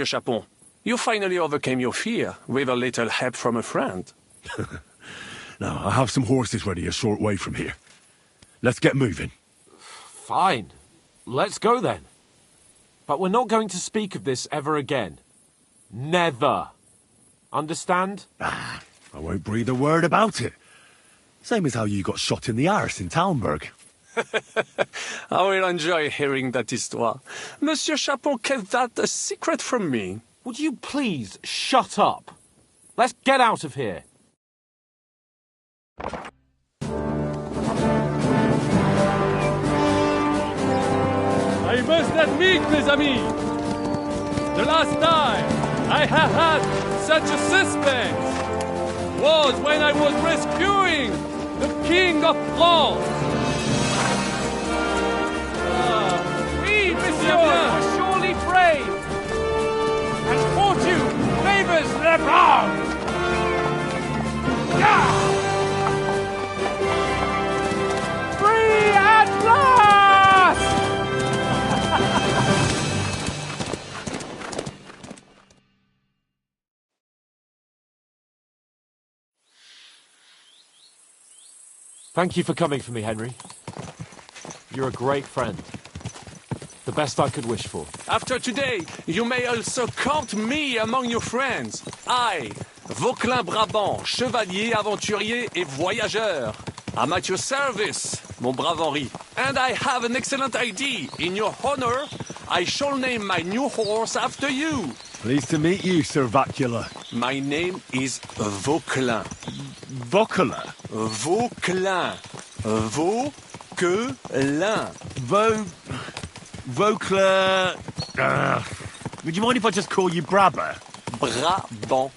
Chapon. You finally overcame your fear with a little help from a friend. Now, I have some horses ready a short way from here. Let's get moving. Fine. Let's go then. But we're not going to speak of this ever again. Never. Understand? I won't breathe a word about it. Same as how you got shot in the arse in Talmberg. I will enjoy hearing that histoire. Monsieur Chapon kept that a secret from me. Would you please shut up? Let's get out of here. I must admit, mes amis, the last time I have had such a suspense was when I was rescuing the King of France. We, monsieur, are surely brave, and fortune favors the brave. Free at last! Thank you for coming for me, Henry. You're a great friend. The best I could wish for. After today, you may also count me among your friends. I, Vauquelin Brabant, chevalier, aventurier et voyageur. I'm at your service, mon brave Henri. And I have an excellent idea. In your honor, I shall name my new horse after you. Pleased to meet you, Sir Vacula. My name is Vauquelin. Vauquelin? Vauquelin. Vauquelin. Vauquelin... would you mind if I just call you Brabber? Brabant.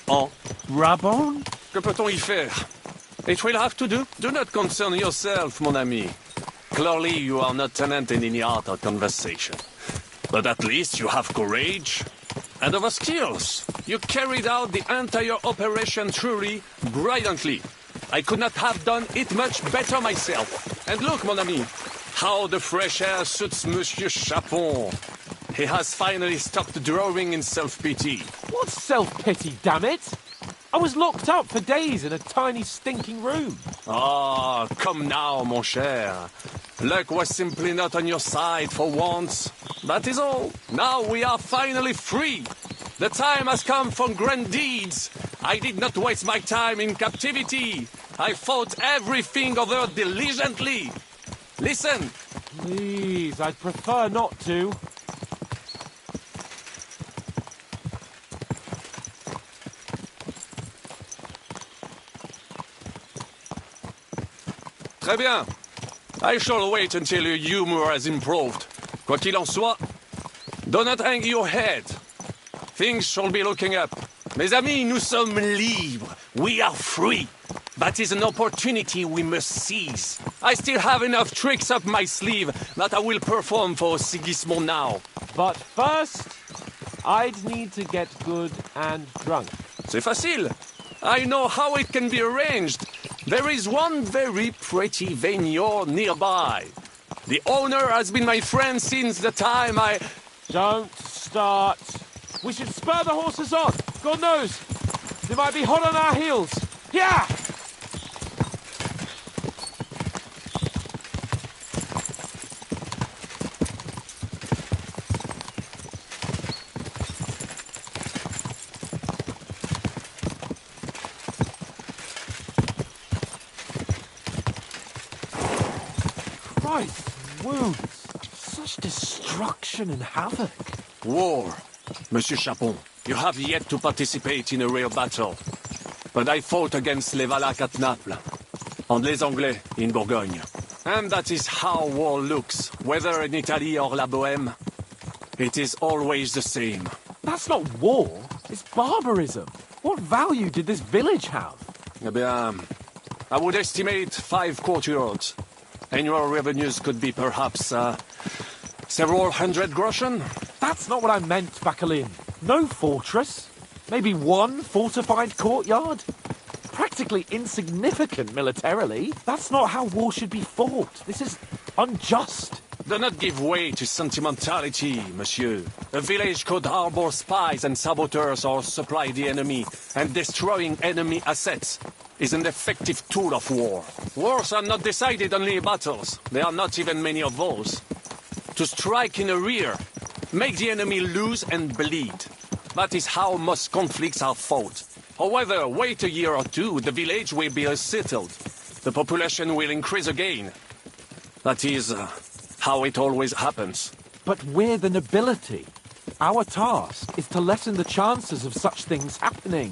En. Brabant? Que peut-on y faire? It will have to do. Do not concern yourself, mon ami. Clearly, you are not tenant in any art or conversation. But at least you have courage and other skills. You carried out the entire operation truly brilliantly. I could not have done it much better myself. And look, mon ami, how the fresh air suits Monsieur Chapon. He has finally stopped drawing in self-pity. What self-pity, damn it? I was locked up for days in a tiny stinking room. Ah, come now, mon cher. Luck was simply not on your side for once. That is all. Now we are finally free. The time has come for grand deeds. I did not waste my time in captivity. I fought everything over diligently. Listen. Please, I'd prefer not to. Très bien. I shall wait until your humor has improved. Quoi qu'il en soit, do not hang your head. Things shall be looking up. Mes amis, nous sommes libres. We are free. That is an opportunity we must seize. I still have enough tricks up my sleeve that I will perform for Sigismund now. But first, I'd need to get good and drunk. C'est facile. I know how it can be arranged. There is one very pretty vineyard nearby. The owner has been my friend since the time I... Don't start. We should spur the horses on. God knows, they might be hot on our heels. Yeah! Christ, wounds. Such destruction and havoc. War. Monsieur Chapon, you have yet to participate in a real battle. But I fought against les Valaques at Naples, and les Anglais in Bourgogne. And that is how war looks, whether in Italy or La Bohème. It is always the same. That's not war, it's barbarism. What value did this village have? Eh bien, I would estimate 5 courtyards. Annual revenues could be perhaps, several hundred groschen. That's not what I meant, Vachelin. No fortress. Maybe one fortified courtyard. Practically insignificant militarily. That's not how war should be fought. This is unjust. Do not give way to sentimentality, monsieur. A village could harbor spies and saboteurs or supply the enemy, and destroying enemy assets is an effective tool of war. Wars are not decided only in battles. There are not even many of those. To strike in the rear, make the enemy lose and bleed. That is how most conflicts are fought. However, wait a year or two, the village will be settled. The population will increase again. That is how it always happens. But we're the nobility. Our task is to lessen the chances of such things happening.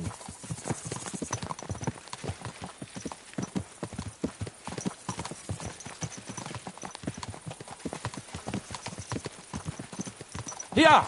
Here!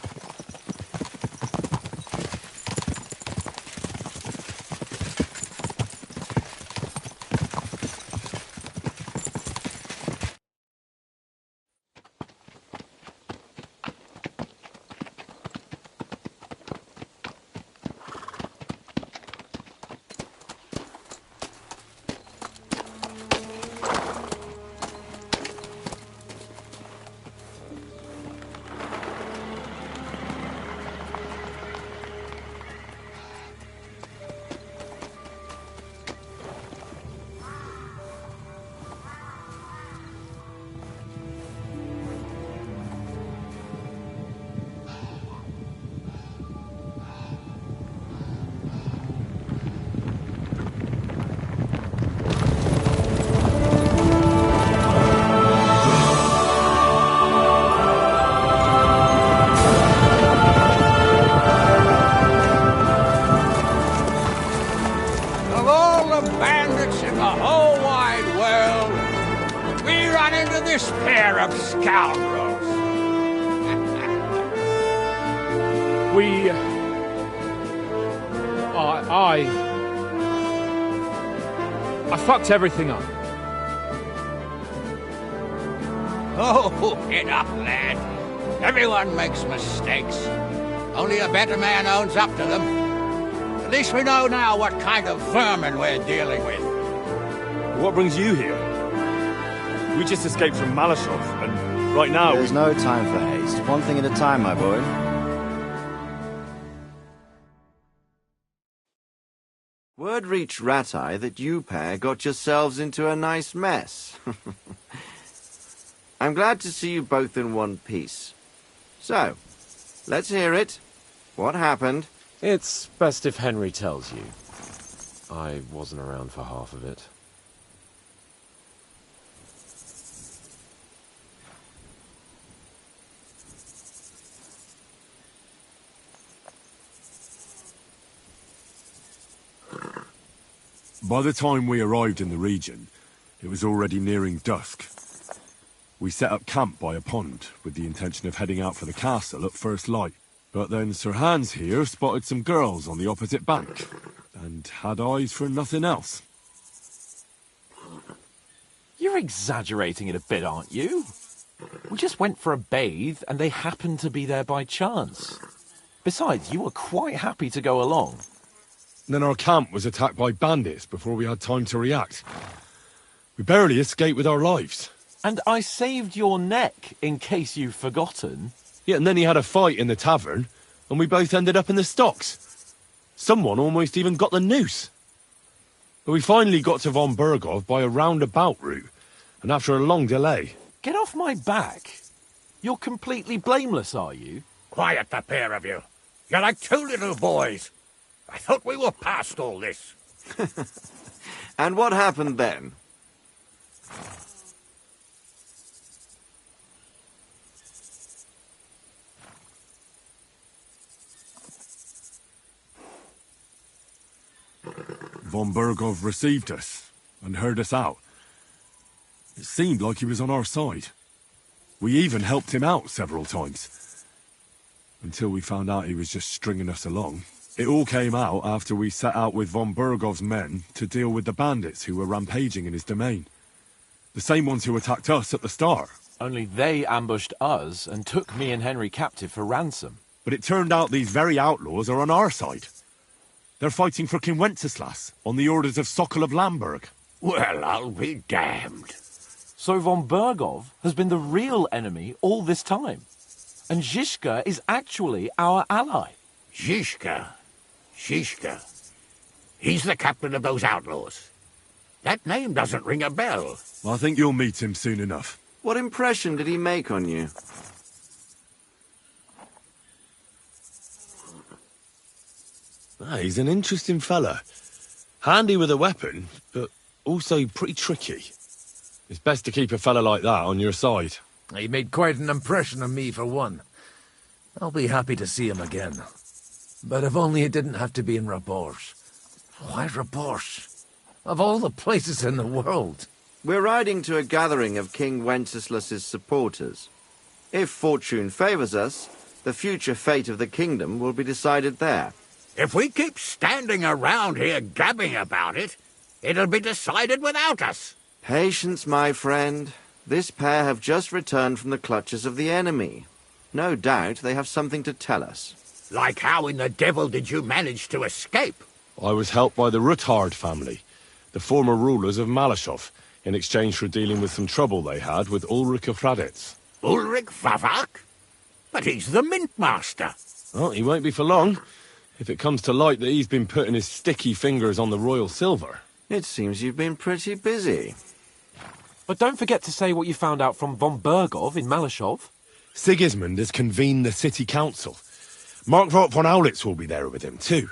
this pair of scoundrels. I fucked everything up. Oh, get up, lad. Everyone makes mistakes. Only a better man owns up to them. At least we know now what kind of vermin we're dealing with. What brings you here? We just escaped from Malashov, and right now There's no time for haste. One thing at a time, my boy. Word reached Rat-Eye that you pair got yourselves into a nice mess. I'm glad to see you both in one piece. So, let's hear it. What happened? It's best if Henry tells you. I wasn't around for half of it. By the time we arrived in the region, it was already nearing dusk. We set up camp by a pond, with the intention of heading out for the castle at first light. But then Sir Hans here spotted some girls on the opposite bank, and had eyes for nothing else. You're exaggerating it a bit, aren't you? We just went for a bathe, and they happened to be there by chance. Besides, you were quite happy to go along. Then our camp was attacked by bandits before we had time to react. We barely escaped with our lives. And I saved your neck, in case you've forgotten. Yeah, and then he had a fight in the tavern, and we both ended up in the stocks. Someone almost even got the noose. But we finally got to Von Bergov by a roundabout route, and after a long delay... Get off my back. You're completely blameless, are you? Quiet, the pair of you. You're like two little boys. I thought we were past all this. And what happened then? Von Bergov received us and heard us out. It seemed like he was on our side. We even helped him out several times. Until we found out he was just stringing us along. It all came out after we set out with Von Bergov's men to deal with the bandits who were rampaging in his domain. The same ones who attacked us at the start. Only they ambushed us and took me and Henry captive for ransom. But it turned out these very outlaws are on our side. They're fighting for King Wenceslas on the orders of Sokol of Lamberg. Well, I'll be damned. So von Bergov has been the real enemy all this time. And Zizka is actually our ally. Zizka. Zizka. He's the captain of those outlaws. That name doesn't ring a bell. I think you'll meet him soon enough. What impression did he make on you? He's an interesting fella. Handy with a weapon, but also pretty tricky. It's best to keep a fella like that on your side. He made quite an impression on me, for one. I'll be happy to see him again. But if only it didn't have to be in Rabors. Why Rabors? Of all the places in the world. We're riding to a gathering of King Wenceslas's supporters. If fortune favours us, the future fate of the kingdom will be decided there. If we keep standing around here gabbing about it, it'll be decided without us. Patience, my friend. This pair have just returned from the clutches of the enemy. No doubt they have something to tell us. Like how in the devil did you manage to escape? I was helped by the Ruthard family, the former rulers of Malashov, in exchange for dealing with some trouble they had with Ulrich of Raditz. Ulrich Favak? But he's the mint master. Well, he won't be for long, if it comes to light that he's been putting his sticky fingers on the royal silver. It seems you've been pretty busy. But don't forget to say what you found out from von Bergov in Malashov. Sigismund has convened the city council. Markvart von Aulitz will be there with him, too.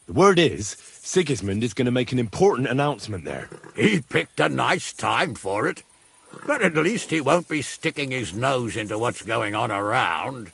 The word is, Sigismund is going to make an important announcement there. He picked a nice time for it. But at least he won't be sticking his nose into what's going on around.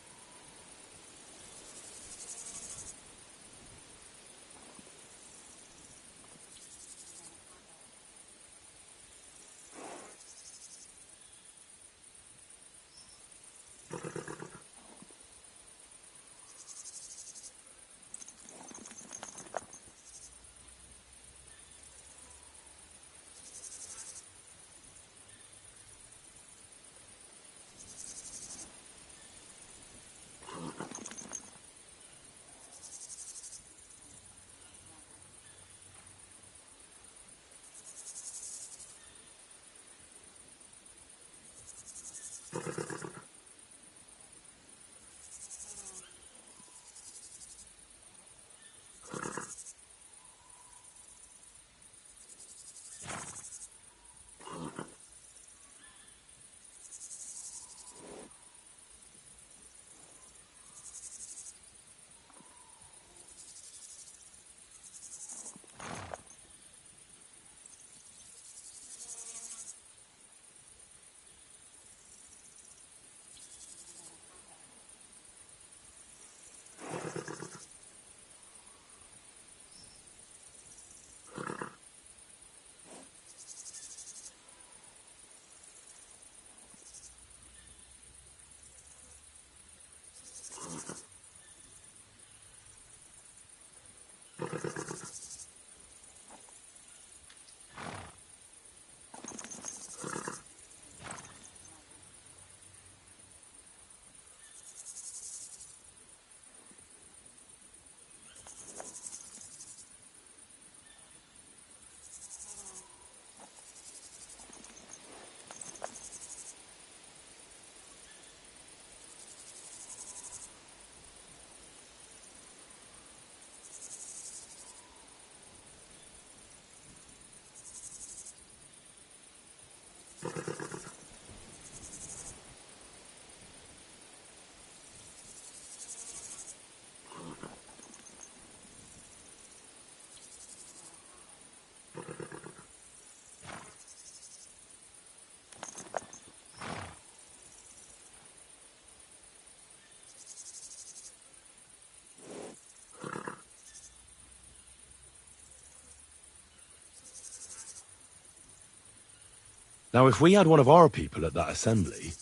Now, if we had one of our people at that assembly,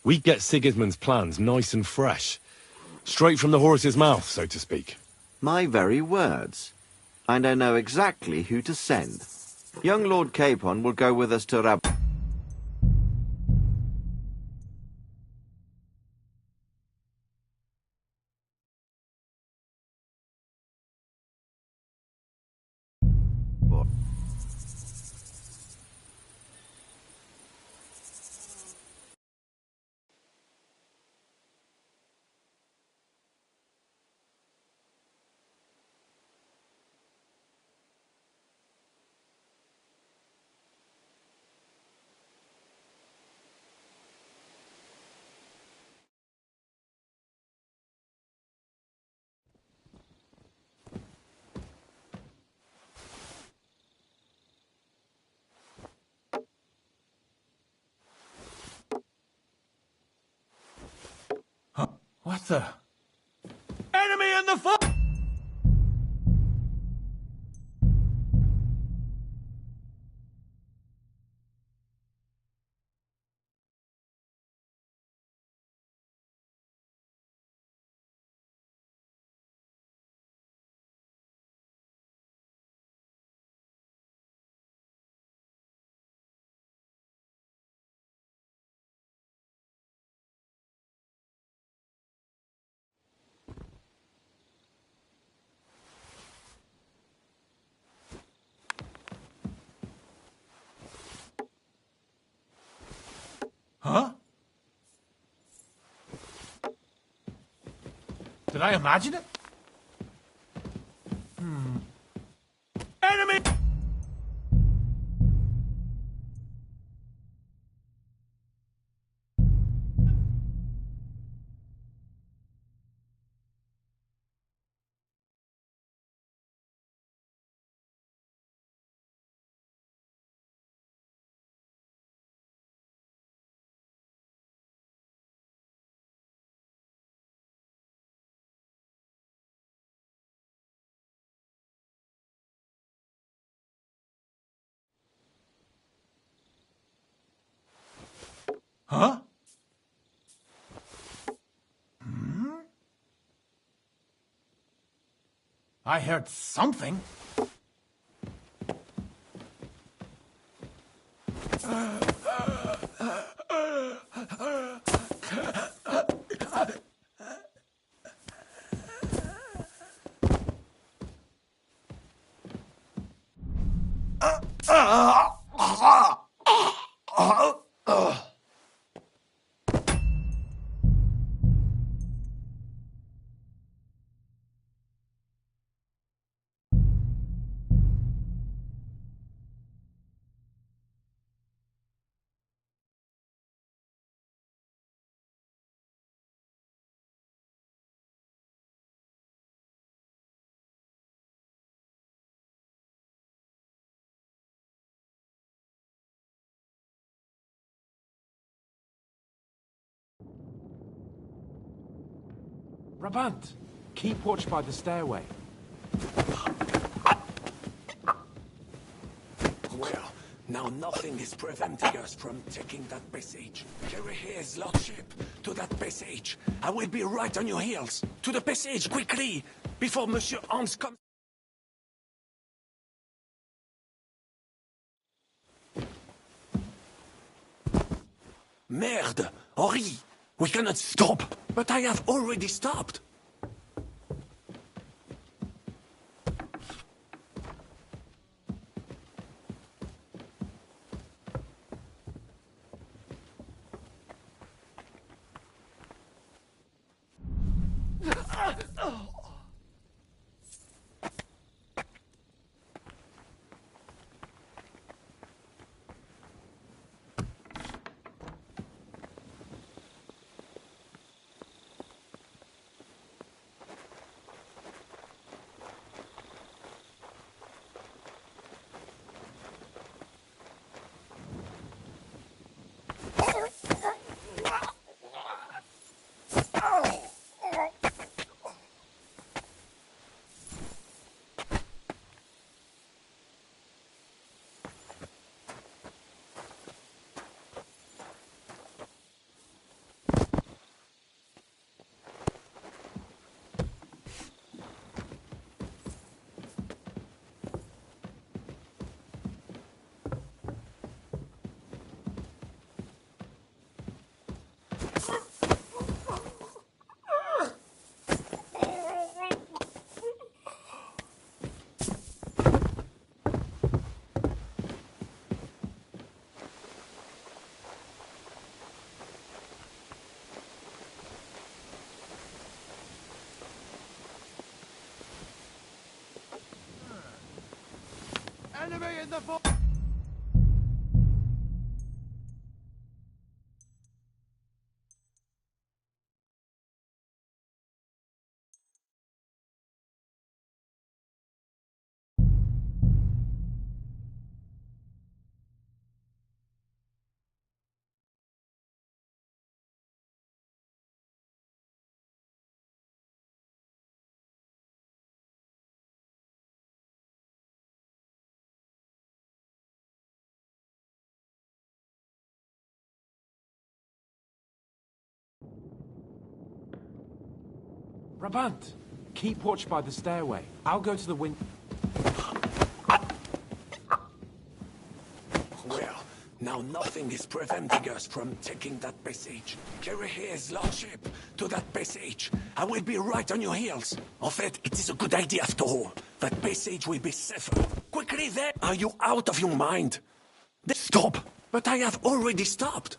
we'd get Sigismund's plans nice and fresh. Straight from the horse's mouth, so to speak. My very words. And I know exactly who to send. Young Lord Capon will go with us to Rab... What the? Enemy in the fort! Huh? Did I imagine it? Enemy! Huh? I heard something. Brabant, keep watch by the stairway. Well, now nothing is preventing us from taking that passage. Carry his lordship to that passage. I will be right on your heels. To the passage, quickly, before Monsieur Hans comes. Merde! Henri! We cannot stop! But I have already stopped! Enemy in the fort! Brabant, keep watch by the stairway. I'll go to the window. Well, now nothing is preventing us from taking that passage. Carry his lordship to that passage. I will be right on your heels. En fait, it is a good idea after all. That passage will be safer. Quickly there! Are you out of your mind? Stop! But I have already stopped.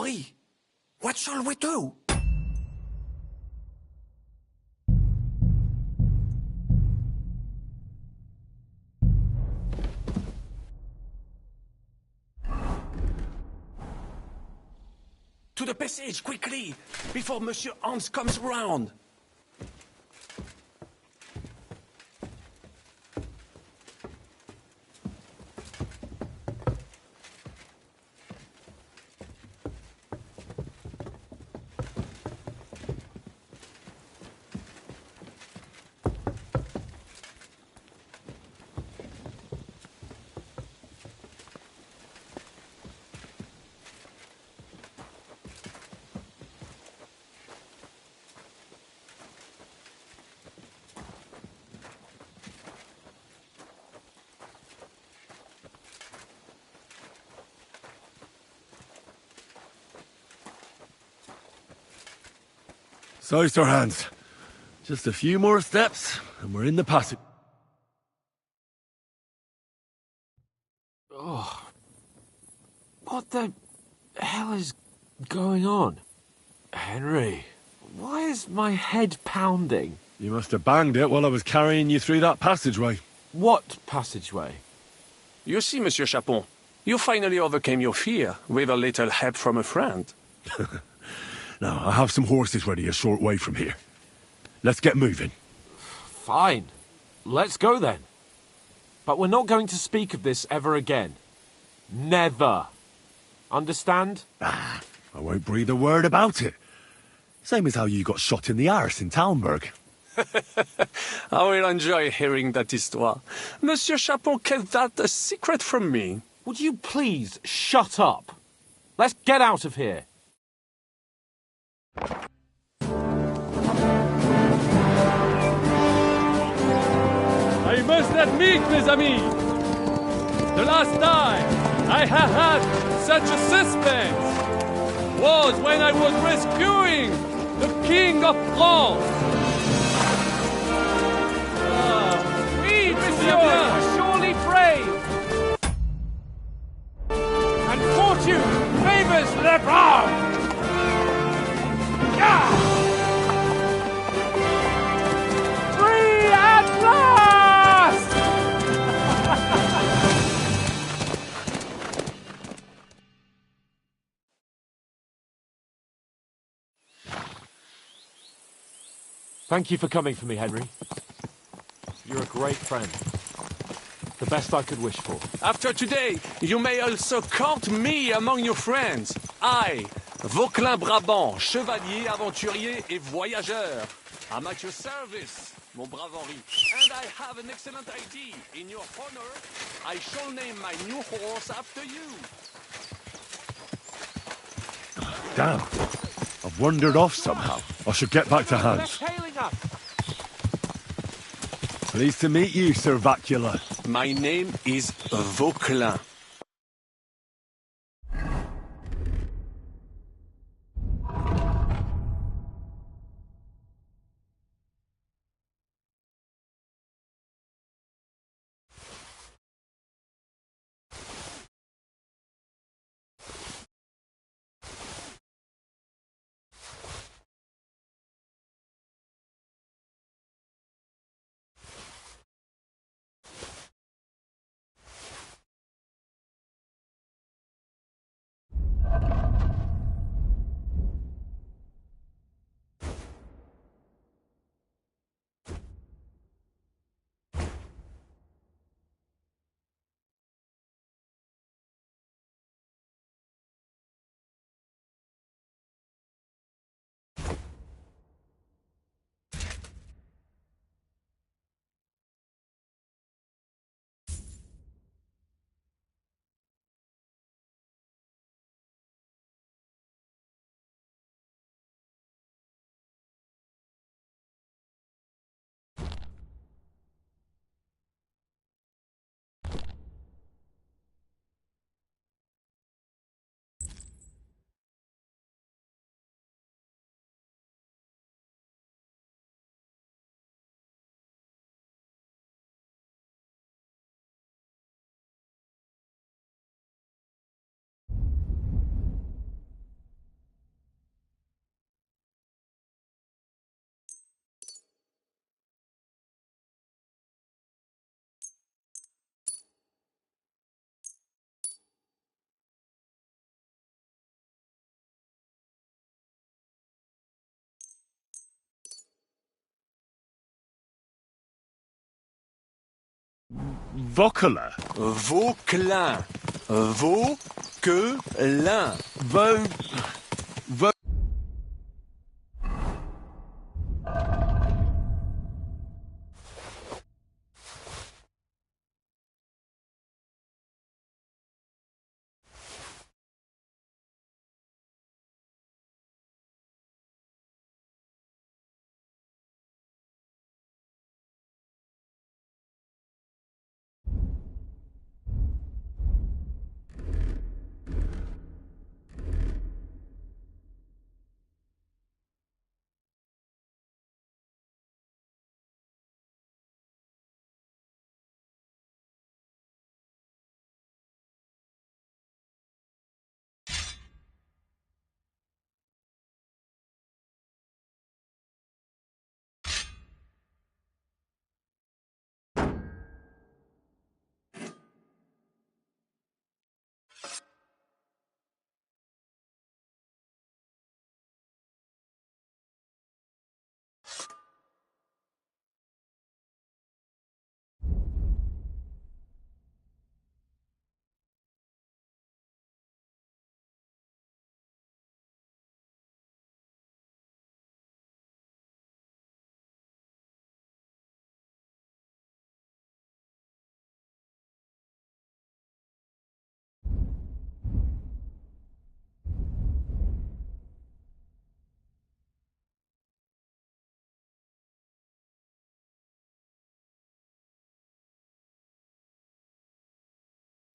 Henri, what shall we do? To the passage, quickly, before Monsieur Hans comes around. So, Sir Hans, just a few more steps, and we're in the passage. Oh, what the hell is going on? Henry, why is my head pounding? You must have banged it while I was carrying you through that passageway. What passageway? You see, Monsieur Chapon, you finally overcame your fear with a little help from a friend. Now, I have some horses ready a short way from here. Let's get moving. Fine. Let's go then. But we're not going to speak of this ever again. Never. Understand? I won't breathe a word about it. Same as how you got shot in the arse in Talmberg. I will enjoy hearing that histoire. Monsieur Chapon kept that a secret from me. Would you please shut up? Let's get out of here. I must admit, mes amis, the last time I have had such a suspense was when I was rescuing the King of France. Oui, monsieur, surely brave. And fortune favors the brave. Free at last! Thank you for coming for me, Henry. You're a great friend. The best I could wish for. After today, you may also count me among your friends. I, Vauquelin Brabant, chevalier, aventurier et voyageur. I'm at your service, mon brave Henri. And I have an excellent idea. In your honor, I shall name my new horse after you. Damn. I've wandered off somehow. I should get back to Hans. Hailing us. Pleased to meet you, Sir Vacula. My name is Vauquelin. Vacula. Vauquelin. Vauquelin.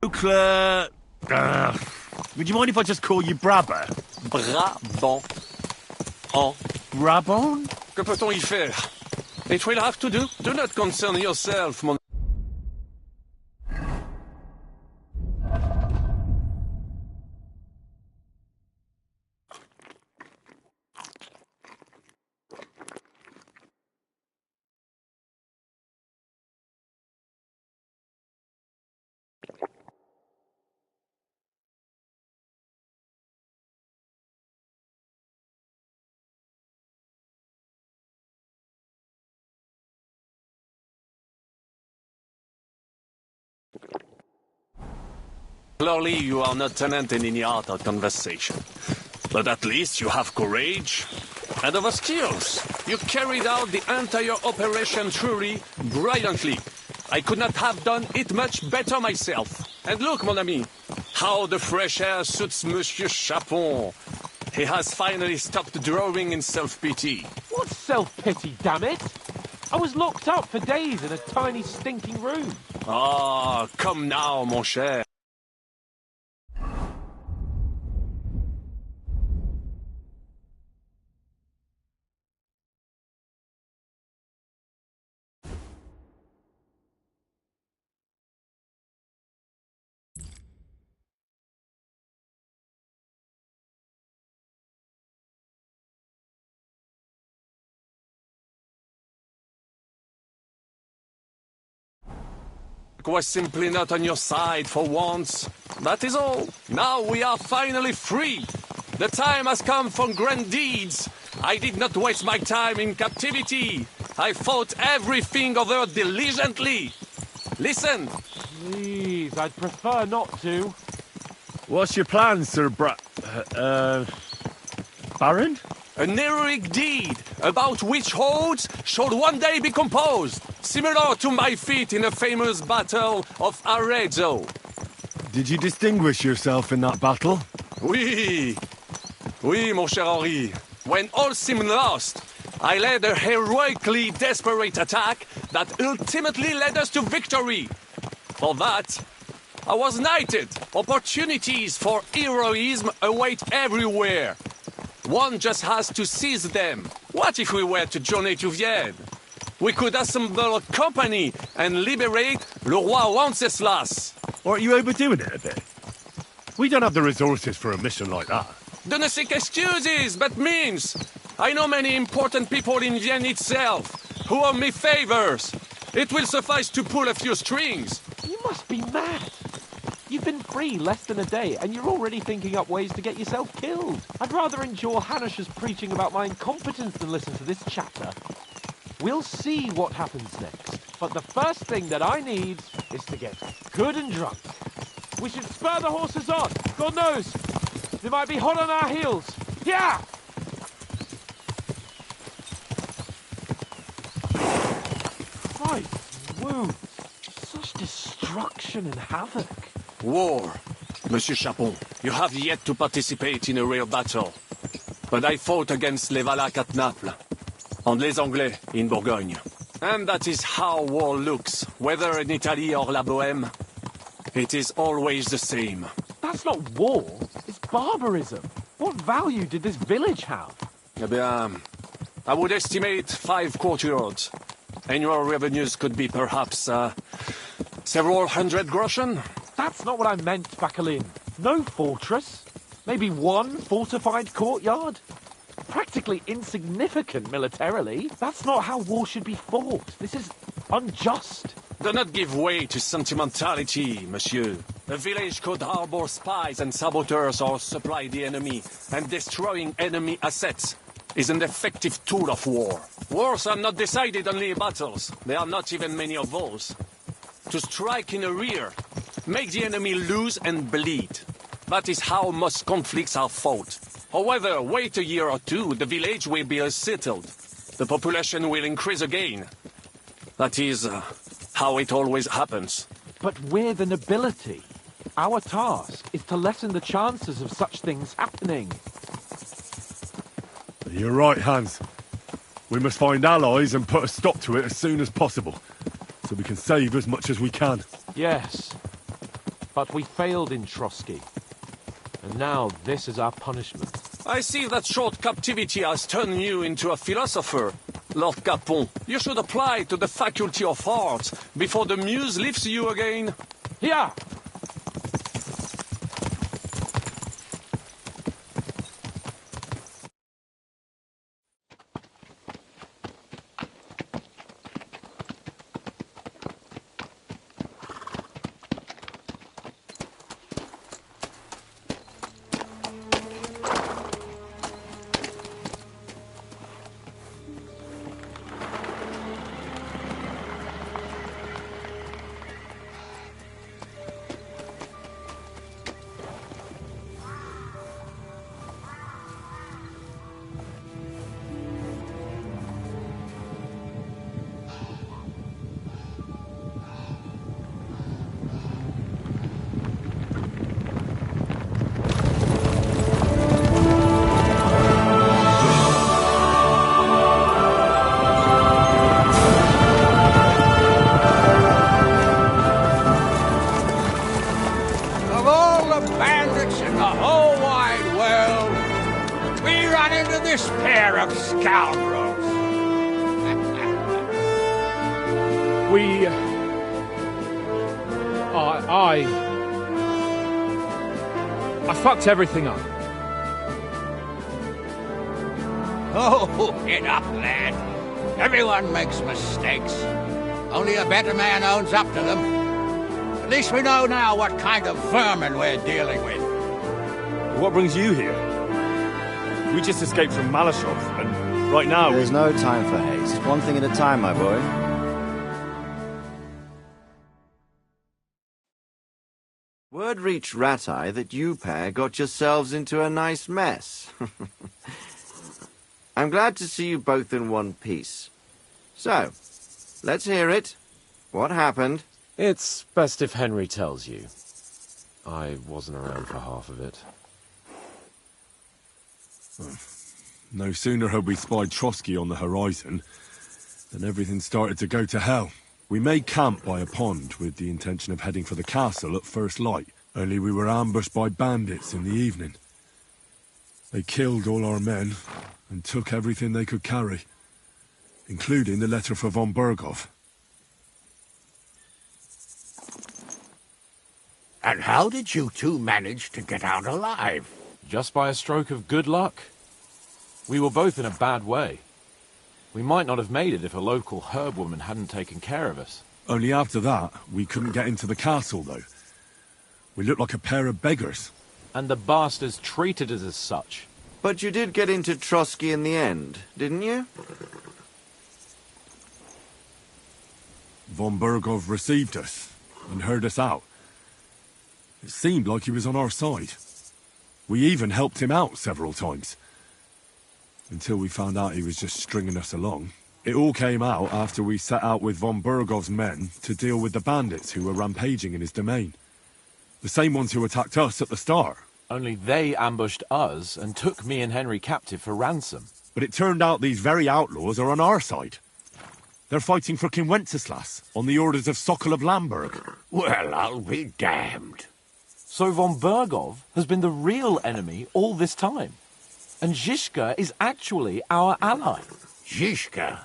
Claire... would you mind if I just call you Brabber? Brabant. En. Brabon? Que peut-on y faire? It will have to do. Do not concern yourself, mon... Clearly, you are not tenant in any art or conversation. But at least you have courage and other skills. You carried out the entire operation truly brilliantly. I could not have done it much better myself. And look, mon ami, how the fresh air suits Monsieur Chapon. He has finally stopped drawing in self-pity. What self-pity, damn it? I was locked up for days in a tiny stinking room. Ah, come now, mon cher. Was simply not on your side for once. That is all. Now we are finally free. The time has come for grand deeds. I did not waste my time in captivity. I fought everything over diligently. Listen. Please, I'd prefer not to. What's your plan, Sir Baron? An heroic deed about which odes should one day be composed, similar to my feat in the famous Battle of Arezzo. Did you distinguish yourself in that battle? Oui, mon cher Henri. When all seemed lost, I led a heroically desperate attack that ultimately led us to victory. For that, I was knighted. Opportunities for heroism await everywhere. One just has to seize them. What if we were to journey to Vienne? We could assemble a company and liberate Le Roi Wenceslas. Aren't you overdoing it a bit? We don't have the resources for a mission like that. Do not seek excuses, but means. I know many important people in Vienne itself who owe me favors. It will suffice to pull a few strings. You must be mad. You've been free less than a day, and you're already thinking up ways to get yourself killed. I'd rather endure Hanish's preaching about my incompetence than listen to this chatter. We'll see what happens next. But the first thing that I need is to get good and drunk. We should spur the horses on. God knows, they might be hot on our heels. Yeah! Christ, wounds. Such destruction and havoc. War. Monsieur Chapon, you have yet to participate in a real battle. But I fought against les Valaques at Naples, and les Anglais in Bourgogne. And that is how war looks, whether in Italy or La Bohème. It is always the same. That's not war, it's barbarism. What value did this village have? Eh bien, I would estimate 5 courtyards. Annual revenues could be perhaps, several hundred groschen. That's not what I meant, Bacalin. No fortress. Maybe one fortified courtyard. Practically insignificant militarily. That's not how war should be fought. This is unjust. Do not give way to sentimentality, monsieur. A village could harbor spies and saboteurs or supply the enemy, and destroying enemy assets is an effective tool of war. Wars are not decided only in battles. There are not even many of those. To strike in the rear, make the enemy lose and bleed. That is how most conflicts are fought. However, wait a year or two, the village will be settled. The population will increase again. That is how it always happens. But we're the nobility. Our task is to lessen the chances of such things happening. You're right, Hans. We must find allies and put a stop to it as soon as possible, so we can save as much as we can. Yes. But we failed in Trotsky. And now this is our punishment. I see that short captivity has turned you into a philosopher, Lord Capon. You should apply to the Faculty of Arts before the muse lifts you again. Here! This pair of scoundrels. I fucked everything up. Oh, get up, lad. Everyone makes mistakes. Only a better man owns up to them. At least we know now what kind of vermin we're dealing with. What brings you here? We just escaped from Malashov, and right now There's no time for haste. One thing at a time, my boy. Word reached Ratai that you pair got yourselves into a nice mess. I'm glad to see you both in one piece. So, let's hear it. What happened? It's best if Henry tells you. I wasn't around for half of it. No sooner had we spied Trotsky on the horizon than everything started to go to hell. We made camp by a pond with the intention of heading for the castle at first light, only we were ambushed by bandits in the evening. They killed all our men and took everything they could carry, including the letter for von Berghoff. And how did you two manage to get out alive? Just by a stroke of good luck. We were both in a bad way. We might not have made it if a local herb woman hadn't taken care of us. Only after that, we couldn't get into the castle, though. We looked like a pair of beggars. And the bastards treated us as such. But you did get into Trotsky in the end, didn't you? Von Berghoff received us and heard us out. It seemed like he was on our side. We even helped him out several times. Until we found out he was just stringing us along. It all came out after we set out with von Berghoff's men to deal with the bandits who were rampaging in his domain. The same ones who attacked us at the start. Only they ambushed us and took me and Henry captive for ransom. But it turned out these very outlaws are on our side. They're fighting for King Wenceslas on the orders of Sokol of Lamberg. Well, I'll be damned. So von Berghoff has been the real enemy all this time. And Zhishka is actually our ally. Zhishka.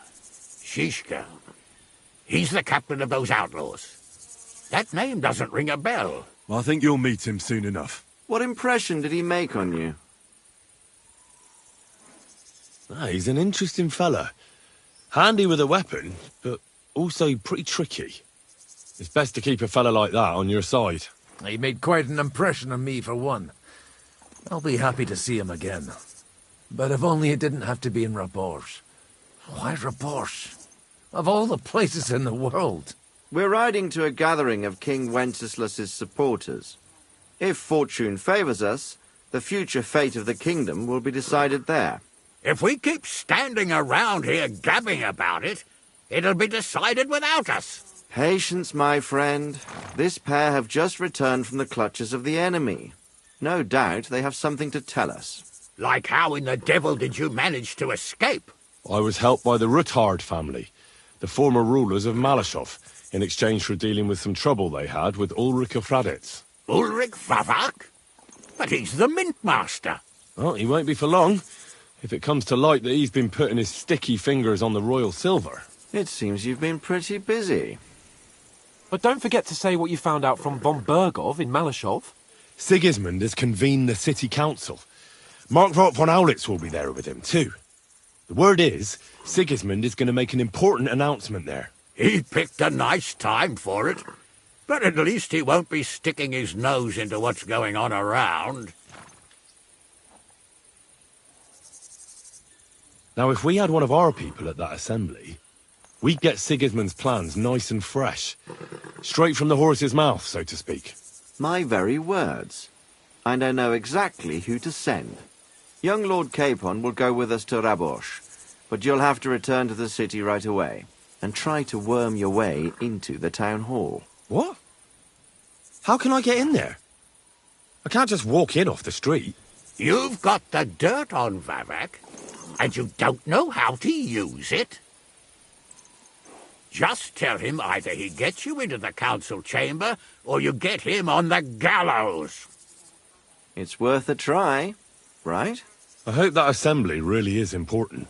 He's the captain of those outlaws. That name doesn't ring a bell. I think you'll meet him soon enough. What impression did he make on you? He's an interesting fella. Handy with a weapon, but also pretty tricky. It's best to keep a fella like that on your side. He made quite an impression on me, for one. I'll be happy to see him again. But if only it didn't have to be in Rabors. Why Rabors? Of all the places in the world. We're riding to a gathering of King Wenceslas's supporters. If fortune favors us, the future fate of the kingdom will be decided there. If we keep standing around here gabbing about it, it'll be decided without us. Patience, my friend. This pair have just returned from the clutches of the enemy. No doubt they have something to tell us. Like how in the devil did you manage to escape? I was helped by the Ruthard family, the former rulers of Malashov, in exchange for dealing with some trouble they had with Ulrich of Raditz. Ulrich Vavak? But he's the mint master. Well, he won't be for long, if it comes to light that he's been putting his sticky fingers on the royal silver. It seems you've been pretty busy. But don't forget to say what you found out from von Bergov in Malashov. Sigismund has convened the city council. Markvart von Aulitz will be there with him, too. The word is, Sigismund is going to make an important announcement there. He picked a nice time for it. But at least he won't be sticking his nose into what's going on around. Now, if we had one of our people at that assembly, we'd get Sigismund's plans nice and fresh. Straight from the horse's mouth, so to speak. My very words. And I know exactly who to send. Young Lord Capon will go with us to Rabosh, but you'll have to return to the city right away, and try to worm your way into the town hall. What? How can I get in there? I can't just walk in off the street. You've got the dirt on Vavak, and you don't know how to use it? Just tell him either he gets you into the council chamber, or you get him on the gallows. It's worth a try, right? I hope that assembly really is important.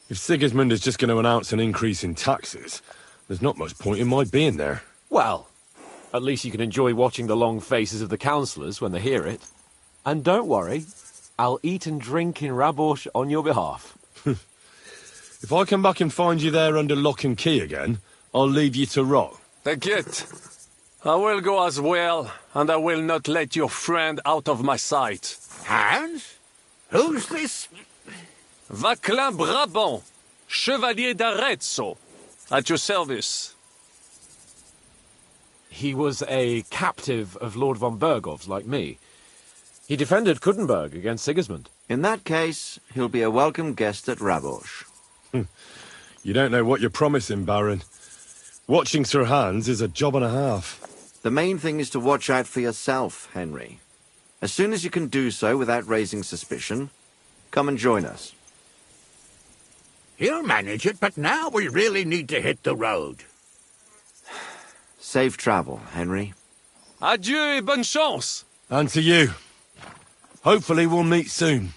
If Sigismund is just going to announce an increase in taxes, there's not much point in my being there. Well, at least you can enjoy watching the long faces of the councillors when they hear it. And don't worry, I'll eat and drink in Rabosh on your behalf. If I come back and find you there under lock and key again, I'll leave you to rot. T'inquiète. I will go as well, and I will not let your friend out of my sight. Hans? Who's this? Vaclin Brabant, Chevalier d'Arezzo, at your service. He was a captive of Lord von Bergov's, like me. He defended Kuttenberg against Sigismund. In that case, he'll be a welcome guest at Rabosh. You don't know what you're promising, Baron. Watching Sir Hans is a job and a half. The main thing is to watch out for yourself, Henry. As soon as you can do so without raising suspicion, come and join us. He'll manage it, but now we really need to hit the road. Safe travel, Henry. Adieu et bonne chance! And to you. Hopefully we'll meet soon.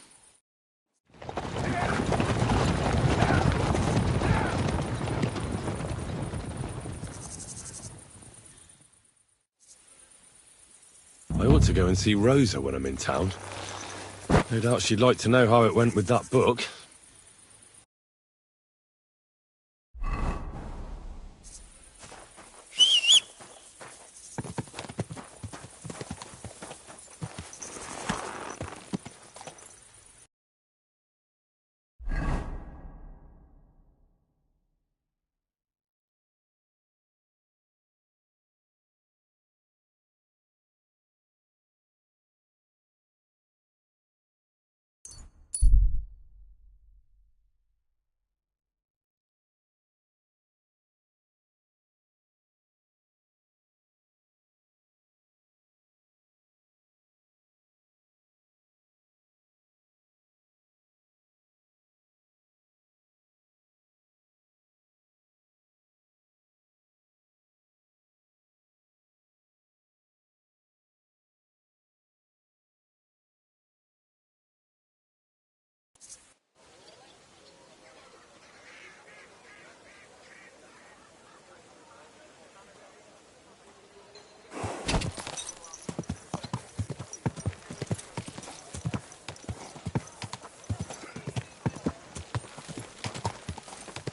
I ought to go and see Rosa when I'm in town. No doubt she'd like to know how it went with that book.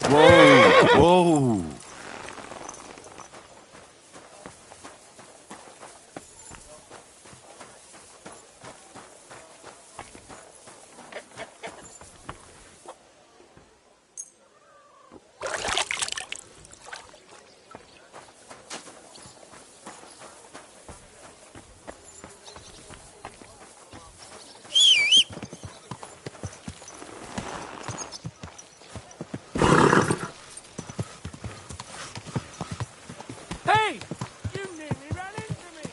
Whoa! Whoa! Hey! You nearly ran into me!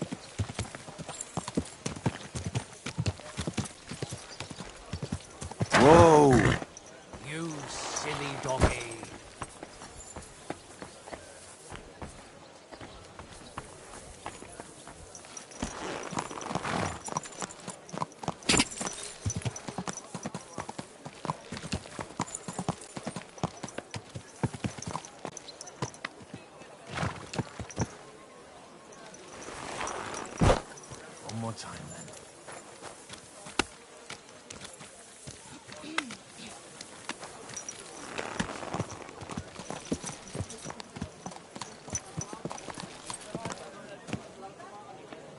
Whoa! You silly doggy. more time then.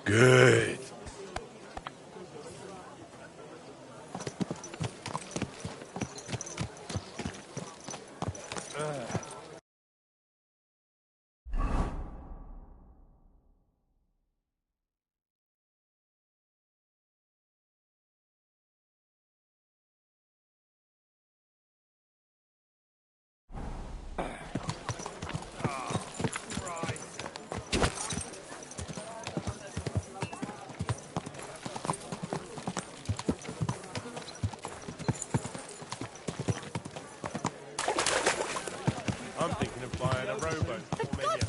Good. I'm thinking of buying a rowboat. Or maybe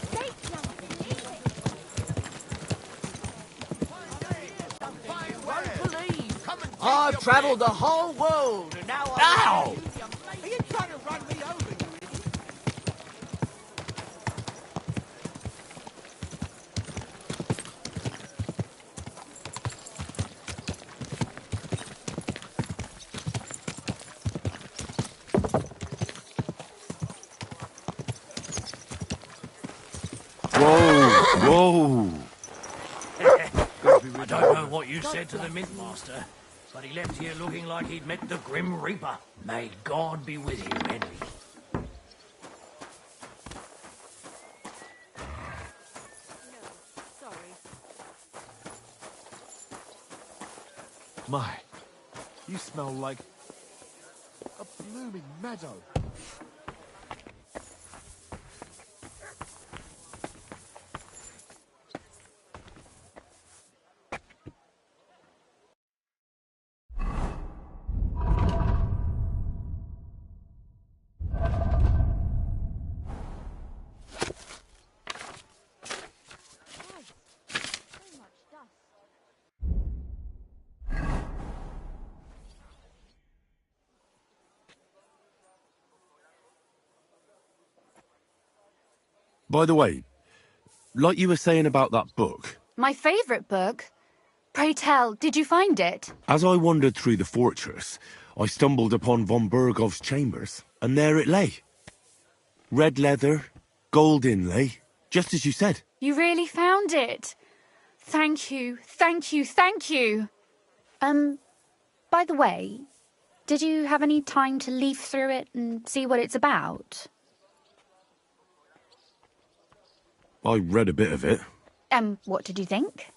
I've travelled the whole world, and now Ow! Are you trying to run me over, you idiot? Whoa! I don't know what you said to the Mint Master, but he left here looking like he'd met the Grim Reaper. May God be with you, Henry. My, you smell like a blooming meadow. By the way, like you were saying about that book, My favourite book? Pray tell, did you find it? as I wandered through the fortress, I stumbled upon von Bergov's chambers, and there it lay. Red leather, gold inlay, just as you said. You really found it? Thank you, thank you, thank you. By the way, did you have any time to leaf through it and see what it's about? I read a bit of it. What did you think?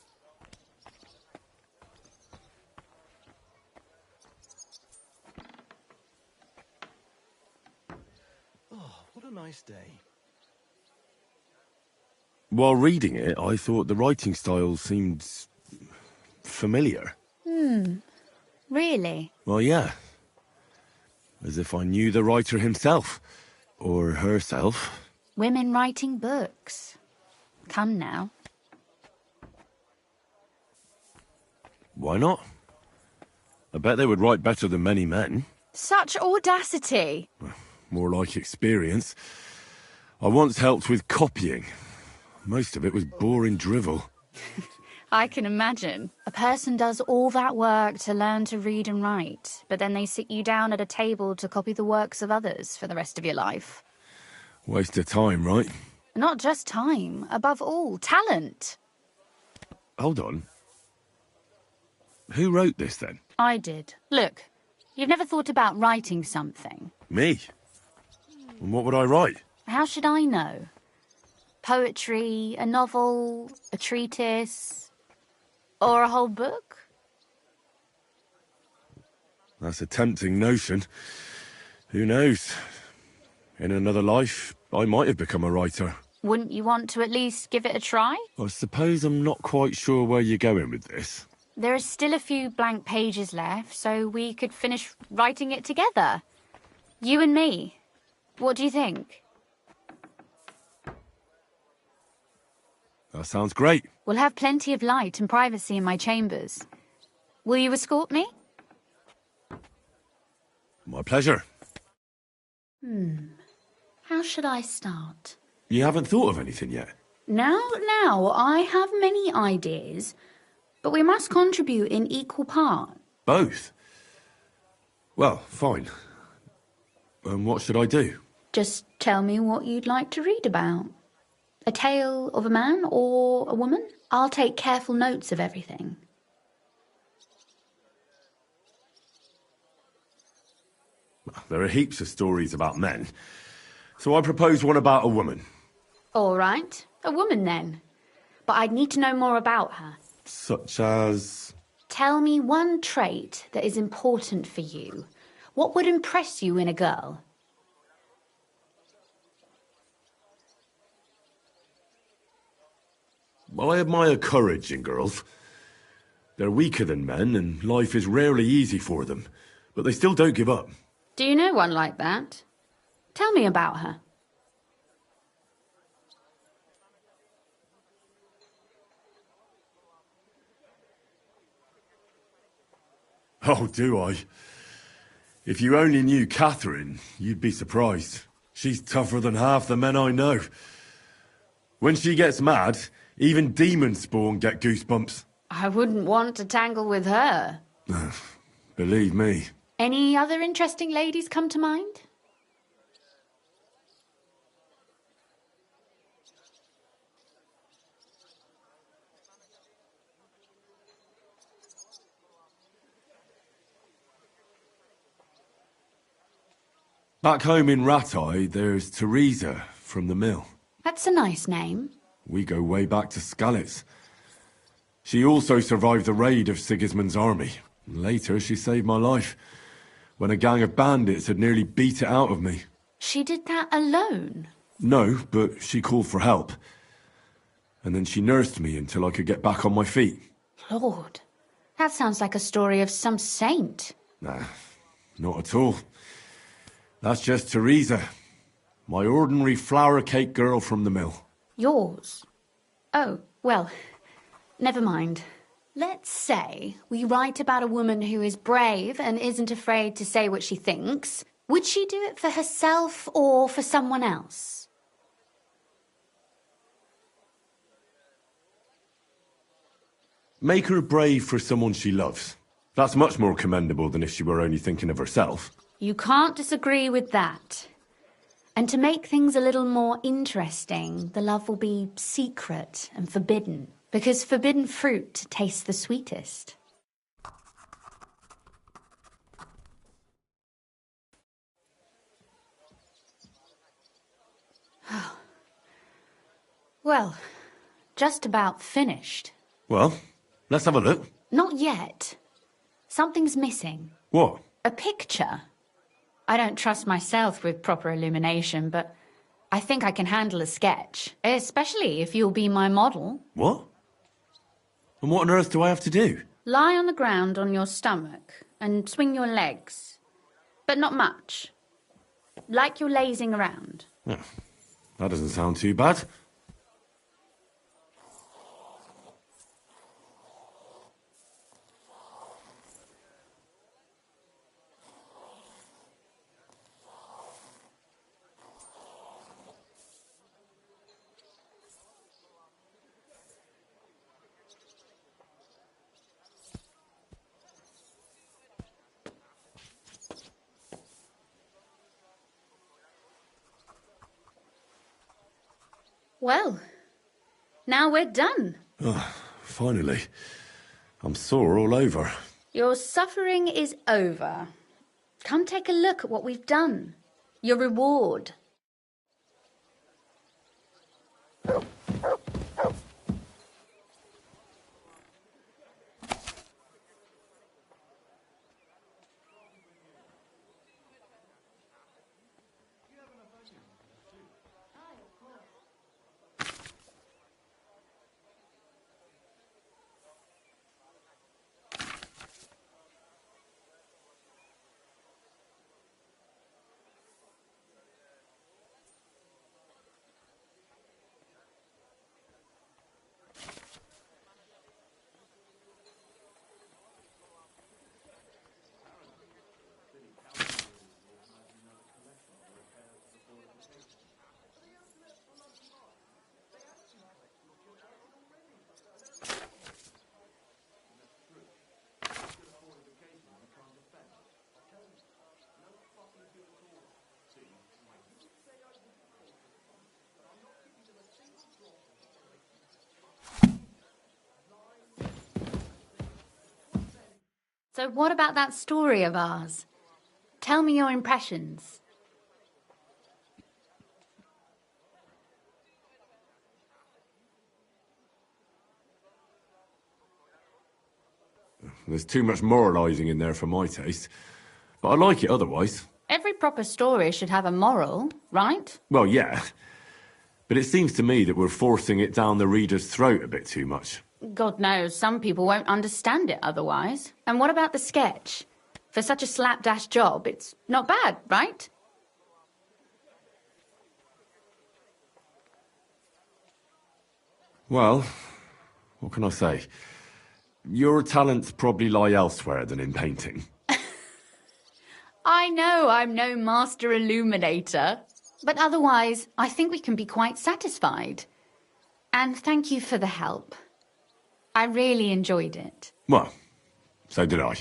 Oh, what a nice day. While reading it, I thought the writing style seemed familiar. Really? Well, yeah. As if I knew the writer himself. Or herself. Women writing books. Come now. Why not? I bet they would write better than many men. Such audacity. More like experience. I once helped with copying. Most of it was boring drivel. I can imagine. A person does all that work to learn to read and write, but then they sit you down at a table to copy the works of others for the rest of your life. Waste of time, right? Not just time, above all, talent. Hold on. Who wrote this, then? I did. Look, you've never thought about writing something. Me? And what would I write? How should I know? Poetry, a novel, a treatise, or a whole book? That's a tempting notion. Who knows? In another life, I might have become a writer. Wouldn't you want to at least give it a try? I suppose I'm not quite sure where you're going with this. There are still a few blank pages left, so we could finish writing it together. You and me. What do you think? That sounds great. We'll have plenty of light and privacy in my chambers. Will you escort me? My pleasure. How should I start? You haven't thought of anything yet? Now, I have many ideas, But we must contribute in equal part. Both? Well, fine. And what should I do? Just tell me what you'd like to read about. A tale of a man or a woman? I'll take careful notes of everything. There are heaps of stories about men, so I propose one about a woman. All right, a woman then. But I'd need to know more about her. Such as... Tell me one trait that is important for you. What would impress you in a girl? I admire courage in girls. They're weaker than men, and life is rarely easy for them, but they still don't give up. Do you know one like that? Tell me about her. Oh, do I? If you only knew Catherine, you'd be surprised. She's tougher than half the men I know. When she gets mad, even demon spawn get goosebumps. I wouldn't want to tangle with her. Believe me. Any other interesting ladies come to mind? Back home in Rattay, there's Teresa from the mill. That's a nice name. We go way back to Skalitz. She also survived the raid of Sigismund's army. Later, she saved my life, when a gang of bandits had nearly beat it out of me. She did that alone? No, but she called for help. And then she nursed me until I could get back on my feet. Lord, that sounds like a story of some saint. Nah, not at all. That's just Teresa, my ordinary flour cake girl from the mill. Yours? Oh, well, never mind. Let's say we write about a woman who is brave and isn't afraid to say what she thinks. Would she do it for herself or for someone else? Make her brave for someone she loves. That's much more commendable than if she were only thinking of herself. You can't disagree with that. And to make things a little more interesting, the love will be secret and forbidden, because forbidden fruit tastes the sweetest. Well, just about finished. Well, let's have a look. Not yet. Something's missing. What? A picture. I don't trust myself with proper illumination, but I think I can handle a sketch, especially if you'll be my model. What? And what on earth do I have to do? Lie on the ground on your stomach and swing your legs, but not much. Like you're lazing around. Oh, that doesn't sound too bad. Well, now we're done. Oh, finally. I'm sore all over. Your suffering is over. Come take a look at what we've done. Your reward. So what about that story of ours? Tell me your impressions. There's too much moralising in there for my taste. But I like it otherwise. Every proper story should have a moral, right? Well, yeah. But it seems to me that we're forcing it down the reader's throat a bit too much. God knows some people won't understand it otherwise. And what about the sketch? For such a slapdash job, it's not bad, right? Well, what can I say? Your talents probably lie elsewhere than in painting. I know I'm no master illuminator, but otherwise I think we can be quite satisfied. And thank you for the help. I really enjoyed it. Well, so did I.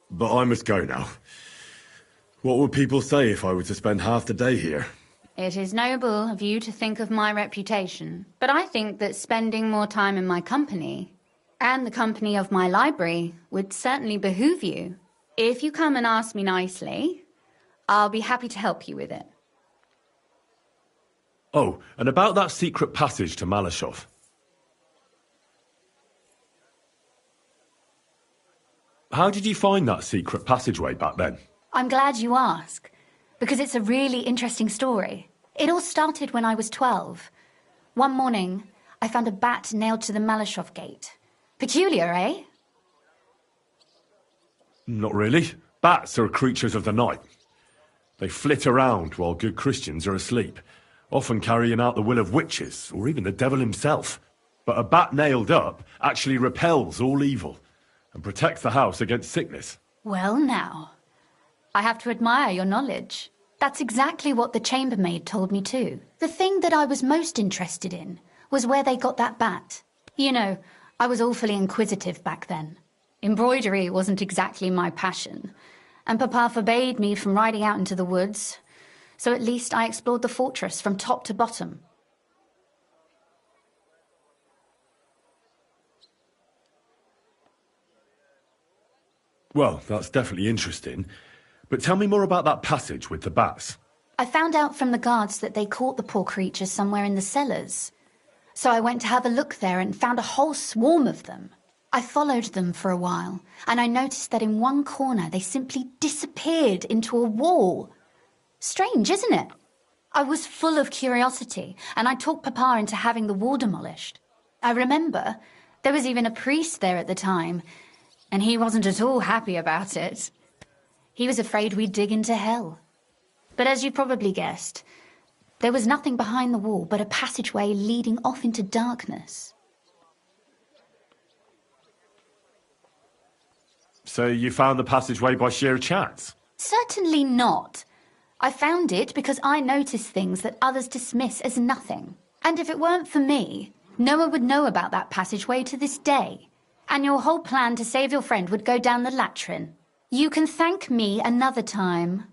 But I must go now. What would people say if I were to spend half the day here? It is noble of you to think of my reputation, but I think that spending more time in my company, and the company of my library, would certainly behoove you. If you come and ask me nicely, I'll be happy to help you with it. Oh, and about that secret passage to Malashov. How did you find that secret passageway back then? I'm glad you ask, because it's a really interesting story. It all started when I was 12. One morning, I found a bat nailed to the Malashov gate. Peculiar, eh? Not really. Bats are creatures of the night. They flit around while good Christians are asleep, often carrying out the will of witches, or even the devil himself. But a bat nailed up actually repels all evil, and protects the house against sickness. Well now, I have to admire your knowledge. That's exactly what the chambermaid told me too. The thing that I was most interested in was where they got that bat. You know, I was awfully inquisitive back then. Embroidery wasn't exactly my passion, and Papa forbade me from riding out into the woods, so at least I explored the fortress from top to bottom. Well, that's definitely interesting. But tell me more about that passage with the bats. I found out from the guards that they caught the poor creatures somewhere in the cellars. So I went to have a look there and found a whole swarm of them. I followed them for a while, and I noticed that in one corner they simply disappeared into a wall. Strange, isn't it? I was full of curiosity, and I talked Papa into having the wall demolished. I remember there was even a priest there at the time, and he wasn't at all happy about it. He was afraid we'd dig into hell. But as you probably guessed, there was nothing behind the wall but a passageway leading off into darkness. So you found the passageway by sheer chance? Certainly not. I found it because I noticed things that others dismiss as nothing. And if it weren't for me, no one would know about that passageway to this day. And your whole plan to save your friend would go down the latrine. You can thank me another time.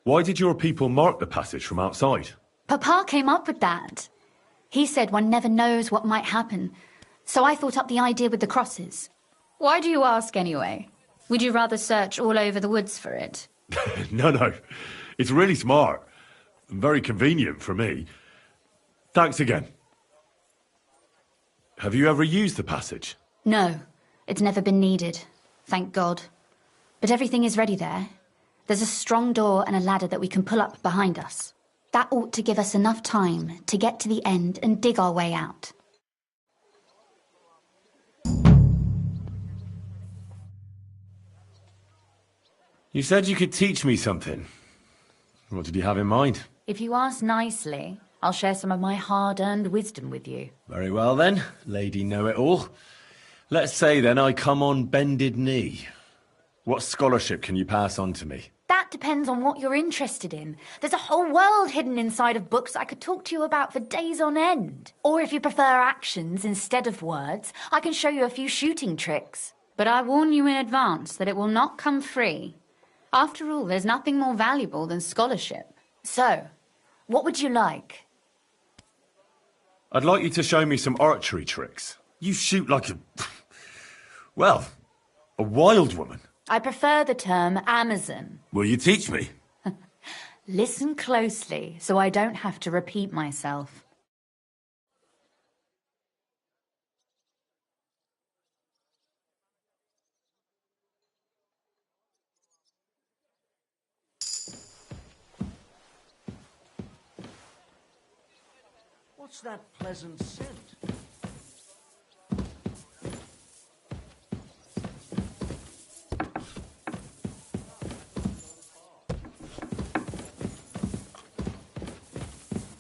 Why did your people mark the passage from outside? Papa came up with that. He said one never knows what might happen, so I thought up the idea with the crosses. Why do you ask anyway? Would you rather search all over the woods for it? No. It's really smart. And very convenient for me. Thanks again. Have you ever used the passage? No, it's never been needed. Thank God. But everything is ready there. There's a strong door and a ladder that we can pull up behind us. That ought to give us enough time to get to the end and dig our way out. You said you could teach me something. What did you have in mind? If you ask nicely, I'll share some of my hard-earned wisdom with you. Very well then, Lady Know-It-All. Let's say then I come on bended knee. What scholarship can you pass on to me? That depends on what you're interested in. There's a whole world hidden inside of books I could talk to you about for days on end. Or if you prefer actions instead of words, I can show you a few shooting tricks. But I warn you in advance that it will not come free. After all, there's nothing more valuable than scholarship. So, what would you like? I'd like you to show me some archery tricks. You shoot like a... well, a wild woman. I prefer the term Amazon. Will you teach me? Listen closely, so I don't have to repeat myself. What's that pleasant scent?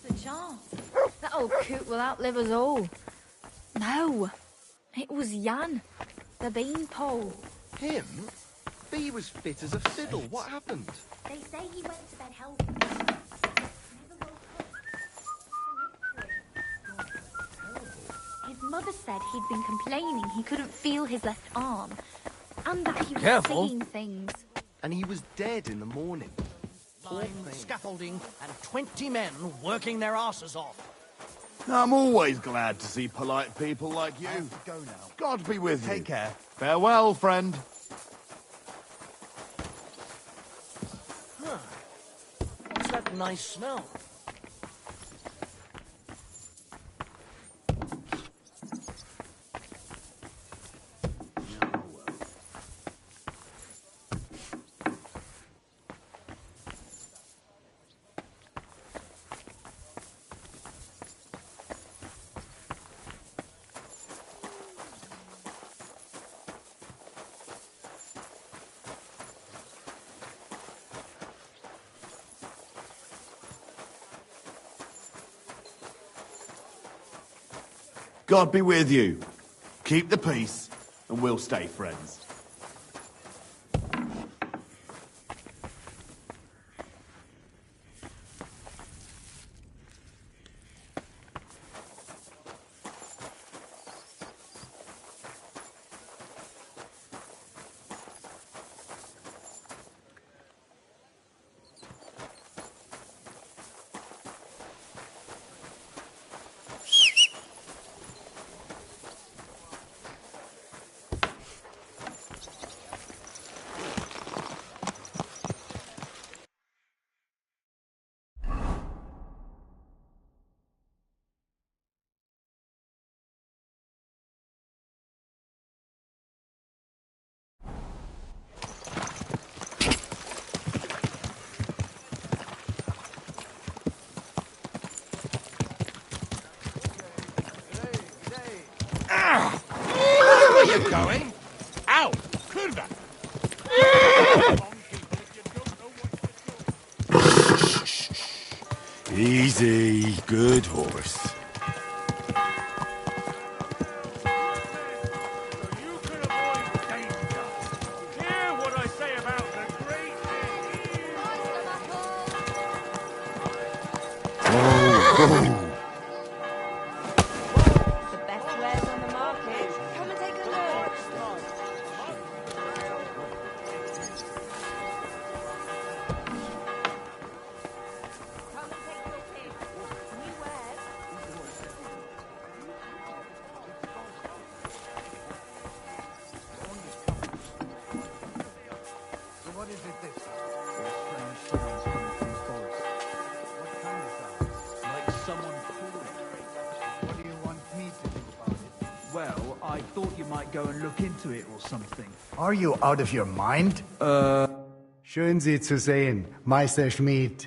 The charm. That old coot will outlive us all. No, it was Jan, the beanpole. Him? He was fit as a fiddle. What happened? They say he went to bed healthy. His mother said he'd been complaining he couldn't feel his left arm, and that he was seeing things. And he was dead in the morning. Line, scaffolding, and 20 men working their asses off. I'm always glad to see polite people like you. I have to go now. God be with you. Take care. Farewell, friend. Huh. What's that nice smell? God be with you. Keep the peace, and we'll stay friends. Where you going? Ow! Kurva! Easy, good horse. The best wares on the market. Come and take a look. Come and take your pick. New wares. So what is it this? Strange sounds coming from the forest. What kind of sounds? Like someone pulling. What do you want me to do about it? Well, I thought you might go and look into it or something. Are you out of your mind? Schön Sie zu sehen, Meister Schmied.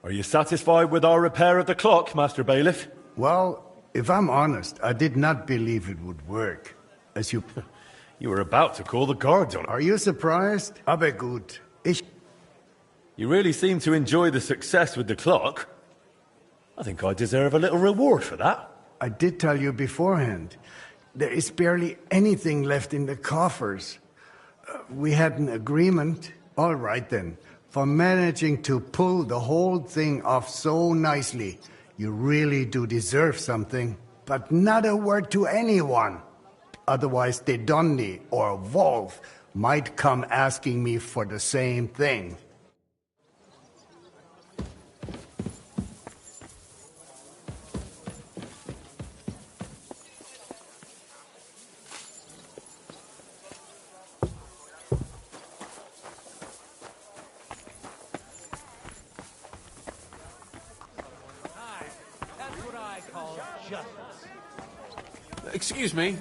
Are you satisfied with our repair of the clock, Master Bailiff? Well, if I'm honest, I did not believe it would work. As you... You were about to call the guards on it. Are you surprised? Aber gut. You really seem to enjoy the success with the clock. I think I deserve a little reward for that. I did tell you beforehand. There is barely anything left in the coffers. We had an agreement. All right then. For managing to pull the whole thing off so nicely. You really do deserve something. But not a word to anyone. Otherwise, the Dunny or Wolf might come asking me for the same thing. Excuse me.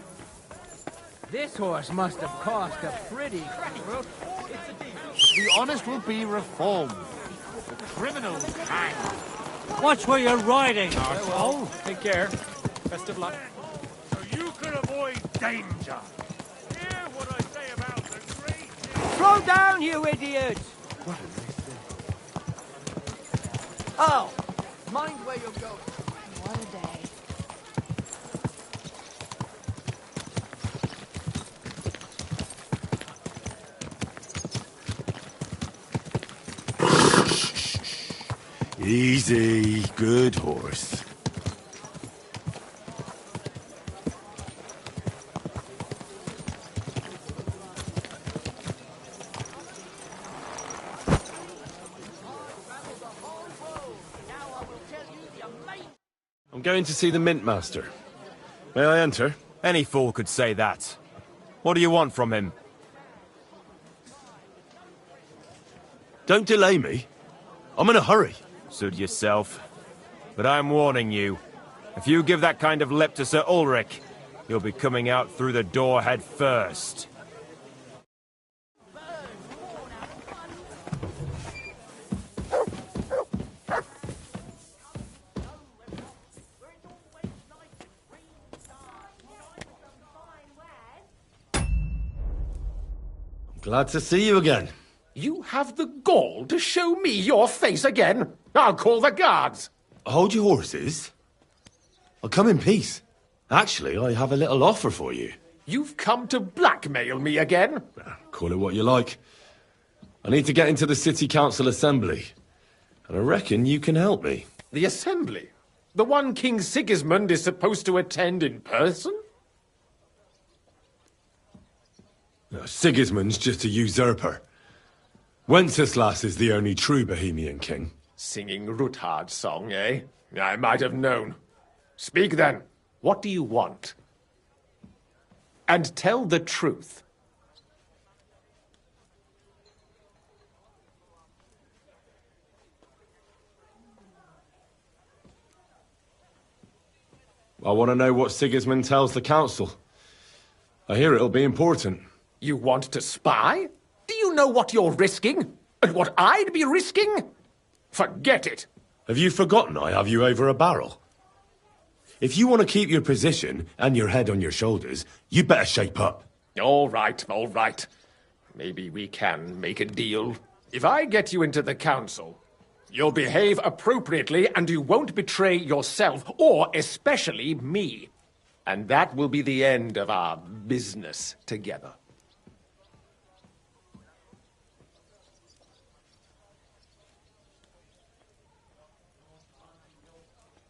This horse must have cost a pretty... The honest will be reformed. The criminals hanged. Watch where you're riding, arsehole. Take care. Best of luck. So you can avoid danger. Hear what I say about the great... Slow down, you idiot! Oh, mind where you're going. What a day. Easy, good horse. I'm going to see the Mint Master. May I enter? Any fool could say that. What do you want from him? Don't delay me. I'm in a hurry. Suit yourself. But I'm warning you. If you give that kind of lip to Sir Ulrich, you'll be coming out through the door head first. Glad to see you again. You have the gall to show me your face again? I'll call the guards. Hold your horses. I'll come in peace. Actually, I have a little offer for you. You've come to blackmail me again? Call it what you like. I need to get into the City Council Assembly. And I reckon you can help me. The Assembly? The one King Sigismund is supposed to attend in person? No, Sigismund's just a usurper. Wenceslas is the only true Bohemian king. Singing Ruthard's song, eh? I might have known. Speak then. What do you want? And tell the truth. I want to know what Sigismund tells the council. I hear it'll be important. You want to spy? Do you know what you're risking? And what I'd be risking? Forget it. Have you forgotten I have you over a barrel? If you want to keep your position and your head on your shoulders, you better shape up. All right, all right. Maybe we can make a deal. If I get you into the council, you'll behave appropriately and you won't betray yourself, or especially me. And that will be the end of our business together.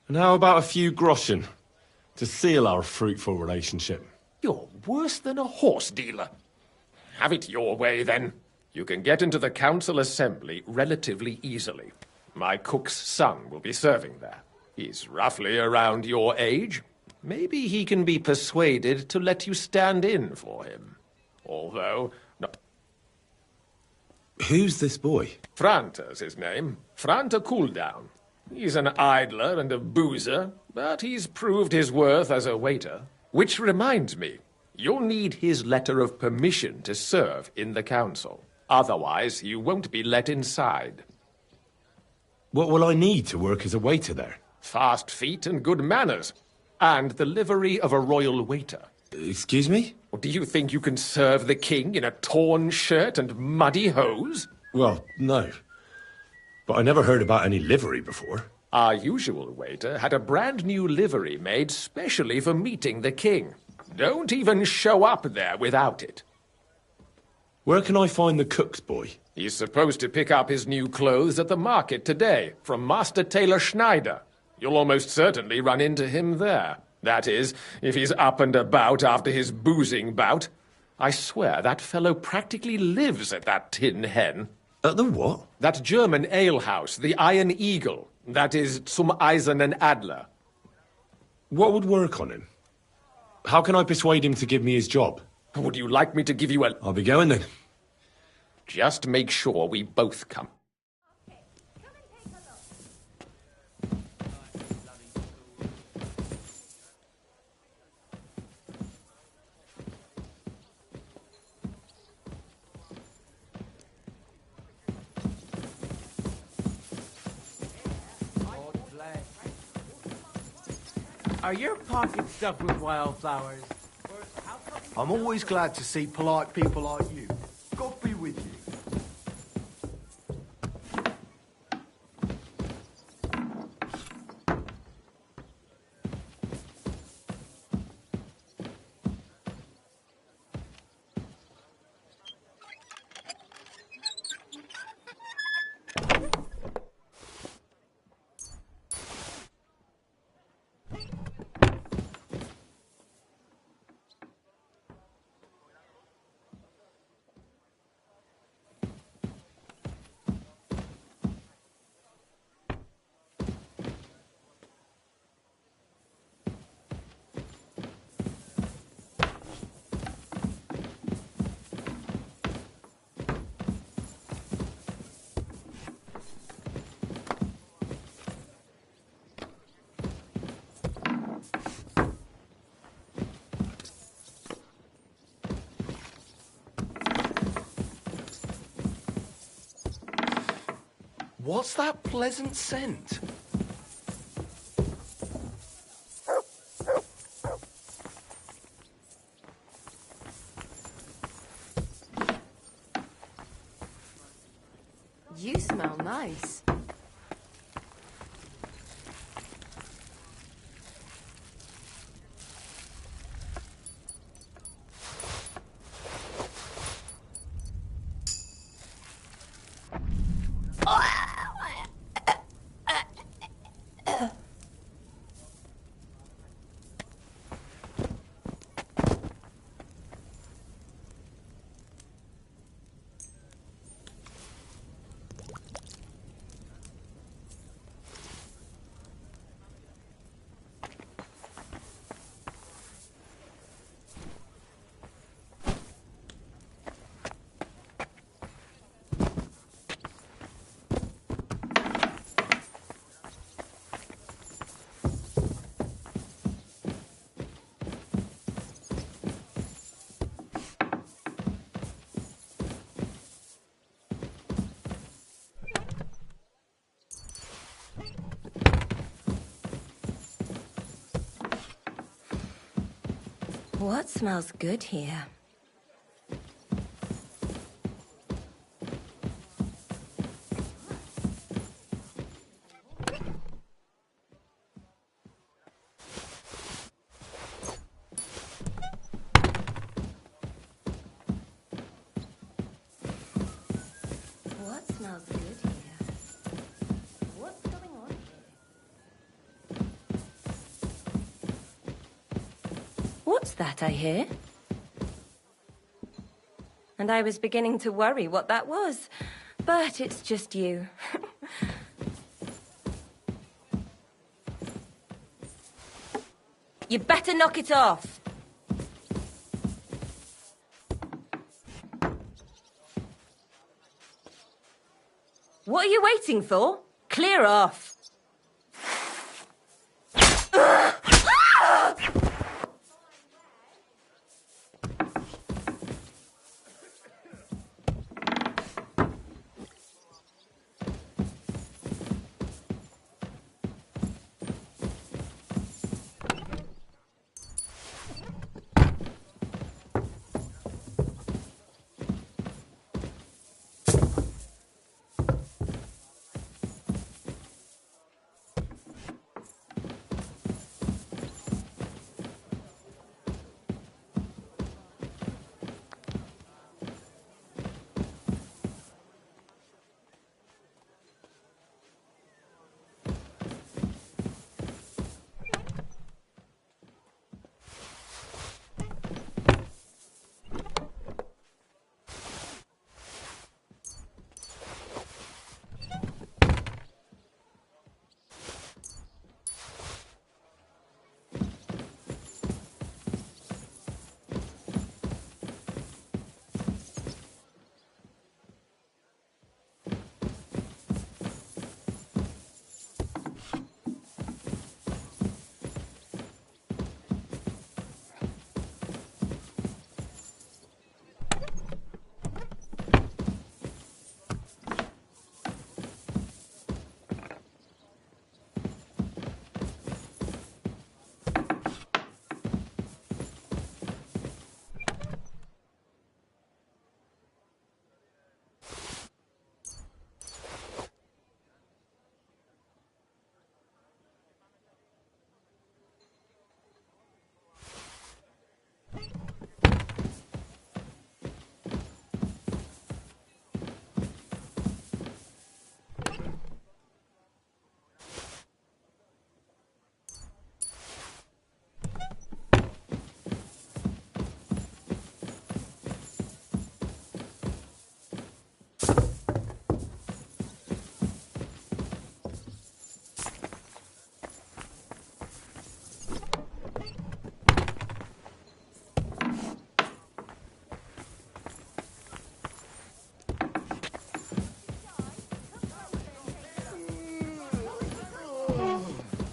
And how about a few groschen to seal our fruitful relationship? You're worse than a horse dealer. Have it your way, then. You can get into the council assembly relatively easily. My cook's son will be serving there. He's roughly around your age. Maybe he can be persuaded to let you stand in for him. Although, no. Who's this boy? Franta's his name. Franta Cooldown. He's an idler and a boozer, but he's proved his worth as a waiter. Which reminds me, you'll need his letter of permission to serve in the council. Otherwise, you won't be let inside. What will I need to work as a waiter there? Fast feet and good manners. And the livery of a royal waiter. Excuse me? Do you think you can serve the king in a torn shirt and muddy hose? Well, no. But I never heard about any livery before. Our usual waiter had a brand new livery made specially for meeting the king. Don't even show up there without it. Where can I find the cook's boy? He's supposed to pick up his new clothes at the market today from Master Tailor Schneider. You'll almost certainly run into him there. That is, if he's up and about after his boozing bout. I swear that fellow practically lives at that Tin Hen. At the what? That German alehouse, the Iron Eagle. That is Zum Eisernen Adler. What would work on him? How can I persuade him to give me his job? Would you like me to give you a... I'll be going then. Just make sure we both come. Are your pockets stuffed with wildflowers? I'm always glad to see polite people like you. God be with you. What's that pleasant scent? You smell nice. What smells good here? What smells good here? What's going on here? What's that I hear? And I was beginning to worry what that was. But it's just you. You better knock it off. What are you waiting for? Clear off.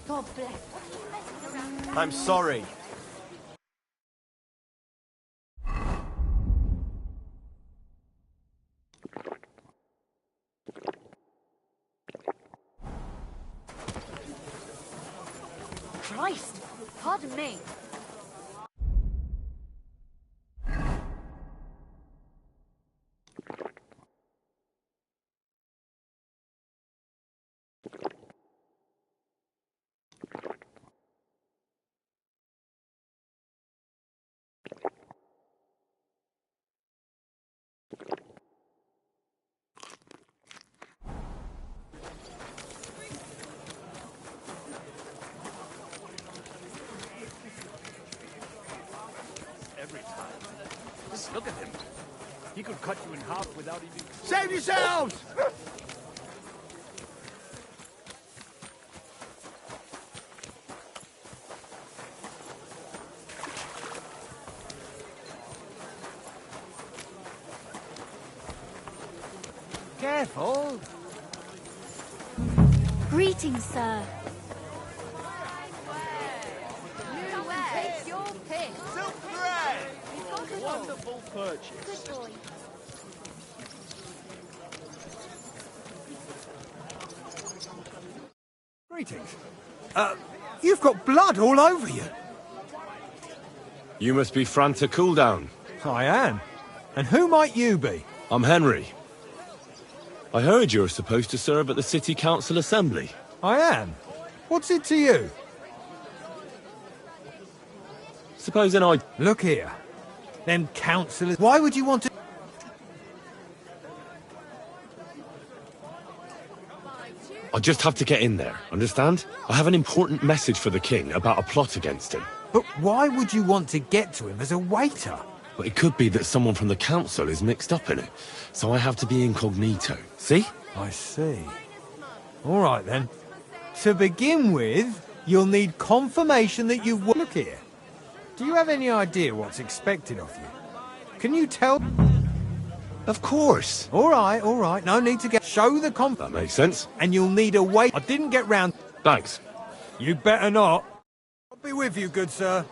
God bless. What are you messing around with? I'm sorry. Christ! Pardon me. Every time. Just look at him. He could cut you in half without even... Save yourselves! Careful. Greetings, sir. Come and take your pick. Silk thread! Good wonderful purchase. Good boy. Greetings. You've got blood all over you. You must be Franta Cooldown. I am. And who might you be? I'm Henry. I heard you're supposed to serve at the City Council Assembly. I am. What's it to you? Supposing I... Look here. Them councillors... Why would you want to... I just have to get in there, understand? I have an important message for the king about a plot against him. But why would you want to get to him as a waiter? But it could be that someone from the council is mixed up in it, so I have to be incognito. See? I see. All right, then. To begin with, you'll need confirmation that you've... Look here. Do you have any idea what's expected of you? Can you tell... Of course. All right. No need to get... Show the That makes sense. And you'll need a wait... I didn't get round... Thanks. You better not. I'll be with you, good sir.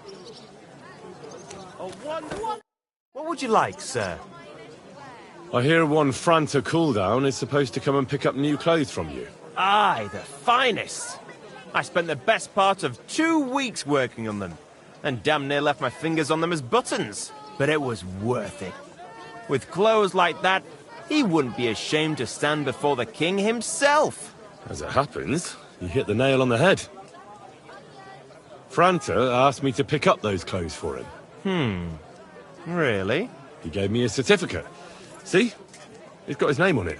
A wonderful... What would you like, sir? I hear one Franta Cooldown is supposed to come and pick up new clothes from you. Aye, the finest. I spent the best part of 2 weeks working on them, and damn near left my fingers on them as buttons. But it was worth it. With clothes like that, he wouldn't be ashamed to stand before the king himself. As it happens, you hit the nail on the head. Franta asked me to pick up those clothes for him. Really? He gave me a certificate. See? It's got his name on it.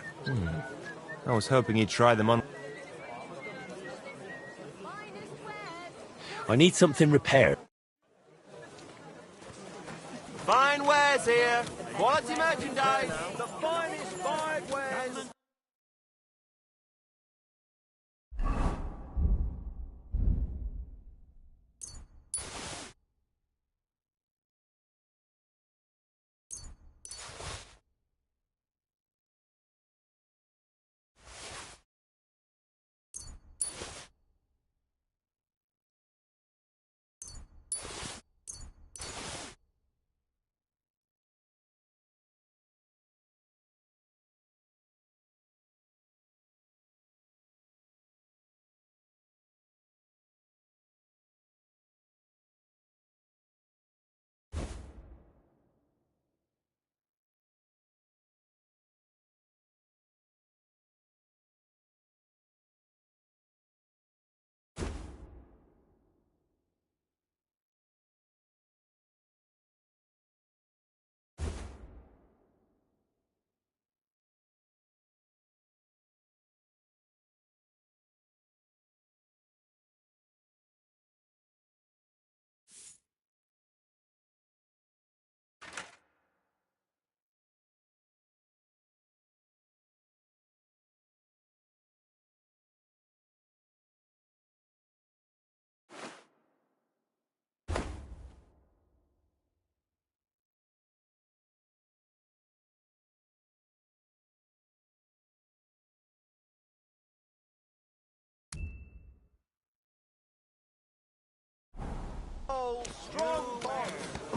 I was hoping he'd try them on. I need something repaired. Fine wares here. Quality merchandise. The finest fine wares.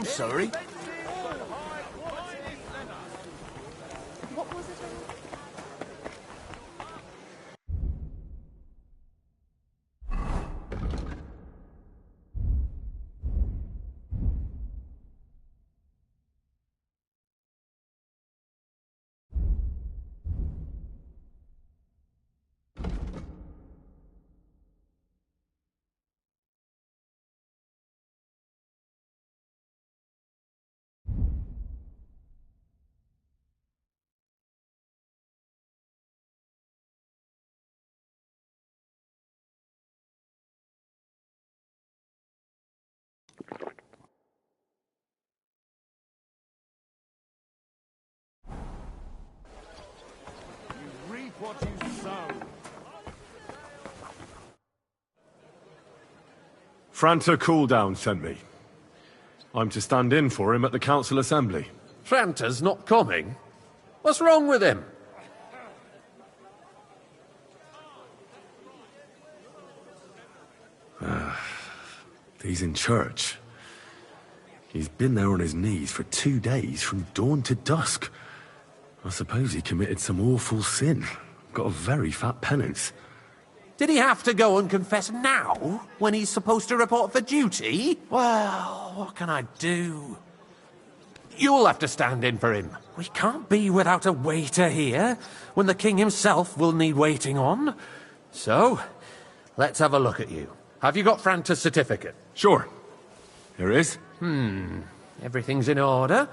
sorry. What was it? Reap what you sow. Franta Cooldown sent me. I'm to stand in for him at the council assembly. Franta's not coming? What's wrong with him? He's in church. He's been there on his knees for 2 days, from dawn to dusk. I suppose he committed some awful sin. Got a very fat penance. Did he have to go and confess now, when he's supposed to report for duty? Well, what can I do? You'll have to stand in for him. We can't be without a waiter here, when the king himself will need waiting on. So, let's have a look at you. Have you got Franta's certificate? Sure. Here it is. Everything's in order.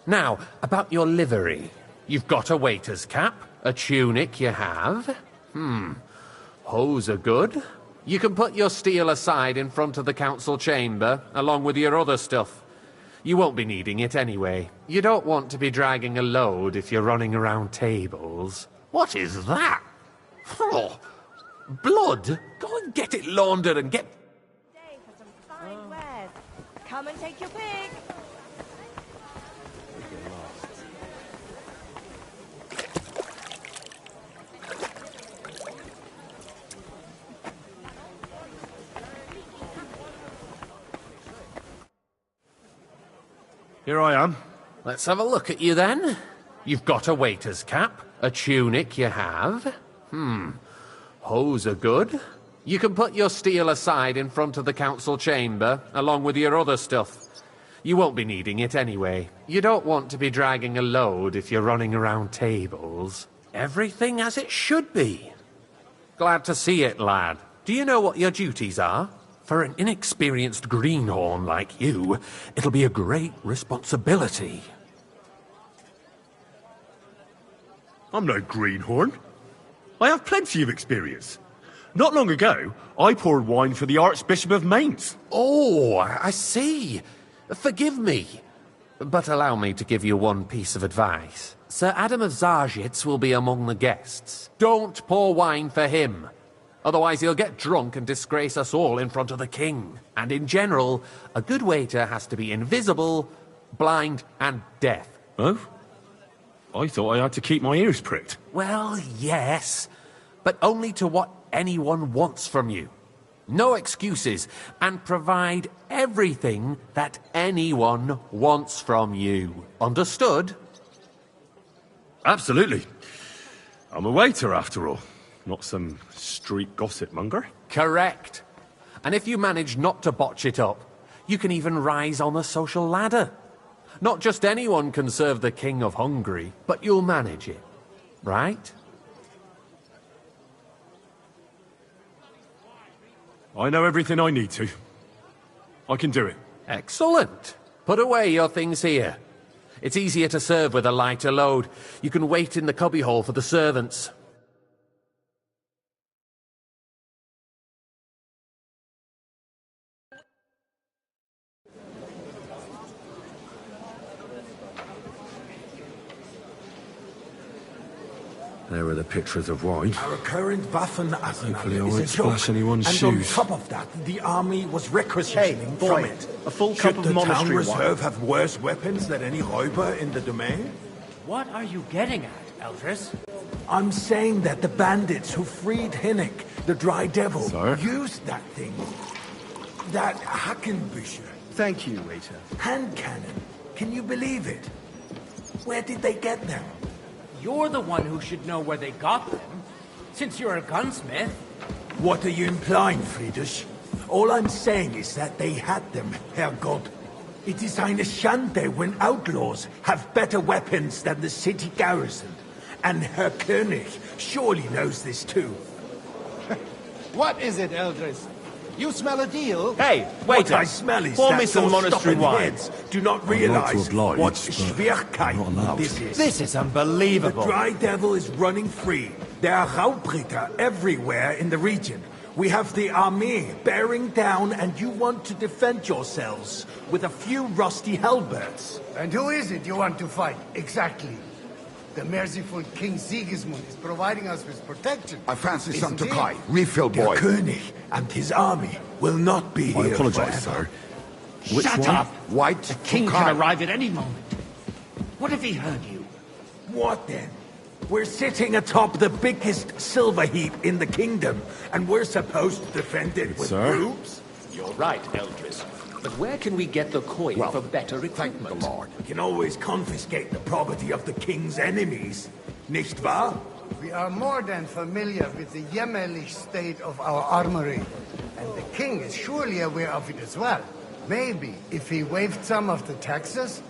Now, about your livery. You've got a waiter's cap, a tunic you have. Hose are good. You can put your steel aside in front of the council chamber, along with your other stuff. You won't be needing it anyway. You don't want to be dragging a load if you're running around tables. What is that? Oh, blood? Go and get it laundered and get... Day for some fine wares. Come and take your pick. Here I am. Let's have a look at you then. You've got a waiter's cap, a tunic you have. Hose are good. You can put your steel aside in front of the council chamber, along with your other stuff. You won't be needing it anyway. You don't want to be dragging a load if you're running around tables. Everything as it should be. Glad to see it, lad. Do you know what your duties are? For an inexperienced greenhorn like you, it'll be a great responsibility. I'm no greenhorn. I have plenty of experience. Not long ago, I poured wine for the Archbishop of Mainz. Oh, I see. Forgive me. But allow me to give you one piece of advice. Sir Adam of Zarjitz will be among the guests. Don't pour wine for him. Otherwise he'll get drunk and disgrace us all in front of the king. And in general, a good waiter has to be invisible, blind, and deaf. Oh? I thought I had to keep my ears pricked. Well, yes, but only to what anyone wants from you. No excuses, and provide everything that anyone wants from you. Understood? Absolutely. I'm a waiter, after all. Not some street gossip monger. Correct. And if you manage not to botch it up, you can even rise on the social ladder. Not just anyone can serve the King of Hungary, but you'll manage it. Right? I know everything I need to. I can do it. Excellent. Put away your things here. It's easier to serve with a lighter load. You can wait in the cubbyhole for the servants. There are the pictures of wine. Our current Waffen arsenal Hopefully I is won't a joke. splash anyone's and shoes. on top of that, the army was requisitioning from it. A full Should cup of the town monastery reserve wine. have worse weapons than any Räuber in the domain? What are you getting at, Eldris? I'm saying that the bandits who freed Hinnick, the Dry Devil, Sir? used that thing. That Hackenbücher. Thank you, waiter. Hand cannon. Can you believe it? Where did they get them? You're the one who should know where they got them, since you're a gunsmith. What are you implying, Friedrich? All I'm saying is that they had them, Herrgott. It is eine Schande when outlaws have better weapons than the city garrison. And Herr König surely knows this too. What is it, Eldris? You smell a deal? Hey, waiter! What I smell is pour that me some those monastery stupid wine. heads do not I'd like to realize oblige, what but Schwierigkeit this is. This is unbelievable. The Dry Devil is running free. There are Raubritter everywhere in the region. We have the army bearing down, and you want to defend yourselves with a few rusty halberds. And who is it you want to fight, exactly? The merciful King Sigismund is providing us with protection. I fancy some Isn't he? Tokai. Refill, boy. Der König and his army will not be I here apologize, forever. sir. Which Shut one? up! White The king Tokai. can arrive at any moment. What if he heard you? What then? We're sitting atop the biggest silver heap in the kingdom, and we're supposed to defend it with sir? troops? You're right, Eldris. But where can we get the coin for better equipment? The Lord. We can always confiscate the property of the king's enemies, nicht wahr? We are more than familiar with the jämmerlich state of our armory. And the king is surely aware of it as well. Maybe if he waived some of the taxes?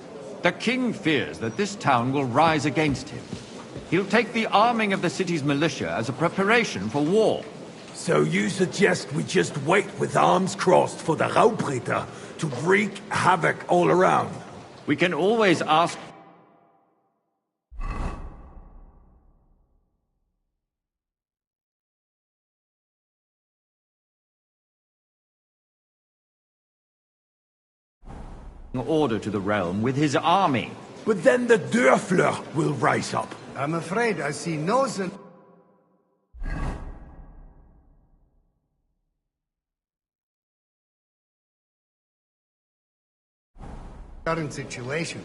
The king fears that this town will rise against him. He'll take the arming of the city's militia as a preparation for war. So you suggest we just wait with arms crossed for the Raubritter to wreak havoc all around? We can always ask... order to the realm with his army. But then the Dörfler will rise up. I'm afraid I see no current situation.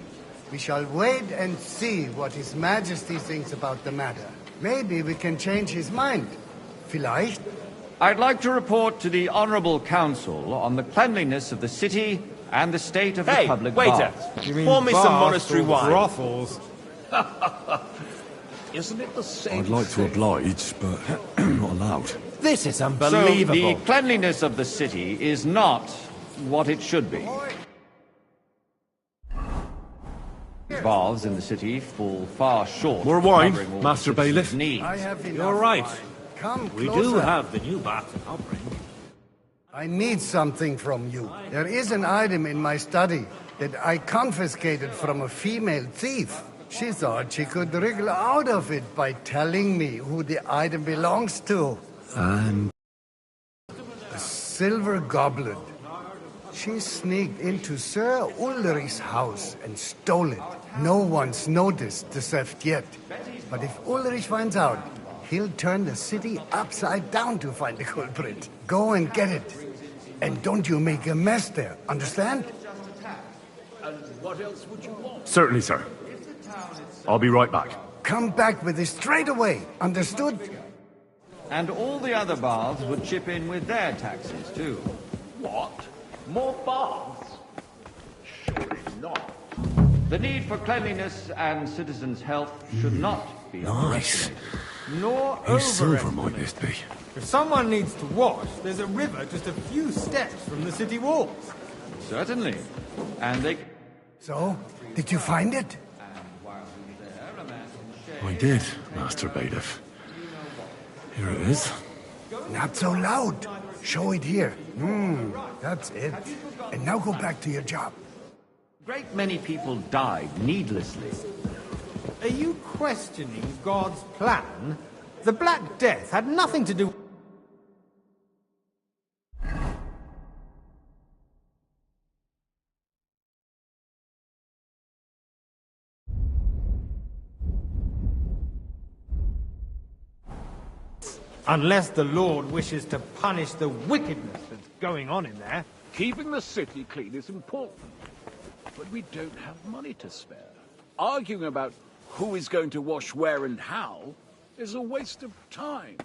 We shall wait and see what His Majesty thinks about the matter. Maybe we can change his mind. Vielleicht? I'd like to report to the Honourable Council on the cleanliness of the city and the state of the public waiter! baths. Pour me some monastery wine. Brothels. Isn't it the same I'd like to oblige, but not allowed. This is So unbelievable. the cleanliness of the city is not what it should be. Baths in the city fall far short. More of wine, covering all Master the citizens' Bailiff? needs. I have enough You're right. wine. Come We closer. do have the new bath I'll bring. I need something from you. There is an item in my study that I confiscated from a female thief. She thought she could wriggle out of it by telling me who the item belongs to. And A silver goblet. She sneaked into Sir Ulrich's house and stole it. No one's noticed the theft yet. But if Ulrich finds out, he'll turn the city upside down to find the culprit. Go and get it. And don't you make a mess there, understand? And what else would you want? certainly, sir. I'll be right back. Come back with it straight away, understood? And all the other baths would chip in with their taxes, too. What? More baths? Surely not. The need for cleanliness and citizens' health should not be Nice. underestimated, nor Whose silver overestimated. might this be? If someone needs to wash, there's a river just a few steps from the city walls. Certainly. And they... So, did you find it? I did, Master Bailiff. Here it is. Not so loud. Show it here. That's it. And now go back to your job. A great many people died needlessly. Are you questioning God's plan? The Black Death had nothing to do... Unless the Lord wishes to punish the wickedness that's going on in there. Keeping the city clean is important, but we don't have money to spare. Arguing about who is going to wash where and how is a waste of time.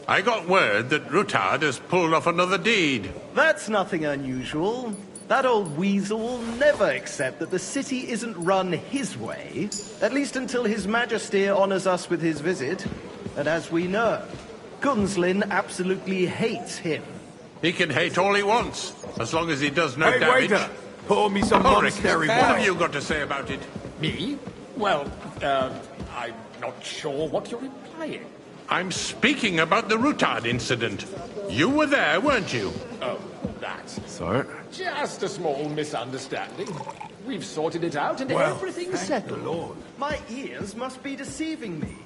I got word that Rutard has pulled off another deed. That's nothing unusual. That old weasel will never accept that the city isn't run his way, at least until His Majesty honors us with his visit. And as we know, Gunslin absolutely hates him. He can hate all he wants, as long as he does no Hey, damage. waiter! Pour me some Ulrich, monastery what wine. have you got to say about it? Me? Well, I'm not sure what you're implying. I'm speaking about the Rutard incident. You were there, weren't you? Oh, that's... Sir? Just a small misunderstanding. We've sorted it out and Well, everything's thank settled. the Lord. My ears must be deceiving me.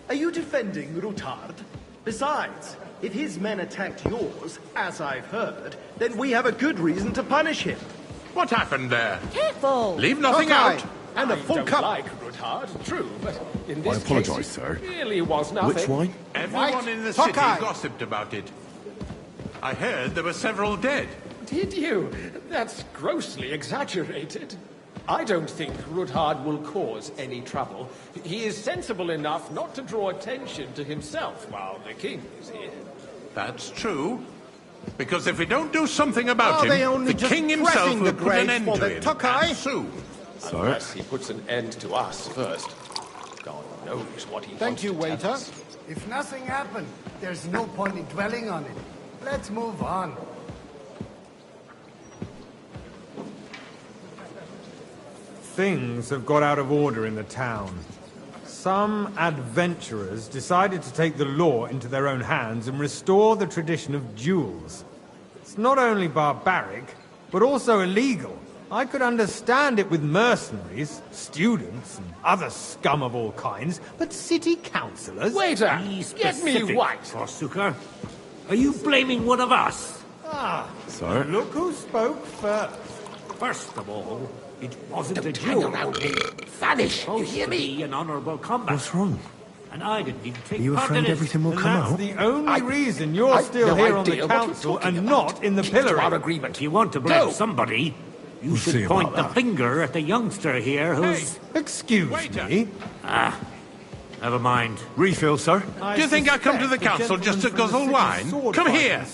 Are you defending Rutard? Besides, if his men attacked yours, as I've heard, then we have a good reason to punish him. What happened there? Careful! Leave nothing out. And a full don't cup. like Rutard, true, but in this apologise, case, sir. it really was nothing. Which wine? Everyone in the city gossiped about it. I heard there were several dead. Did you? That's grossly exaggerated. I don't think Rutard will cause any trouble. He is sensible enough not to draw attention to himself while the king is here. That's true. Because if we don't do something about Are they him, only the just king himself pressing will the put an grapes end for to the him. Tokai? And soon. Unless he puts an end to us first. God knows what he Thank wants you, to tell waiter. us. If nothing happened, there's no point in dwelling on it. Let's move on. Things have got out of order in the town. Some adventurers decided to take the law into their own hands and restore the tradition of duels. It's not only barbaric, but also illegal. I could understand it with mercenaries, students, and other scum of all kinds, but city councillors... Waiter, get me white! Korsuker. Are you blaming one of us? Ah, Sir? look who spoke first. First of all, it wasn't a Don't hang duel. around me. Vanish, you Supposed hear to me? be an honourable combat. What's wrong? And I didn't even take Are you part afraid in it. everything will And come that's out? the only reason you're still no here on idea the what you're council talking and about. not in the Keep to pillory. our agreement. If you want to blame Go. somebody, you We'll see should about point the that. finger at the youngster here who's... Excuse me? Never mind. Refill, sir? Do you think I come to the council just to guzzle wine? Come here.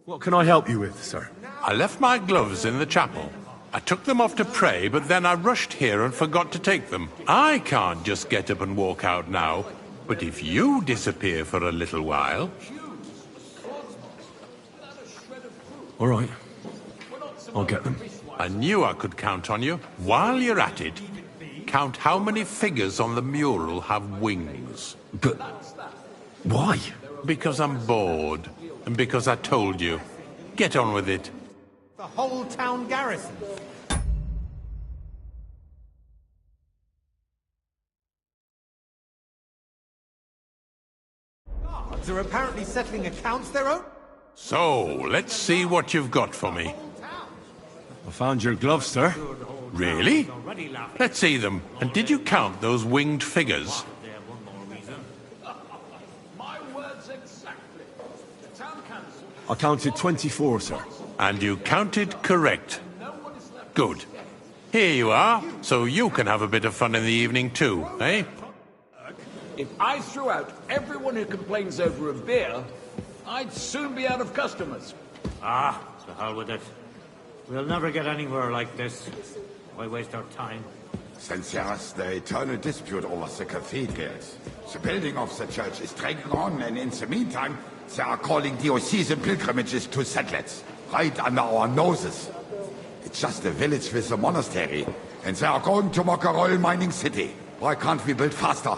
What can I help you with, sir? I left my gloves in the chapel. I took them off to pray, but then I rushed here and forgot to take them. I can't just get up and walk out now. But if you disappear for a little while... All right. I'll get them. I knew I could count on you. While you're at it, count how many figures on the mural have wings. But... why? Because I'm bored. And because I told you. Get on with it. The whole town garrison. Guards are apparently settling accounts their own. So, let's see what you've got for me. I found your gloves, sir. Really? Let's see them. And did you count those winged figures? I counted 24, sir. And you counted correct. Good. Here you are, so you can have a bit of fun in the evening too, eh? If I threw out everyone who complains over a beer, I'd soon be out of customers. To hell with it. We'll never get anywhere like this. Why waste our time? Since years, the eternal dispute over the cathedrals. The building of the church is dragging on, and in the meantime, they are calling diocesan pilgrimages to settlers, right under our noses. It's just a village with a monastery, and they are going to make a royal mining city. Why can't we build faster?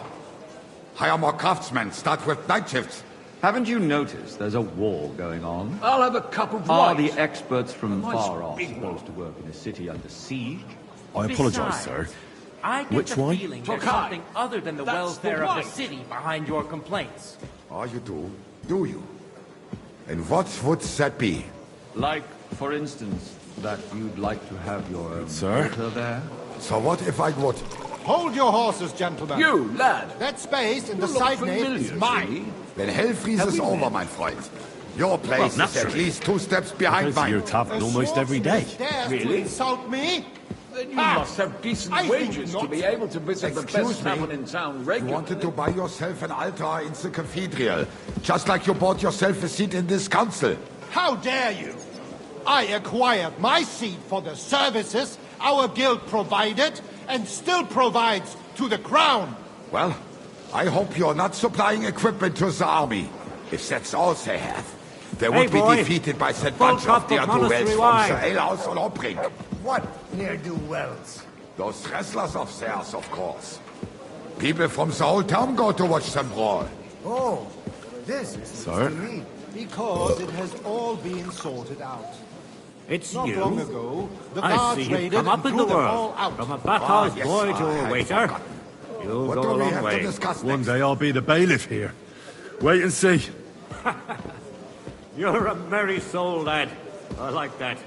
Hire more craftsmen, start with night shifts. Haven't you noticed there's a war going on? I'll have a cup of Are wine. the experts from Nice far off big supposed to work in a city under siege? I apologise, sir. I get Which the one? feeling there's Tokai. something other than the That's welfare the of wine. the city behind your complaints. Oh, you do? Do you? And what would that be? Like, for instance, that you'd like to have your Sir? daughter there? So what if I would? Hold your horses, gentlemen. You, lad. That space in the You look side nave familiar is to mine. me. When hell freezes over, my friend, your place is at least 2 steps behind I go to mine. your tavern almost every day. Dare to Really? insult me? Then you must have decent wages to be able to visit the best tavern in town You regularly. wanted to buy yourself an altar in the cathedral, just like you bought yourself a seat in this council. How dare you! I acquired my seat for the services our guild provided and still provides to the crown. Well, I hope you're not supplying equipment to the army. If that's all they have, they would be defeated by that bunch of ne'er-do-wells from the alehouse on Opring. What ne'er-do-wells? Those wrestlers of theirs, of course. People from the whole town go to watch them brawl. Oh, this is Sir? to me. Because it has all been sorted out. It's Not you? long ago, the I guards see you've raided come up and in the threw them all world. out. From a bathhouse yes, boy to I a had waiter. forgotten. You'll What go do a we long have to way. discuss One next? day I'll be the bailiff here. Wait and see. You're a merry soul, lad. I like that.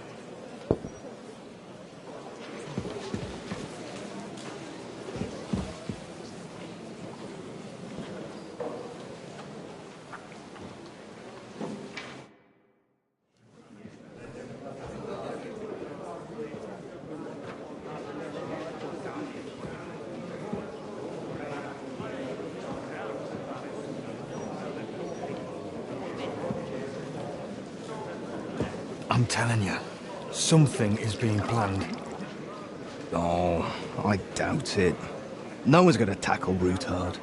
I'm telling you, something is being planned. Oh, I doubt it. No one's gonna tackle Rootard.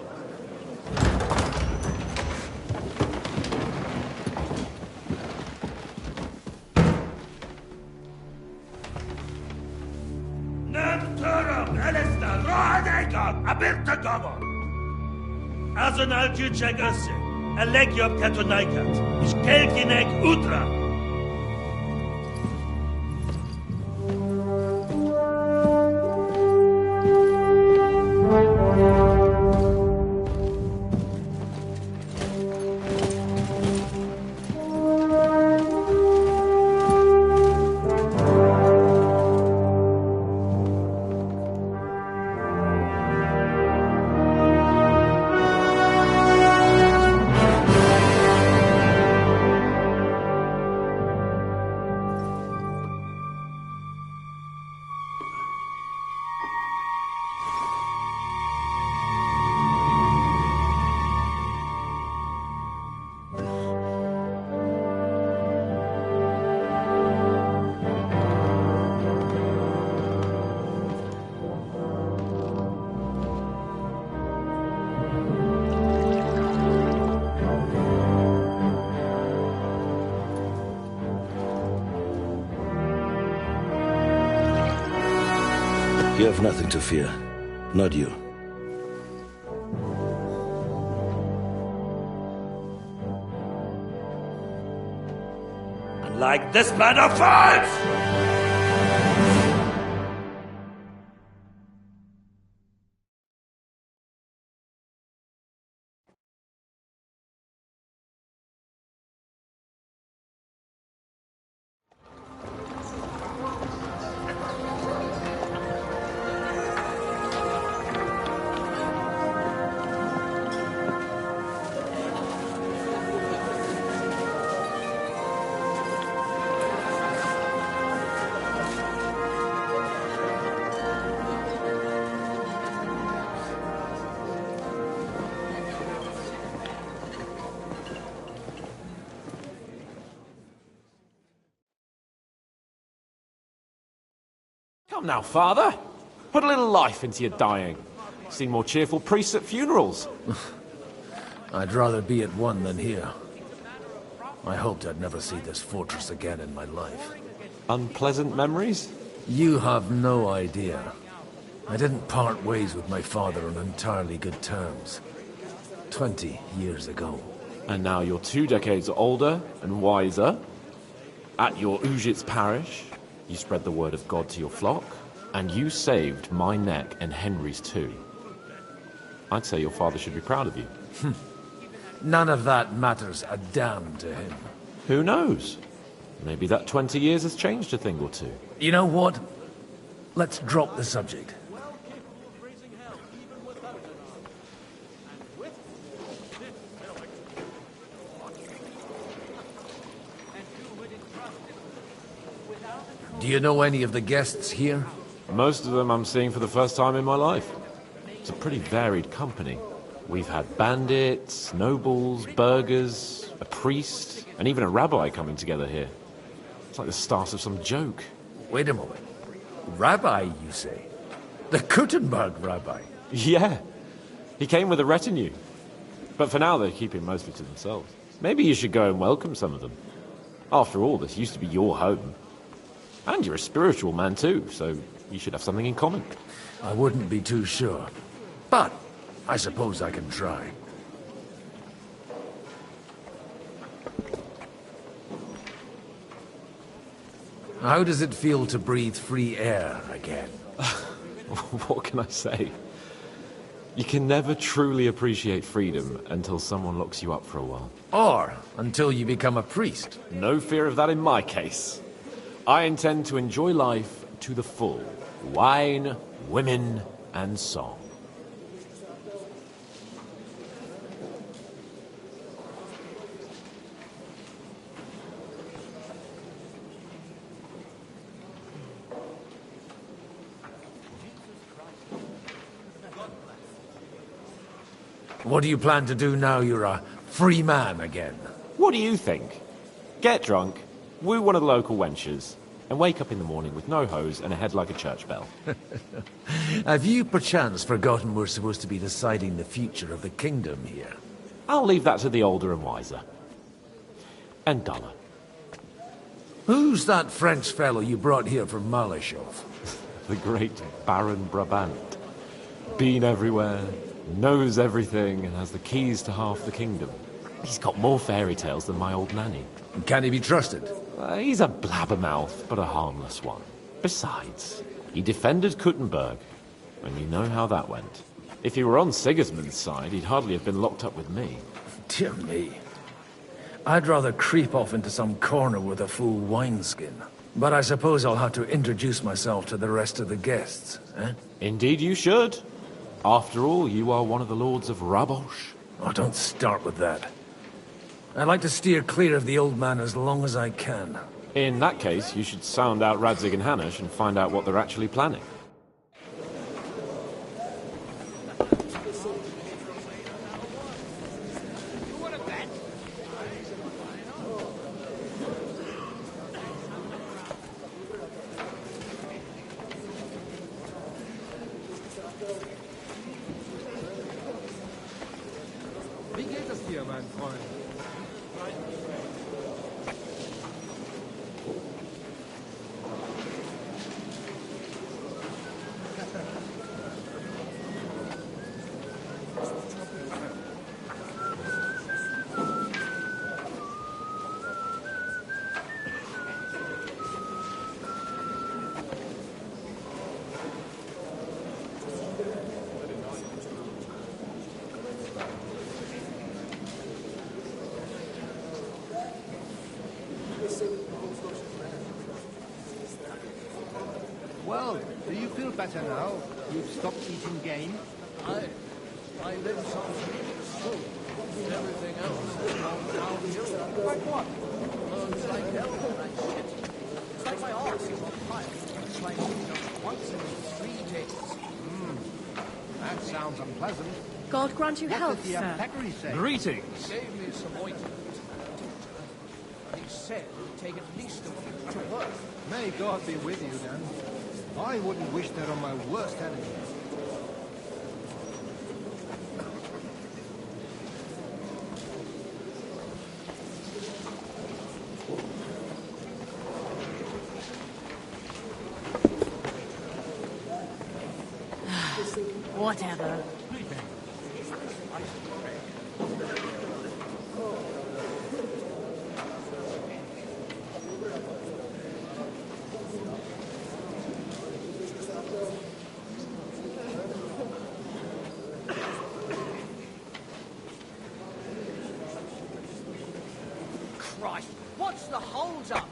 Azonal Juchek Össe, Elegiop Katonaikat, Ishkelkinek Udra. You have nothing to fear. Not you. Like this man of false! Come now, Father. Put a little life into your dying. See more cheerful priests at funerals. I'd rather be at one than here. I hoped I'd never see this fortress again in my life. Unpleasant memories? You have no idea. I didn't part ways with my father on entirely good terms. 20 years ago. And now you're 2 decades older and wiser. At your Ujit's parish, you spread the word of God to your flock, and you saved my neck and Henry's too. I'd say your father should be proud of you. None of that matters a damn to him. Who knows? Maybe that 20 years has changed a thing or two. You know what? Let's drop the subject. Do you know any of the guests here? Most of them I'm seeing for the first time in my life. It's a pretty varied company. We've had bandits, nobles, burghers, a priest, and even a rabbi coming together here. It's like the start of some joke. Wait a moment. Rabbi, you say? The Kuttenberg rabbi? Yeah. He came with a retinue. But for now, they're keeping mostly to themselves. Maybe you should go and welcome some of them. After all, this used to be your home. And you're a spiritual man too, so you should have something in common. I wouldn't be too sure. But I suppose I can try. How does it feel to breathe free air again? What can I say? You can never truly appreciate freedom until someone locks you up for a while. Or until you become a priest. No fear of that in my case. I intend to enjoy life to the full. Wine, women, and song. What do you plan to do now you're a free man again? What do you think? Get drunk, woo one of the local wenches, and wake up in the morning with no hose and a head like a church bell. Have you perchance forgotten we're supposed to be deciding the future of the kingdom here? I'll leave that to the older and wiser. And duller. Who's that French fellow you brought here from Malashov? The great Baron Brabant. Been everywhere, knows everything, and has the keys to half the kingdom. He's got more fairy tales than my old nanny. Can he be trusted? He's a blabbermouth, but a harmless one. Besides, he defended Kuttenberg, and you know how that went. If he were on Sigismund's side, he'd hardly have been locked up with me. Dear me. I'd rather creep off into some corner with a full wineskin. But I suppose I'll have to introduce myself to the rest of the guests, eh? Indeed you should. After all, you are one of the lords of Rabosh. Oh, don't start with that. I'd like to steer clear of the old man as long as I can. In that case, you should sound out Radzig and Hanush and find out what they're actually planning. Wie geht es dir, mein Freund? Well, do you feel better now? You've stopped eating game? I live some soup. Everything else is gone downhill. Like what? Oh, it's like hell when I shit. It's like my arse is on fire. It's like once in 3 days. That sounds unpleasant. God grant you What health, did the sir. apothecary say? Greetings. He gave me some ointment. He said it would take at least a week to work. May God be with you, then. I wouldn't wish that on my worst enemy. Whatever. Christ, what's the hold-up?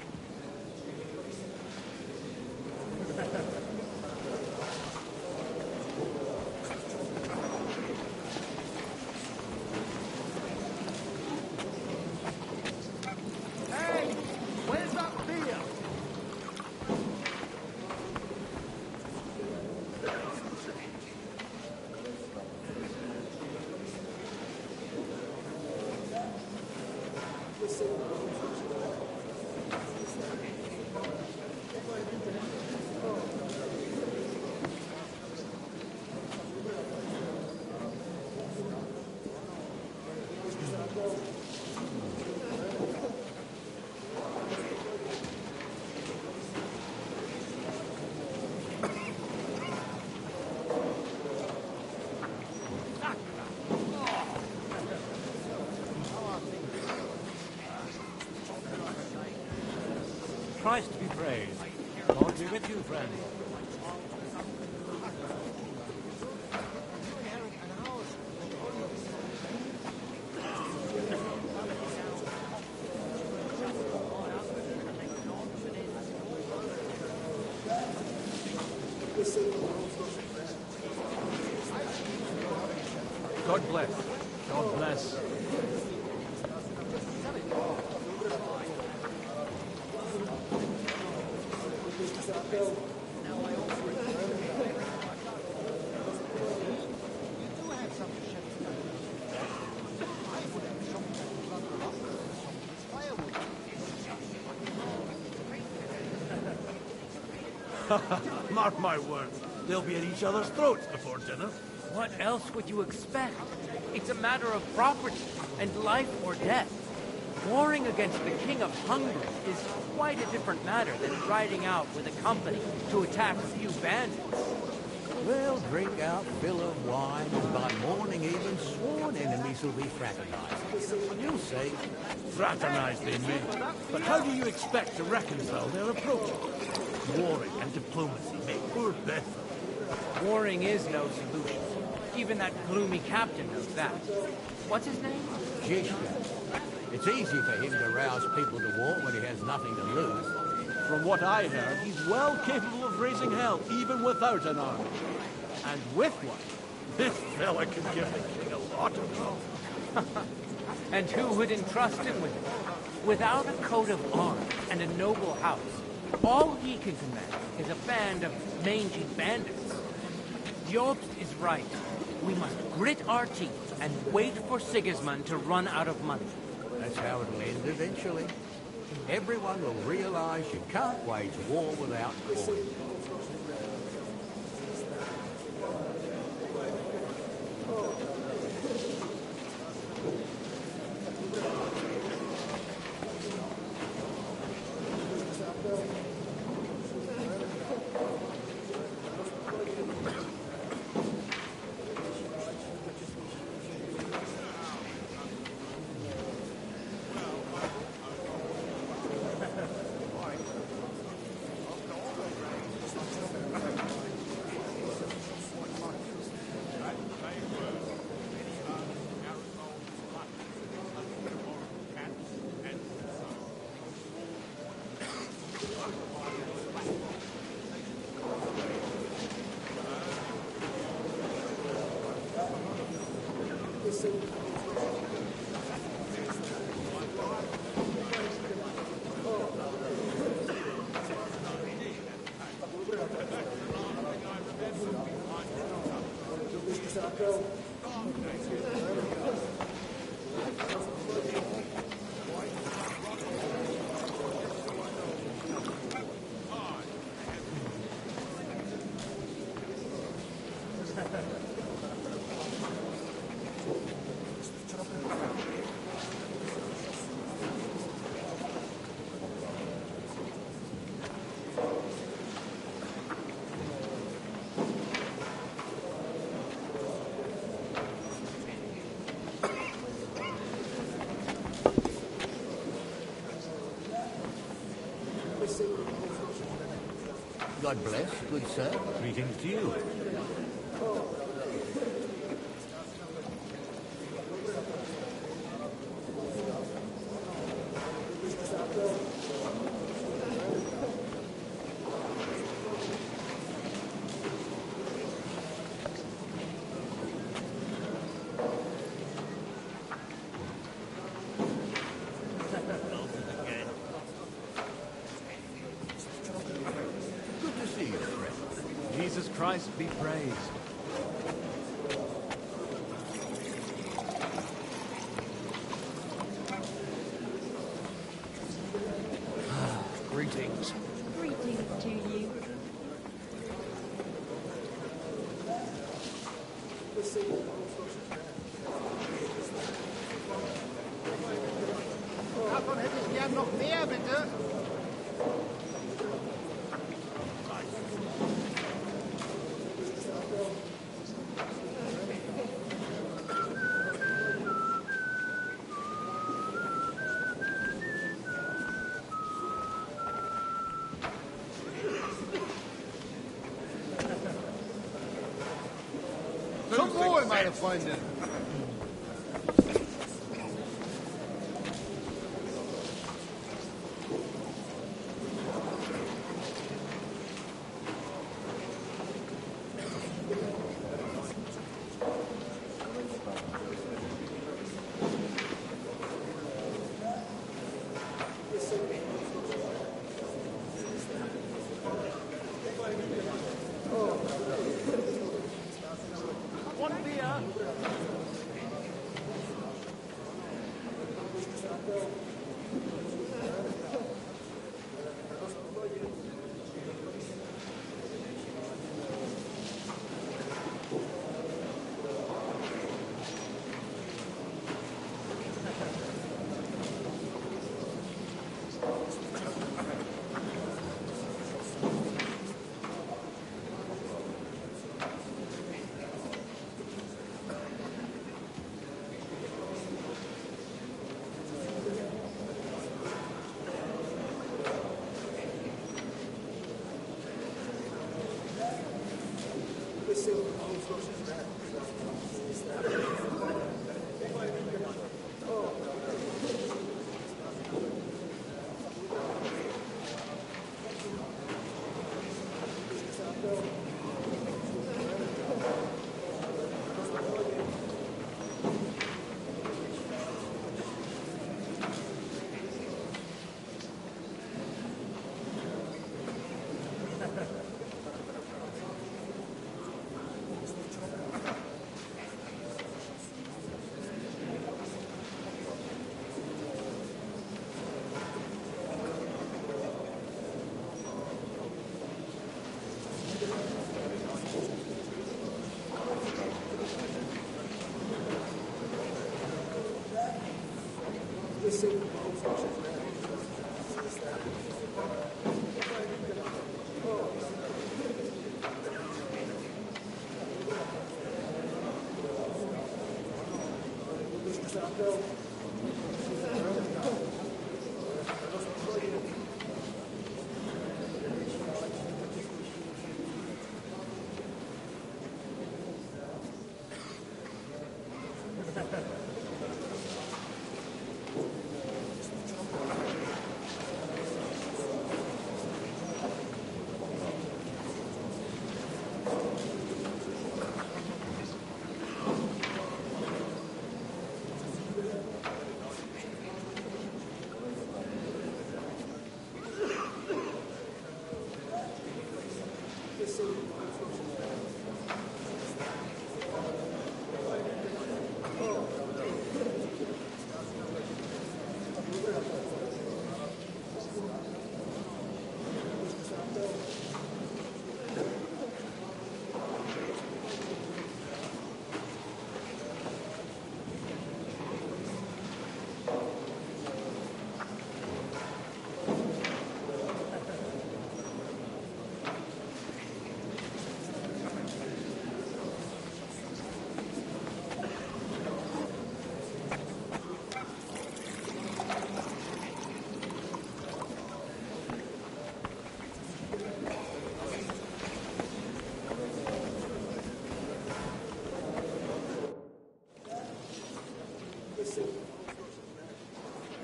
Christ be praised. Lord be with you, friend. God bless. God bless. Mark my words, they'll be at each other's throats before dinner. What else would you expect? It's a matter of property and life or death. Warring against the King of Hungary is quite a different matter than riding out with a company to attack a few bandits. They'll drink out fill of wine, and by morning even sworn enemies will be fraternizing. You'll see. Fraternize they may, but how do you expect to reconcile their approaches? Warring and diplomacy make poor Beth. Warring is no solution. Even that gloomy captain knows that. What's his name? Jishka. It's easy for him to rouse people to war when he has nothing to lose. From what I heard, he's well capable of raising hell, even without an army. And with one, this fella could give the king a lot of trouble. And who would entrust him with it? Without a coat of arms and a noble house, all he can command is a band of mangy bandits. Jobst is right. We must grit our teeth and wait for Sigismund to run out of money. That's how it'll end eventually. Everyone will realize you can't wage war without coin. God bless, good sir. Greetings to you. Jesus Christ be praised. Greetings. Greetings to you. Davon hätte ich gern noch mehr, bitte. Zum Wohl, meine Freunde.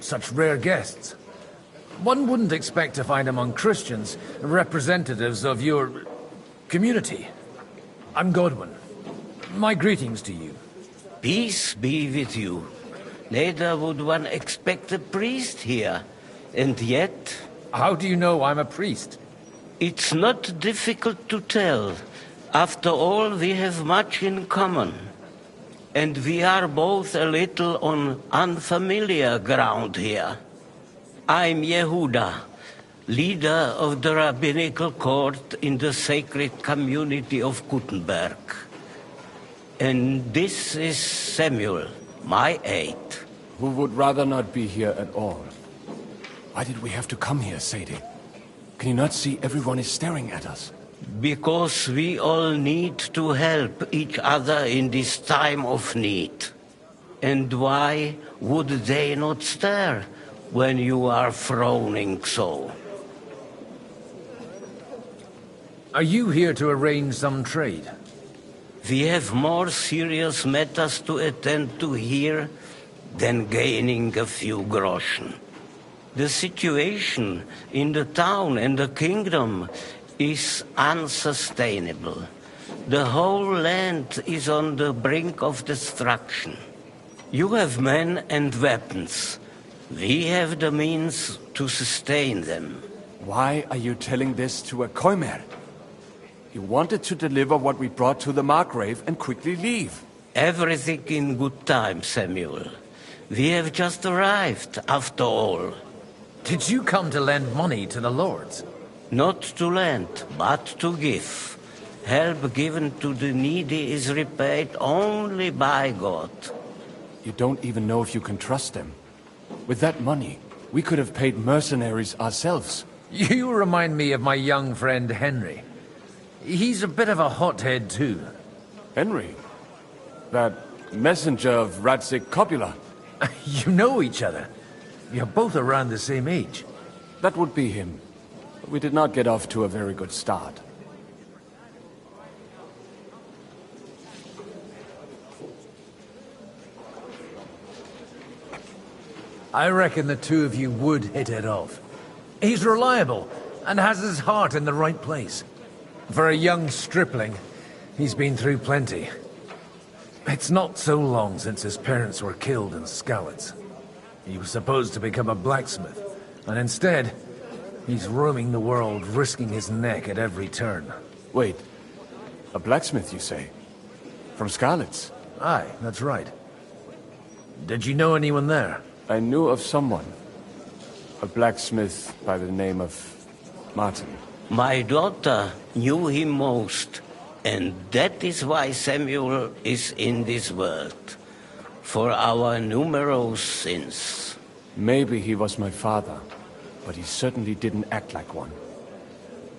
Such rare guests. One wouldn't expect to find among Christians representatives of your community. I'm Godwin. My greetings to you. Peace be with you. Neither would one expect a priest here. And yet... How do you know I'm a priest? It's not difficult to tell. After all, we have much in common. And we are both a little on unfamiliar ground here. I'm Yehuda, leader of the rabbinical court in the sacred community of Gutenberg. And this is Samuel, my aide. Who would rather not be here at all. Why did we have to come here, Sadie? Can you not see everyone is staring at us? Because we all need to help each other in this time of need. And why would they not stare when you are frowning so? Are you here to arrange some trade? We have more serious matters to attend to here than gaining a few groschen. The situation in the town and the kingdom is unsustainable. The whole land is on the brink of destruction. You have men and weapons. We have the means to sustain them. Why are you telling this to a Koimer? You wanted to deliver what we brought to the Margrave and quickly leave. Everything in good time, Samuel. We have just arrived, after all. Did you come to lend money to the lords? Not to lend, but to give. Help given to the needy is repaid only by God. You don't even know if you can trust them. With that money, we could have paid mercenaries ourselves. You remind me of my young friend Henry. He's a bit of a hothead too. Henry? That messenger of Radzik Copula? You know each other. You're both around the same age. That would be him. But we did not get off to a very good start. I reckon the two of you would hit it off. He's reliable and has his heart in the right place. For a young stripling, he's been through plenty. It's not so long since his parents were killed in Skalitz. He was supposed to become a blacksmith, and instead, he's roaming the world, risking his neck at every turn. Wait, a blacksmith, you say? From Skalitz? Aye, that's right. Did you know anyone there? I knew of someone. A blacksmith by the name of Martin. My daughter knew him most, and that is why Samuel is in this world. For our numerous sins. Maybe he was my father, but he certainly didn't act like one.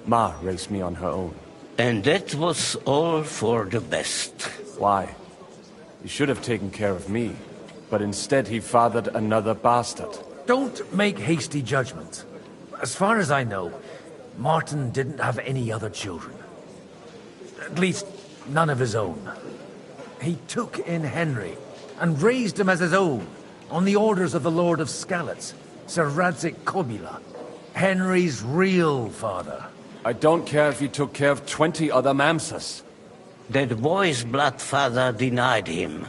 Ma raised me on her own. And that was all for the best. Why? He should have taken care of me, but instead he fathered another bastard. Don't make hasty judgments. As far as I know, Martin didn't have any other children. At least, none of his own. He took in Henry and raised him as his own, on the orders of the Lord of Skalitz, Sir Radzik Kobila, Henry's real father. I don't care if he took care of 20 other Mamsas. That boy's blood father denied him,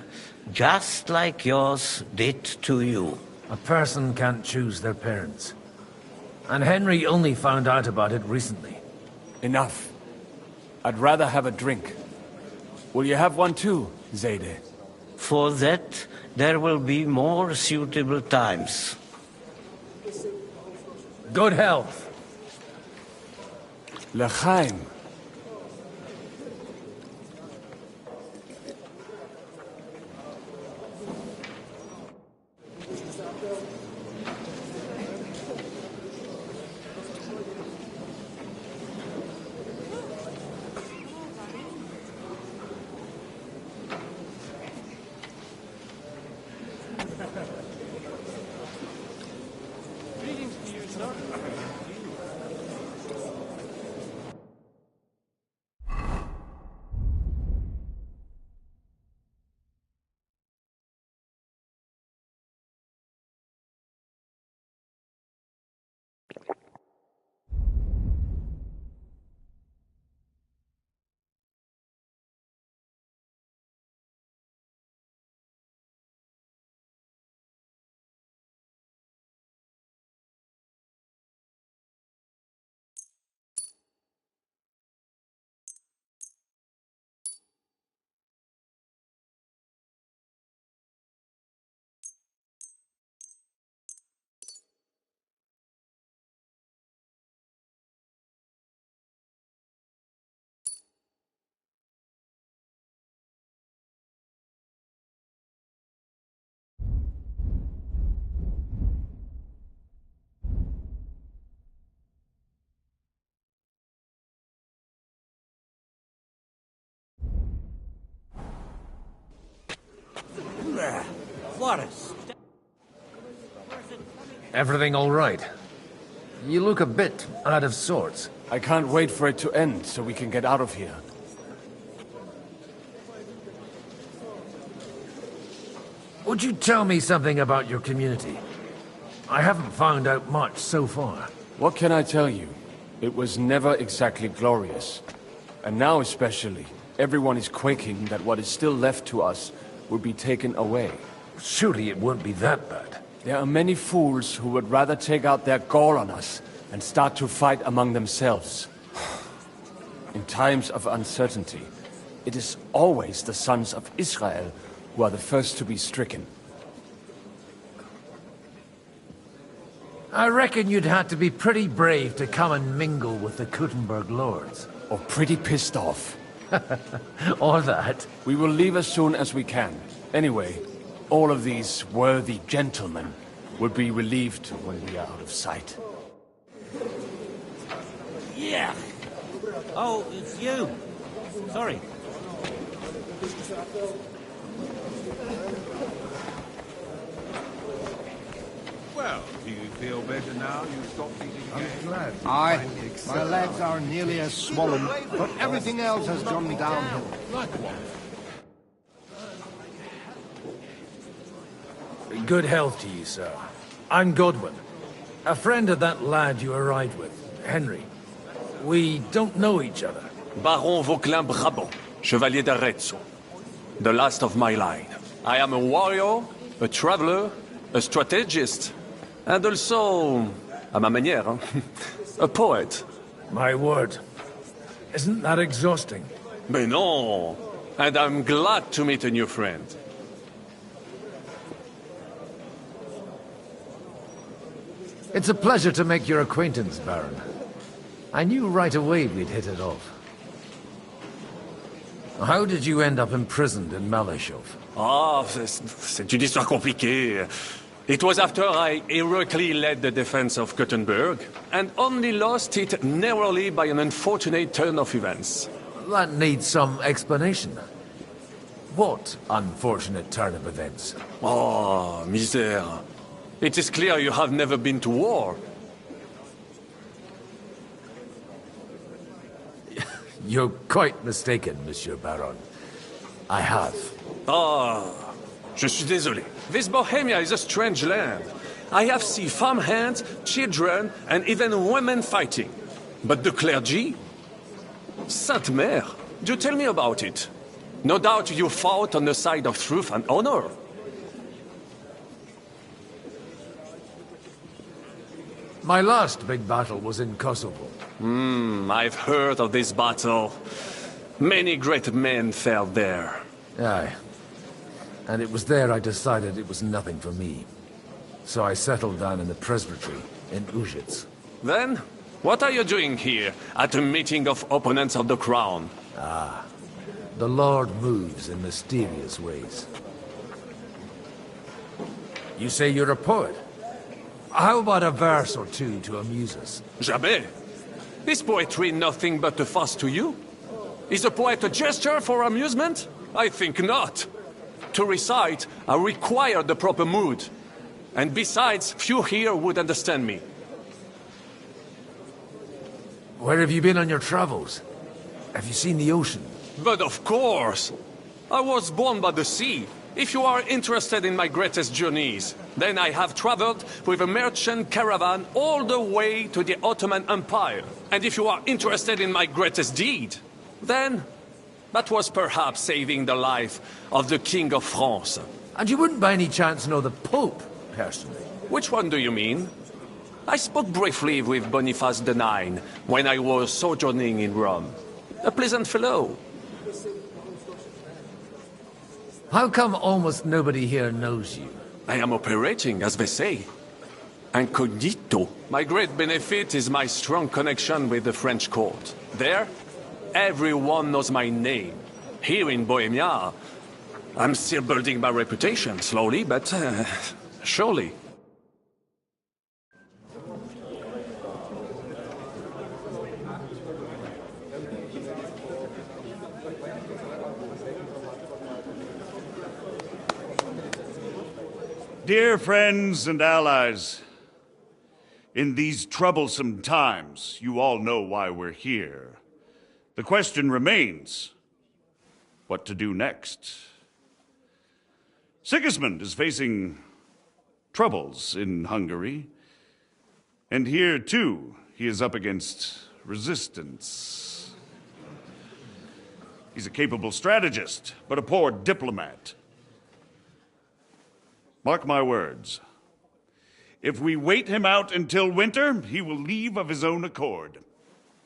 just like yours did to you. A person can't choose their parents. And Henry only found out about it recently. Enough. I'd rather have a drink. Will you have one too, Zayde? For that, there will be more suitable times. Good health. L'chaim. What a... Everything all right? You look a bit out of sorts. I can't wait for it to end so we can get out of here. Would you tell me something about your community? I haven't found out much so far. What can I tell you? It was never exactly glorious. And now especially, everyone is quaking that what is still left to us will be taken away. Surely it won't be that bad. There are many fools who would rather take out their gall on us and start to fight among themselves. In times of uncertainty, it is always the sons of Israel who are the first to be stricken. I reckon you'd have to be pretty brave to come and mingle with the Kuttenberg lords. Or pretty pissed off. Or that. We will leave as soon as we can. Anyway, all of these worthy gentlemen will be relieved when we are out of sight. Yeah. Oh, it's you. Sorry. Well, do you feel better now? You stopped eating again? Glad. Aye. My legs are nearly as swollen, but everything else has gone downhill. Good health to you, sir. I'm Godwin. A friend of that lad you arrived with, Henry. We don't know each other. Baron Vauquelin Brabant, Chevalier d'Arezzo. The last of my line. I am a warrior, a traveler, a strategist, and also, à ma manière, a poet. My word. Isn't that exhausting? Mais non! And I'm glad to meet a new friend. It's a pleasure to make your acquaintance, Baron. I knew right away we'd hit it off. How did you end up imprisoned in Malashov? Ah, c'est une histoire compliquée. It was after I heroically led the defense of Kuttenberg, and only lost it narrowly by an unfortunate turn of events. That needs some explanation. What unfortunate turn of events? Oh, misère. It is clear you have never been to war. You're quite mistaken, Monsieur Baron. I have. Ah, je suis désolé. This Bohemia is a strange land. I have seen farmhands, children, and even women fighting. But the clergy? Sainte Mère, do tell me about it. No doubt you fought on the side of truth and honor. My last big battle was in Kosovo. I've heard of this battle. Many great men fell there. Aye. And it was there I decided it was nothing for me. So I settled down in the presbytery in Ujits. Then, what are you doing here, at a meeting of opponents of the crown? Ah, the Lord moves in mysterious ways. You say you're a poet? How about a verse or two to amuse us? Jamais. Is poetry nothing but a fuss to you? Is a poet a gesture for amusement? I think not. To recite, I require the proper mood. And besides, few here would understand me. Where have you been on your travels? Have you seen the ocean? But of course! I was born by the sea. If you are interested in my greatest journeys, then I have traveled with a merchant caravan all the way to the Ottoman Empire. And if you are interested in my greatest deed, then that was perhaps saving the life of the King of France. And you wouldn't by any chance know the Pope, personally? Which one do you mean? I spoke briefly with Boniface IX when I was sojourning in Rome. A pleasant fellow. How come almost nobody here knows you? I am operating, as they say. Incognito. My great benefit is my strong connection with the French court. There, everyone knows my name. Here in Bohemia, I'm still building my reputation, slowly, but surely. Dear friends and allies, in these troublesome times, you all know why we're here. The question remains, what to do next? Sigismund is facing troubles in Hungary. And here, too, he is up against resistance. He's a capable strategist, but a poor diplomat. Mark my words. If we wait him out until winter, he will leave of his own accord.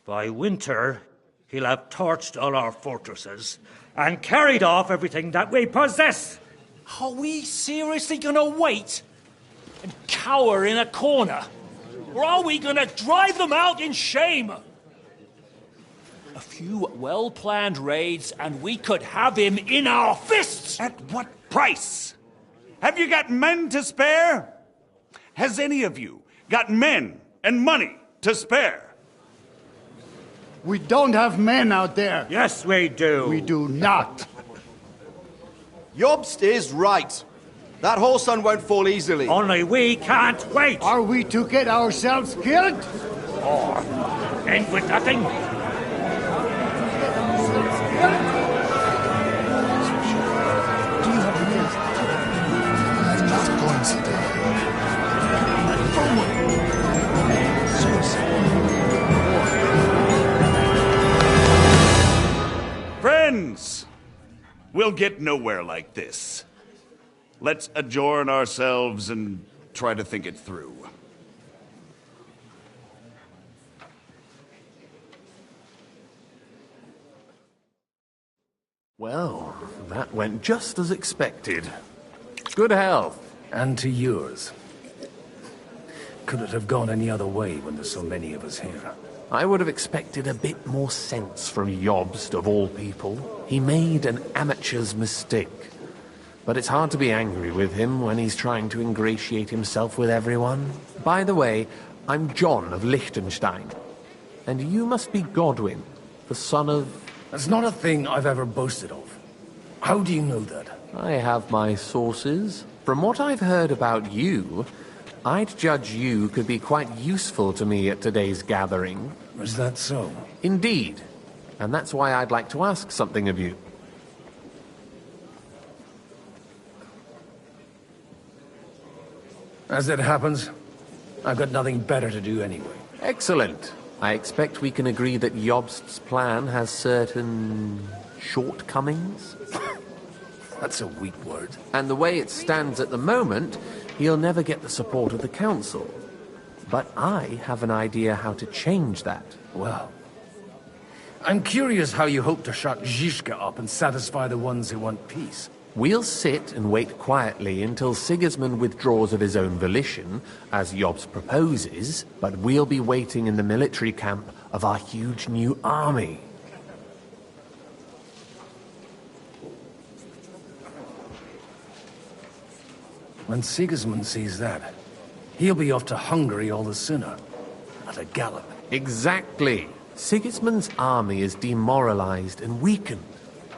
By winter, he'll have torched all our fortresses and carried off everything that we possess. Are we seriously gonna wait and cower in a corner? Or are we gonna drive them out in shame? A few well-planned raids and we could have him in our fists! At what price? Have you got men to spare? Has any of you got men and money to spare? We don't have men out there. Yes, we do. We do not. Jobst is right. That whole sun won't fall easily. Only we can't wait. Are we to get ourselves killed? Or end with nothing? Friends, we'll get nowhere like this. Let's adjourn ourselves and try to think it through. Well, that went just as expected. Good health. And to yours. Could it have gone any other way when there's so many of us here? I would have expected a bit more sense from Jobst, of all people. He made an amateur's mistake. But it's hard to be angry with him when he's trying to ingratiate himself with everyone. By the way, I'm John of Liechtenstein. And you must be Godwin, the son of... That's not a thing I've ever boasted of. How do you know that? I have my sources. From what I've heard about you, I'd judge you could be quite useful to me at today's gathering. Is that so? Indeed. And that's why I'd like to ask something of you. As it happens, I've got nothing better to do anyway. Excellent. I expect we can agree that Jobst's plan has certain shortcomings? That's a weak word. And the way it stands at the moment, he'll never get the support of the council. But I have an idea how to change that. Well, I'm curious how you hope to shut Zizka up and satisfy the ones who want peace. We'll sit and wait quietly until Sigismund withdraws of his own volition, as Jobst proposes, but we'll be waiting in the military camp of our huge new army. When Sigismund sees that, he'll be off to Hungary all the sooner. At a gallop. Exactly. Sigismund's army is demoralized and weakened.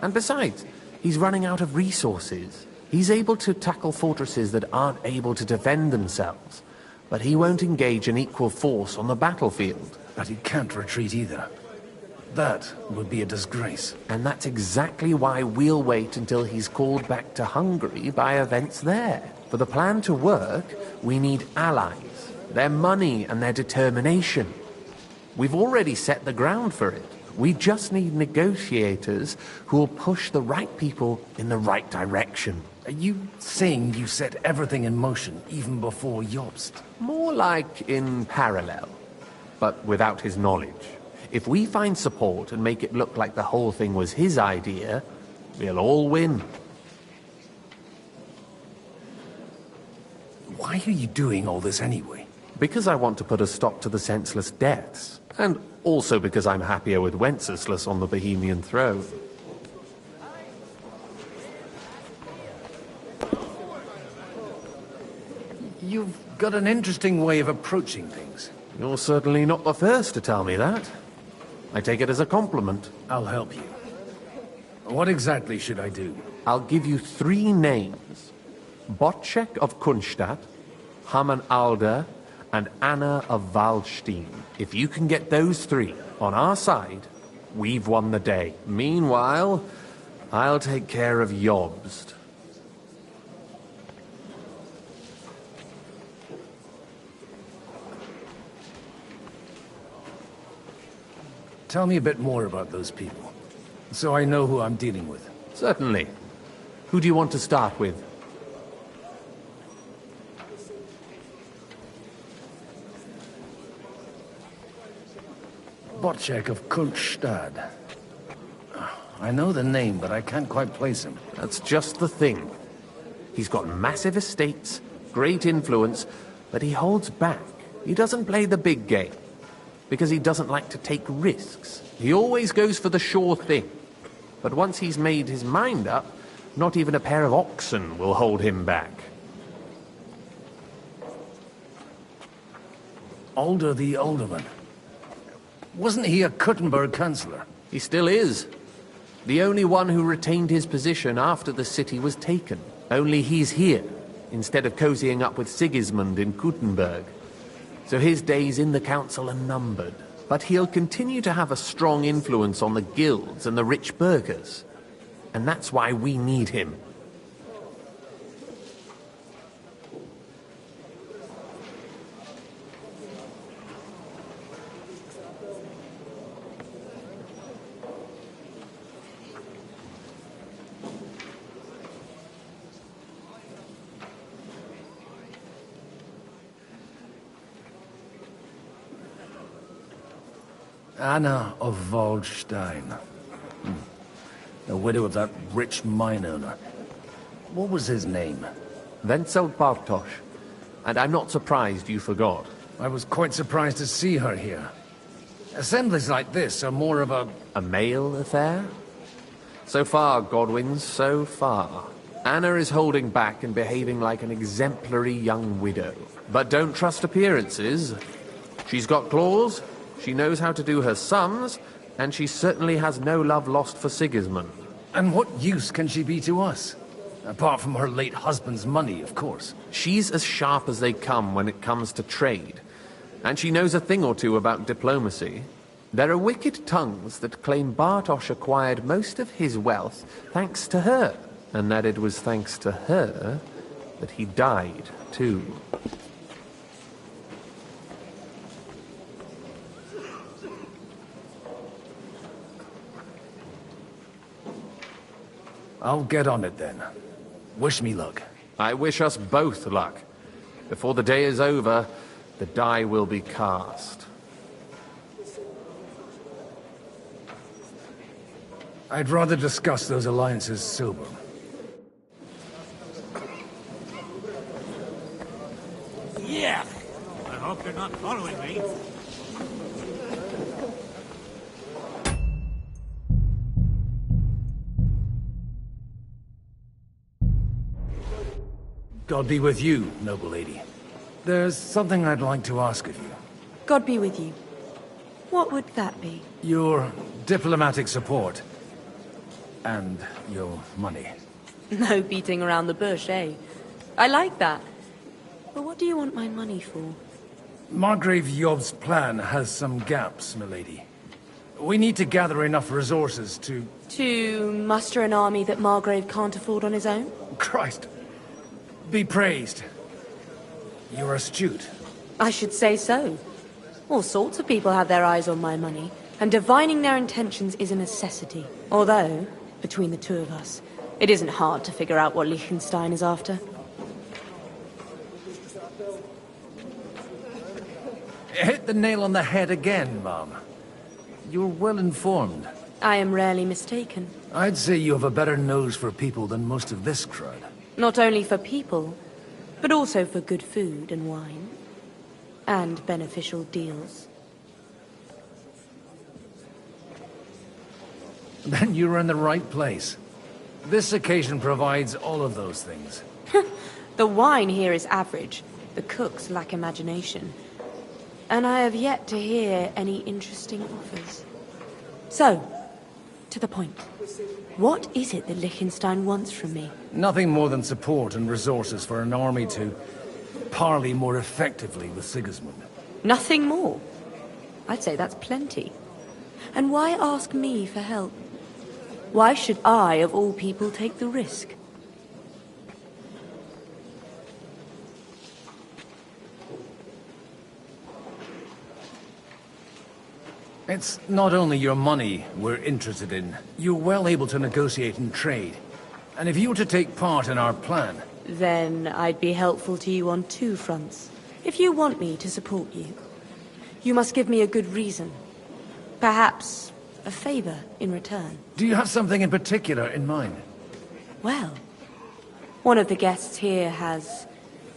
And besides, he's running out of resources. He's able to tackle fortresses that aren't able to defend themselves. But he won't engage an equal force on the battlefield. But he can't retreat either. That would be a disgrace. And that's exactly why we'll wait until he's called back to Hungary by events there. For the plan to work, we need allies, their money and their determination. We've already set the ground for it. We just need negotiators who will push the right people in the right direction. Are you saying you set everything in motion even before Jobst? More like in parallel, but without his knowledge. If we find support and make it look like the whole thing was his idea, we'll all win. Why are you doing all this anyway? Because I want to put a stop to the senseless deaths. And also because I'm happier with Wenceslas on the Bohemian throne. You've got an interesting way of approaching things. You're certainly not the first to tell me that. I take it as a compliment. I'll help you. What exactly should I do? I'll give you 3 names. Botchek of Kunstadt, Hamann Alder, and Anna of Waldstein. If you can get those 3 on our side, we've won the day. Meanwhile, I'll take care of Jobst. Tell me a bit more about those people, so I know who I'm dealing with. Certainly. Who do you want to start with? Bocek of Kultstad. I know the name, but I can't quite place him. That's just the thing. He's got massive estates, great influence, but he holds back. He doesn't play the big game, because he doesn't like to take risks. He always goes for the sure thing. But once he's made his mind up, not even a pair of oxen will hold him back. Alder the Alderman. Wasn't he a Kuttenberg councillor? He still is. The only one who retained his position after the city was taken. Only he's here, instead of cozying up with Sigismund in Kuttenberg. So his days in the council are numbered. But he'll continue to have a strong influence on the guilds and the rich burghers. And that's why we need him. Anna of Waldstein. The widow of that rich mine owner. What was his name? Wenzel Bartosz. And I'm not surprised you forgot. I was quite surprised to see her here. Assemblies like this are more of a... A male affair? So far, Godwin, so far. Anna is holding back and behaving like an exemplary young widow. But don't trust appearances. She's got claws, she knows how to do her sums, and she certainly has no love lost for Sigismund. And what use can she be to us? Apart from her late husband's money, of course. She's as sharp as they come when it comes to trade. And she knows a thing or two about diplomacy. There are wicked tongues that claim Bartosz acquired most of his wealth thanks to her, and that it was thanks to her that he died, too. I'll get on it then. Wish me luck. I wish us both luck. Before the day is over, the die will be cast. I'd rather discuss those alliances sober. Yeah. I hope you're not following me. God be with you, noble lady. There's something I'd like to ask of you. God be with you. What would that be? Your diplomatic support. And your money. No beating around the bush, eh? I like that. But what do you want my money for? Margrave Job's plan has some gaps, milady. We need to gather enough resources to... To muster an army that Margrave can't afford on his own? Christ! Be praised. You're astute. I should say so. All sorts of people have their eyes on my money, and divining their intentions is a necessity. Although, between the two of us, it isn't hard to figure out what Liechtenstein is after. Hit the nail on the head again, Mom. You're well informed. I am rarely mistaken. I'd say you have a better nose for people than most of this crowd. Not only for people, but also for good food and wine. And beneficial deals. Then you're in the right place. This occasion provides all of those things. The wine here is average. The cooks lack imagination. And I have yet to hear any interesting offers. So, to the point. What is it that Liechtenstein wants from me? Nothing more than support and resources for an army to parley more effectively with Sigismund. Nothing more? I'd say that's plenty. And why ask me for help? Why should I, of all people, take the risk? It's not only your money we're interested in. You're well able to negotiate and trade. And if you were to take part in our plan... Then I'd be helpful to you on two fronts. If you want me to support you, you must give me a good reason. Perhaps a favor in return. Do you have something in particular in mind? Well, one of the guests here has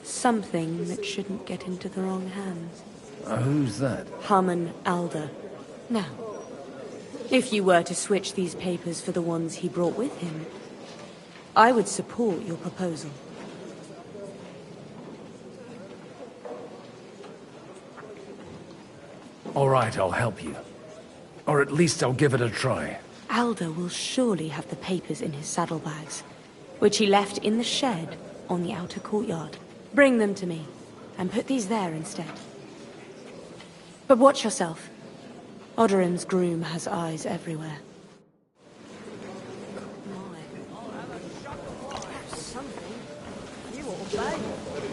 something that shouldn't get into the wrong hands. Who's that? Harmon Alder. Now, if you were to switch these papers for the ones he brought with him, I would support your proposal. All right, I'll help you. Or at least I'll give it a try. Alder will surely have the papers in his saddlebags, which he left in the shed on the outer courtyard. Bring them to me, and put these there instead. But watch yourself. Odorim's groom has eyes everywhere.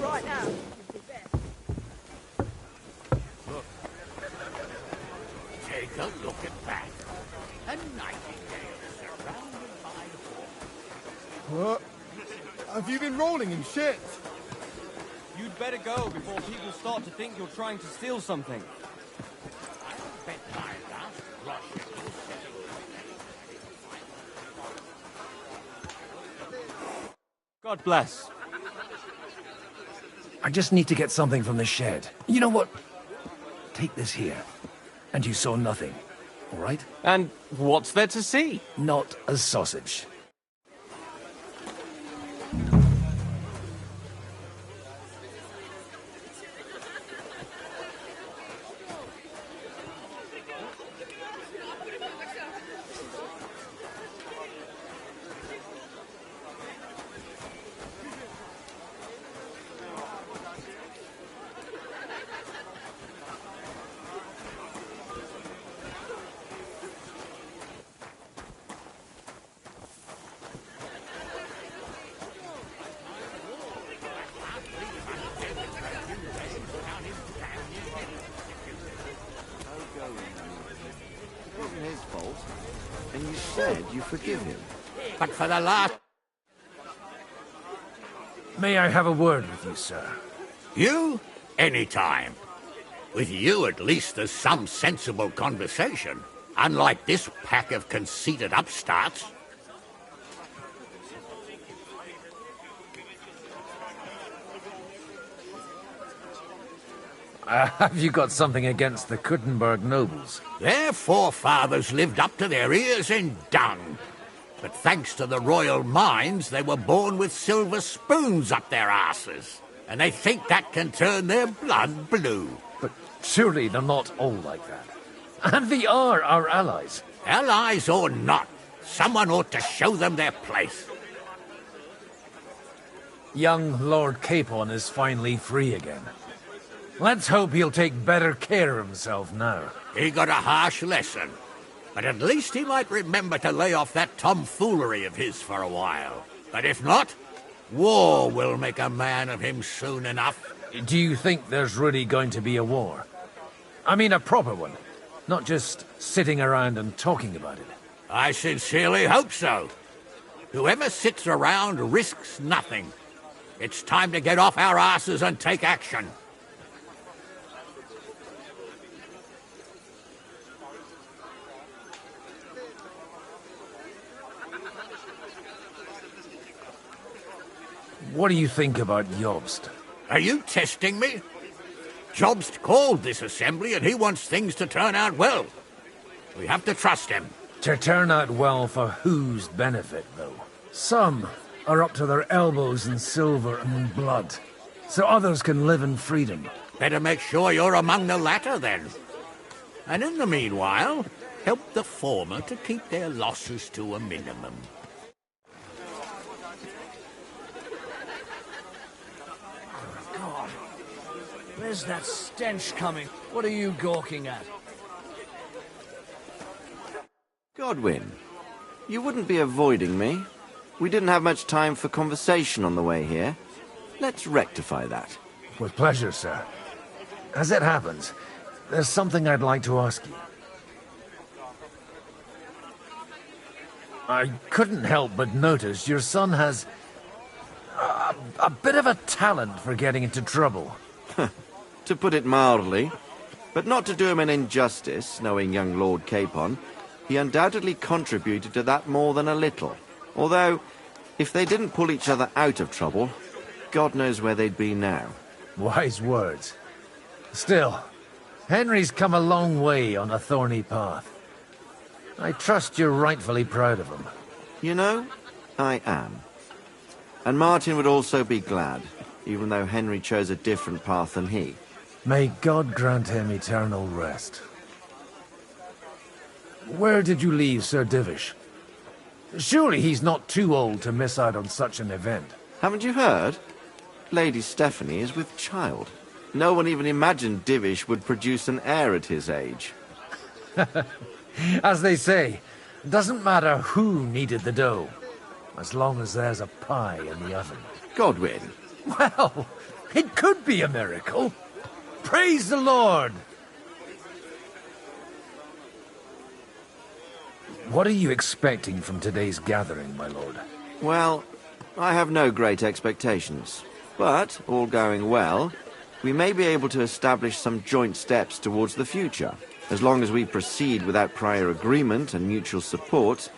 Right now. Take a look at that. A nightingale surrounded by hawks. What? Have you been rolling in shit? You'd better go before people start to think you're trying to steal something. God bless. I just need to get something from the shed. You know what? Take this here. And you saw nothing, all right? And what's there to see? Not a sausage. And you said you forgive him. But for the last... May I have a word with you, sir? You? Anytime. With you, at least, there's some sensible conversation. Unlike this pack of conceited upstarts. Have you got something against the Kuttenberg nobles? Their forefathers lived up to their ears in dung. But thanks to the royal mines, they were born with silver spoons up their asses. And they think that can turn their blood blue. But surely they're not all like that. And they are our allies. Allies or not, someone ought to show them their place. Young Lord Capon is finally free again. Let's hope he'll take better care of himself now. He got a harsh lesson. But at least he might remember to lay off that tomfoolery of his for a while. But if not, war will make a man of him soon enough. Do you think there's really going to be a war? I mean a proper one, not just sitting around and talking about it. I sincerely hope so. Whoever sits around risks nothing. It's time to get off our asses and take action. What do you think about Jobst? Are you testing me? Jobst called this assembly and he wants things to turn out well. We have to trust him. To turn out well for whose benefit, though? Some are up to their elbows in silver and in blood, so others can live in freedom. Better make sure you're among the latter, then. And in the meanwhile, help the former to keep their losses to a minimum. God, where's that stench coming? What are you gawking at? Godwin, you wouldn't be avoiding me. We didn't have much time for conversation on the way here. Let's rectify that. With pleasure, sir. As it happens, there's something I'd like to ask you. I couldn't help but notice your son has a bit of a talent for getting into trouble. To put it mildly, but not to do him an injustice, knowing young Lord Capon, he undoubtedly contributed to that more than a little. Although, if they didn't pull each other out of trouble, God knows where they'd be now. Wise words. Still, Henry's come a long way on a thorny path. I trust you're rightfully proud of him. You know, I am. And Martin would also be glad, even though Henry chose a different path than he. May God grant him eternal rest. Where did you leave Sir Divish? Surely he's not too old to miss out on such an event. Haven't you heard? Lady Stephanie is with child. No one even imagined Divish would produce an heir at his age. As they say, it doesn't matter who kneaded the dough, as long as there's a pie in the oven. Godwin. Well, it could be a miracle. Praise the Lord! What are you expecting from today's gathering, my lord? Well, I have no great expectations. But, all going well, we may be able to establish some joint steps towards the future. As long as we proceed without prior agreement and mutual support,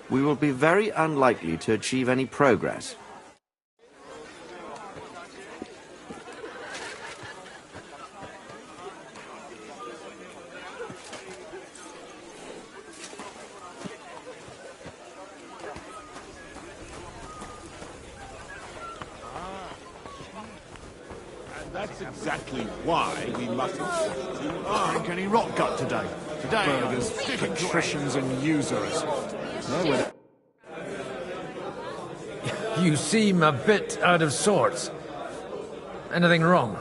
we will be very unlikely to achieve any progress. That's exactly why we mustn't drink any rot gut today. Burgers, patricians and usurers. You seem a bit out of sorts. Anything wrong?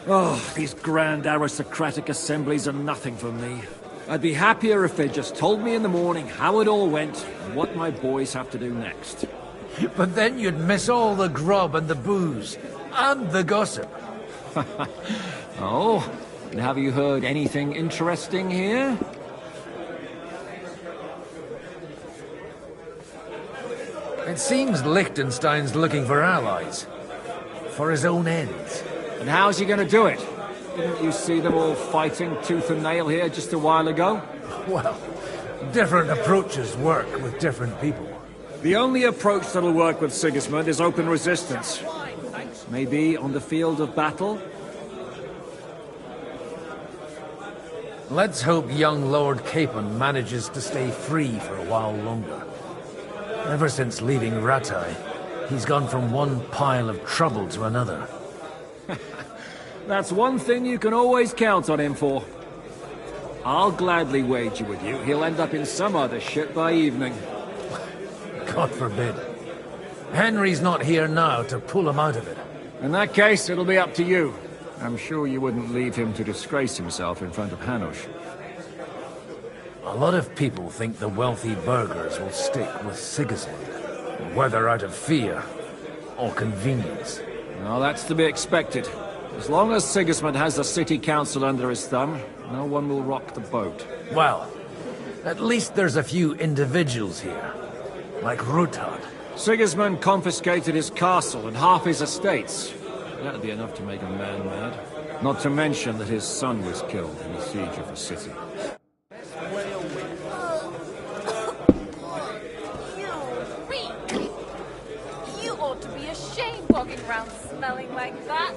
Oh, these grand aristocratic assemblies are nothing for me. I'd be happier if they just told me in the morning how it all went and what my boys have to do next. But then you'd miss all the grub and the booze, and the gossip. Oh, and have you heard anything interesting here? It seems Liechtenstein's looking for allies. For his own ends. And how's he going to do it? Didn't you see them all fighting tooth and nail here just a while ago? Well, different approaches work with different people. The only approach that'll work with Sigismund is open resistance. Maybe on the field of battle? Let's hope young Lord Capon manages to stay free for a while longer. Ever since leaving Rattay, he's gone from one pile of trouble to another. That's one thing you can always count on him for. I'll gladly wager with you he'll end up in some other shit by evening. God forbid. Henry's not here now to pull him out of it. In that case, it'll be up to you. I'm sure you wouldn't leave him to disgrace himself in front of Hanush. A lot of people think the wealthy burghers will stick with Sigismund, whether out of fear or convenience. Well, that's to be expected. As long as Sigismund has the city council under his thumb, no one will rock the boat. Well, at least there's a few individuals here, like Ruthard. Sigismund confiscated his castle and half his estates. That'd be enough to make a man mad. Not to mention that his son was killed in the siege of the city. You ought to be ashamed walking around smelling like that.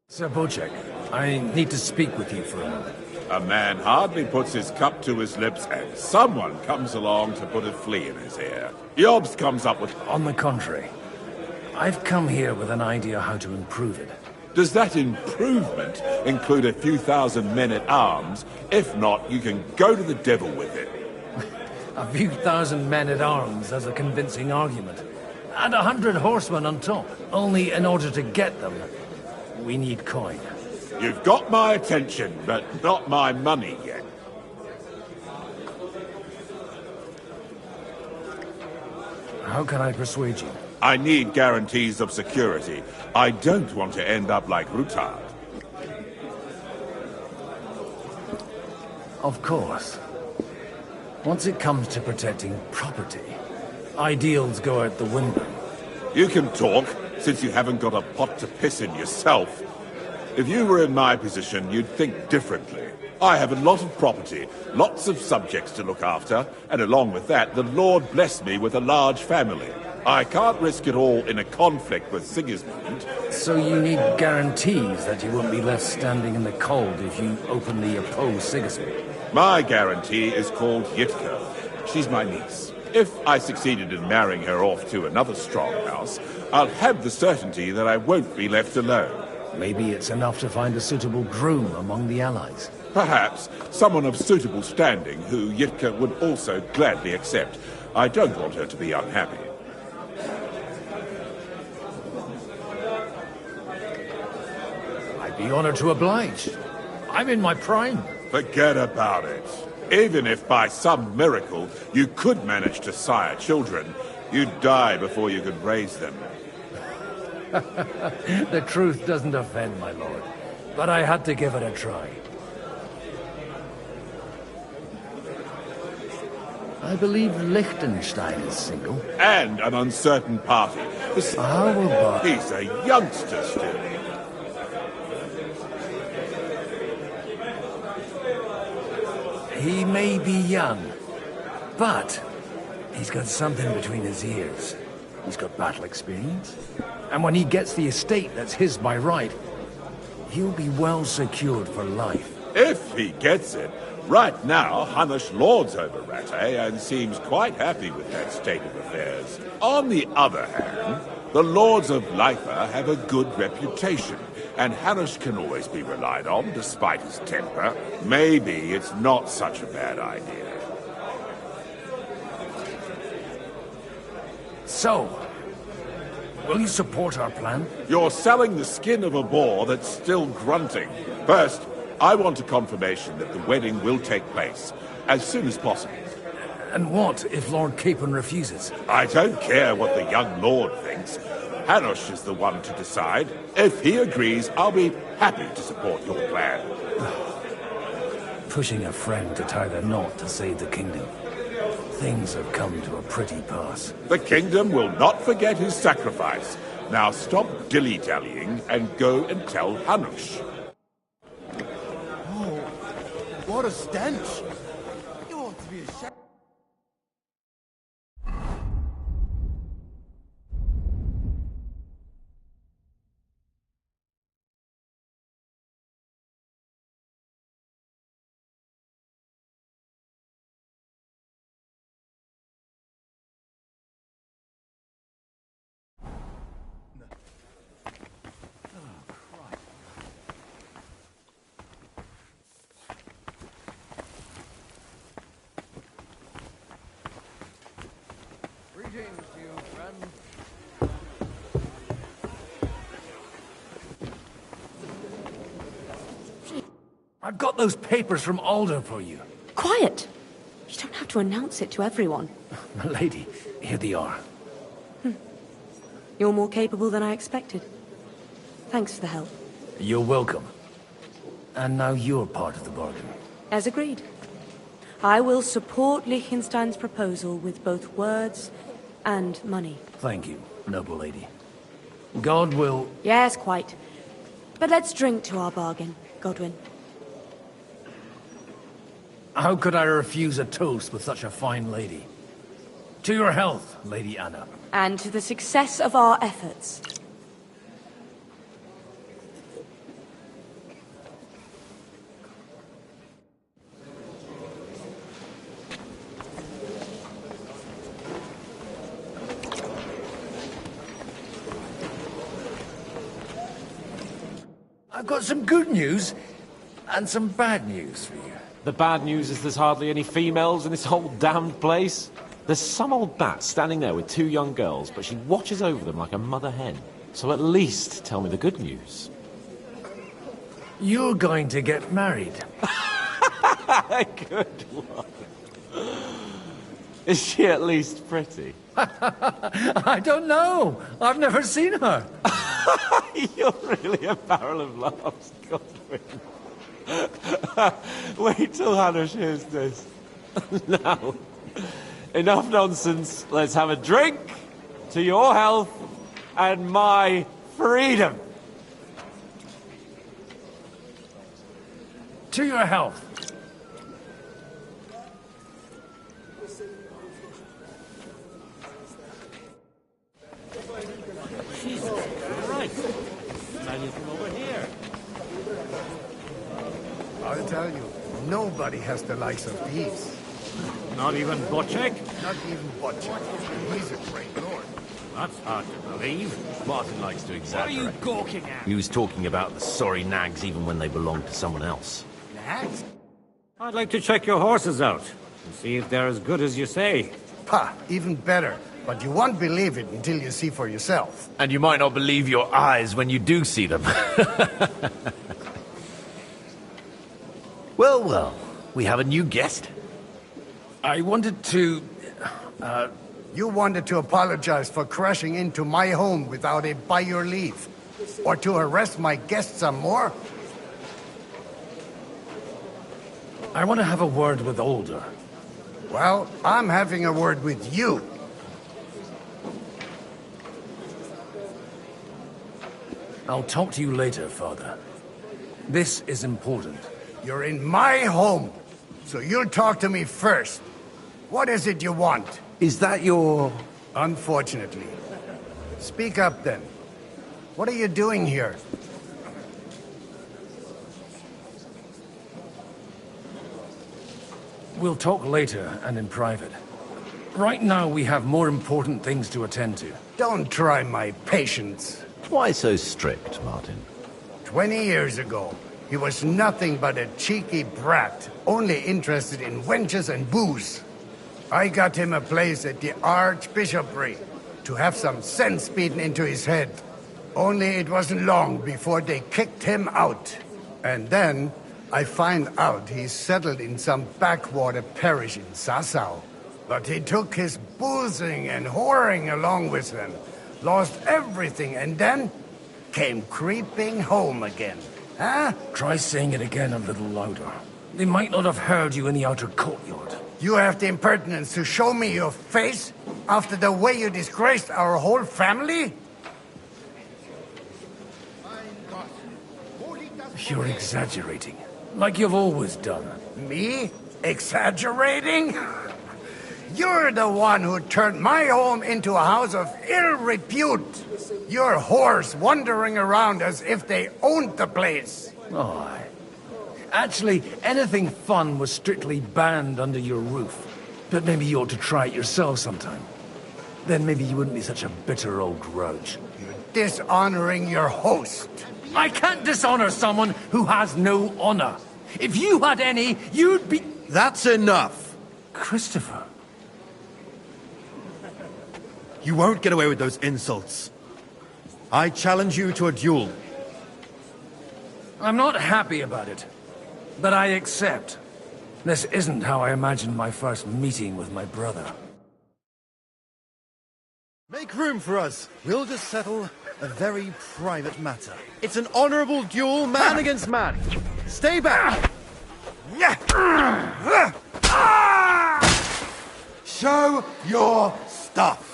Sir Bocek, I need to speak with you for a moment. A man hardly puts his cup to his lips and someone comes along to put a flea in his ear. Jobst comes up with... On the contrary, I've come here with an idea how to improve it. Does that improvement include a few thousand men-at-arms? If not, you can go to the devil with it. A few thousand men-at-arms as a convincing argument. And 100 horsemen on top. Only in order to get them, we need coin. You've got my attention, but not my money yet. How can I persuade you? I need guarantees of security. I don't want to end up like Ruthard. Of course. Once it comes to protecting property, ideals go out the window. You can talk, since you haven't got a pot to piss in yourself. If you were in my position, you'd think differently. I have a lot of property, lots of subjects to look after, and along with that, the Lord blessed me with a large family. I can't risk it all in a conflict with Sigismund. So you need guarantees that you won't be left standing in the cold if you openly oppose Sigismund? My guarantee is called Yitka. She's my niece. If I succeeded in marrying her off to another strong house, I'll have the certainty that I won't be left alone. Maybe it's enough to find a suitable groom among the allies. Perhaps someone of suitable standing who Yitka would also gladly accept. I don't want her to be unhappy. I'd be honored to oblige. I'm in my prime. Forget about it. Even if by some miracle you could manage to sire children, you'd die before you could raise them. The truth doesn't offend, my lord. But I had to give it a try. I believe Liechtenstein is single. And an uncertain party. How about... He's a youngster still. He may be young, but he's got something between his ears. He's got battle experience. And when he gets the estate that's his by right, he'll be well secured for life. If he gets it. Right now, Hanush lords over Rattay and seems quite happy with that state of affairs. On the other hand, the lords of Leifa have a good reputation, and Hanush can always be relied on despite his temper. Maybe it's not such a bad idea. So, will you support our plan? You're selling the skin of a boar that's still grunting. First, I want a confirmation that the wedding will take place as soon as possible. And what if Lord Capon refuses? I don't care what the young lord thinks. Hanush is the one to decide. If he agrees, I'll be happy to support your plan. Pushing a friend to tie the knot to save the kingdom. Things have come to a pretty pass. The kingdom will not forget his sacrifice. Now stop dilly-dallying and go and tell Hanush. Oh, what a stench! You ought to be ashamed. I've got those papers from Aldo for you. Quiet! You don't have to announce it to everyone. My lady, here they are. You're more capable than I expected. Thanks for the help. You're welcome. And now you're part of the bargain. As agreed. I will support Liechtenstein's proposal with both words and money. Thank you, noble lady. God will... Yes, quite. But let's drink to our bargain, Godwin. How could I refuse a toast with such a fine lady? To your health, Lady Anna. And to the success of our efforts. I've got some good news and some bad news for you. The bad news is there's hardly any females in this whole damned place. There's some old bat standing there with two young girls, but she watches over them like a mother hen. So at least tell me the good news. You're going to get married. Good one. Is she at least pretty? I don't know. I've never seen her. You're really a barrel of laughs, Godwin. Wait till Hannah hears this. Now, enough nonsense. Let's have a drink to your health and my freedom. To your health. Jesus Christ. Now you come over here. I'll tell you, nobody has the likes of these. Not even Butchek? Not even Butchek. He's a great lord. That's hard to believe. Martin likes to exaggerate. What are you gawking at? He was talking about the sorry nags even when they belonged to someone else. Nags? I'd like to check your horses out and see if they're as good as you say. Pah, even better. But you won't believe it until you see for yourself. And you might not believe your eyes when you do see them. Well, well. We have a new guest. I wanted to... You wanted to apologize for crashing into my home without it by your leave. Or to harass my guests some more? I want to have a word with Older. Well, I'm having a word with you. I'll talk to you later, Father. This is important. You're in my home, so you'll talk to me first. What is it you want? Is that your... Unfortunately. Speak up, then. What are you doing here? We'll talk later and in private. Right now, we have more important things to attend to. Don't try my patience. Why so strict, Martin? 20 years ago, he was nothing but a cheeky brat, only interested in wenches and booze. I got him a place at the Archbishopric to have some sense beaten into his head. Only it wasn't long before they kicked him out. And then I find out he's settled in some backwater parish in Sassau. But he took his boozing and whoring along with him, lost everything, and then came creeping home again. Huh? Try saying it again a little louder. They might not have heard you in the outer courtyard. You have the impertinence to show me your face after the way you disgraced our whole family? You're exaggerating, like you've always done. Me? Exaggerating? You're the one who turned my home into a house of ill repute. Your whores wandering around as if they owned the place. Oh, actually, anything fun was strictly banned under your roof. But maybe you ought to try it yourself sometime. Then maybe you wouldn't be such a bitter old grouch. You're dishonoring your host. I can't dishonor someone who has no honor. If you had any, you'd be... That's enough. Christopher. You won't get away with those insults. I challenge you to a duel. I'm not happy about it, but I accept. This isn't how I imagined my first meeting with my brother. Make room for us. We'll just settle a very private matter. It's an honorable duel, man against man. Stay back. Show your stuff.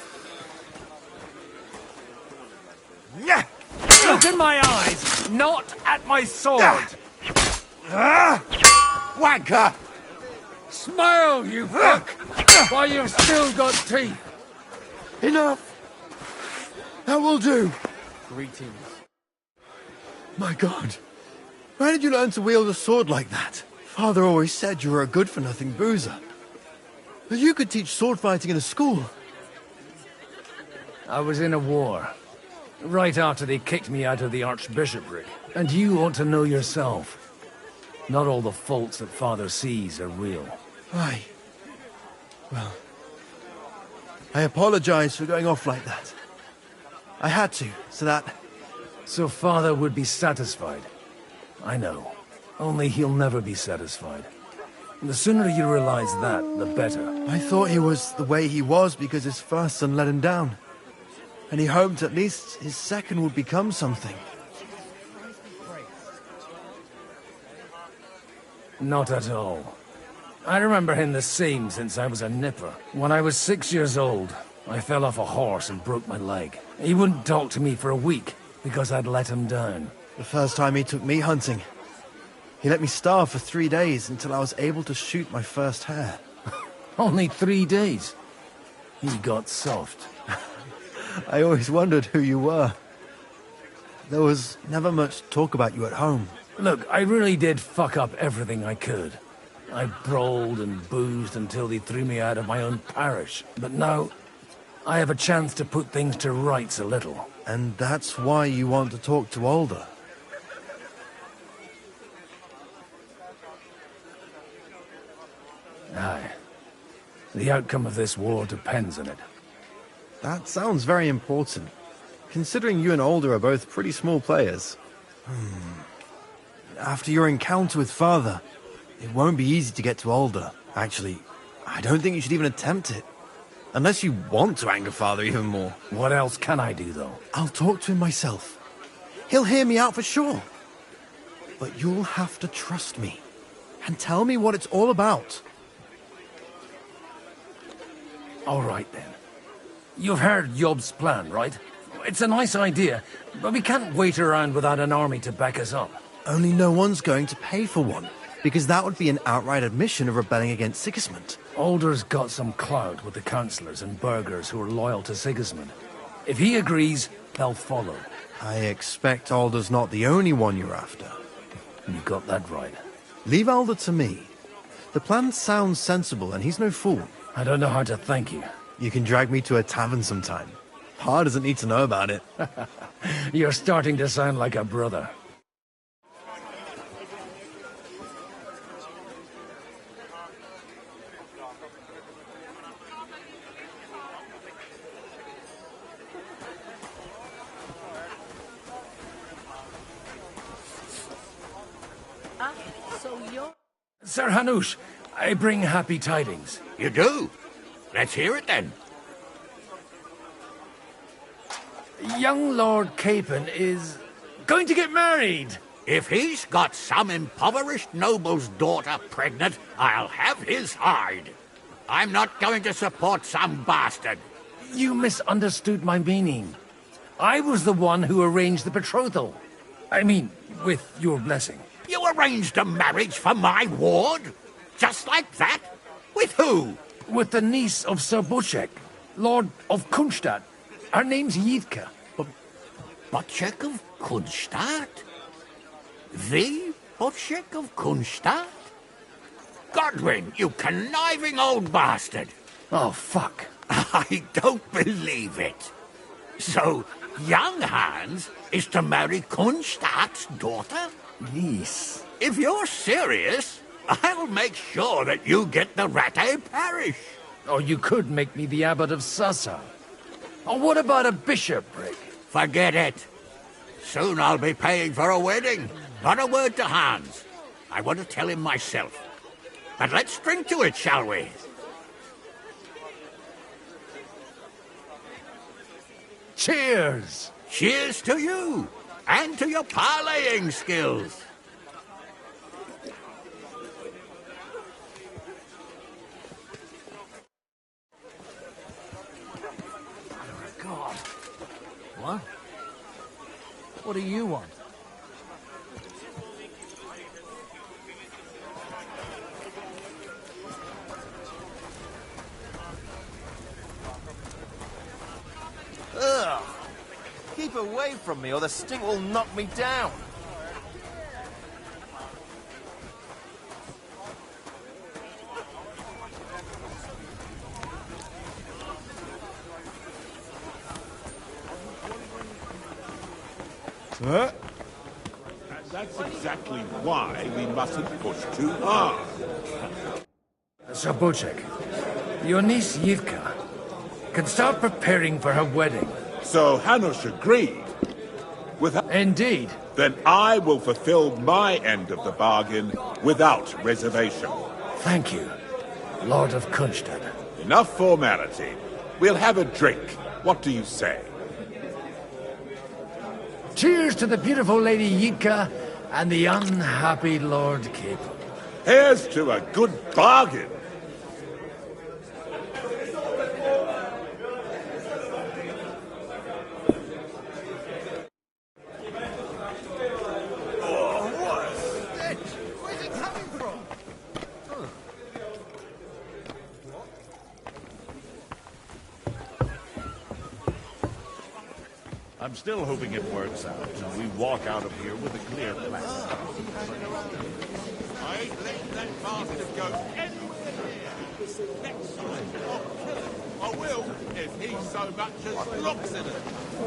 Look in my eyes, not at my sword. Wanker! Smile, you fuck, while you've still got teeth. Enough. That will do. Greetings. My God. Where did you learn to wield a sword like that? Father always said you were a good-for-nothing boozer. But you could teach sword fighting in a school. I was in a war. Right after they kicked me out of the Archbishopric. And you ought to know yourself. Not all the faults that Father sees are real. Aye. Well, I apologize for going off like that. I had to, so that... So Father would be satisfied. I know. Only he'll never be satisfied. The sooner you realize that, the better. I thought he was the way he was because his first son let him down. And he hoped at least his second would become something. Not at all. I remember him the same since I was a nipper. When I was 6 years old, I fell off a horse and broke my leg. He wouldn't talk to me for a week because I'd let him down. The first time he took me hunting, he let me starve for 3 days until I was able to shoot my first hare. Only 3 days? He got soft. I always wondered who you were. There was never much talk about you at home. Look, I really did fuck up everything I could. I brawled and boozed until they threw me out of my own parish. But now, I have a chance to put things to rights a little. And that's why you want to talk to Alder? Aye. The outcome of this war depends on it. That sounds very important, considering you and Alder are both pretty small players. After your encounter with Father, it won't be easy to get to Alder. Actually, I don't think you should even attempt it. Unless you want to anger Father even more. What else can I do, though? I'll talk to him myself. He'll hear me out for sure. But you'll have to trust me and tell me what it's all about. All right, then. You've heard Yob's plan, right? It's a nice idea, but we can't wait around without an army to back us up. Only no one's going to pay for one, because that would be an outright admission of rebelling against Sigismund. Alder's got some clout with the councillors and burghers who are loyal to Sigismund. If he agrees, they'll follow. I expect Alder's not the only one you're after. You got that right. Leave Alder to me. The plan sounds sensible, and he's no fool. I don't know how to thank you. You can drag me to a tavern sometime. Pa doesn't need to know about it. You're starting to sound like a brother. Sir Hanush, I bring happy tidings. You do? Let's hear it then. Young Lord Capon is going to get married. If he's got some impoverished noble's daughter pregnant, I'll have his hide. I'm not going to support some bastard. You misunderstood my meaning. I was the one who arranged the betrothal. I mean, with your blessing. You arranged a marriage for my ward? Just like that? With who? With the niece of Sir Bocek, Lord of Kunstadt. Her name's Yidka. Bocek of Kunstadt? The Bocek of Kunstadt? Godwin, you conniving old bastard! Oh, fuck. I don't believe it. So, young Hans is to marry Kunstadt's daughter? Niece. If you're serious, I'll make sure that you get the Rattay parish. Or you could make me the abbot of Sassa. Or what about a bishopric? Forget it. Soon I'll be paying for a wedding. Not a word to Hans. I want to tell him myself. But let's drink to it, shall we? Cheers! Cheers to you, and to your parleying skills. God. What? What do you want? Ugh! Keep away from me or the stink will knock me down. That's exactly why we mustn't push too hard. Sir Bocek, your niece Yivka can start preparing for her wedding. So Hanush agreed. Indeed. Then I will fulfill my end of the bargain without reservation. Thank you, Lord of Kunstadt. Enough formality. We'll have a drink. What do you say? Cheers to the beautiful Lady Yidka and the unhappy Lord Capon. Here's to a good bargain. I'm still hoping it works out, and we walk out of here with a clear plan. I ain't letting that bastard go anywhere near. Next time, I'll kill him. I will, if he so much as looks at it.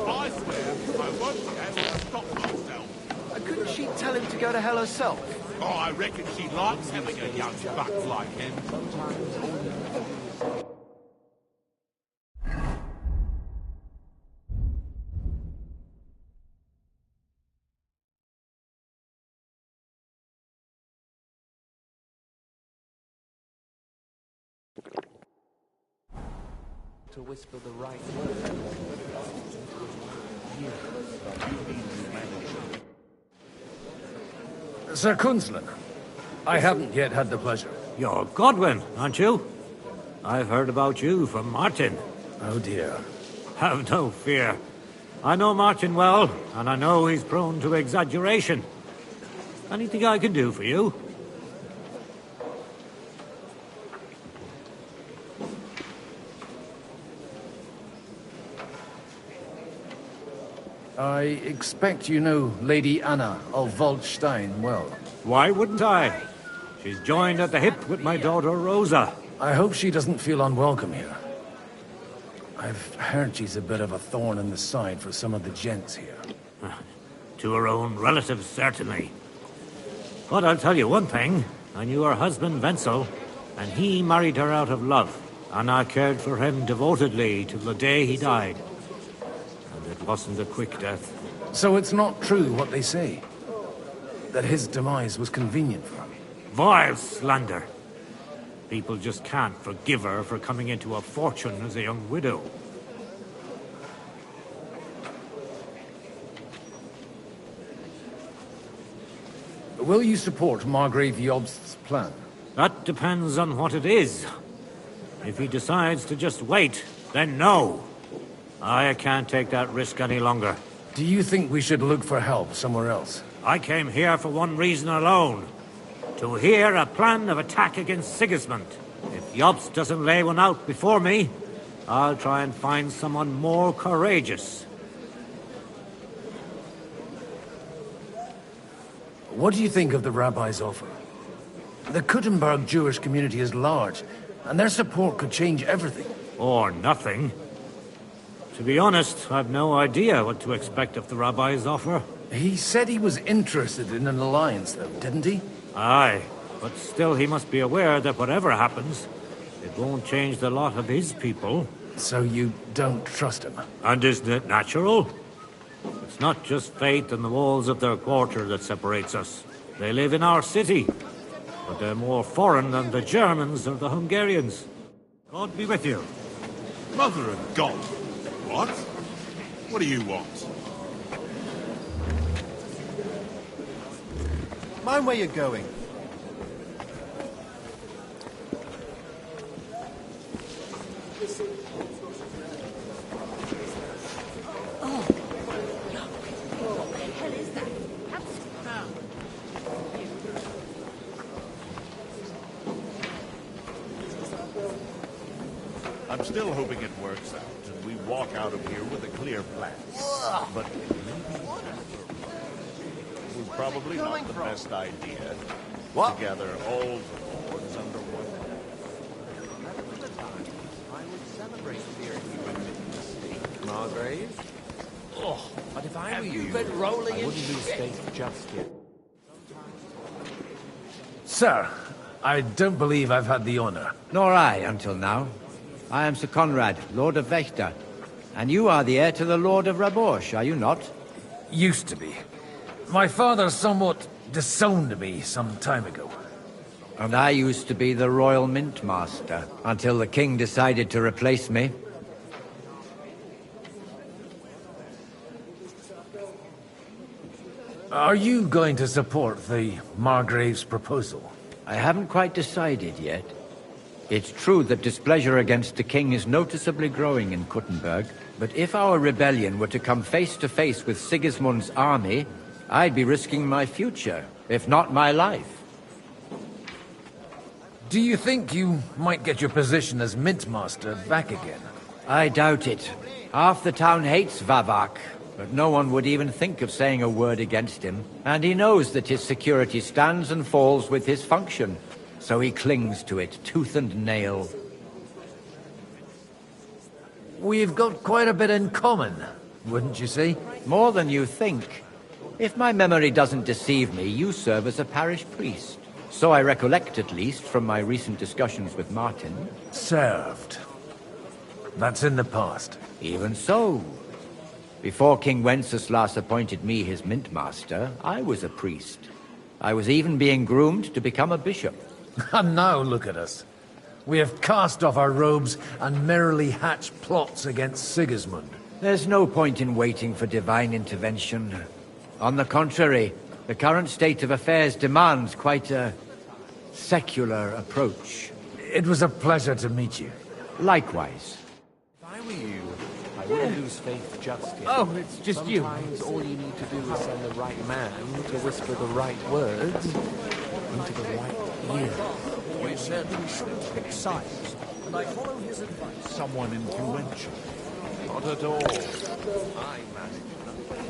I swear I won't be able to stop myself. Couldn't she tell him to go to hell herself? Oh, I reckon she likes having a young buck like him. To whisper the right word. Sir Kunzlin, I haven't yet had the pleasure. You're Godwin, aren't you? I've heard about you from Martin. Oh dear. Have no fear. I know Martin well, and I know he's prone to exaggeration. Anything I can do for you? I expect you know Lady Anna of Waldstein well. Why wouldn't I? She's joined at the hip with my daughter Rosa. I hope she doesn't feel unwelcome here. I've heard she's a bit of a thorn in the side for some of the gents here. To her own relatives, certainly. But I'll tell you one thing. I knew her husband, Wenzel, and he married her out of love. And I cared for him devotedly till the day he died. And it wasn't a quick death. So it's not true what they say? That his demise was convenient for him? Vile slander. People just can't forgive her for coming into a fortune as a young widow. Will you support Margrave Jobst's plan? That depends on what it is. If he decides to just wait, then no. I can't take that risk any longer. Do you think we should look for help somewhere else? I came here for one reason alone. To hear a plan of attack against Sigismund. If Jobst doesn't lay one out before me, I'll try and find someone more courageous. What do you think of the rabbi's offer? The Kuttenberg Jewish community is large, and their support could change everything. Or nothing. To be honest, I've no idea what to expect of the rabbi's offer. He said he was interested in an alliance, though, didn't he? Aye, but still he must be aware that whatever happens, it won't change the lot of his people. So you don't trust him? And isn't it natural? It's not just faith in the walls of their quarter that separates us. They live in our city, but they're more foreign than the Germans or the Hungarians. God be with you. Mother of God. What? What do you want? Mind where you're going. I'm still hoping it works out, and we walk out of here with a clear plan. But maybe probably not the best idea to gather all the lords under one head. Margrave? Oh, but if I were you, been rolling I wouldn't lose faith just yet. Sir, I don't believe I've had the honor. Nor I, until now. I am Sir Conrad, Lord of Wächter. And you are the heir to the Lord of Rabosh, are you not? Used to be. My father somewhat disowned me some time ago. And I used to be the Royal Mint Master, until the King decided to replace me. Are you going to support the Margrave's proposal? I haven't quite decided yet. It's true that displeasure against the king is noticeably growing in Kuttenberg, but if our rebellion were to come face to face with Sigismund's army, I'd be risking my future, if not my life. Do you think you might get your position as Mintmaster back again? I doubt it. Half the town hates Vavak, but no one would even think of saying a word against him. And he knows that his security stands and falls with his function, so he clings to it tooth and nail. We've got quite a bit in common, wouldn't you say? More than you think. If my memory doesn't deceive me, you serve as a parish priest. So I recollect, at least, from my recent discussions with Martin. Served. That's in the past. Even so. Before King Wenceslas appointed me his mintmaster, I was a priest. I was even being groomed to become a bishop. And now look at us. We have cast off our robes and merrily hatched plots against Sigismund. There's no point in waiting for divine intervention. On the contrary, the current state of affairs demands quite a secular approach. It was a pleasure to meet you. Likewise. If I were you, I wouldn't lose faith just yet. Oh, it's just you. Sometimes all you need to do is send the right man to whisper the right words into the right ear. You said we shouldn't pick sides, and I follow his advice. Someone influential. Not at all. I managed nothing.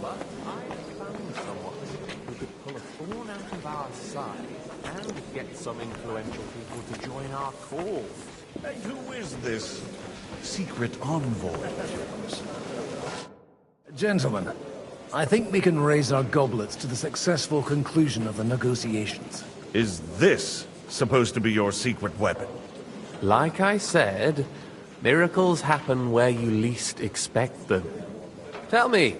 But I found someone who could pull a thorn out of our side and get some influential people to join our cause. Hey, who is this secret envoy of yours? Gentlemen, I think we can raise our goblets to the successful conclusion of the negotiations. Is this supposed to be your secret weapon? Like I said, miracles happen where you least expect them. Tell me,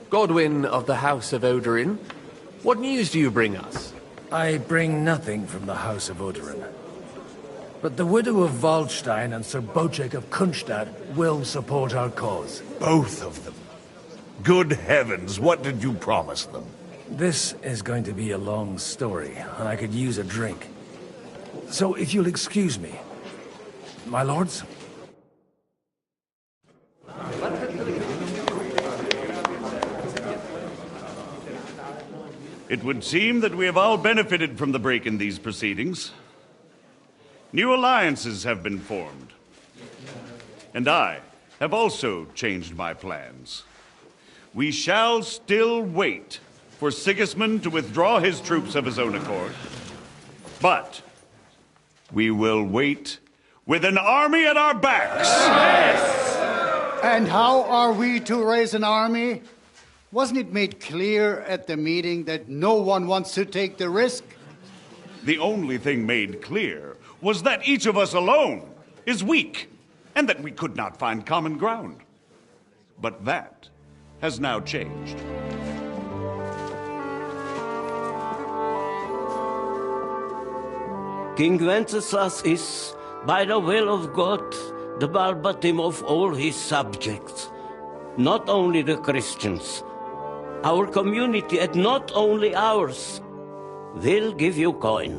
Godwin of the House of Odorin, what news do you bring us? I bring nothing from the House of Odorin. But the widow of Waldstein and Sir Bocek of Kunstadt will support our cause. Both of them. Good heavens, what did you promise them? This is going to be a long story, and I could use a drink. So if you'll excuse me, my lords? It would seem that we have all benefited from the break in these proceedings. New alliances have been formed. And I have also changed my plans. We shall still wait for Sigismund to withdraw his troops of his own accord. But we will wait with an army at our backs. Yes! And how are we to raise an army? Wasn't it made clear at the meeting that no one wants to take the risk? The only thing made clear was that each of us alone is weak, and that we could not find common ground. But that has now changed. King Wenceslas is, by the will of God, the Balbatim of all his subjects. Not only the Christians, our community, and not only ours, will give you coin.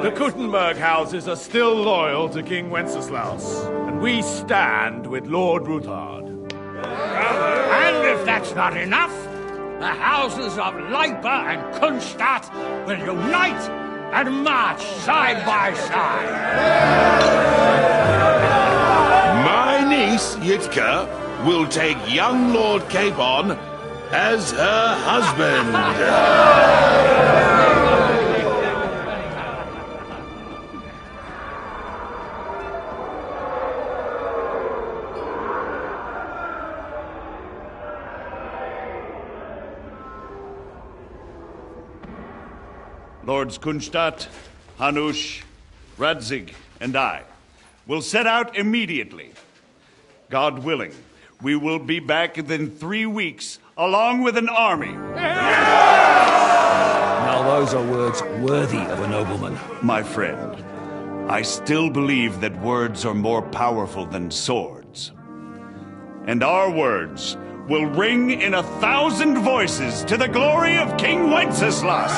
The Kuttenberg houses are still loyal to King Wenceslas, and we stand with Lord Ruthard. And if that's not enough, the houses of Leipa and Kunstadt will unite and march side by side. My niece, Yitka, will take young Lord Capon as her husband. Lords Kunstadt, Hanush, Radzig, and I will set out immediately. God willing, we will be back within 3 weeks, along with an army. Now those are words worthy of a nobleman. My friend, I still believe that words are more powerful than swords. And our words will ring in 1,000 voices to the glory of King Wenceslas.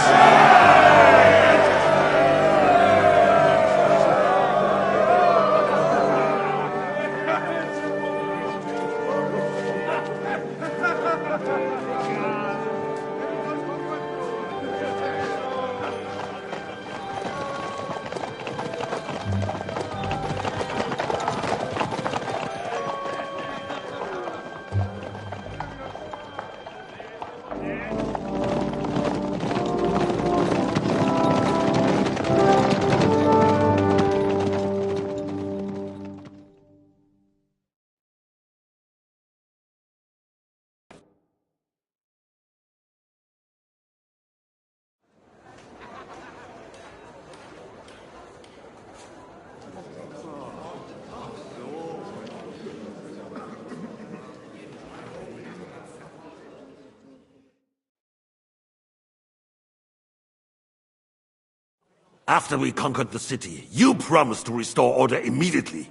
After we conquered the city, you promised to restore order immediately.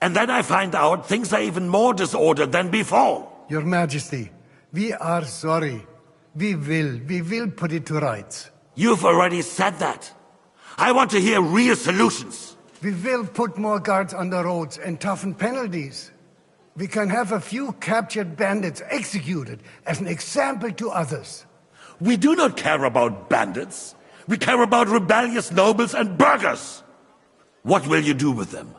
And then I find out things are even more disordered than before. Your Majesty, we are sorry. We will put it to rights. You've already said that. I want to hear real solutions. We will put more guards on the roads and toughen penalties. We can have a few captured bandits executed as an example to others. We do not care about bandits. We care about rebellious nobles and burghers. What will you do with them?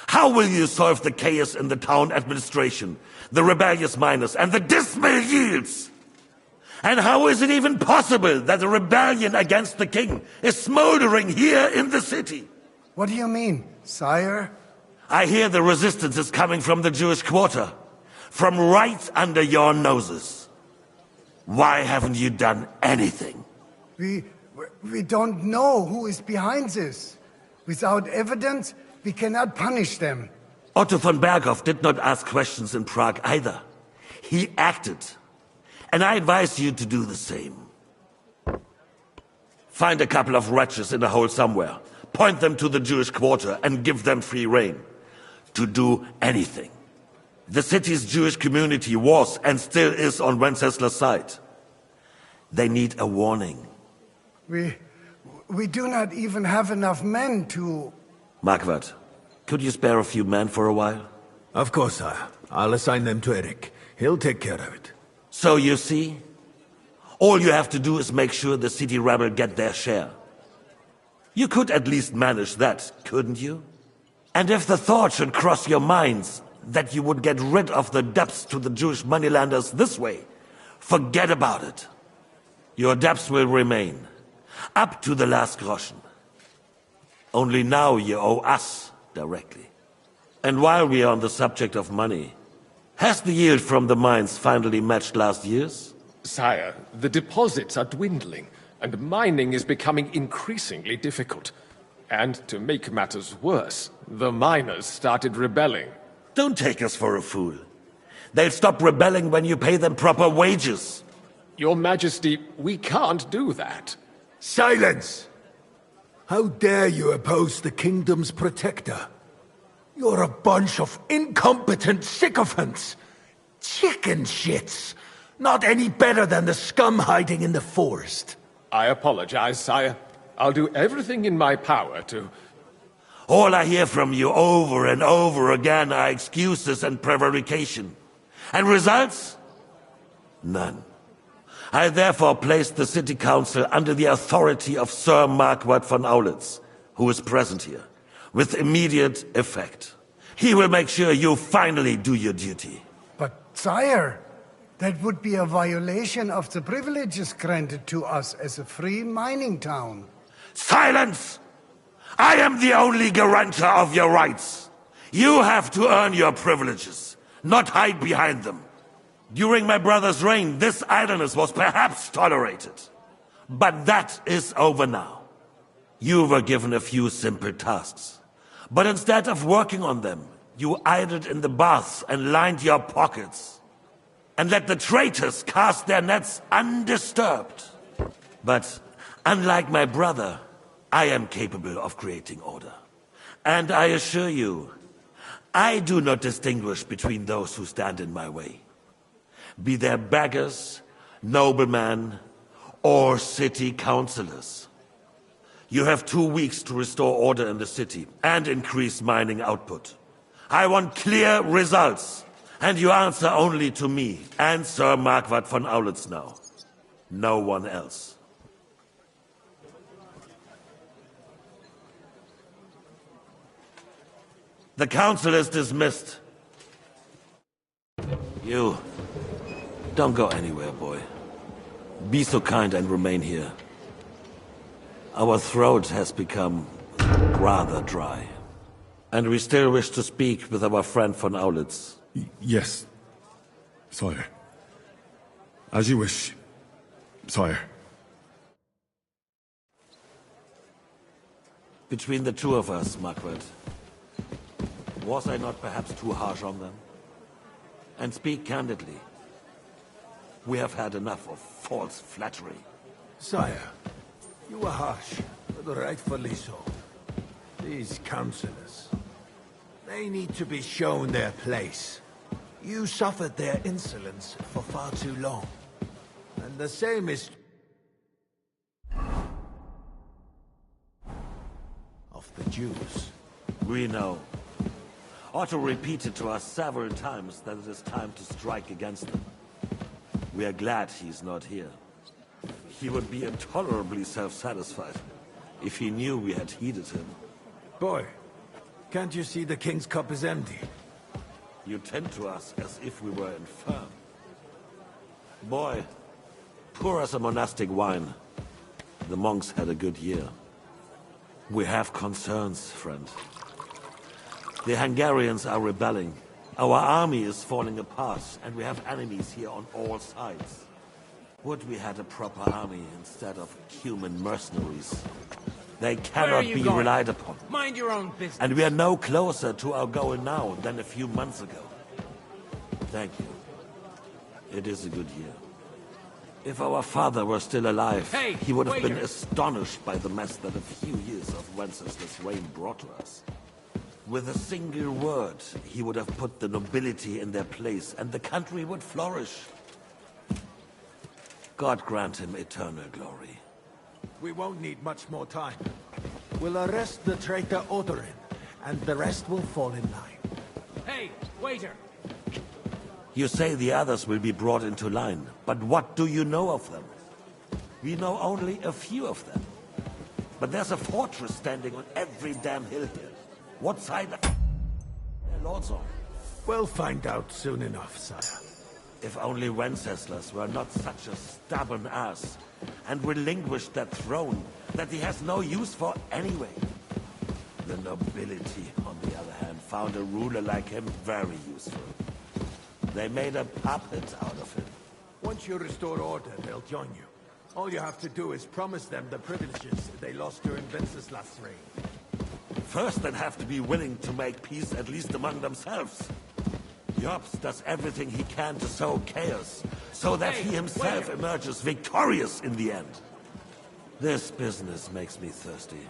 How will you solve the chaos in the town administration, the rebellious miners, and the dismal yields? And how is it even possible that a rebellion against the king is smoldering here in the city? What do you mean, sire? I hear the resistance is coming from the Jewish quarter, from right under your noses. Why haven't you done anything? We don't know who is behind this. Without evidence, we cannot punish them. Otto von Berghoff did not ask questions in Prague either. He acted. And I advise you to do the same. Find a couple of wretches in a hole somewhere, point them to the Jewish quarter, and give them free rein to do anything. The city's Jewish community was and still is on Wenceslas' side. They need a warning. We do not even have enough men to... Marquardt, could you spare a few men for a while? Of course, sire. I'll assign them to Eric. He'll take care of it. So you see, all you have to do is make sure the city rebel get their share. You could at least manage that, couldn't you? And if the thought should cross your minds that you would get rid of the debts to the Jewish moneylenders this way, forget about it. Your debts will remain, up to the last groschen. Only now you owe us directly. And while we are on the subject of money, has the yield from the mines finally matched last year's? Sire, the deposits are dwindling, and mining is becoming increasingly difficult. And to make matters worse, the miners started rebelling. Don't take us for a fool. They'll stop rebelling when you pay them proper wages. Your Majesty, we can't do that. Silence! How dare you oppose the kingdom's protector? You're a bunch of incompetent sycophants. Chicken shits. Not any better than the scum hiding in the forest. I apologize, sire. I'll do everything in my power to... All I hear from you over and over again are excuses and prevarication. And results? None. I therefore placed the city council under the authority of Sir Marquardt von Aulitz, who is present here, with immediate effect. He will make sure you finally do your duty. But, sire, that would be a violation of the privileges granted to us as a free mining town. Silence! I am the only guarantor of your rights. You have to earn your privileges, not hide behind them. During my brother's reign, this idleness was perhaps tolerated. But that is over now. You were given a few simple tasks. But instead of working on them, you idled in the baths and lined your pockets. And let the traitors cast their nets undisturbed. But unlike my brother, I am capable of creating order. And I assure you, I do not distinguish between those who stand in my way. be they beggars, noblemen, or city councillors. You have 2 weeks to restore order in the city and increase mining output. I want clear results, and you answer only to me and Sir Marquardt von Aulitz now. No one else. The council is dismissed. You, don't go anywhere, boy. Be so kind and remain here. Our throat has become rather dry. And we still wish to speak with our friend von Aulitz. Yes, sire. As you wish, sire. Between the two of us, Marquardt, was I not perhaps too harsh on them? And speak candidly. We have had enough of false flattery. Sire, you were harsh, but rightfully so. These councillors, they need to be shown their place. You suffered their insolence for far too long. And the same is of the Jews. We know. Otto repeated to us several times that it is time to strike against them. We are glad he's not here. He would be intolerably self-satisfied if he knew we had heeded him. Boy, can't you see the king's cup is empty? You tend to us as if we were infirm. Boy, pour us a monastic wine. The monks had a good year. We have concerns, friend. The Hungarians are rebelling. Our army is falling apart, and we have enemies here on all sides. Would we had a proper army instead of human mercenaries? They cannot be relied upon. Mind your own business. And we are no closer to our goal now than a few months ago. Thank you. It is a good year. If our father were still alive, he would have been astonished by the mess that a few years of Wenceslas' reign brought to us. With a single word, he would have put the nobility in their place, and the country would flourish. God grant him eternal glory. We won't need much more time. We'll arrest the traitor Odorin, and the rest will fall in line. Hey, waiter! You say the others will be brought into line, but what do you know of them? We know only a few of them. But there's a fortress standing on every damn hill here. What side are their lords on? We'll find out soon enough, sire. If only Wenceslas were not such a stubborn ass, and relinquished that throne that he has no use for anyway. The nobility, on the other hand, found a ruler like him very useful. They made a puppet out of him. Once you restore order, they'll join you. All you have to do is promise them the privileges they lost during Wenceslas' reign. First, they'd have to be willing to make peace at least among themselves. Jobs does everything he can to sow chaos, so that he himself emerges victorious in the end. This business makes me thirsty.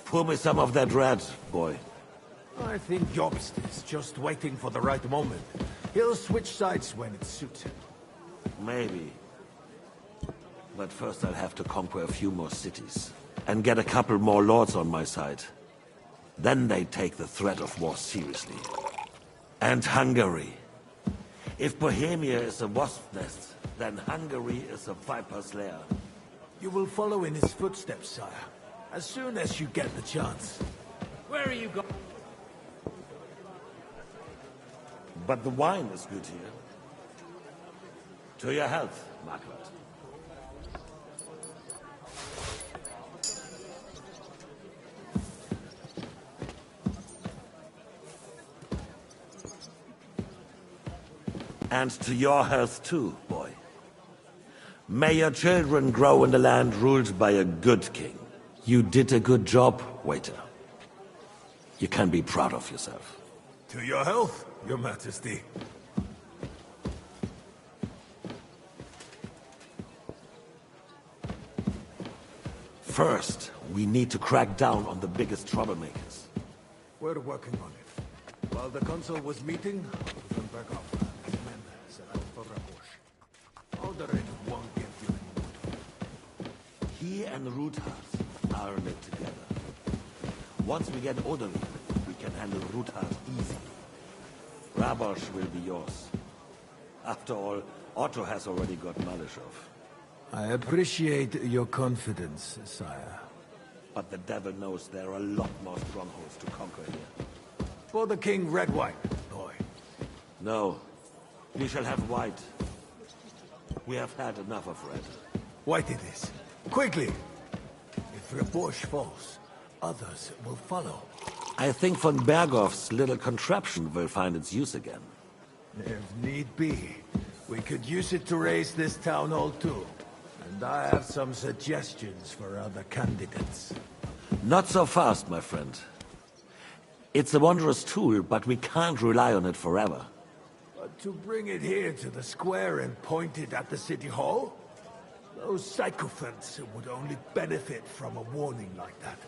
Pour me some of that red, boy. I think Jobst is just waiting for the right moment. He'll switch sides when it suits him. Maybe. But first I'll have to conquer a few more cities, and get a couple more lords on my side. Then they take the threat of war seriously. And Hungary. If Bohemia is a wasp nest, then Hungary is a viper's lair. You will follow in his footsteps, sire, as soon as you get the chance. Where are you going? But the wine is good here. To your health, Marquardt. And to your health too, boy. May your children grow in a land ruled by a good king. You did a good job, waiter. You can be proud of yourself. To your health, Your Majesty. First, we need to crack down on the biggest troublemakers. We're working on it. While the consul was meeting, Rutenberg said Moderate won't get you. He and Ruthard are in it together. Once we get Odin, we can handle Ruthard easy. Rabosh will be yours. After all, Otto has already got Malishov. I appreciate your confidence, sire. But the devil knows there are a lot more strongholds to conquer here. For the king, red wine, boy. No. We shall have white. We have had enough of red. White it is. Quickly! If Rabosh falls, others will follow. I think von Berghoff's little contraption will find its use again. If need be, we could use it to raise this town hall too. And I have some suggestions for other candidates. Not so fast, my friend. It's a wondrous tool, but we can't rely on it forever. But to bring it here to the square and point it at the city hall? Those sycophants would only benefit from a warning like that.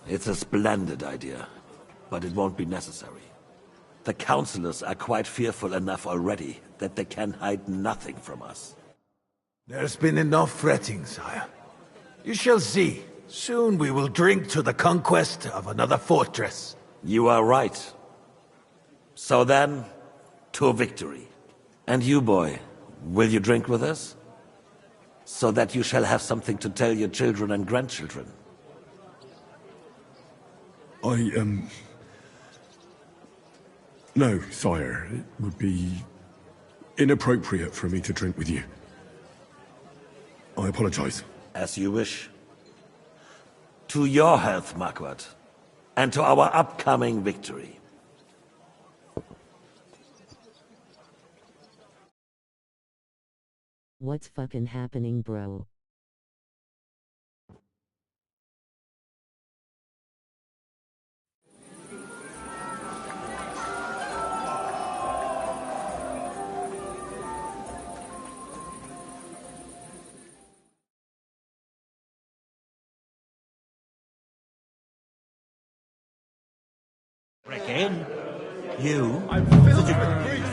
It's a splendid idea, but it won't be necessary. The councillors are quite fearful enough already that they can hide nothing from us. There's been enough fretting, sire. You shall see. Soon we will drink to the conquest of another fortress. You are right. So then, to victory. And you, boy, will you drink with us? So that you shall have something to tell your children and grandchildren. No, sire. It would be inappropriate for me to drink with you. I apologize. As you wish. To your health, Marquardt. And to our upcoming victory. What's fucking happening, bro? Reckon? You? I'm filled with grief.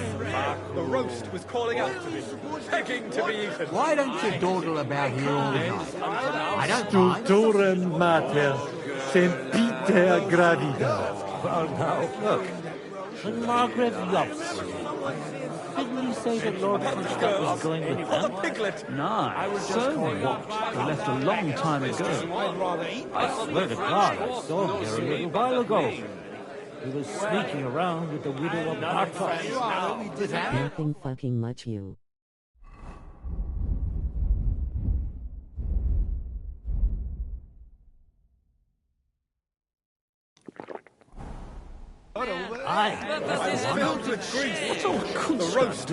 The roast was calling out to me, begging to be eaten. Why don't you dawdle about here all night? I don't mind. Stulturem mater, sempiter gravida. Well, now, look. When Margaret loves you, didn't you say that Lord Kronstadt was going with them? No, so what? He left a long time ago. I swear to God, I saw him here a little while ago. He was sneaking around with the widow of Bartos. Nothing fucking much, you. I'm filled with grief. What's all the roast?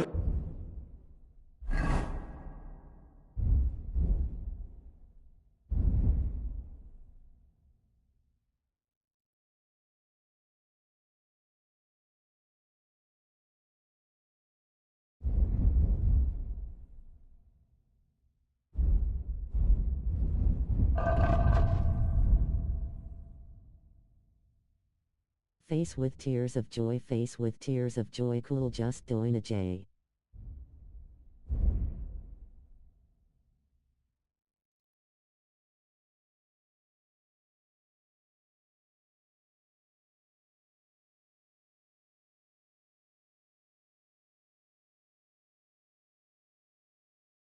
Face with tears of joy, face with tears of joy, cool just doing a J.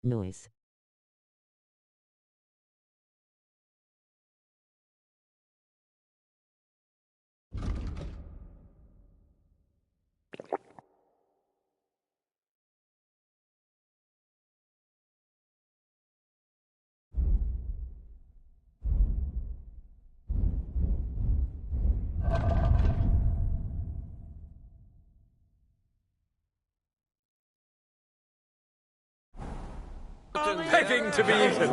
Noise. Begging to be eaten.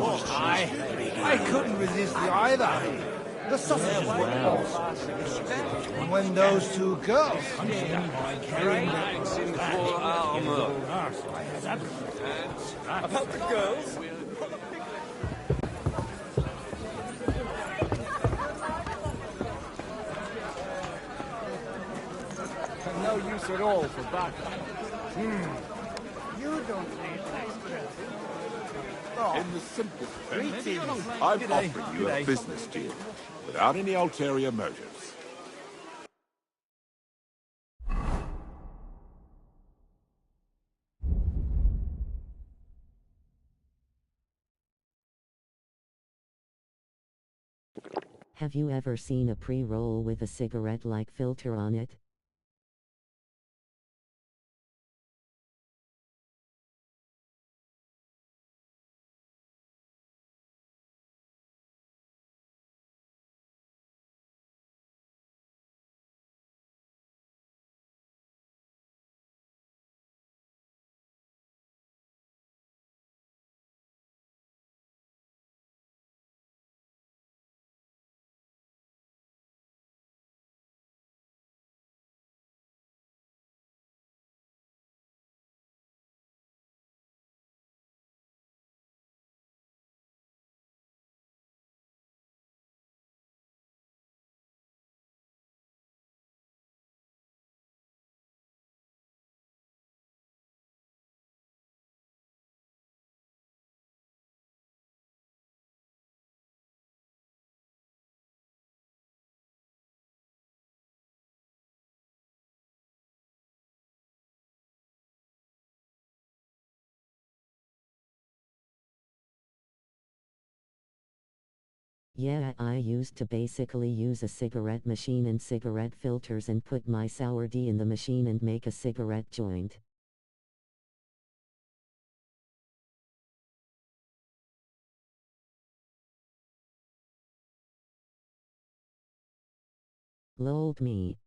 I couldn't resist the either. The sausages were And when those two girls carrying their armor. About the girls? No use at all for backup. You don't need an expert. In the simplest fashion, I'm offering you a business deal without any ulterior motives. Have you ever seen a pre-roll with a cigarette-like filter on it? Yeah, I used to basically use a cigarette machine and cigarette filters and put my sour D in the machine and make a cigarette joint. Lold me.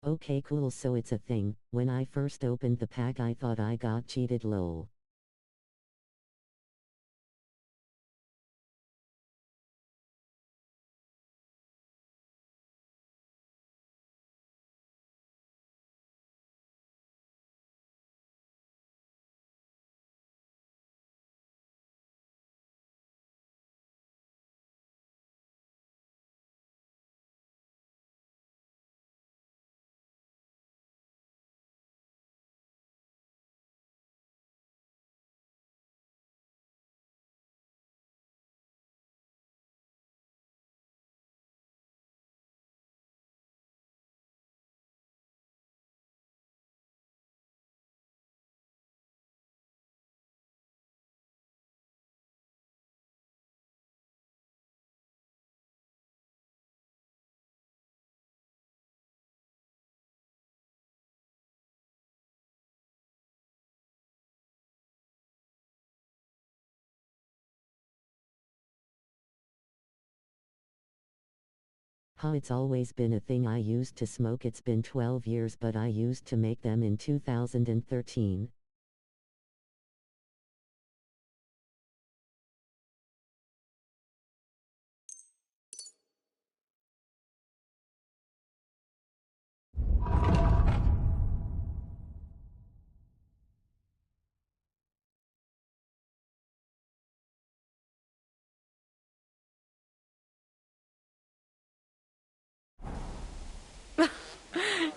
Okay, cool, so it's a thing. When I first opened the pack I thought I got cheated, lol. Huh, it's always been a thing I used to smoke. It's been 12 years, but I used to make them in 2013.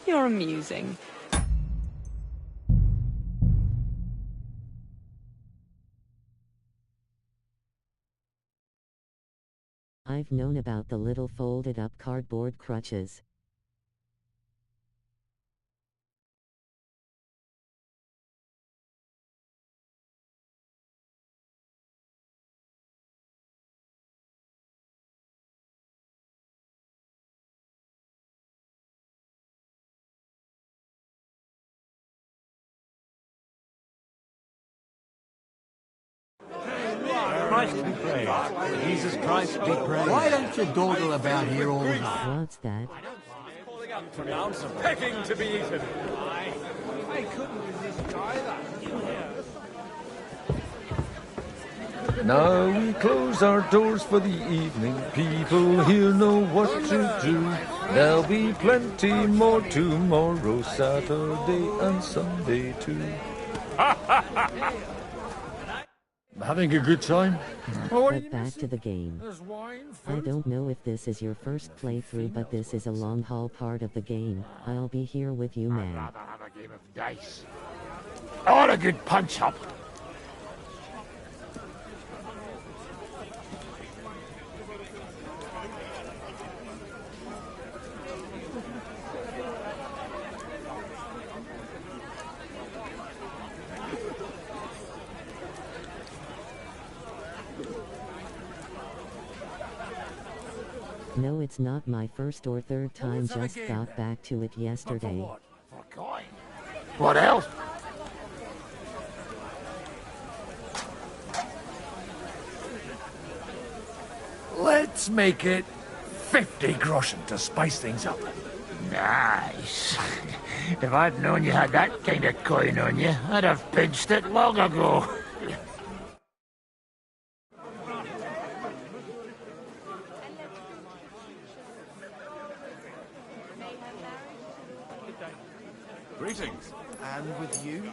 You're amusing. I've known about the little folded up cardboard crutches. Christ be praised. Jesus Christ be praised. Why don't you dawdle about here all night? What's that? Begging to be eaten. I couldn't resist either. Now we close our doors for the evening. People here know what to do. There'll be plenty more tomorrow, Saturday and Sunday too. Having a good time? But back to the game. I don't know if this is your first playthrough, but this is a long haul part of the game. I'll be here with you, man. Have a game of dice. I want a good punch-up. No, it's not my first or third time, just got back to it yesterday. For coin. What else? Let's make it 50 groschen to spice things up. Nice. If I'd known you had that kind of coin on you, I'd have pinched it long ago. Greetings. And with you?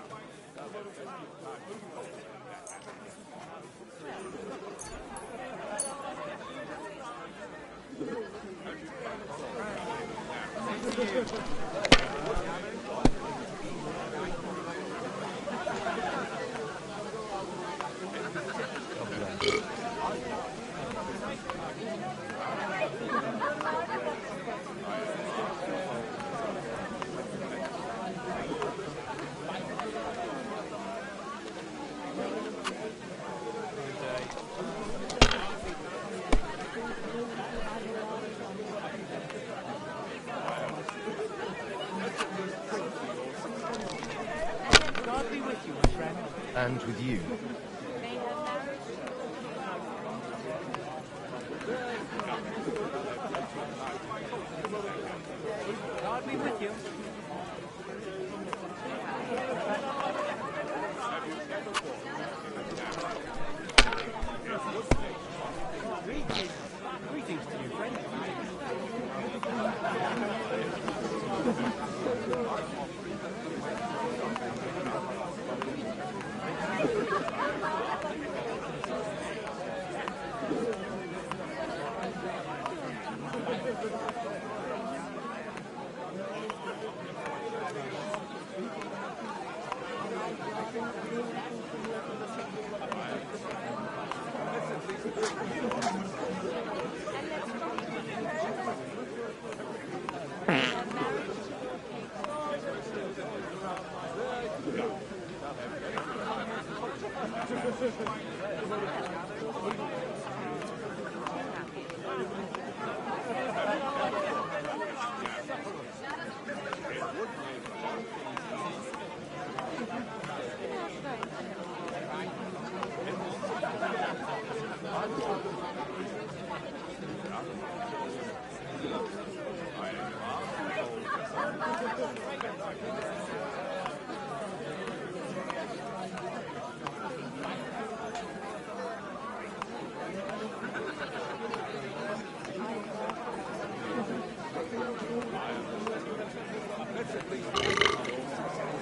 And with you. God be with you. Greetings to you, friend.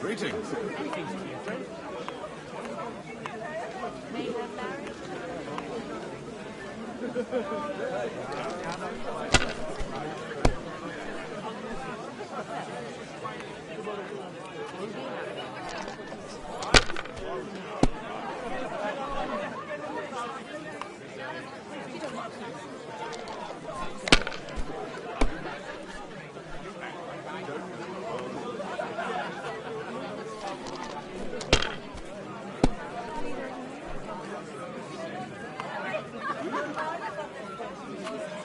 Greetings.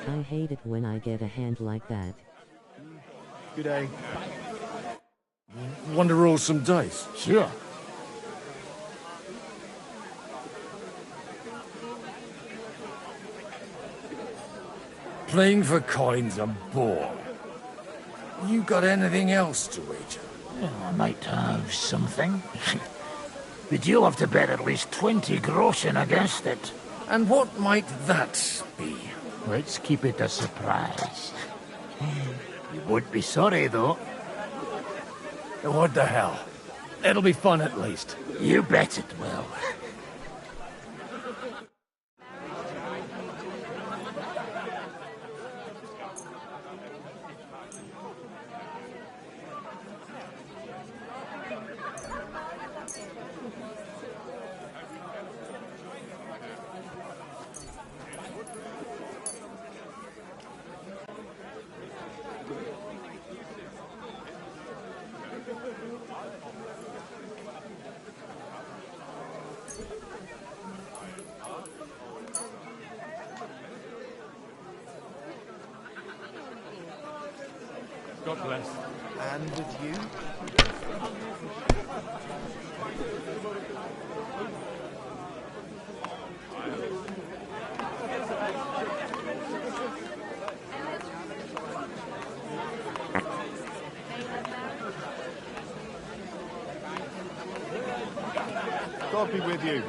I hate it when I get a hand like that. Good day. Want to roll some dice? Sure. Playing for coin's a bore. You got anything else to wager? I might have something. But you'll have to bet at least 20 groschen against it. And what might that be? Let's keep it a surprise. You won't be sorry, though. What the hell? It'll be fun at least. You bet it will. God bless. And with you? God be with you.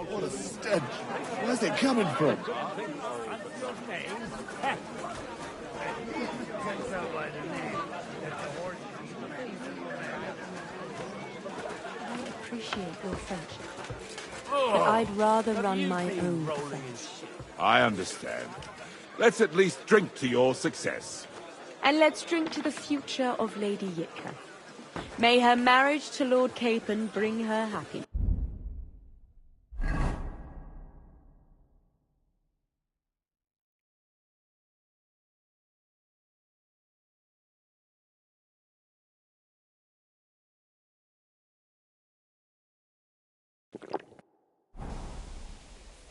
What a stench! Where's it coming from? I appreciate your friendship, but I'd rather run my own affairs. I understand. Let's at least drink to your success. And let's drink to the future of Lady Yitka. May her marriage to Lord Capon bring her happiness.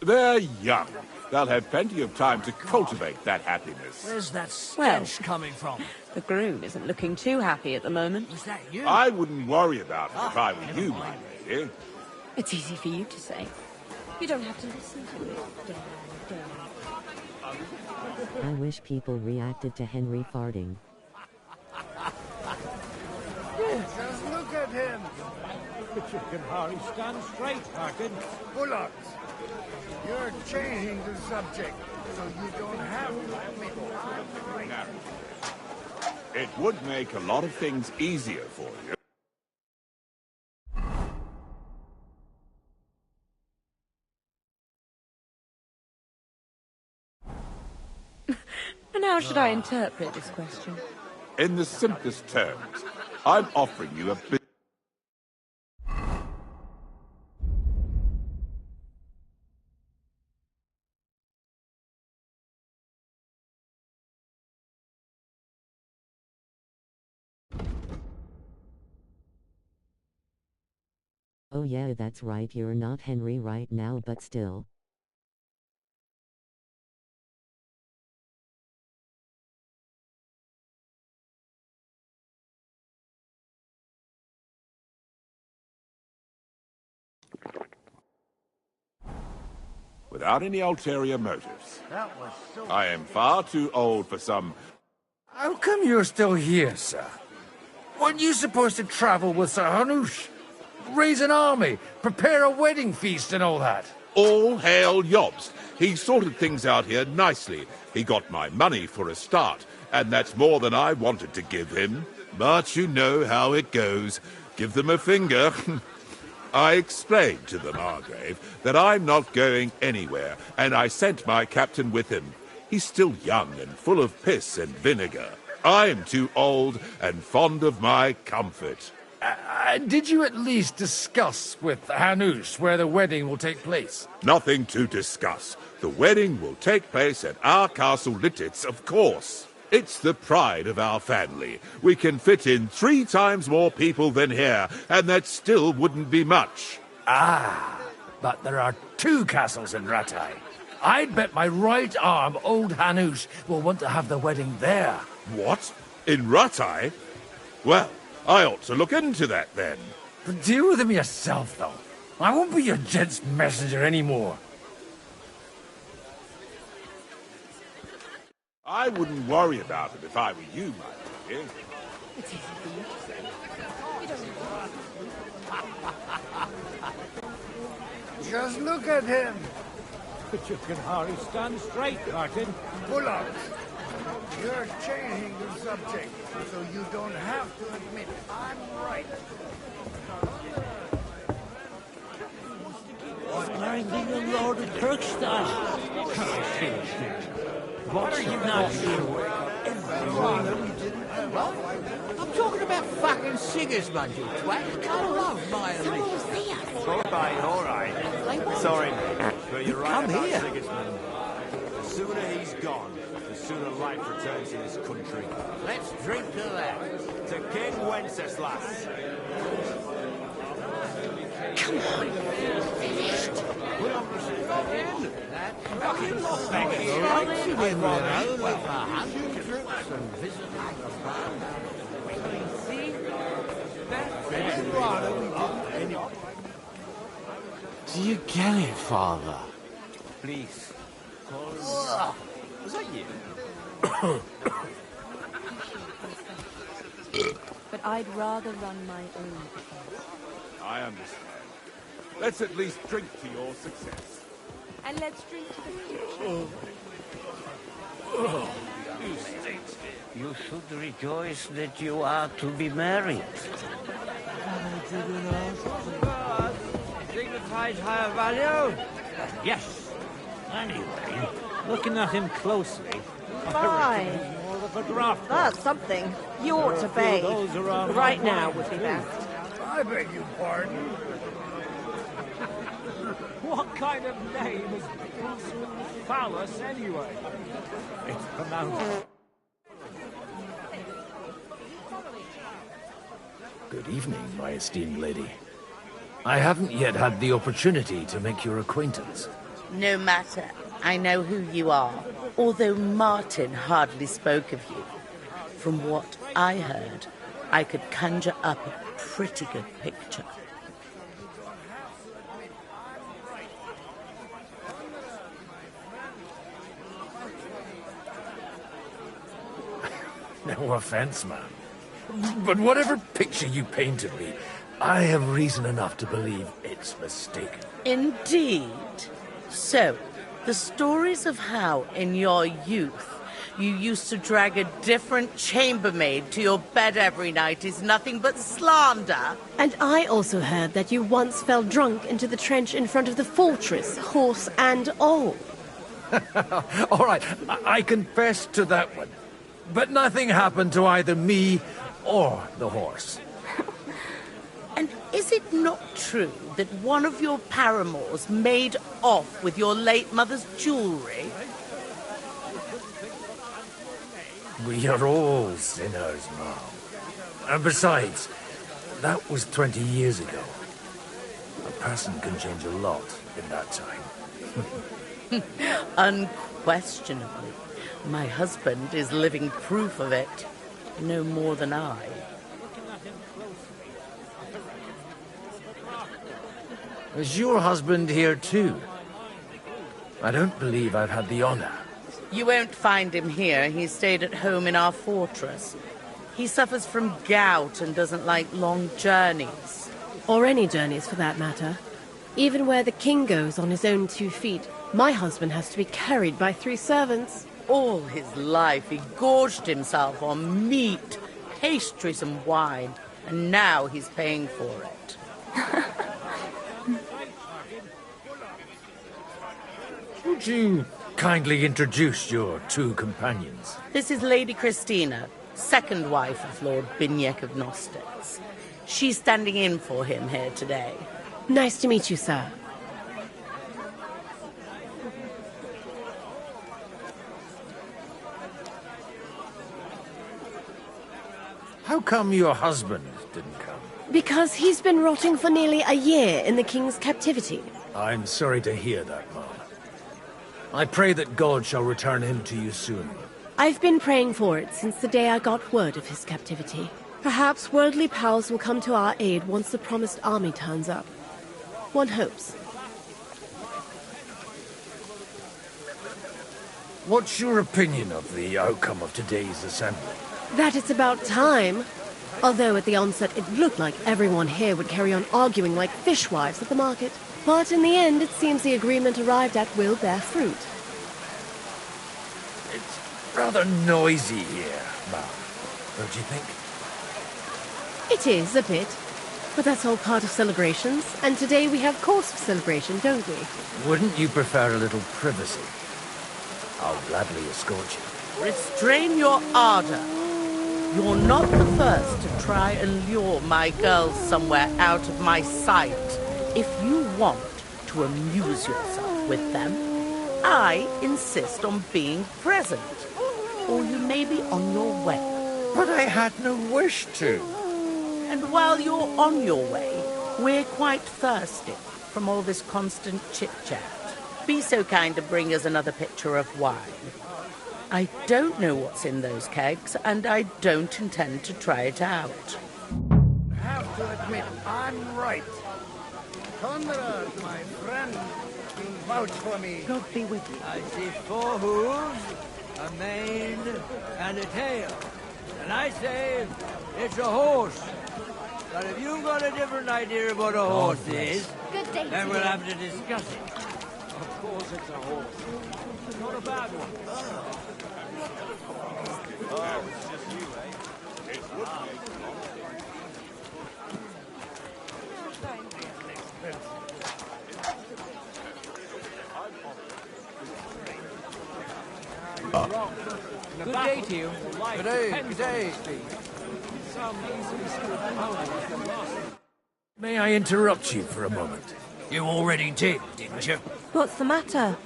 They're young. They'll have plenty of time to cultivate that happiness. Where's that stench coming from? The groom isn't looking too happy at the moment. Was that you? I wouldn't worry about it if I were you, my lady. It's easy for you to say. You don't have to listen to it. I wish people reacted to Henry farting. Just look at him. But you can hardly stand straight, Harkin. Bullocks. You're changing the subject, so you don't have to. It would make a lot of things easier for you. And how should I interpret this question? In the simplest terms, I'm offering you a bit. Oh yeah, that's right, you're not Henry right now, but still. Without any ulterior motives. I am far too old for some... How come you're still here, sir? Weren't you supposed to travel with Sir Hanush? Raise an army, prepare a wedding feast and all that? All hail Yobst. He sorted things out here nicely. He got my money for a start, and that's more than I wanted to give him. But you know how it goes. Give them a finger. I explained to the Margrave that I'm not going anywhere, and I sent my captain with him. He's still young and full of piss and vinegar. I'm too old and fond of my comfort. Did you at least discuss with Hanush where the wedding will take place? Nothing to discuss. The wedding will take place at our castle Littitz, of course. It's the pride of our family. We can fit in 3 times more people than here, and that still wouldn't be much. Ah, but there are 2 castles in Rattay. I'd bet my right arm old Hanush will want to have the wedding there. What? In Rattay? Well, I ought to look into that then. But deal with him yourself, though. I won't be your gent's messenger anymore. I wouldn't worry about it if I were you, my dear. It's easy for you to say. Just look at him. But you can hardly stand straight, Martin. Pull out. You're changing the subject, so you don't have to admit I'm right. Grinding the Lord of Kirkstad. What are you not sure? I'm talking about fucking singers, man, you twat. I love my Alicia. All right. Sorry, mate, but you're right Come about here. Sigismund. The sooner he's gone, the sooner life returns to this country. Let's drink to that. To King Wenceslas. Come on, finished. Fucking lost Do you get it, Father? Please. Was that you? But I'd rather run my own affairs. I understand. Let's at least drink to your success. And let's drink to the future. You should rejoice that you are to be married. Dignified higher value? Yes. Anyway, looking at him closely, Fine. he's more of a grafter. That's something. You ought to bathe. Right now would be best. I beg your pardon. What kind of name is Phallus, anyway? It's pronounced. Good evening, my esteemed lady. I haven't yet had the opportunity to make your acquaintance. No matter. I know who you are, although Martin hardly spoke of you. From what I heard, I could conjure up a pretty good picture. No offense, ma'am. But whatever picture you painted me, I have reason enough to believe it's mistaken. Indeed. So, the stories of how, in your youth, you used to drag a different chambermaid to your bed every night is nothing but slander. And I also heard that you once fell drunk into the trench in front of the fortress, horse and all. All right, I confess to that one. But nothing happened to either me or the horse. And is it not true that one of your paramours made off with your late mother's jewellery? We are all sinners, Mom. And besides, that was 20 years ago. A person can change a lot in that time. Unquestionably. My husband is living proof of it. No more than I. Is your husband here too? I don't believe I've had the honor. You won't find him here. He stayed at home in our fortress. He suffers from gout and doesn't like long journeys. Or any journeys, for that matter. Even where the king goes on his own 2 feet, my husband has to be carried by 3 servants. All his life he gorged himself on meat, pastries and wine, and now he's paying for it. Would you kindly introduce your 2 companions? This is Lady Christina, second wife of Lord JLYK of Gnostics. She's standing in for him here today. Nice to meet you, sir. How come your husband didn't come? Because he's been rotting for nearly a year in the king's captivity. I'm sorry to hear that, Mom. I pray that God shall return him to you soon. I've been praying for it since the day I got word of his captivity. Perhaps worldly powers will come to our aid once the promised army turns up. One hopes. What's your opinion of the outcome of today's assembly? That it's about time. Although at the onset it looked like everyone here would carry on arguing like fishwives at the market. But in the end, it seems the agreement arrived at will bear fruit. It's rather noisy here, Mom. Don't you think? It is, a bit. But that's all part of celebrations, and today we have cause for celebration, don't we? Wouldn't you prefer a little privacy? I'll gladly escort you. Restrain your ardor. You're not the first to try and lure my girls somewhere out of my sight. If you want to amuse yourself with them, I insist on being present. Or you may be on your way. But I had no wish to. And while you're on your way, we're quite thirsty from all this constant chit-chat. Be so kind to bring us another pitcher of wine. I don't know what's in those kegs, and I don't intend to try it out. I have to admit, I'm right. Conrad, my friend, will vouch for me. God be with you. I see 4 hooves, a mane, and a tail. And I say it's a horse. But if you've got a different idea of what a horse is, then we'll have to discuss it. Of course it's a horse. Not a bad one. Oh, it's just you, eh? It would be. Good day to you. Good day, good day. May I interrupt you for a moment? You already did, didn't you? What's the matter?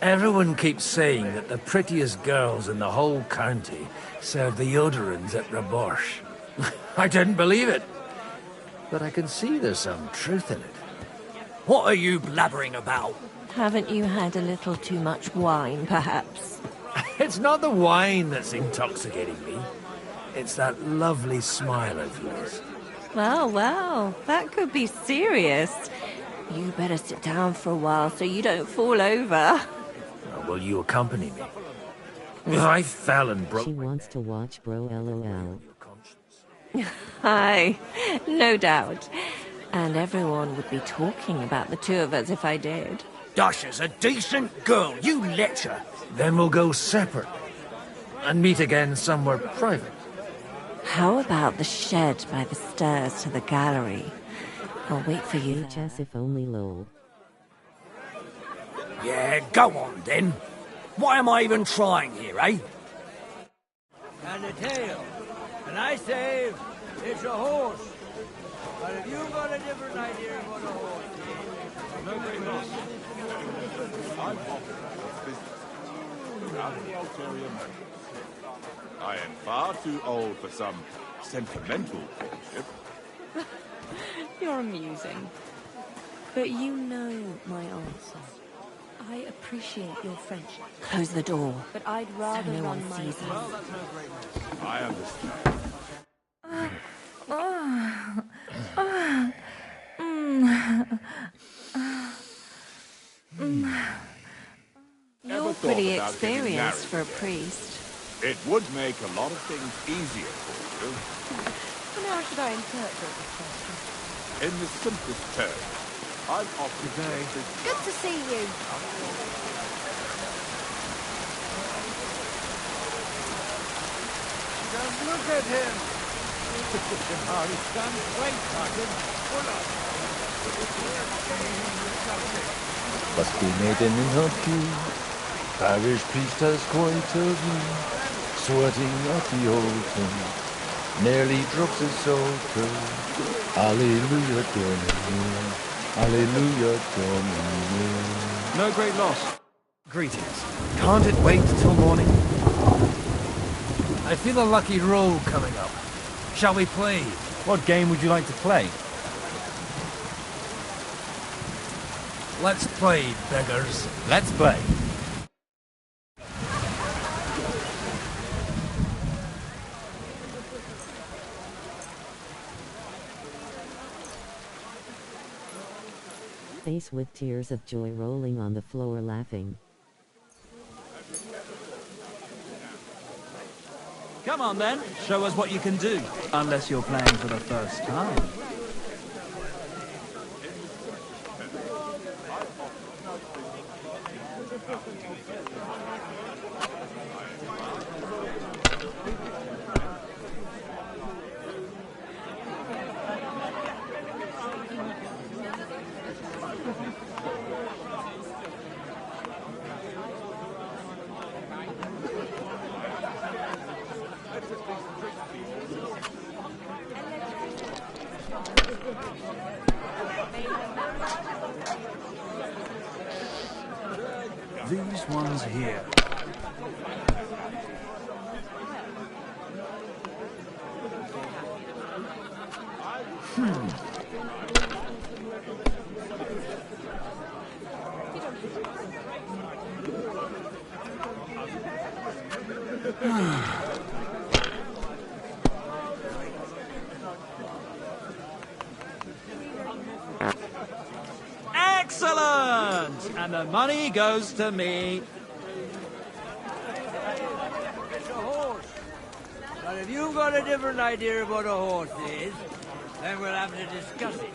Everyone keeps saying that the prettiest girls in the whole county serve the Yoderans at Rabosh. I didn't believe it. But I can see there's some truth in it. What are you blabbering about? Haven't you had a little too much wine, perhaps? It's not the wine that's intoxicating me. It's that lovely smile of yours. Well, that could be serious. You better sit down for a while so you don't fall over. Will you accompany me? I fell and broke... She wants to watch bro LOL. Aye, no doubt. And everyone would be talking about the 2 of us if I did. Dasha's a decent girl. You let her. Then we'll go separate. And meet again somewhere private. How about the shed by the stairs to the gallery? I'll wait for you. HS if only lol. Yeah, go on then. Why am I even trying here, eh? And a tail. And I say it's a horse. But if you've got a different idea of what a horse is... No great loss. I'm offered this business around the ulterior motives. I am far too old for some sentimental courtship. You're amusing. But you know my answer. I appreciate your friendship. Close the door. But I'd rather So no run one my sees us. Well, that's no great loss. I understand. You're pretty experienced for a priest. It would make a lot of things easier for you. And how should I interpret this question? In the simplest terms, I'm offered this. Good to see you. Just look at him. Oh, he stands straight, Martin. Pull up. Must be maiden in her pew. Parish priest has quite a view. Sweating at the altar. Nearly drops his psalter. Alleluia, Domine. Alleluia, Domine. No great loss. Greetings. Can't it wait till morning? I feel a lucky roll coming up. Shall we play? What game would you like to play? Let's play, beggars. Let's play. Face with tears of joy rolling on the floor laughing. Come on then, show us what you can do. Unless you're playing for the first time. These ones here. Excellent! And the money goes to me. It's a horse. But if you've got a different idea of what a horse is, then we'll have to discuss it.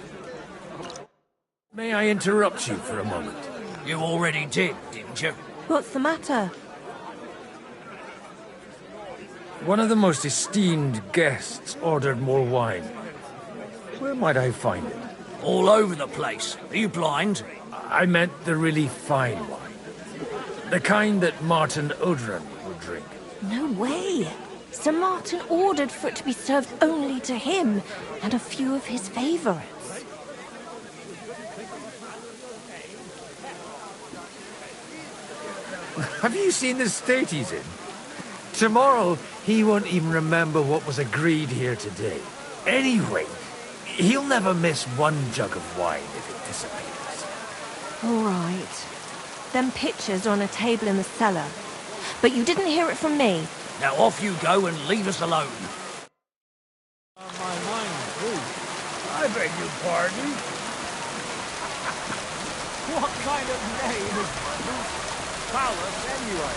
May I interrupt you for a moment? You already did, didn't you? What's the matter? One of the most esteemed guests ordered more wine. Where might I find it? All over the place. Are you blind? I meant the really fine wine. The kind that Martin Odran would drink. No way. Sir Martin ordered for it to be served only to him and a few of his favourites. Have you seen the state he's in? Tomorrow, he won't even remember what was agreed here today. Anyway, he'll never miss one jug of wine if it disappears. All right. Them pictures are on a table in the cellar. But you didn't hear it from me. Now off you go and leave us alone. On my mind, too. I beg your pardon? What kind of name is Bruce Fowler anyway?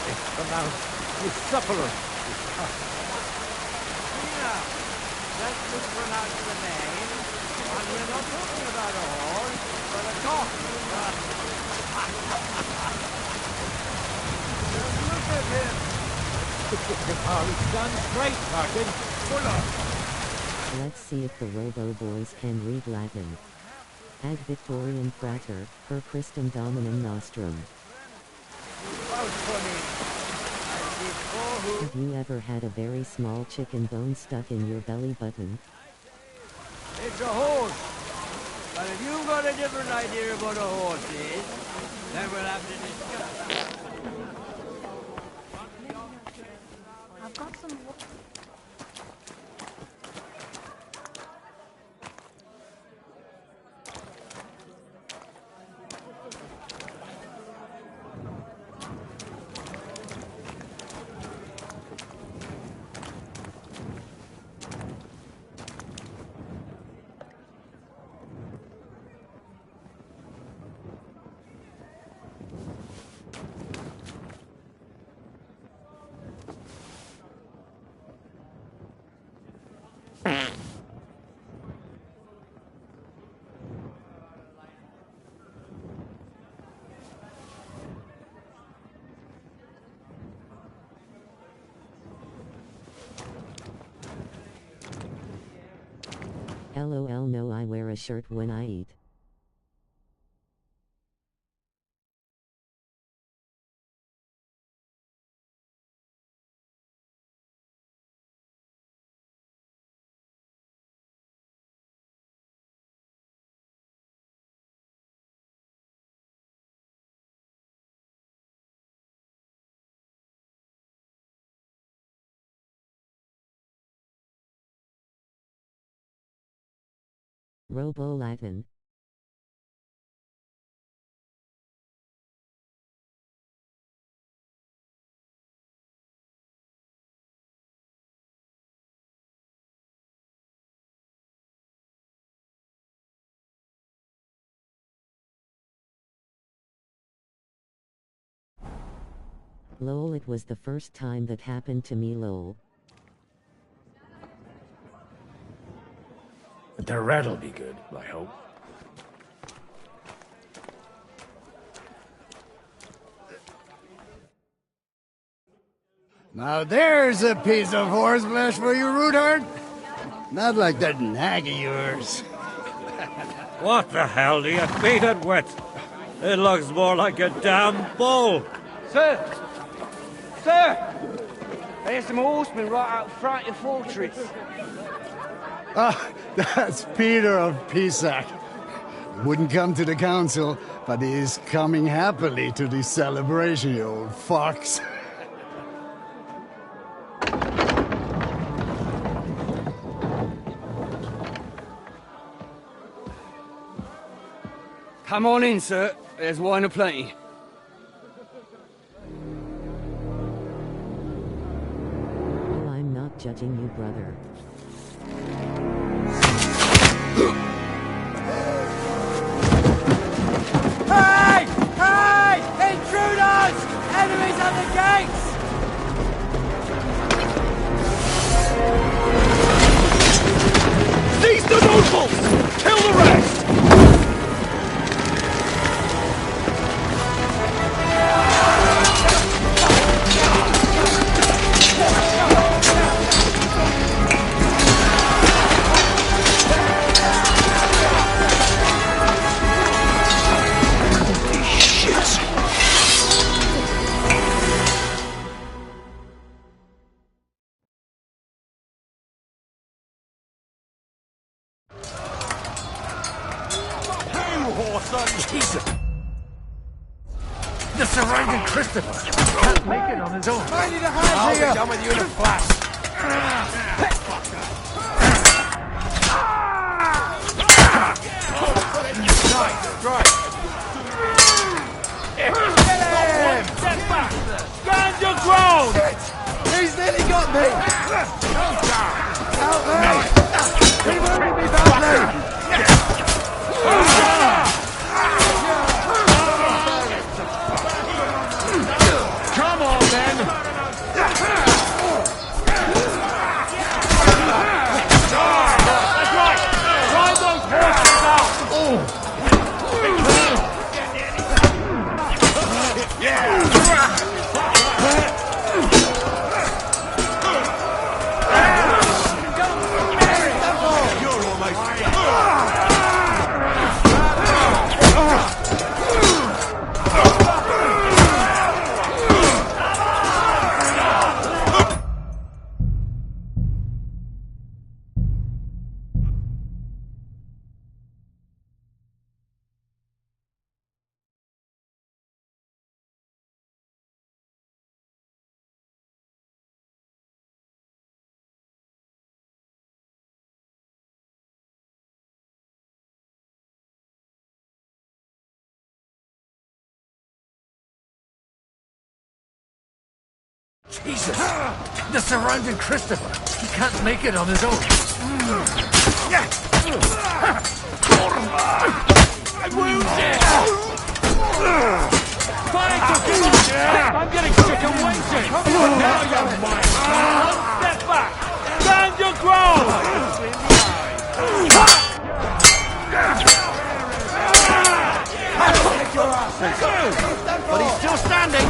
It's pronounced Luciferous. Yeah, let's mispronounce the name. And we're not talking about a horse, but a cock. Just look at him. Oh, he stands straight, Martin. Pull up. Let's see if the Robo Boys can read Latin. Ad Victoriam Frater, per Christum Dominum Nostrum. Have you ever had a very small chicken bone stuck in your belly button? It's a horse. But if you've got a different idea of what a horse is, then we'll have to discuss. I've got some... LOL, no, I wear a shirt when I eat. Robo Latin. Lol, it was the first time that happened to me, lol. The rat'll be good, I hope. Now there's a piece of horseflesh for you, Rootard. Not like that nag of yours. What the hell do you feed it with? It looks more like a damn bull. Sir! Sir! There's some horsemen right out front of the fortress. Ah, that's Peter of Pisac. Wouldn't come to the council, but he is coming happily to the celebration, you old fox. Come on in, sir. There's wine aplenty. Oh, I'm not judging you, brother. Hey! Hey! Intruders! Enemies at the gates! Seize the nobles! Kill the rest! The surrounding Christopher can't make it on his own. I need a hand here! I'll be done with you in a flash. Nice, right. Step back! Stand your ground! He's nearly got me! Out there! He will be badly! Come on, then! Jesus! They're surrounding Christopher. He can't make it on his own. I'm wounded! Fine, I'm getting sick and waiting! Now you're mine! Step back! Stand your ground! But he's still standing.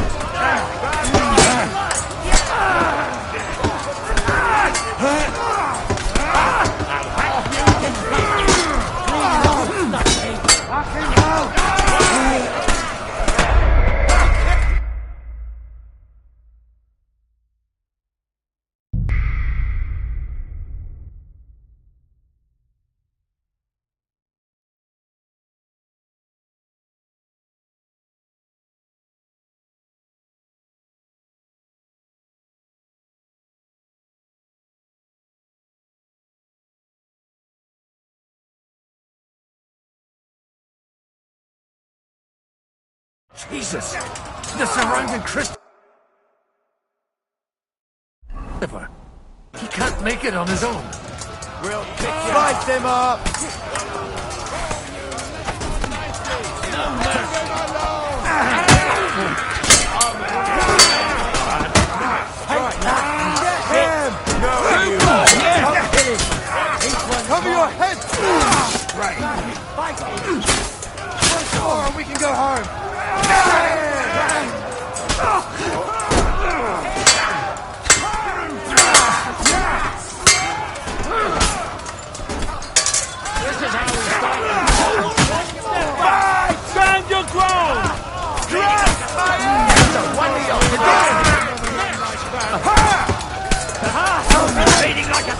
Jesus! They're surrounding Christopher. He can't make it on his own. We'll pick you. Slice him up! Cover your head! Right. One more and we can go home. This is how we start. Step back! Stand your ground! Drop! What are you doing? Bleeding like a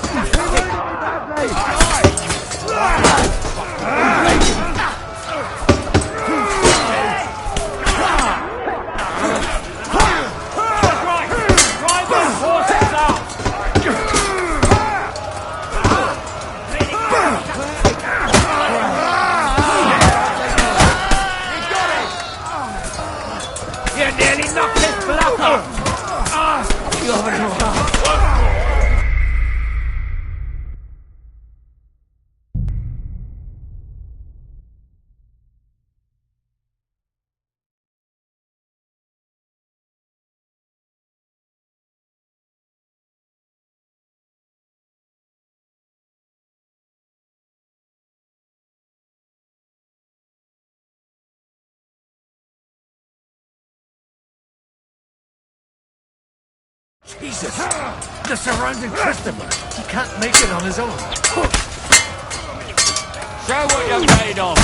Jesus! They're surrounding Christopher. He can't make it on his own. show what you're made of!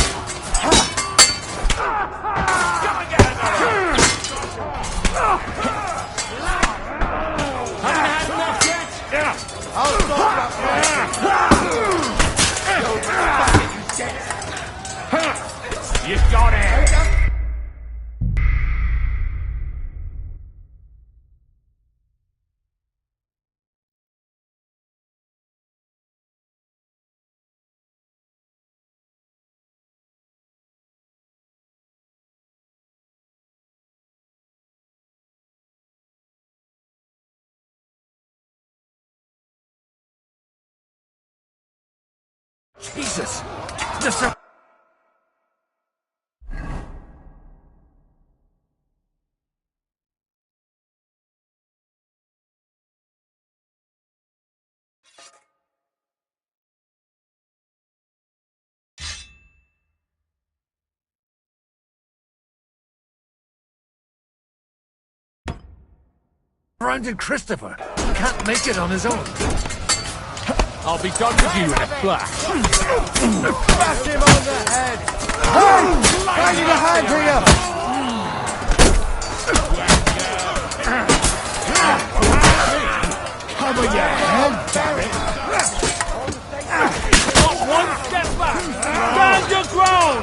Haven't had enough yet? Yeah. I'll stop that. You got it! Jesus! They're surrounding... surrounding Christopher. He can't make it on his own. I'll be done with you in a flash. Bash him on the head! Hey! I need a hand here! Cover your head, damn it! Not one step back! Stand your ground!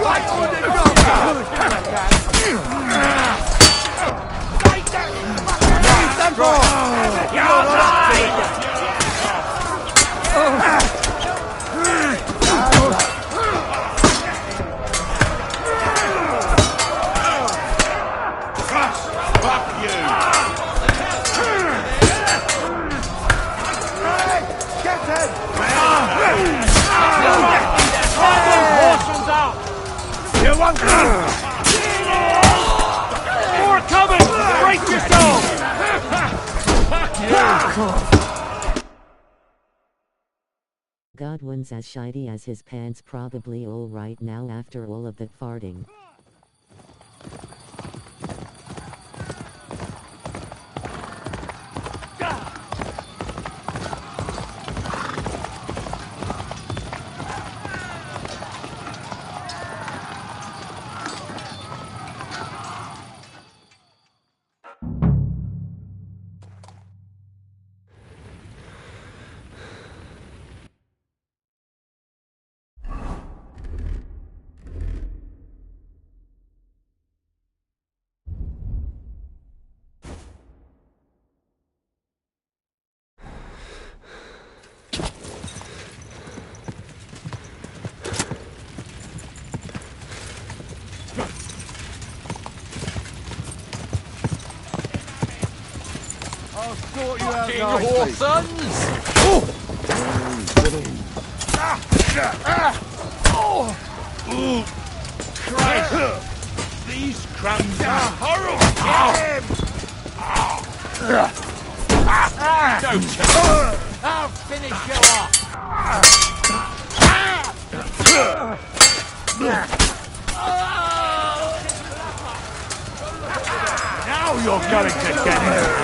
Right on the stand for! You're mine! Fuck you! head! Horseman's out! You want More coming! Brace yourself! Godwin's as shiny as his pants, probably all right now after all of that farting. I'll sort you out, Fucking nicely. Horsons! Christ! These crumbs are horrible! I'll finish you off. Now you're going to get it!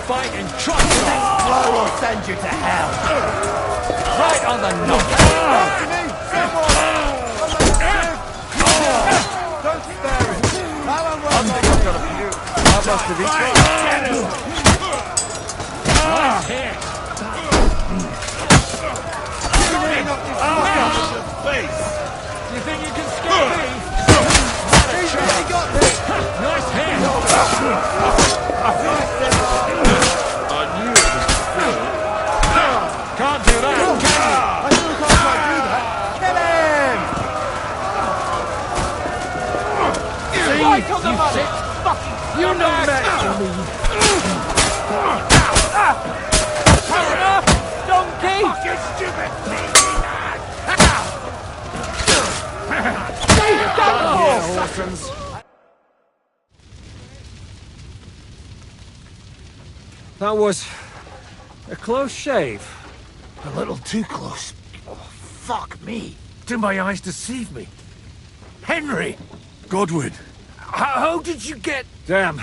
Fight and trust the next blow will send you to hell. Right on the nose. Don't spare it. That one I think I've got a few. I must have eaten. Nice hit. Do you think you can scare me? Nice hit. Can't do that, can you? I still can't quite do that. Kill him! See, you sick fucking... You're no match for me. Turn up, donkey! Fucking stupid That was a close shave. A little too close. Oh, fuck me. Did my eyes deceive me? Henry! Godwin! How did you get... Damn.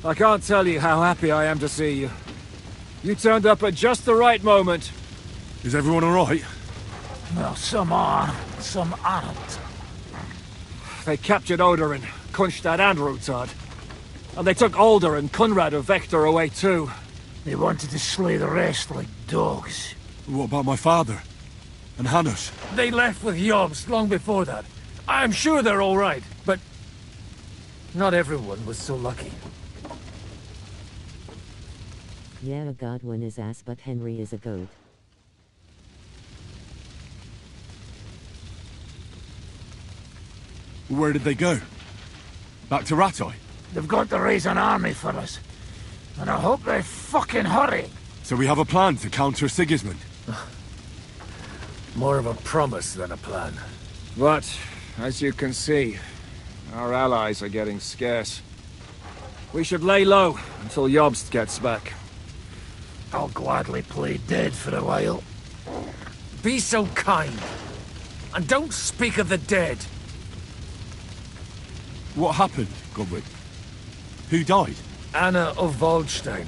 I can't tell you how happy I am to see you. You turned up at just the right moment. Is everyone alright? Well, some are, some aren't. They captured Oder and Kunstad and Rutard. And they took Alder and Conrad of Vector away too. They wanted to slay the rest like dogs. What about my father? And Hannes? They left with Jobs long before that. I'm sure they're all right, but... not everyone was so lucky. Yeah, Godwin is ass, but Henry is a goat. Where did they go? Back to Rattay? They've got to raise an army for us. And I hope they fucking hurry. So we have a plan to counter Sigismund? More of a promise than a plan. But, as you can see, our allies are getting scarce. We should lay low until Jobst gets back. I'll gladly play dead for a while. Be so kind. And don't speak of the dead. What happened, Godwin? Who died? Anna of Waldstein.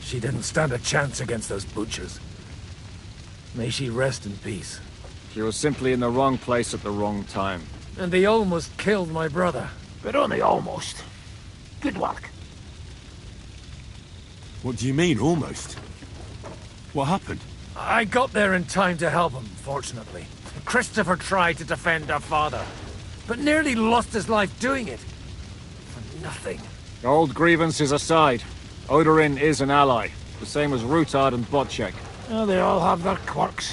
She didn't stand a chance against those butchers. May she rest in peace. She was simply in the wrong place at the wrong time. And they almost killed my brother. But only almost. Good work. What do you mean, almost? What happened? I got there in time to help him, fortunately. Christopher tried to defend our father, but nearly lost his life doing it. For nothing. Old grievances aside, Odorin is an ally, the same as Rutard and Bocek. Oh, they all have their quirks.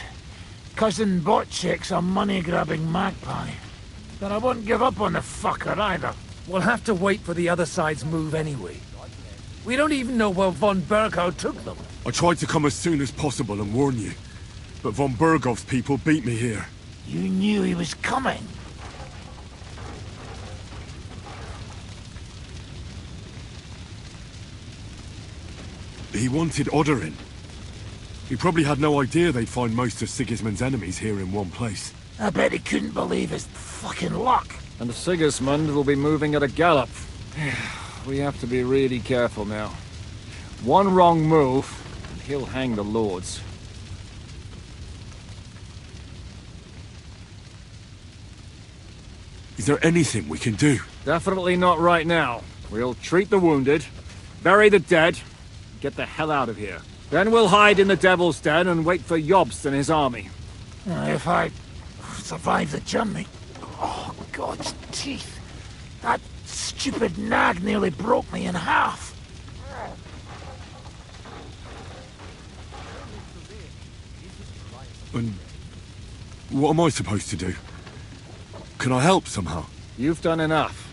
Cousin Bocek's a money-grabbing magpie. But I won't give up on the fucker either. We'll have to wait for the other side's move anyway. We don't even know where von Berghow took them. I tried to come as soon as possible and warn you, but von Bergov's people beat me here. You knew he was coming. He wanted Odorin. He probably had no idea they'd find most of Sigismund's enemies here in one place. I bet he couldn't believe his fucking luck. And Sigismund will be moving at a gallop. We have to be really careful now. One wrong move, and he'll hang the lords. Is there anything we can do? Definitely not right now. We'll treat the wounded, bury the dead, get the hell out of here. Then we'll hide in the Devil's Den and wait for Jobst and his army. If I survive the journey... Oh, God's teeth. That stupid nag nearly broke me in half. And what am I supposed to do? Can I help somehow? You've done enough,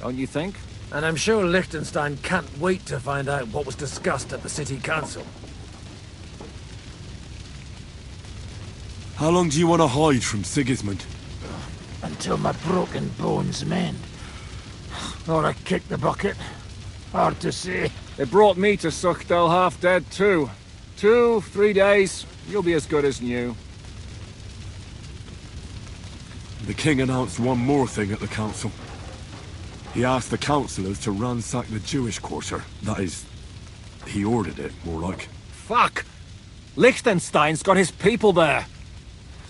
don't you think? And I'm sure Liechtenstein can't wait to find out what was discussed at the city council. How long do you want to hide from Sigismund? Until my broken bones mend. Or I kick the bucket. Hard to say. It brought me to Suchdal half dead too. 2-3 days, you'll be as good as new. The king announced one more thing at the council. He asked the councillors to ransack the Jewish quarter. That is, he ordered it, more like. Fuck! Liechtenstein's got his people there.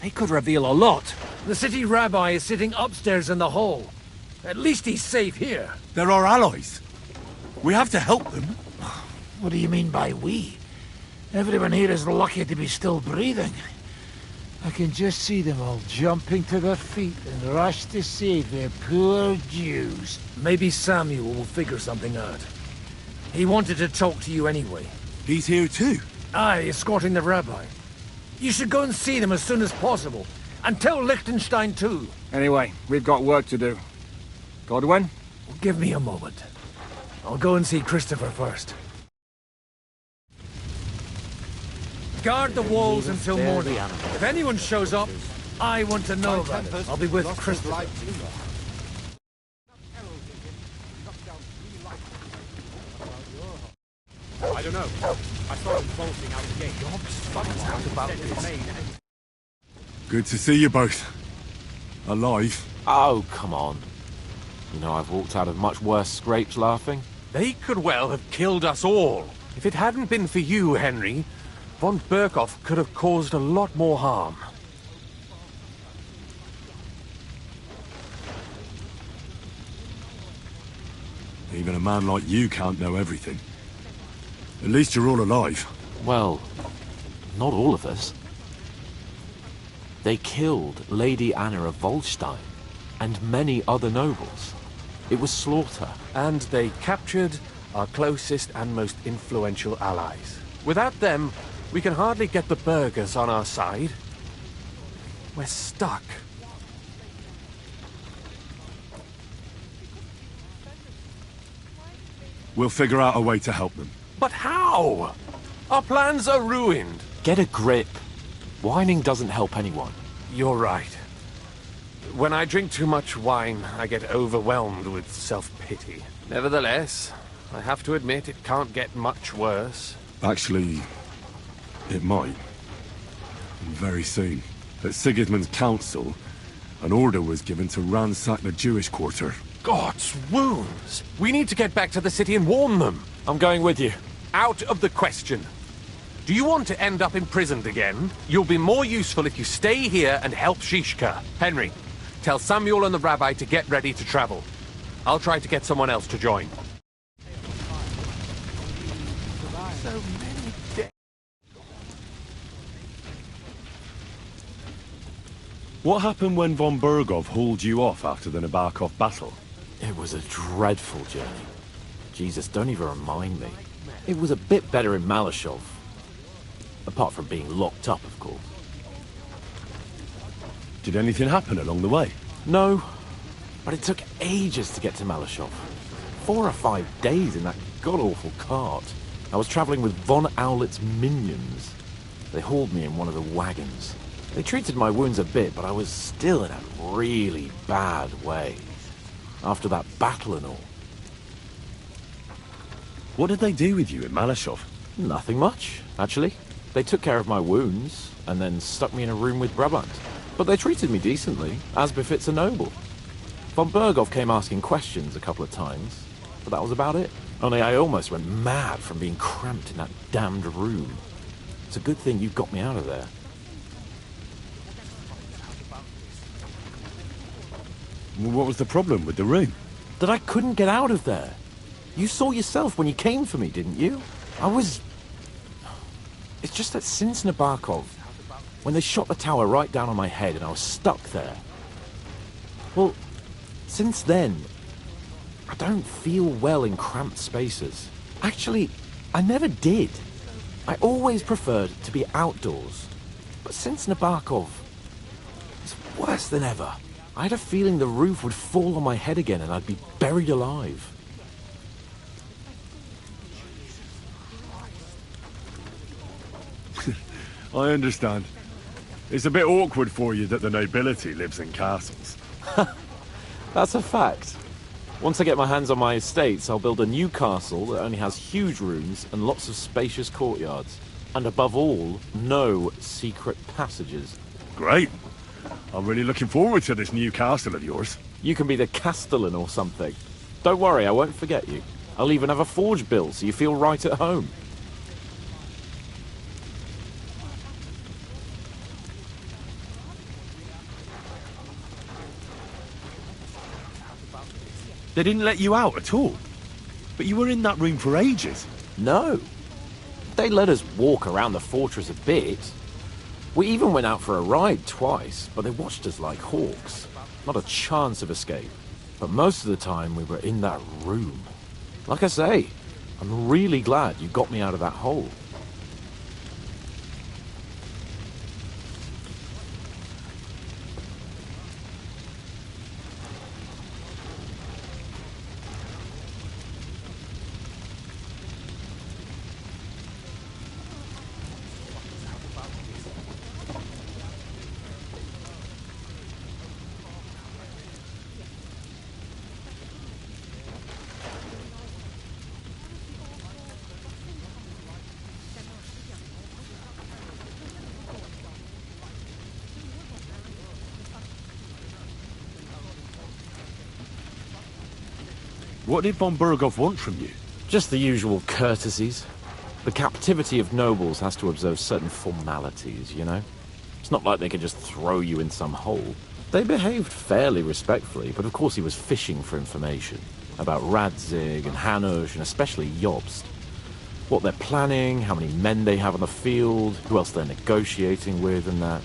They could reveal a lot. The city rabbi is sitting upstairs in the hall. At least he's safe here. They're our allies. We have to help them. What do you mean by we? Everyone here is lucky to be still breathing. I can just see them all jumping to their feet and rush to save their poor Jews. Maybe Samuel will figure something out. He wanted to talk to you anyway. He's here too? Aye, escorting the rabbi. You should go and see them as soon as possible. And tell Liechtenstein too. Anyway, we've got work to do. Godwin? Give me a moment. I'll go and see Christopher first. Guard the walls until morning. If anyone shows up, I want to know about it. I'll be with Christopher. I don't know. I started bolting out the gate. Good to see you both. Alive. Oh, come on. You know, I've walked out of much worse scrapes laughing. They could well have killed us all. If it hadn't been for you, Henry, von Berkhoff could have caused a lot more harm. Even a man like you can't know everything. At least you're all alive. Well, not all of us. They killed Lady Anna of Waldstein and many other nobles. It was slaughter. And they captured our closest and most influential allies. Without them, we can hardly get the burghers on our side. We're stuck. We'll figure out a way to help them. But how? Our plans are ruined. Get a grip. Whining doesn't help anyone. You're right. When I drink too much wine, I get overwhelmed with self-pity. Nevertheless, I have to admit it can't get much worse. Actually, it might. Very soon. At Sigismund's council, an order was given to ransack the Jewish quarter. God's wounds! We need to get back to the city and warn them. I'm going with you. Out of the question. Do you want to end up imprisoned again? You'll be more useful if you stay here and help Shishka. Henry, tell Samuel and the rabbi to get ready to travel. I'll try to get someone else to join. So many days. What happened when von Bergov hauled you off after the Nabokov battle? It was a dreadful journey. Jesus, don't even remind me. It was a bit better in Malashov. Apart from being locked up, of course. Did anything happen along the way? No, but it took ages to get to Malashov. 4 or 5 days in that god-awful cart. I was traveling with von Owlet's minions. They hauled me in one of the wagons. They treated my wounds a bit, but I was still in a really bad way. After that battle and all. What did they do with you in Malashov? Nothing much, actually. They took care of my wounds, and then stuck me in a room with Brabant. But they treated me decently, as befits a noble. Von Bergov came asking questions a couple of times, but that was about it. Only I almost went mad from being cramped in that damned room. It's a good thing you got me out of there. What was the problem with the room? That I couldn't get out of there. You saw yourself when you came for me, didn't you? It's just that since Nabokov, when they shot the tower right down on my head and I was stuck there. Well, since then, I don't feel well in cramped spaces. Actually, I never did. I always preferred to be outdoors. But since Nabokov, it's worse than ever. I had a feeling the roof would fall on my head again and I'd be buried alive. I understand. It's a bit awkward for you that the nobility lives in castles. That's a fact. Once I get my hands on my estates, I'll build a new castle that only has huge rooms and lots of spacious courtyards. And above all, no secret passages. Great. I'm really looking forward to this new castle of yours. You can be the castellan or something. Don't worry, I won't forget you. I'll even have a forge built so you feel right at home. They didn't let you out at all. But you were in that room for ages. No. They let us walk around the fortress a bit. We even went out for a ride twice, but they watched us like hawks. Not a chance of escape. But most of the time we were in that room. Like I say, I'm really glad you got me out of that hole. What did von Bergov want from you? Just the usual courtesies. The captivity of nobles has to observe certain formalities, you know? It's not like they can just throw you in some hole. They behaved fairly respectfully, but of course he was fishing for information. About Radzig and Hanush, and especially Jobst. What they're planning, how many men they have on the field, who else they're negotiating with and that.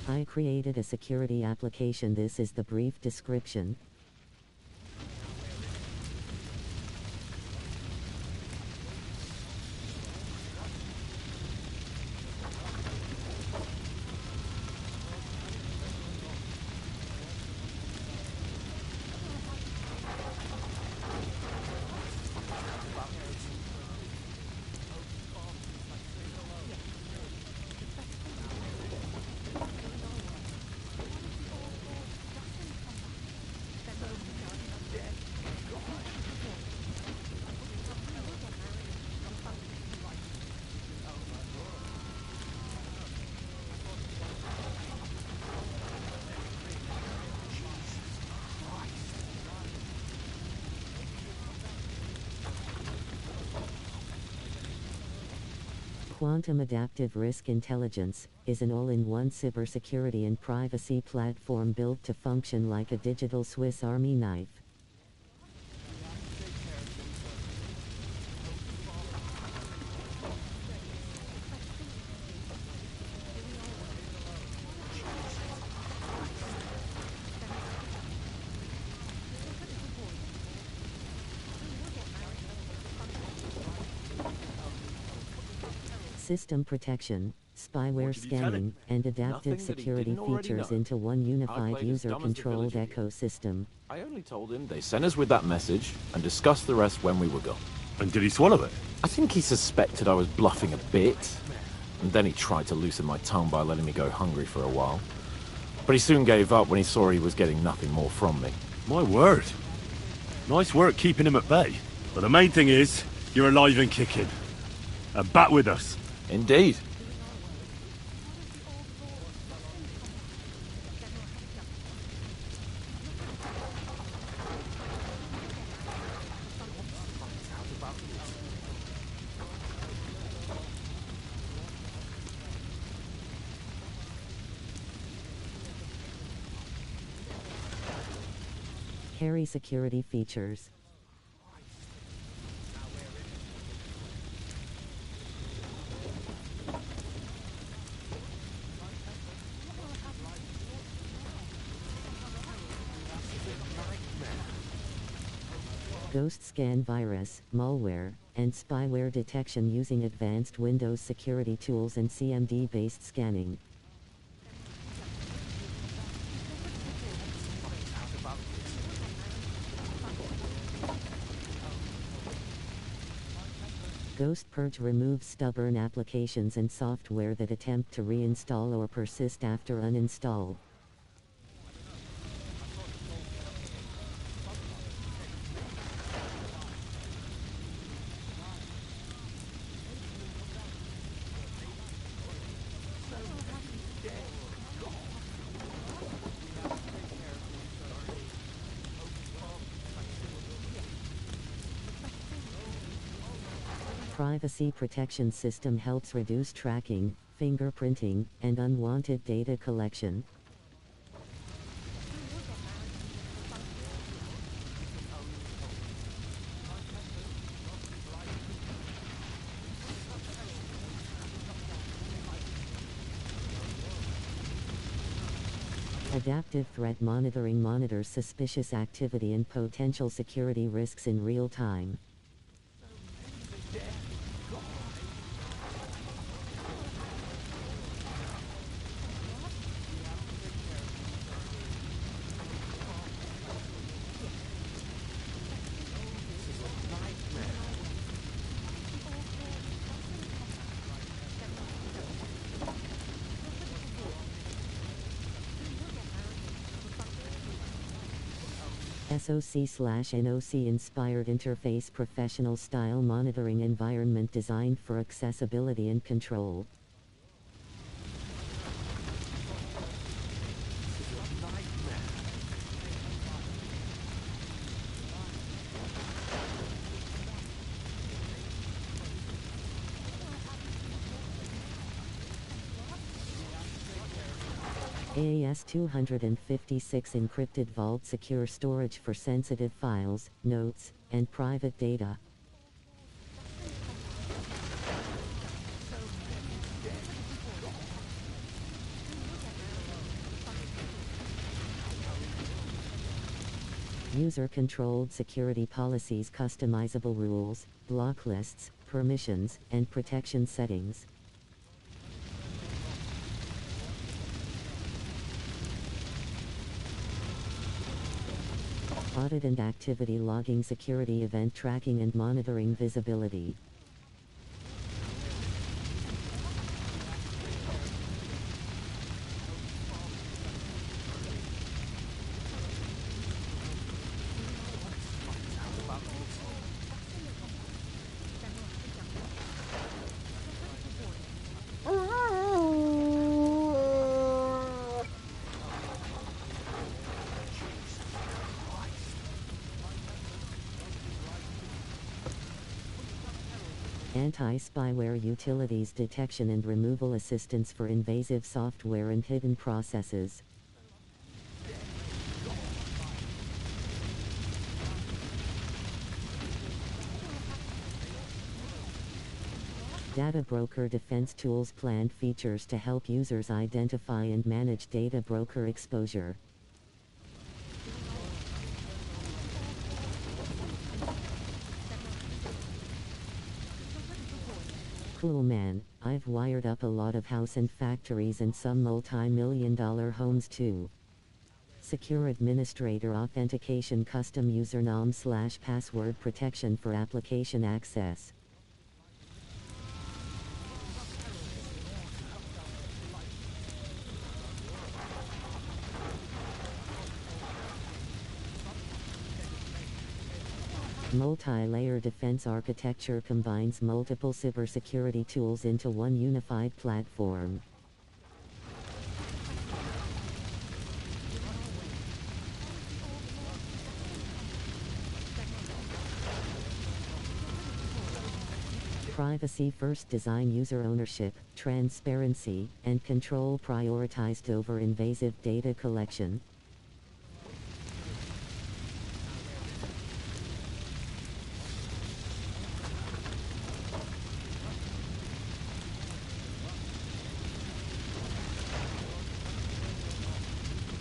I created a security application. This is the brief description. Quantum Adaptive Risk Intelligence is an all-in-one cybersecurity and privacy platform built to function like a digital Swiss Army knife. System protection, spyware scanning, and adaptive security features into one unified user-controlled ecosystem. I only told him they sent us with that message and discussed the rest when we were gone. And did he swallow it? I think he suspected I was bluffing a bit, and then he tried to loosen my tongue by letting me go hungry for a while. But he soon gave up when he saw he was getting nothing more from me. My word. Nice work keeping him at bay. But the main thing is, you're alive and kicking. And back with us. Indeed. Carry security features. Ghost scan virus, malware, and spyware detection using advanced Windows security tools and CMD-based scanning. Ghost Purge removes stubborn applications and software that attempt to reinstall or persist after uninstall. Privacy protection system helps reduce tracking, fingerprinting, and unwanted data collection. Adaptive threat monitoring monitors suspicious activity and potential security risks in real time. SOC/NOC inspired interface professional style monitoring environment designed for accessibility and control. AES-256 encrypted vault secure storage for sensitive files, notes, and private data. User-controlled security policies, customizable rules, block lists, permissions, and protection settings. Audit and activity logging, security event tracking and monitoring, visibility. Anti-spyware utilities, detection and removal assistance for invasive software and hidden processes. Data broker defense tools, planned features to help users identify and manage data broker exposure. Cool man, I've wired up a lot of house and factories and some multi-million-dollar homes too. Secure administrator authentication, custom username/password protection for application access. Multi-layer defense architecture combines multiple cybersecurity tools into one unified platform. Privacy first design, user ownership, transparency, and control prioritized over invasive data collection.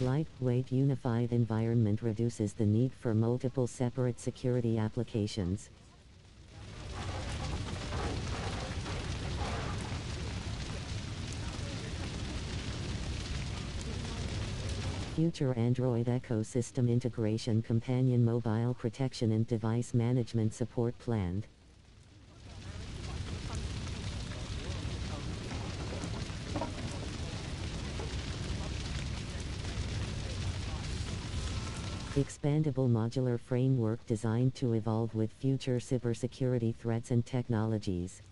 Lightweight unified environment reduces the need for multiple separate security applications. Future Android ecosystem integration, companion mobile protection and device management support planned. Expandable modular framework designed to evolve with future cybersecurity threats and technologies.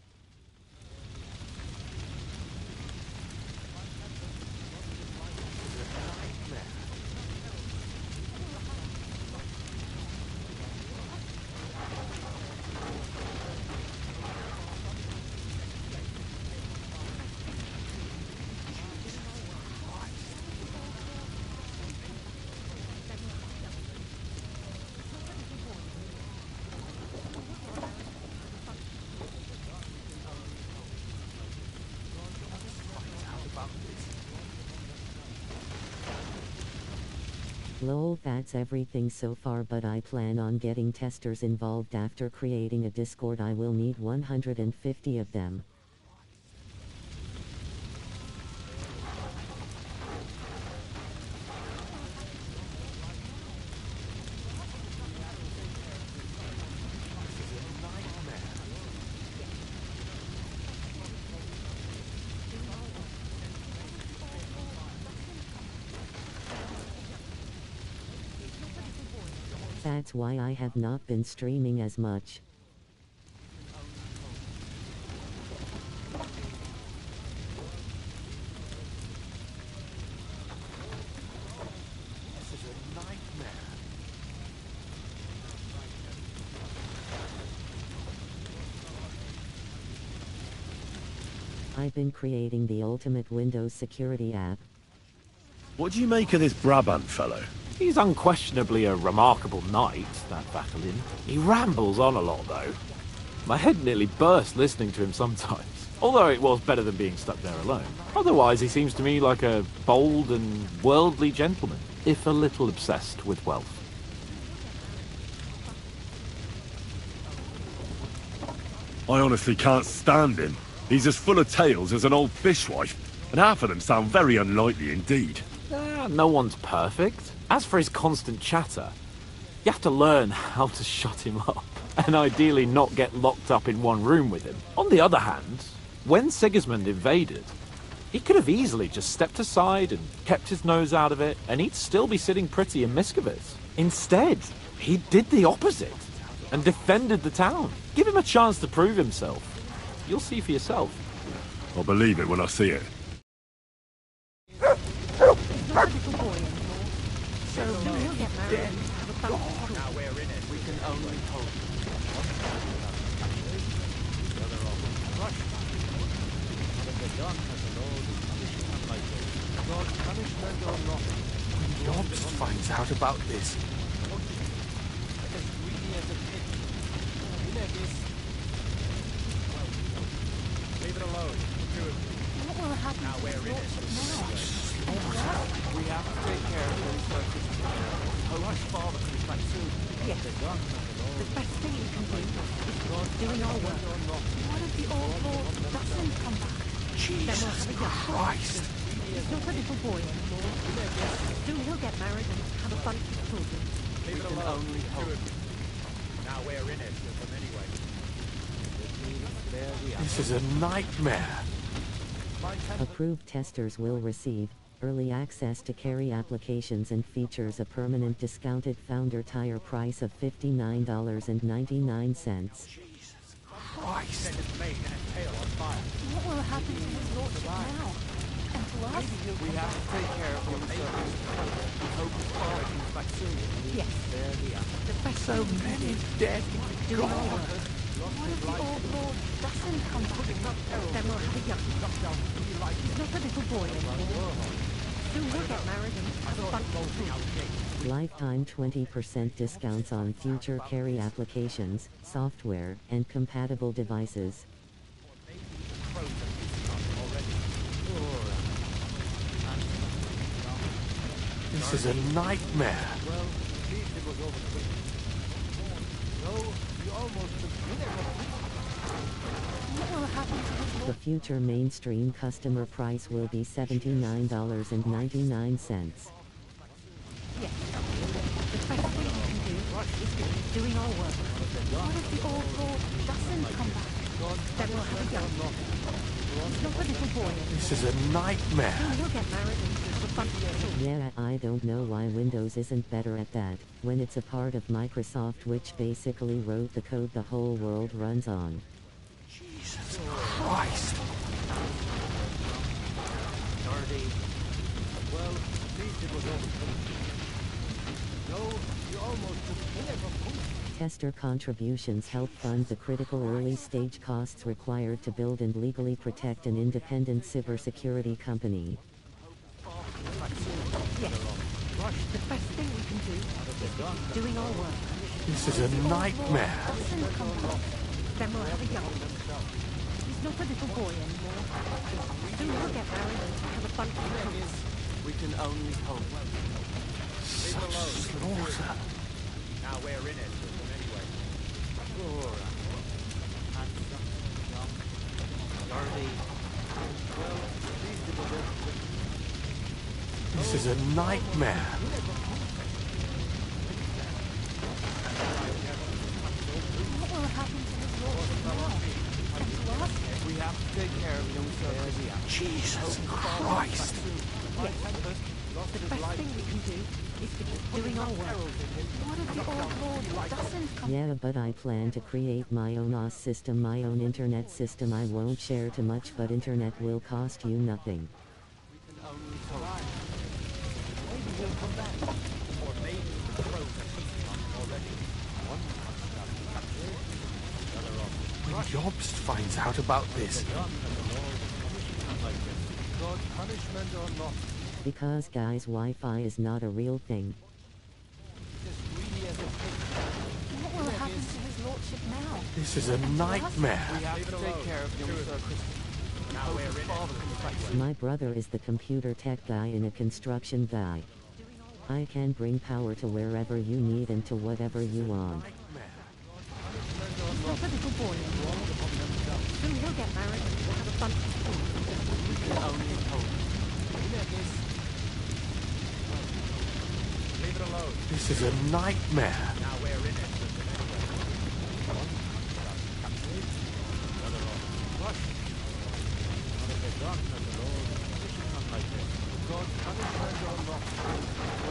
Lol, that's everything so far, but I plan on getting testers involved after creating a Discord. I will need 150 of them. That's why I have not been streaming as much. This is a nightmare. I've been creating the ultimate Windows security app. What do you make of this Brabant fellow? He's unquestionably a remarkable knight, that Vachelin. He rambles on a lot, though. My head nearly burst listening to him sometimes, although it was better than being stuck there alone. Otherwise, he seems to me like a bold and worldly gentleman, if a little obsessed with wealth. I honestly can't stand him. He's as full of tales as an old fishwife, and half of them sound very unlikely indeed. No one's perfect. As for his constant chatter, you have to learn how to shut him up, and ideally not get locked up in one room with him. On the other hand, when Sigismund invaded, he could have easily just stepped aside and kept his nose out of it, and he'd still be sitting pretty in Miskovitz. Instead, he did the opposite and defended the town. Give him a chance to prove himself. You'll see for yourself. I'll believe it when I see it. So we'll get married and have a fun. Now we're in it. We can only hope. When Jobs finds out about this. Leave it alone. What will happen Now to we're his in it. lordship now? We have to take care of him, sir. Oh, his father comes back soon. Yes. The best thing we can do is doing our work. What if the old lord doesn't come back? Jesus Christ! He's not a little boy anymore. Soon he'll get married and have a bunch of children. We can only hope. Now we're in it with them anyway. There we are. This is a nightmare. Approved testers will receive early access to carry applications and features a permanent discounted founder tire price of $59.99. Christ! Made and tail on fire. What will happen to his lordship now? And to us? We have to take care of him, sir. We hope his father comes back soon. Yes. There we are. The best So many dead. doing our work. What if the old lord doesn't come back? Then we'll have a young. He's not a little boy anymore. Soon he'll get married and have a bunch of children. Lifetime 20% discounts on future carry applications, software, and compatible devices. This is a nightmare. What will happen to his The future mainstream customer price will be $79.99. Yes. The best thing we can do is doing our work. What if the old lord doesn't come back? Then we'll have a young. He's not a little boy anymore. This is a nightmare. Soon he'll get married and have a bunch of children. Yeah, I don't know why Windows isn't better at that, when it's a part of Microsoft which basically wrote the code the whole world runs on. Jesus Christ! Dirty. Well, at least it was over. No, you almost took it from me. Tester contributions help fund the critical early-stage costs required to build and legally protect an independent cybersecurity company. Yes. The best thing we can do is doing our work. This is a nightmare. Doesn't come back. Then we'll have a young. He's not a little boy anymore. Soon he'll get married and have a bunch of children. We can only hope. Such slaughter. Now we're in it with them anyway. Dirty. Well, at least it was over. This is a nightmare. What will happen to his lordship now? And to us? We have to take care of him, sir. Jesus Christ! Yes. The best thing we can do is doing our work. What if the old lord doesn't come? Yeah, but I plan to create my own OS system, my own internet system. I won't share too much, but internet will cost you nothing. Maybe he'll come back. Or maybe the crows are feasting on him already. One When Jobs finds out about this. God's punishment or not. Because guys, Wi-Fi is not a real thing. What will happen to his lordship now? This is a nightmare. We have to take care of him, Sir Christopher. Now we're in it. My brother is the computer tech guy and a construction guy. I can bring power to wherever you need and to whatever you want. He's not a little boy anymore. Soon he'll get married and we'll have a bunch of Leave it alone. This is a nightmare. Now we're in it.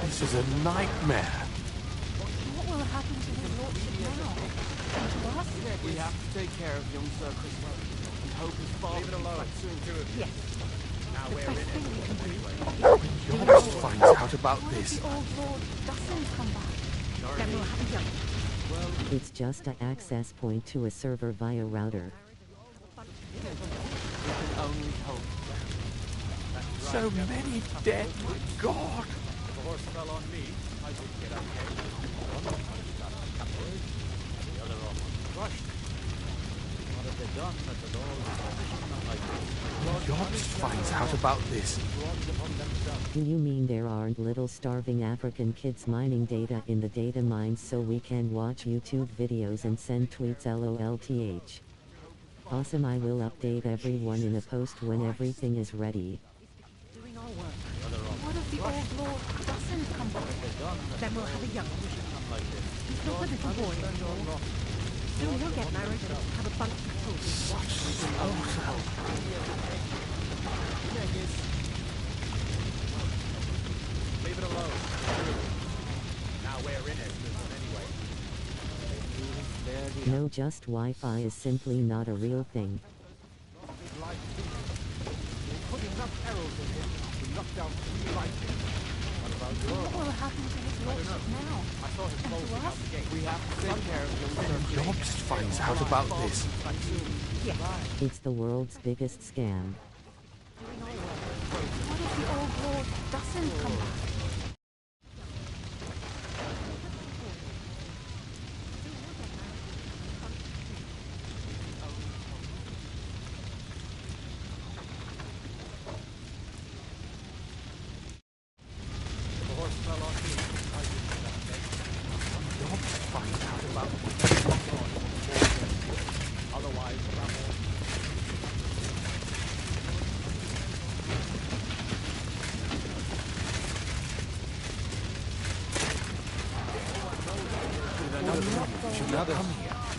This is a nightmare. What will happen to his lordship now? And to us? We have to take care of young Sir Christopher and hope his father Leave it alone. comes back soon. Yes. Now we're in it. George finds out about What this. if the old lord doesn't come back? Then we'll have a young. It's just an access point to a server via router. We can only hope. So many dead. God. If a horse fell on me, I would get up here. The other off crushed. What have they done that the Lord is punishing like this? George finds out about this. Do you mean there aren't little starving African kids mining data in the data mines so we can watch YouTube videos and send tweets LOLTH? Awesome, I will update everyone in a post when everything is ready. Doing our work. What if the old lord doesn't come back? Then we'll have a young. He's not a little boy anymore. Soon he'll get married and have a bunch of children. Leave it alone. Now we're in it anyway. No, just Wi-Fi is simply not a real thing. Put enough arrows in him to knock down 3 lightning. What about What will happen to his lordship now? I saw his And bolting to out us? the gate. We have to take care of young Sir George finds out about this. Yes. It's the world's biggest scam. Doing our work. What if the old lord doesn't come back? If a horse fell on me, I would get up there. George finds out about this. Otherwise,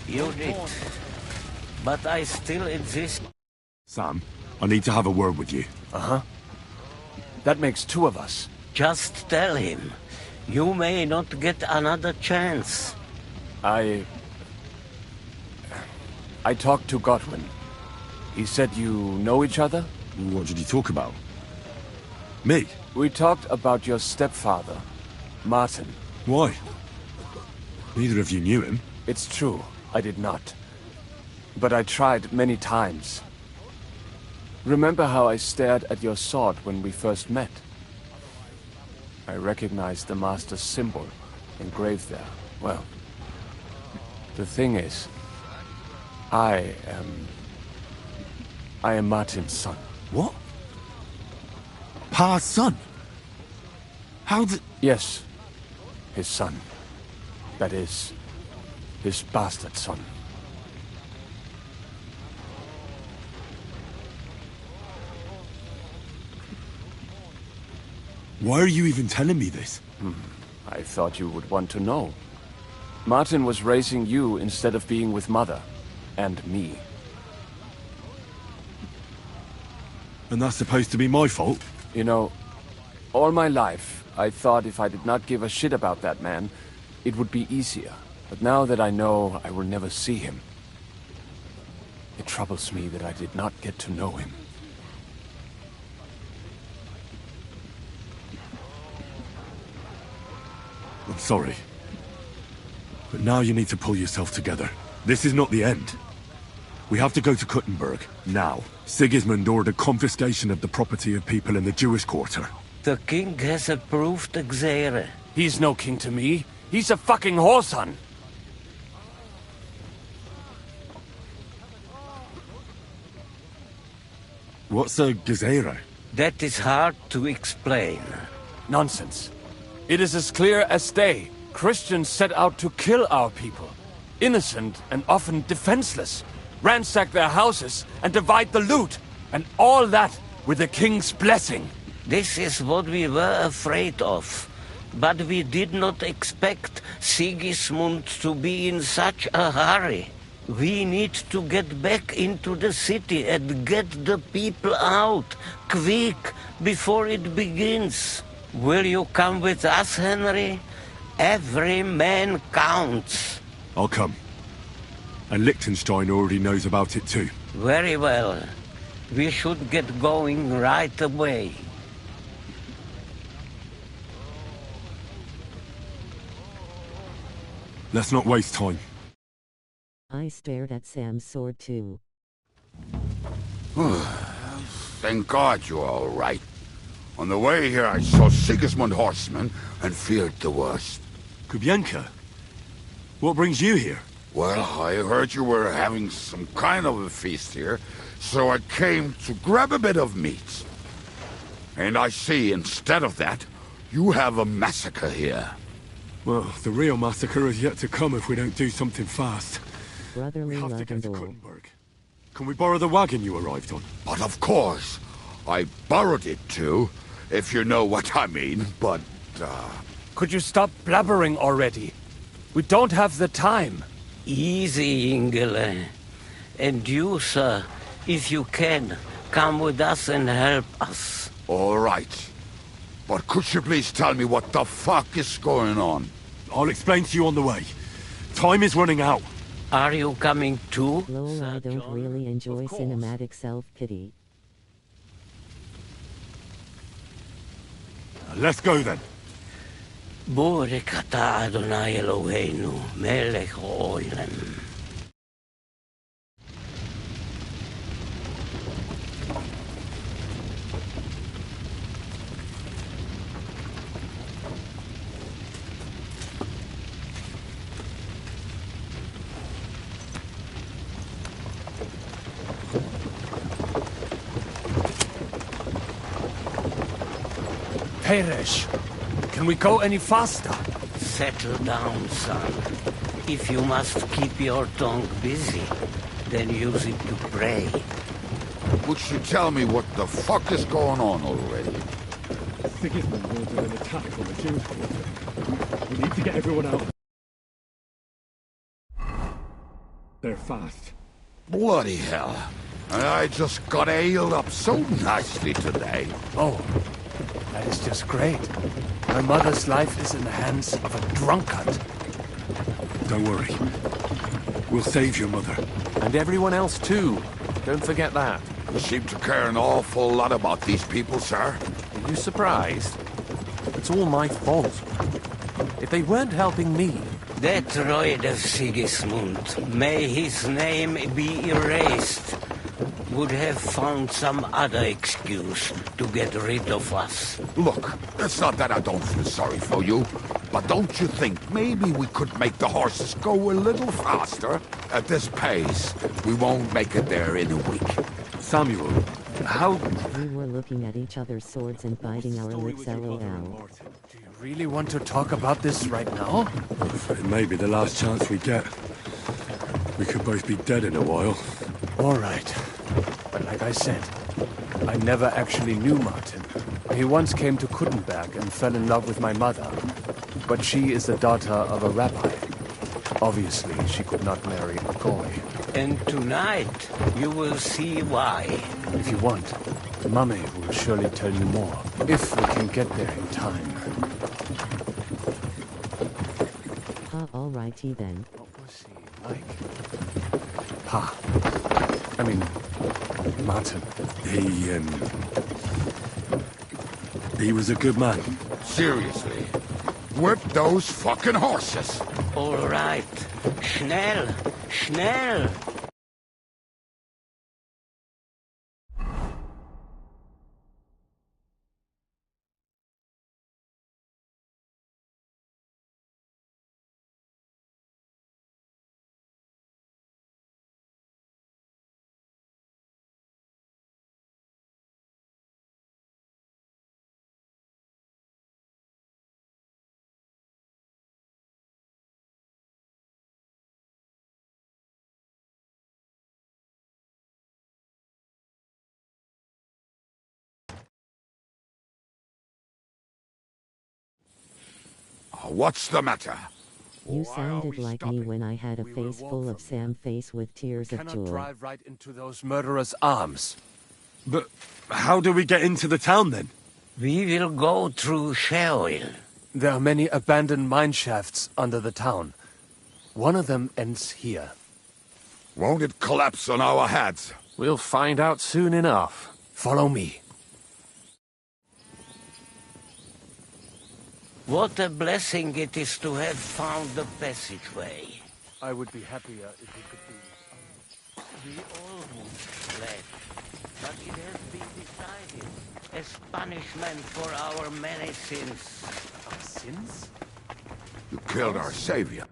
You did. But I still insist. Sam, I need to have a word with you. Uh-huh. That makes 2 of us. Just tell him. You may not get another chance. I talked to Godwin. He said you know each other? What did you talk about? Me? We talked about your stepfather, Martin. Why? Neither of you knew him. It's true, I did not. But I tried many times. Remember how I stared at your sword when we first met? I recognized the Master's symbol engraved there. Well, the thing is, I am Martin's son. What? Pa's son? How did... Yes, his son. That is, his bastard son. Why are you even telling me this? I thought you would want to know. Martin was raising you instead of being with Mother. And me. And that's supposed to be my fault? You know, all my life, I thought if I did not give a shit about that man, it would be easier. But now that I know I will never see him, it troubles me that I did not get to know him. I'm sorry. But now you need to pull yourself together. This is not the end. We have to go to Kuttenberg, now. Sigismund ordered confiscation of the property of people in the Jewish quarter. The king has approved Xere. He's no king to me. He's a fucking whoreson. What's a Gezerah? That is hard to explain. Nonsense. It is as clear as day. Christians set out to kill our people. Innocent and often defenseless. ransack their houses, and divide the loot. And all that with the king's blessing. This is what we were afraid of. But we did not expect Sigismund to be in such a hurry. We need to get back into the city and get the people out, quick, before it begins. Will you come with us, Henry? Every man counts. I'll come. And Liechtenstein already knows about it too. Very well. We should get going right away. Let's not waste time. I stared at Sam's sword too. Thank God you're all right. On the way here, I saw Sigismund horsemen and feared the worst. Kubienka? What brings you here? Well, I heard you were having some kind of a feast here, so I came to grab a bit of meat. And I see, instead of that, you have a massacre here. Well, the real massacre is yet to come if we don't do something fast. Brotherly We have to love get and to all. Kuttenberg. Can we borrow the wagon you arrived on? But of course, I borrowed it too, if you know what I mean, but, Could you stop blabbering already? We don't have the time. Easy, Ingele. And you, sir, if you can, come with us and help us. All right. But could you please tell me what the fuck is going on? I'll explain to you on the way. Time is running out. Are you coming too? Lol, I don't really enjoy cinematic self-pity. Let's go then. Borek ata Adonai Eloheinu, melech ha'olam. Peresh, can we go any faster? Settle down, son. If you must keep your tongue busy, then use it to pray. Would you tell me what the fuck is going on already? Sigismund ordered an attack on the Jews' quarter. We need to get everyone out. They're fast. Bloody hell. I just got ailed up so nicely today. Oh, that is just great. My mother's life is in the hands of a drunkard. Don't worry. We'll save your mother. And everyone else too. Don't forget that. You seem to care an awful lot about these people, sir. Are you surprised? It's all my fault. If they weren't helping me... That droid of Sigismund, may his name be erased, would have found some other excuse to get rid of us. Look, it's not that I don't feel sorry for you, but don't you think maybe we could make the horses go a little faster? At this pace, we won't make it there in a week. Samuel, how... We were looking at each other's swords and biting our lips, lol. Do you really want to talk about this right now? It may be the last chance we get. We could both be dead in a while. All right. But like I said, I never actually knew Martin. He once came to Kuttenberg and fell in love with my mother. But she is the daughter of a rabbi. Obviously, she could not marry a Goy. And tonight, you will see why. If you want, Mummy will surely tell you more. If we can get there in time. Alrighty then. What was he like? Pa. I mean, Martin. He was a good man. Seriously. Whip those fucking horses. All right. Schnell, schnell. What's the matter? You sounded like me when I had a face full of Sam face with tears of Cannot joy. drive right into those murderers' arms. But how do we get into the town then? We will go through Sheol. There are many abandoned mine shafts under the town. One of them ends here. Won't it collapse on our heads? We'll find out soon enough. Follow me. What a blessing it is to have found the passageway. I would be happier if you could be... We almost fled, but it has been decided as punishment for our many sins. Our sins? You killed our savior.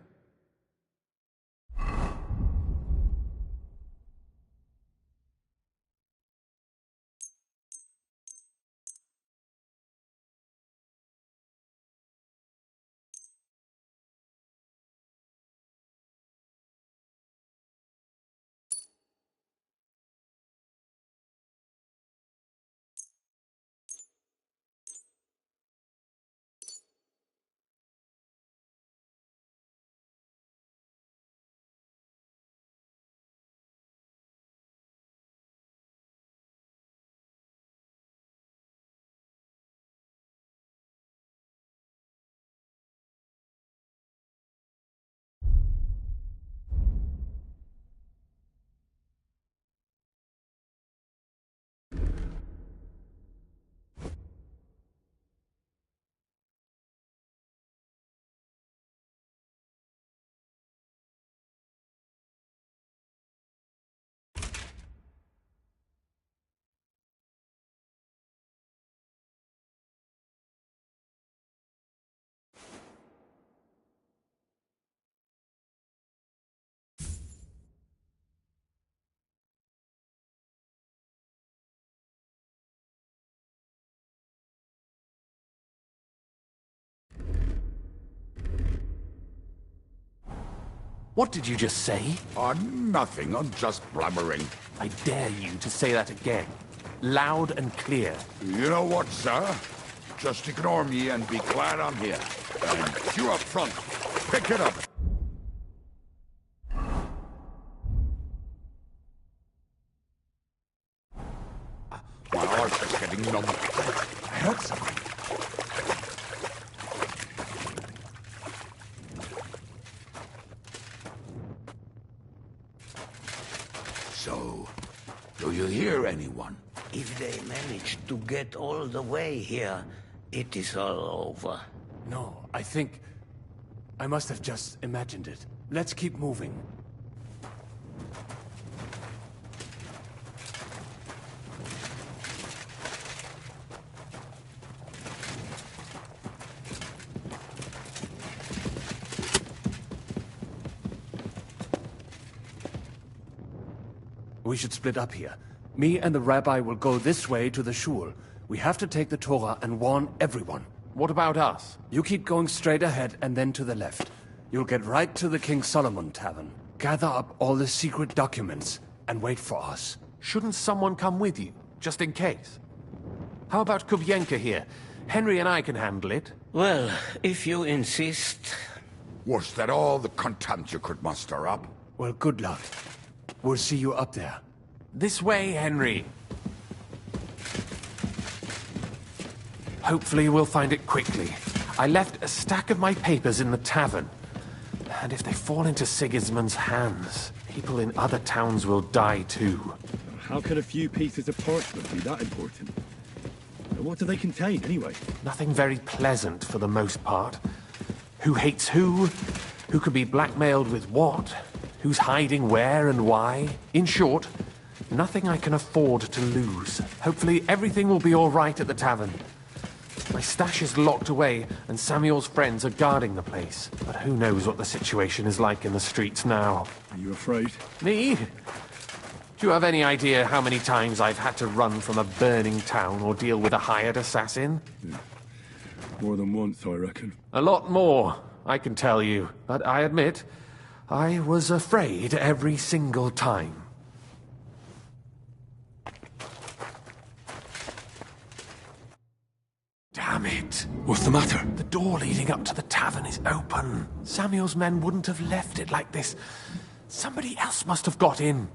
What did you just say? Nothing. I'm just blabbering. I dare you to say that again. Loud and clear. You know what, sir? Just ignore me and be glad I'm here. And you up front, pick it up. My heart is getting numb. I heard something. So, do you hear anyone? If they manage to get all the way here, it is all over. No, I think... I must have just imagined it. Let's keep moving. We should split up here. Me and the rabbi will go this way to the shul. We have to take the Torah and warn everyone. What about us? You keep going straight ahead and then to the left. You'll get right to the King Solomon Tavern. Gather up all the secret documents and wait for us. Shouldn't someone come with you, just in case? How about Kubyenka here? Henry and I can handle it. Well, if you insist. Was that all the contempt you could muster up? Well, good luck. We'll see you up there. This way, Henry. Hopefully we'll find it quickly. I left a stack of my papers in the tavern. And if they fall into Sigismund's hands, people in other towns will die too. How could a few pieces of parchment be that important? And what do they contain, anyway? Nothing very pleasant for the most part. Who hates who? Who could be blackmailed with what? Who's hiding where and why? In short, nothing I can afford to lose. Hopefully everything will be all right at the tavern. My stash is locked away, and Samuel's friends are guarding the place. But who knows what the situation is like in the streets now. Are you afraid? Me? Do you have any idea how many times I've had to run from a burning town or deal with a hired assassin? More than once, I reckon. A lot more, I can tell you. But I admit, I was afraid every single time. Damn it. Wait! What's the matter? The door leading up to the tavern is open. Samuel's men wouldn't have left it like this. Somebody else must have got in.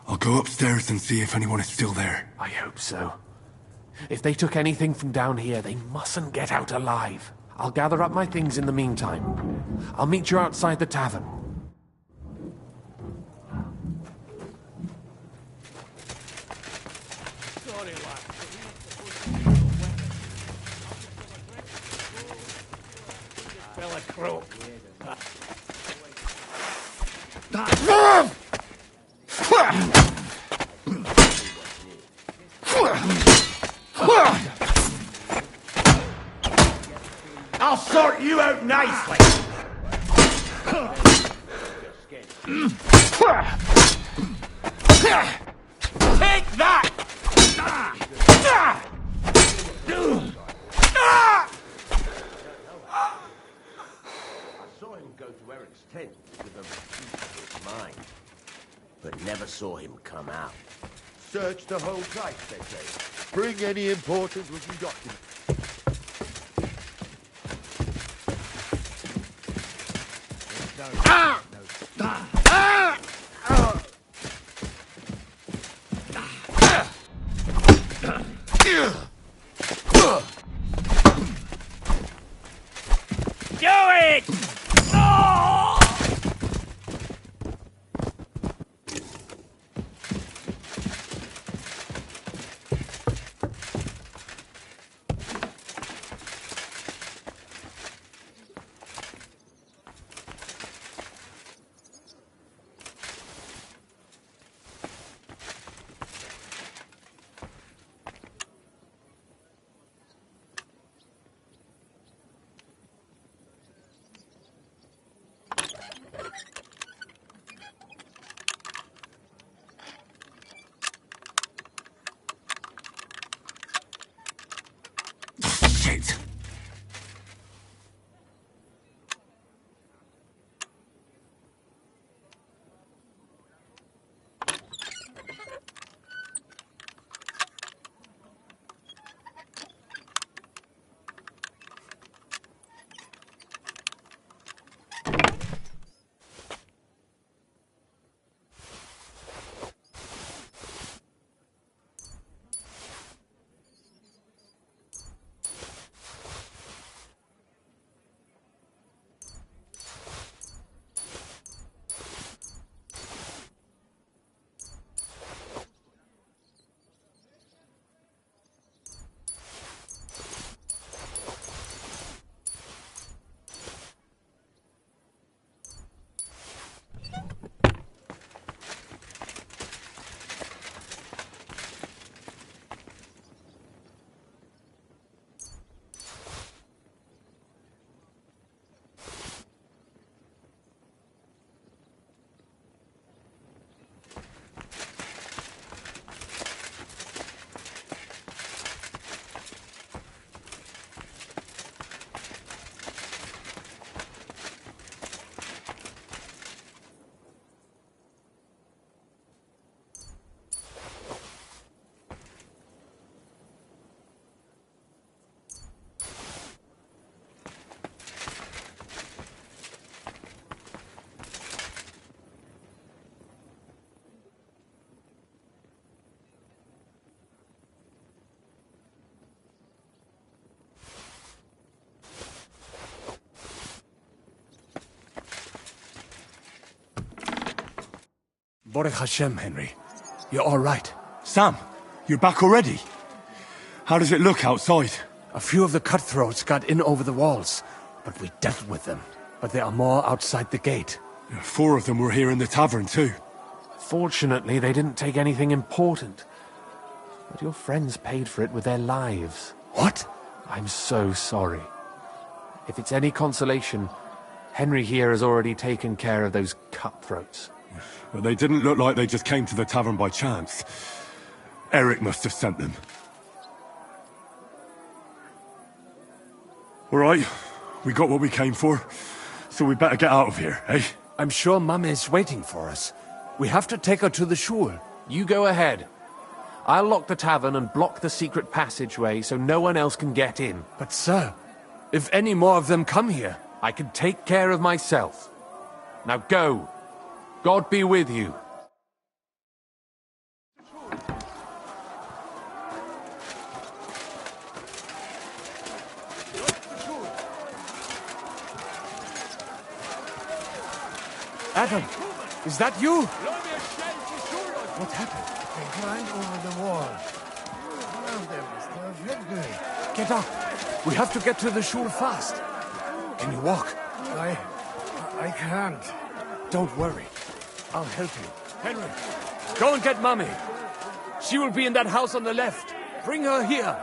I'll go upstairs and see if anyone is still there. I hope so. If they took anything from down here, they mustn't get out alive. I'll gather up my things in the meantime. I'll meet you outside the tavern. Fella croak. I'll sort you out nicely. Take that! I saw him go to Eric's tent with a piece of mine, but never saw him come out. Search the whole place, they say. Bring any important looking documents. Do it! Oh! Shit! Baruch Hashem, Henry. You're all right. Sam, you're back already? How does it look outside? A few of the cutthroats got in over the walls, but we dealt with them. But there are more outside the gate. 4 of them were here in the tavern too. Fortunately, they didn't take anything important. But your friends paid for it with their lives. What? I'm so sorry. If it's any consolation, Henry here has already taken care of those cutthroats. But they didn't look like they just came to the tavern by chance. Eric must have sent them. All right, we got what we came for, so we better get out of here, eh? I'm sure Mum is waiting for us. We have to take her to the shul. You go ahead. I'll lock the tavern and block the secret passageway so no one else can get in. But sir, if any more of them come here... I can take care of myself. Now go. God be with you. Adam, is that you? What happened? They climbed over the wall. One of them is still headway. Get up. We have to get to the shul fast. Can you walk? I can't. Don't worry. I'll help you. Henry, go and get Mummy. She will be in that house on the left. Bring her here.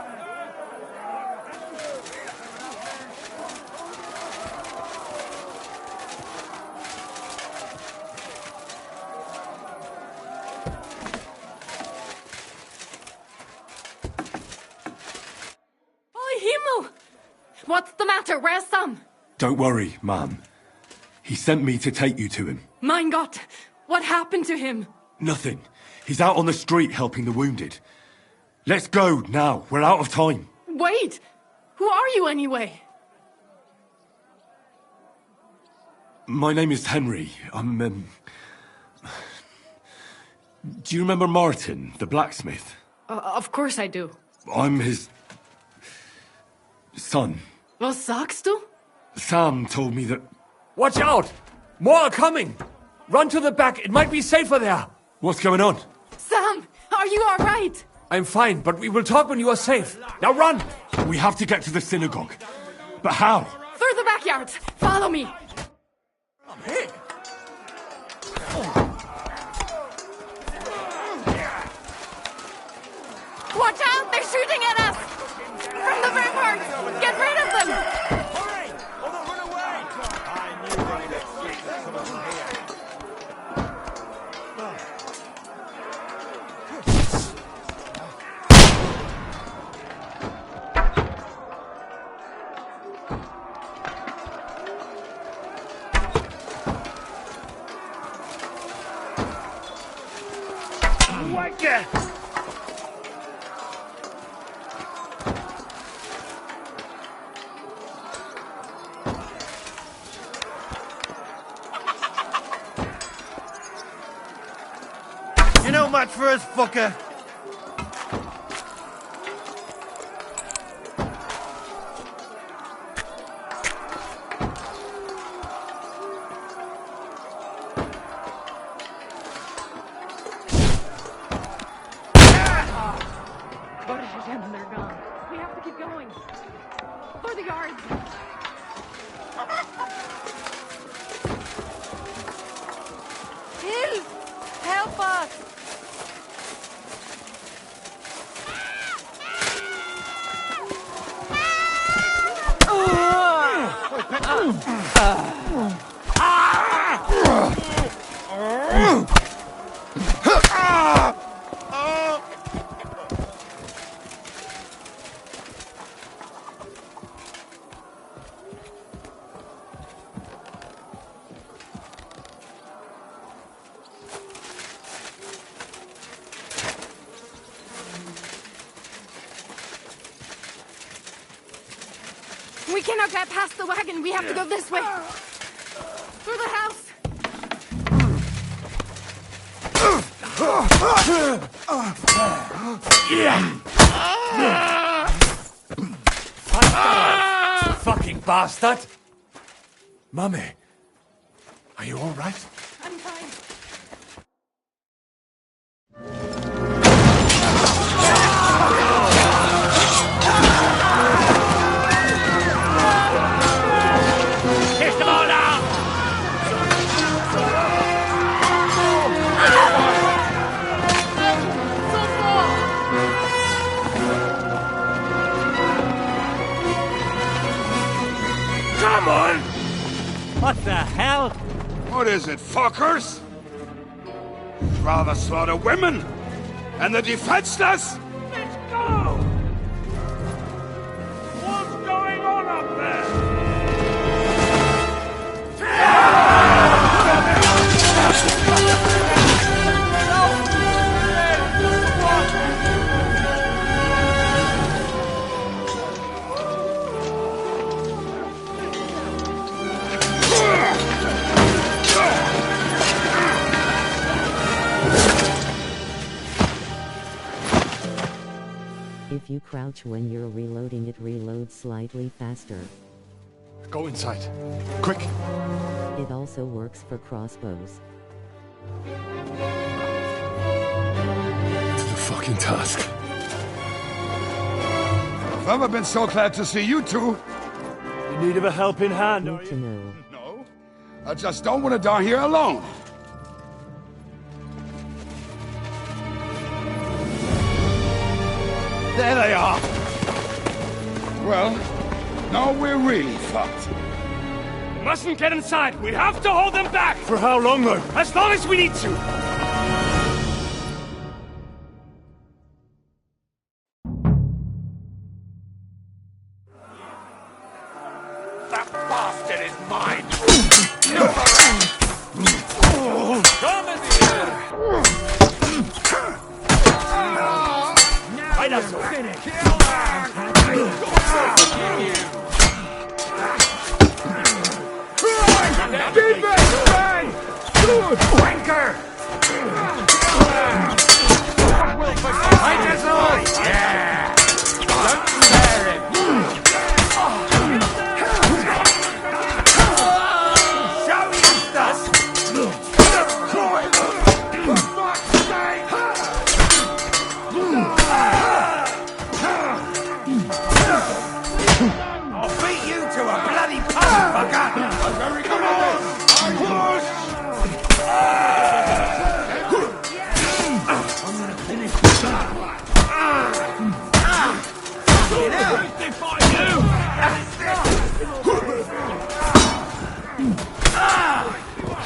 What's the matter? Where's Sam? Don't worry, Ma'am. He sent me to take you to him. Mein Gott! What happened to him? Nothing. He's out on the street helping the wounded. Let's go now. We're out of time. Wait! Who are you anyway? My name is Henry. I'm, Do you remember Martin, the blacksmith? Of course I do. I'm his... son. Was sagst du? Sam told me that... Watch out! More are coming! Run to the back, it might be safer there! What's going on? Sam, are you alright? I'm fine, but we will talk when you are safe. Now run! We have to get to the synagogue. But how? Through the backyards! Follow me! Hey! Watch out! They're shooting at us! From the ramparts! Get rid of them! Hurry! Or they'll run away! I knew they would escape some of them here. Whack it! Much for us, fucker. They're gone. We have to keep going. For the guards. Help us! We cannot get past the wagon. We have to go this way. Through the house. Fucking bastard! Mummy, are you all right? I'm fine. Come on! What the hell? What is it, fuckers? Rather slaughter women and the defenseless? Let's go! What's going on up there? If you crouch when you're reloading, it reloads slightly faster. Go inside. Quick! It also works for crossbows. To the fucking task. I've never been so glad to see you two. In need of a helping hand, are Need to you? know. No, I just don't want to die here alone. There they are! Well, now we're really fucked. We mustn't get inside. We have to hold them back. For how long, though? As long as we need to. That bastard is mine! Right up, finish. Wanker! Yeah! Don't spare him! Show Eustace! I'll beat you to a bloody pulp, fucker! Come on!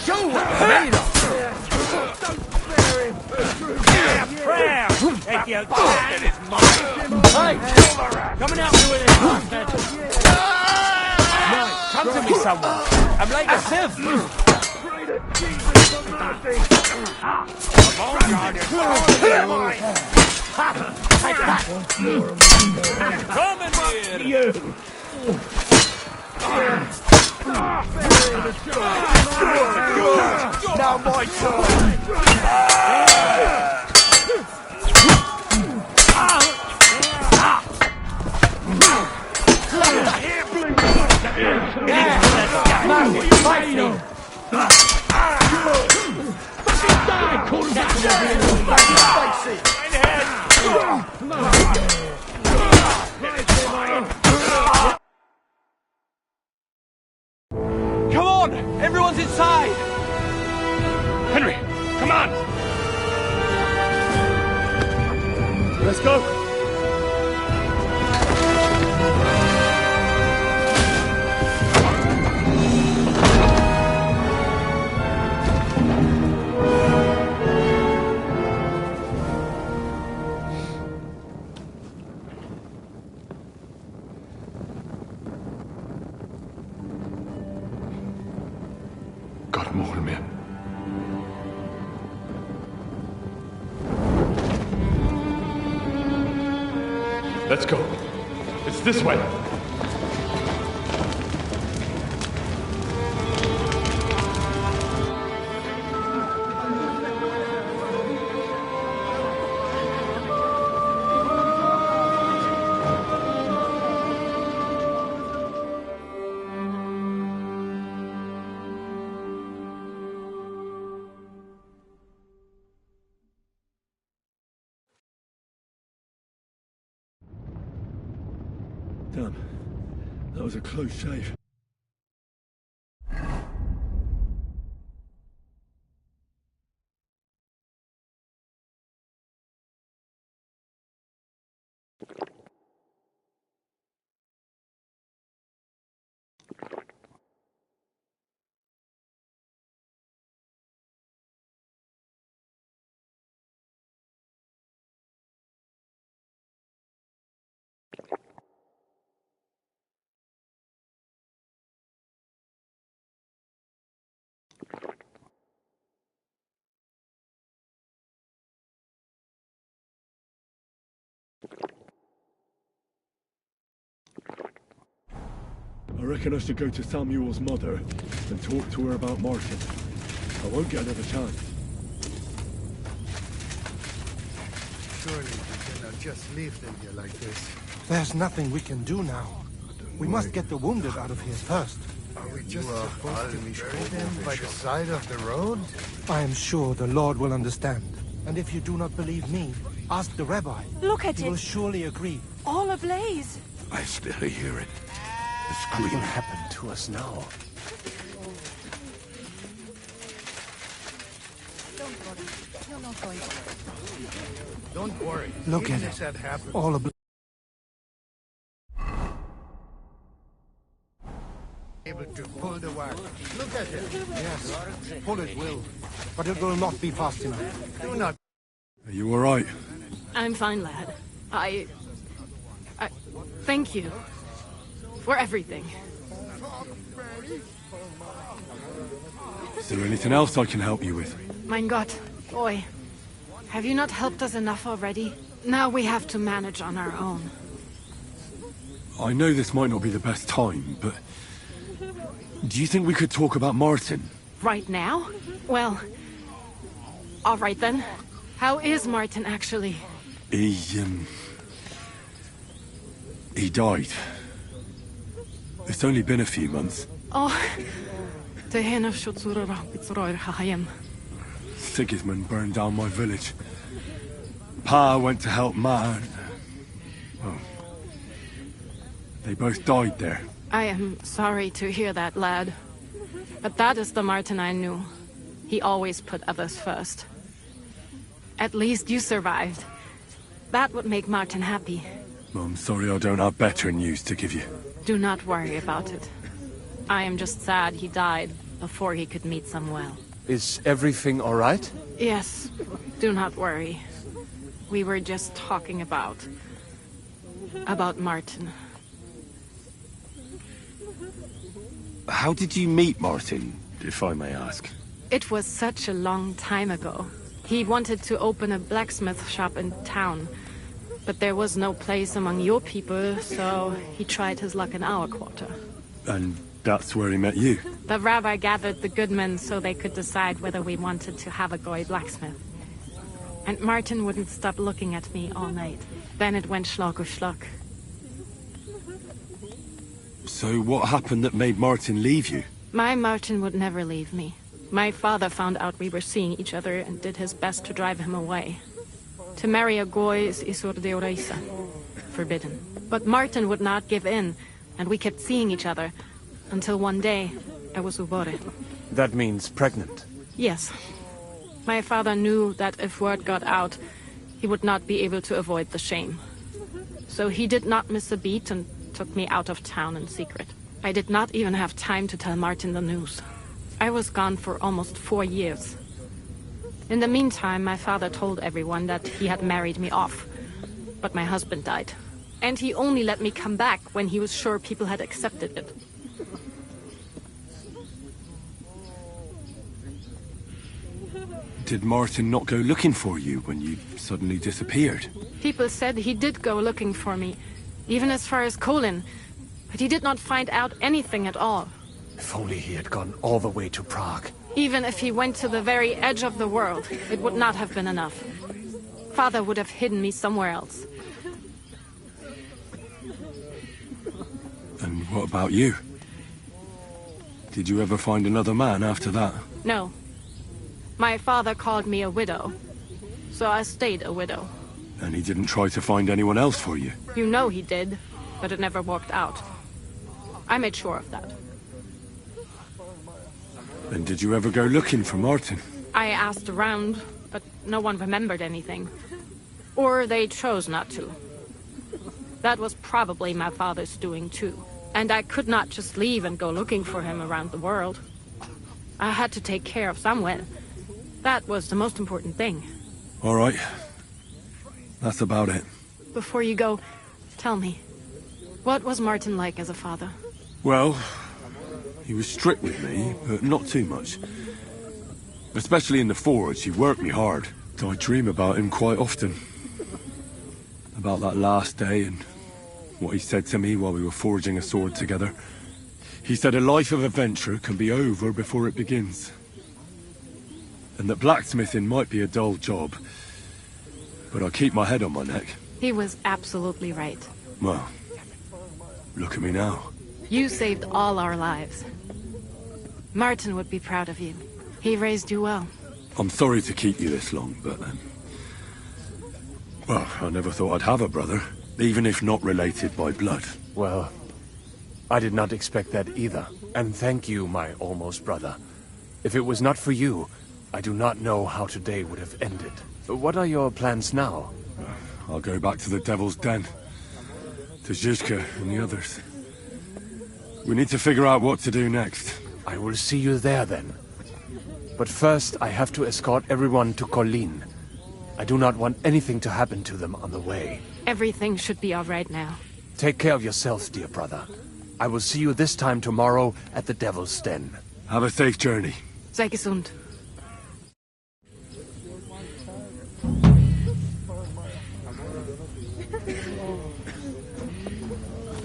Show what you're made of! Prayer! If you can. It is mine! Hey! Coming out with it! Nice! Come to me, someone! I'm like a sieve! Come on, John, it's all mine! Take that! Come in here! Now my turn! Come on! Everyone's inside! Henry, come on! Let's go! Got him over me. Let's go. It's this way. Damn. That was a close shave. I reckon I should go to Samuel's mother and talk to her about Martin. I won't get another chance. Surely we cannot just leave them here like this. There's nothing we can do now. We must get the wounded out of here first. Are we just supposed to bury them by the side of the road? I am sure the Lord will understand. And if you do not believe me, ask the rabbi. Look at He it. will surely agree. All ablaze. I still hear it. The What will screaming. happen to us now? Don't worry. You're not going to. Don't worry. Look Even at if it. that happens. All ablaze. Able to pull the wagon. Look at it. Yes, pull it will. But it will not be fast enough. Do not. Are you all right? I'm fine, lad. I thank you for everything. Is there anything else I can help you with? Mein Gott, boy. Have you not helped us enough already? Now we have to manage on our own. I know this might not be the best time, but... do you think we could talk about Martin? Right now? Well, all right then. How is Martin actually? He died. It's only been a few months. Oh, Sigismund burned down my village. Pa went to help Ma. Well, they both died there. I am sorry to hear that, lad. But that is the Martin I knew. He always put others first. At least you survived. That would make Martin happy. I'm sorry I don't have better news to give you. Do not worry about it. I am just sad he died before he could meet Samuel. Is everything all right? Yes, do not worry. We were just talking about Martin. How did you meet Martin, if I may ask? It was such a long time ago. He wanted to open a blacksmith shop in town, but there was no place among your people, so he tried his luck in our quarter. And that's where he met you? The rabbi gathered the good men so they could decide whether we wanted to have a goy blacksmith. And Martin wouldn't stop looking at me all night. Then it went schlag auf schlag. So what happened that made Martin leave you? My Martin would never leave me. My father found out we were seeing each other and did his best to drive him away. To marry a goy is isur deoraisa, forbidden. But Martin would not give in, and we kept seeing each other, until one day I was ubore. That means pregnant. Yes. My father knew that if word got out, he would not be able to avoid the shame. So he did not miss a beat and took me out of town in secret. I did not even have time to tell Martin the news. I was gone for almost 4 years. In the meantime, my father told everyone that he had married me off. But my husband died. And he only let me come back when he was sure people had accepted it. Did Martin not go looking for you when you suddenly disappeared? People said he did go looking for me, even as far as Colin. But he did not find out anything at all. If only he had gone all the way to Prague. Even if he went to the very edge of the world, it would not have been enough. Father would have hidden me somewhere else. And what about you? Did you ever find another man after that? No. My father called me a widow, so I stayed a widow. And he didn't try to find anyone else for you? You know he did, but it never worked out. I made sure of that. And did you ever go looking for Martin? I asked around, but no one remembered anything. Or they chose not to. That was probably my father's doing too. And I could not just leave and go looking for him around the world. I had to take care of Samuel. That was the most important thing. All right. That's about it. Before you go, tell me, what was Martin like as a father? Well, he was strict with me, but not too much. Especially in the forge, he worked me hard. I dream about him quite often. About that last day and what he said to me while we were forging a sword together. He said a life of adventure can be over before it begins. And that blacksmithing might be a dull job, but I keep my head on my neck. He was absolutely right. Well, look at me now. You saved all our lives. Martin would be proud of you. He raised you well. I'm sorry to keep you this long, but... well, I never thought I'd have a brother, even if not related by blood. Well, I did not expect that either. And thank you, my almost brother. If it was not for you, I do not know how today would have ended. What are your plans now? I'll go back to the Devil's Den. To Zizka and the others. We need to figure out what to do next. I will see you there then. But first, I have to escort everyone to Colleen. I do not want anything to happen to them on the way. Everything should be all right now. Take care of yourself, dear brother. I will see you this time tomorrow at the Devil's Den. Have a safe journey. Sei gesund.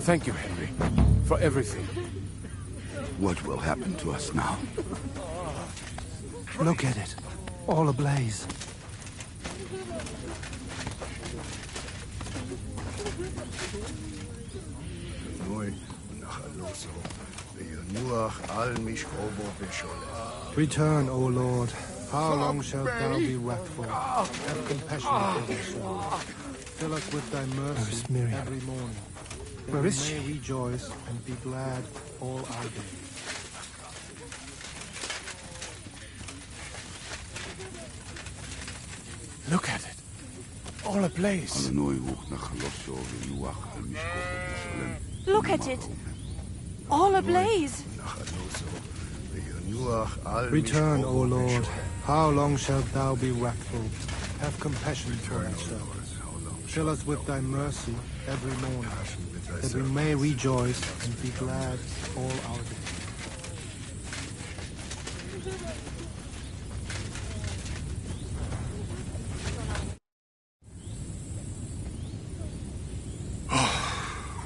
Thank you, Henry, for everything. What will happen to us now? Look at it. All ablaze. Return, O Lord. How long shalt thou be wrathful? Have compassion upon thy servant. Fill us with thy mercy every morning. Where is she? May rejoice and be glad all our days. Look at it. All ablaze. Look at it. All ablaze. Return, O Lord. How long shalt thou be wrathful? Have compassion for thy servant. Fill us with thy mercy every morning, that we may rejoice and be glad all our days.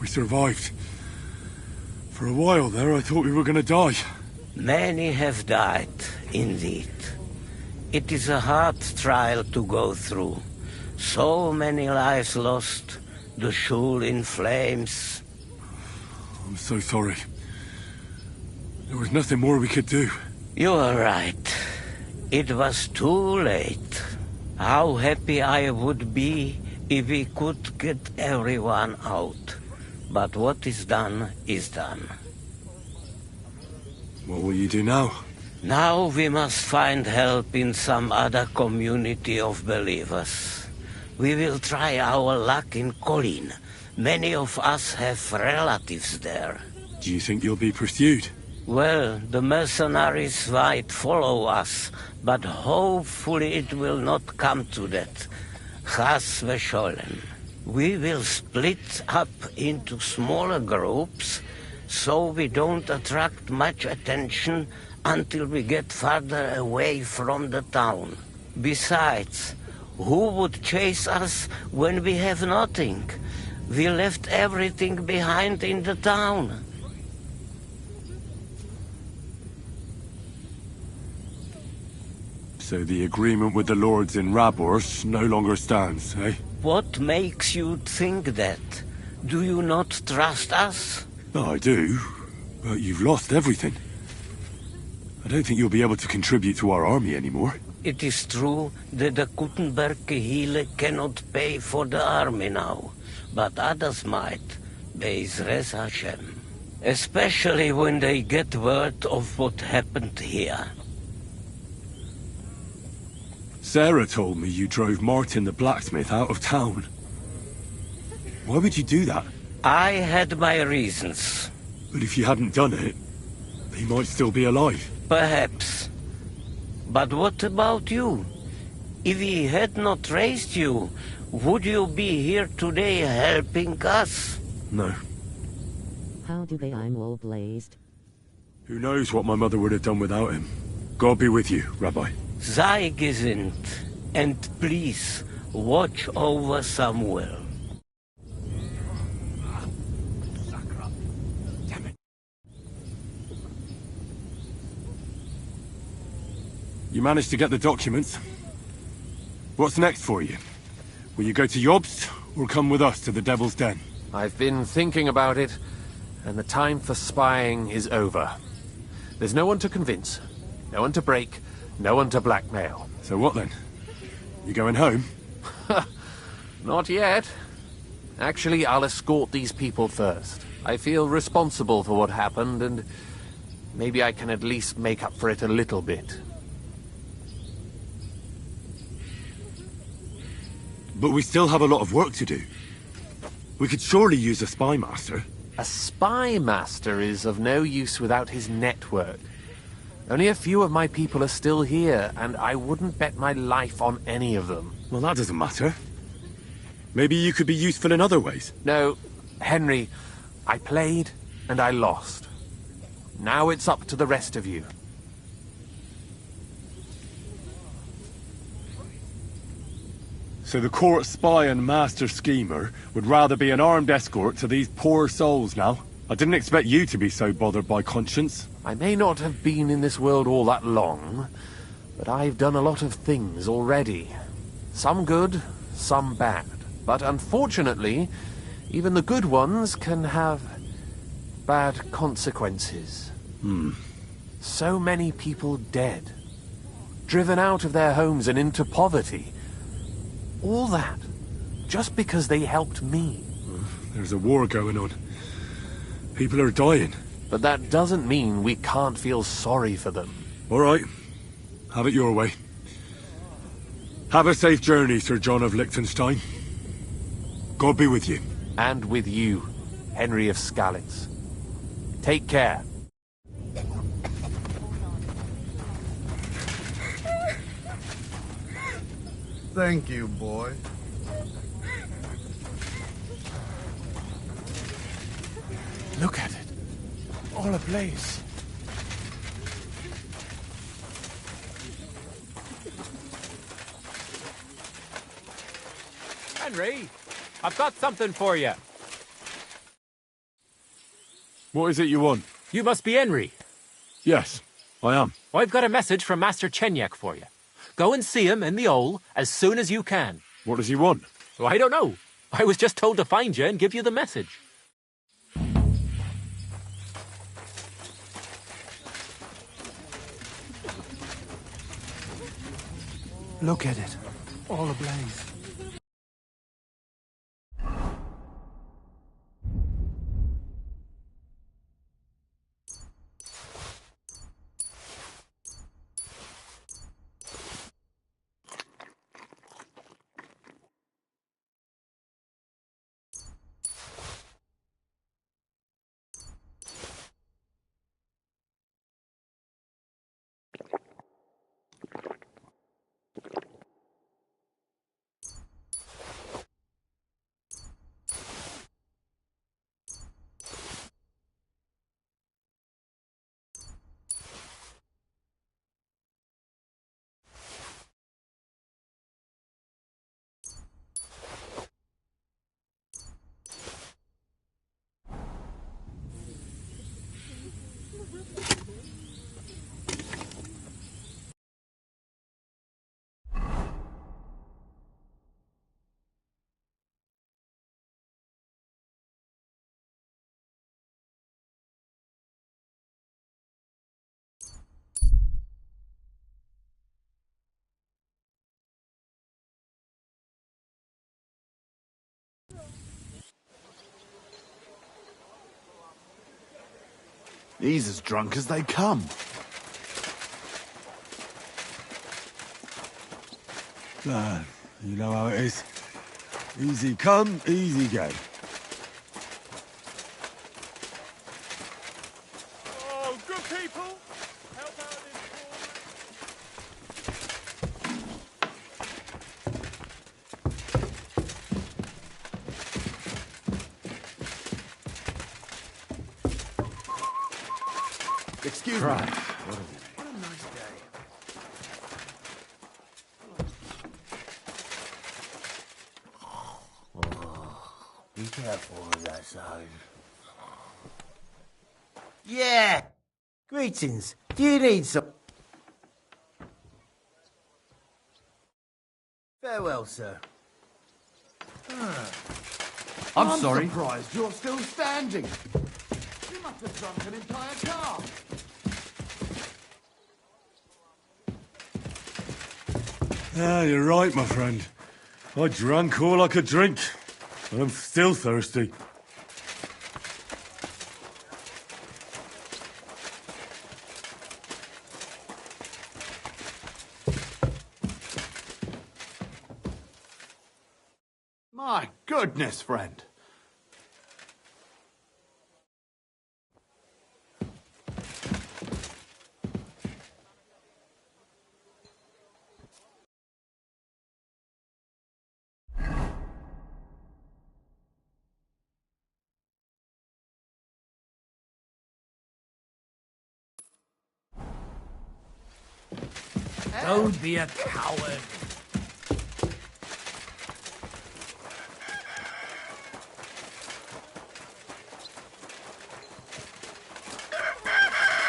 We survived. For a while there, I thought we were going to die. Many have died, indeed. It is a hard trial to go through. So many lives lost, the shul in flames. I'm so sorry. There was nothing more we could do. You are right. It was too late. How happy I would be if we could get everyone out. But what is done is done. What will you do now? Now we must find help in some other community of believers. We will try our luck in Colleen. Many of us have relatives there. Do you think you'll be pursued? Well, the mercenaries might follow us, but hopefully it will not come to that. Chas v'sholem. We will split up into smaller groups, so we don't attract much attention until we get farther away from the town. Besides, who would chase us when we have nothing? We left everything behind in the town. So the agreement with the lords in Rabors no longer stands, eh? What makes you think that? Do you not trust us? No, I do. But you've lost everything. I don't think you'll be able to contribute to our army anymore. It is true that the Kuttenberg Kehille cannot pay for the army now, but others might, Be'ezras Hashem. Especially when they get word of what happened here. Sarah told me you drove Martin the blacksmith out of town. Why would you do that? I had my reasons. But if you hadn't done it, he might still be alive. Perhaps. But what about you? If he had not raised you, would you be here today helping us? No. How do I'm all blazed? Who knows what my mother would have done without him? God be with you, Rabbi. Sei gesinnt, and please, watch over Samuel. You managed to get the documents? What's next for you? Will you go to Yobst, or come with us to the Devil's Den? I've been thinking about it, and the time for spying is over. There's no one to convince, no one to break, no one to blackmail. So what then? You going home? Not yet. Actually, I'll escort these people first. I feel responsible for what happened, and maybe I can at least make up for it a little bit. But we still have a lot of work to do. We could surely use a spy master. A spy master is of no use without his network. Only a few of my people are still here, and I wouldn't bet my life on any of them. Well, that doesn't matter. Maybe you could be useful in other ways. No, Henry, I played and I lost. Now it's up to the rest of you. So the court spy and master schemer would rather be an armed escort to these poor souls now? I didn't expect you to be so bothered by conscience. I may not have been in this world all that long, but I've done a lot of things already. Some good, some bad. But unfortunately, even the good ones can have bad consequences. So many people dead, driven out of their homes and into poverty. All that, just because they helped me. There's a war going on. People are dying. But that doesn't mean we can't feel sorry for them. All right. Have it your way. Have a safe journey, Sir John of Liechtenstein. God be with you. And with you, Henry of Skalitz. Take care. Thank you, boy. Look at it. All ablaze. Henry, I've got something for you. What is it you want? You must be Henry. Yes, I am. I've got a message from Master Chenyek for you. Go and see him in the Ole as soon as you can. What does he want? Well, I don't know. I was just told to find you and give you the message. Look at it. All ablaze. He's as drunk as they come. Lad, you know how it is. Easy come, easy go. Oh, good people! Help out this Excuse me. Right. What a nice day. Be careful with that side. Yeah! Greetings. Do you need some... Farewell, sir. I'm sorry. surprised you're still standing. You must have drunk an entire car. Ah, you're right, my friend. I drank all I could drink, and I'm still thirsty. My goodness, friend. Don't be a coward.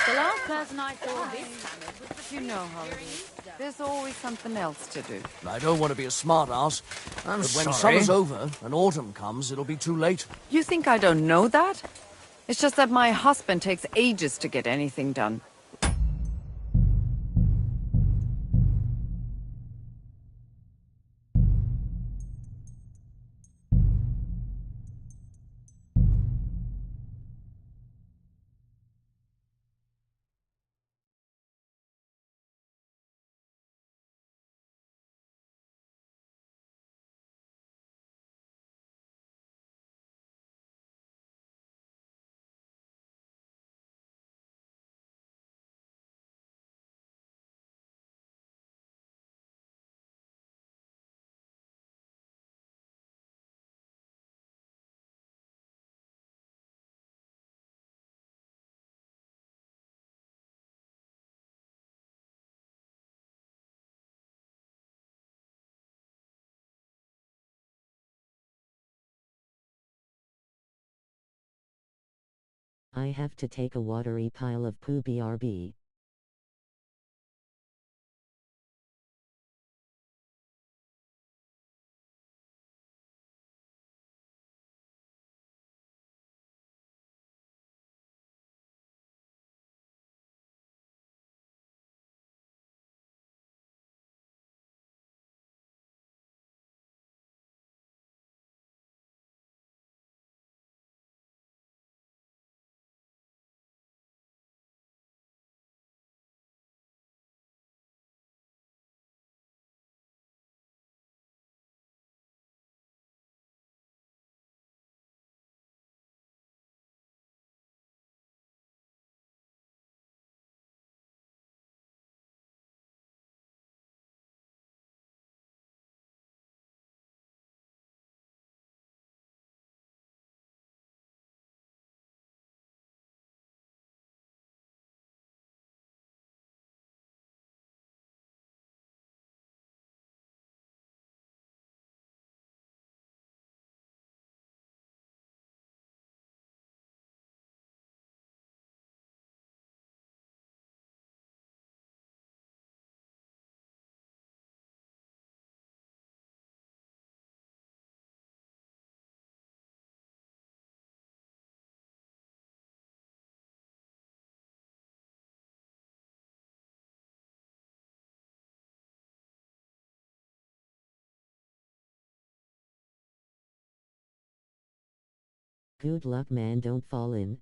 The last person I saw this hammered was the... You know how it is. There's always something else to do. I don't want to be a smart-ass, but when sorry. summer's over and autumn comes, it'll be too late. You think I don't know that? It's just that my husband takes ages to get anything done. I have to take a watery pile of poo BRB. Good luck, man, don't fall in.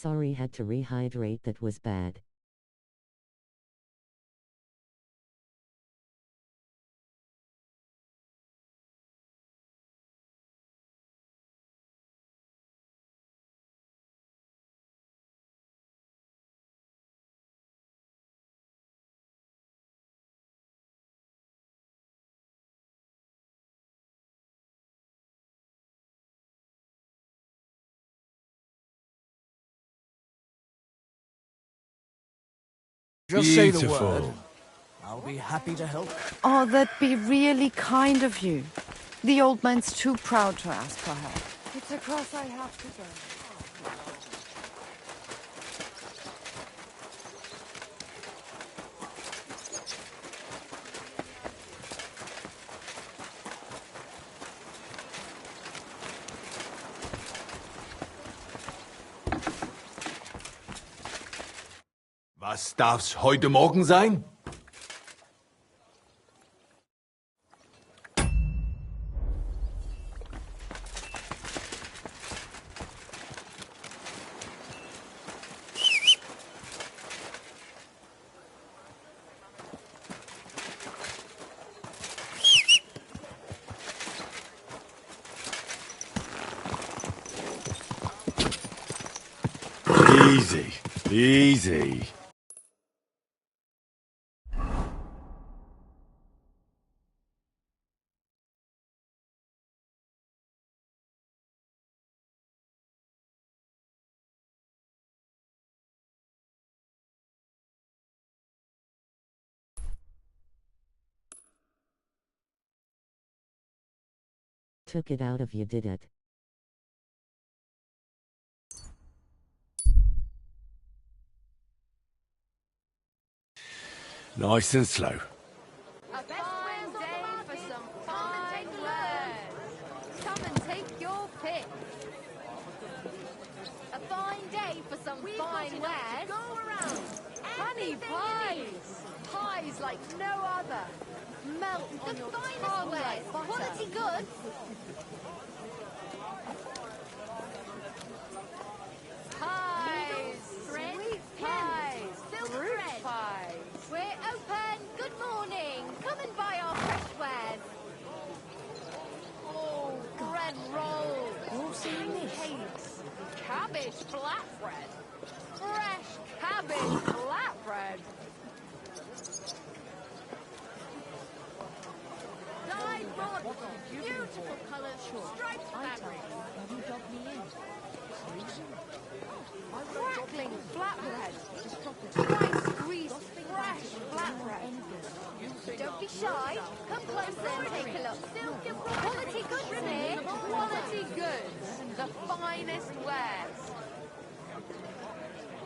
Sorry, had to rehydrate, that was bad. Just say the word. I'll be happy to help. Oh, that'd be really kind of you. The old man's too proud to ask for help. It's across I have to go. Was darf's heute Morgen sein? Easy, easy. Took it out of you, did it? Nice and slow. A fine day for some fine words. Come and take your pick. A fine day for some fine wares. Go around. Honey pies. Pies like no other. Melt on your tongue like butter. Quality goods. Pies. Sweet pies. Fruit pies. We're open. Good morning. Come and buy our fresh wares. Oh, bread rolls. You're seeing this? Cakes. Cabbage flatbread. Fresh cabbage flatbread. Dyed rod. Beautiful colours. Striped fabric. Have you dogged me in? Crackling flatbread. Rice greased fresh flatbread. Don't be shy. Come closer and take a look. Quality goods here. Quality goods. The finest wares.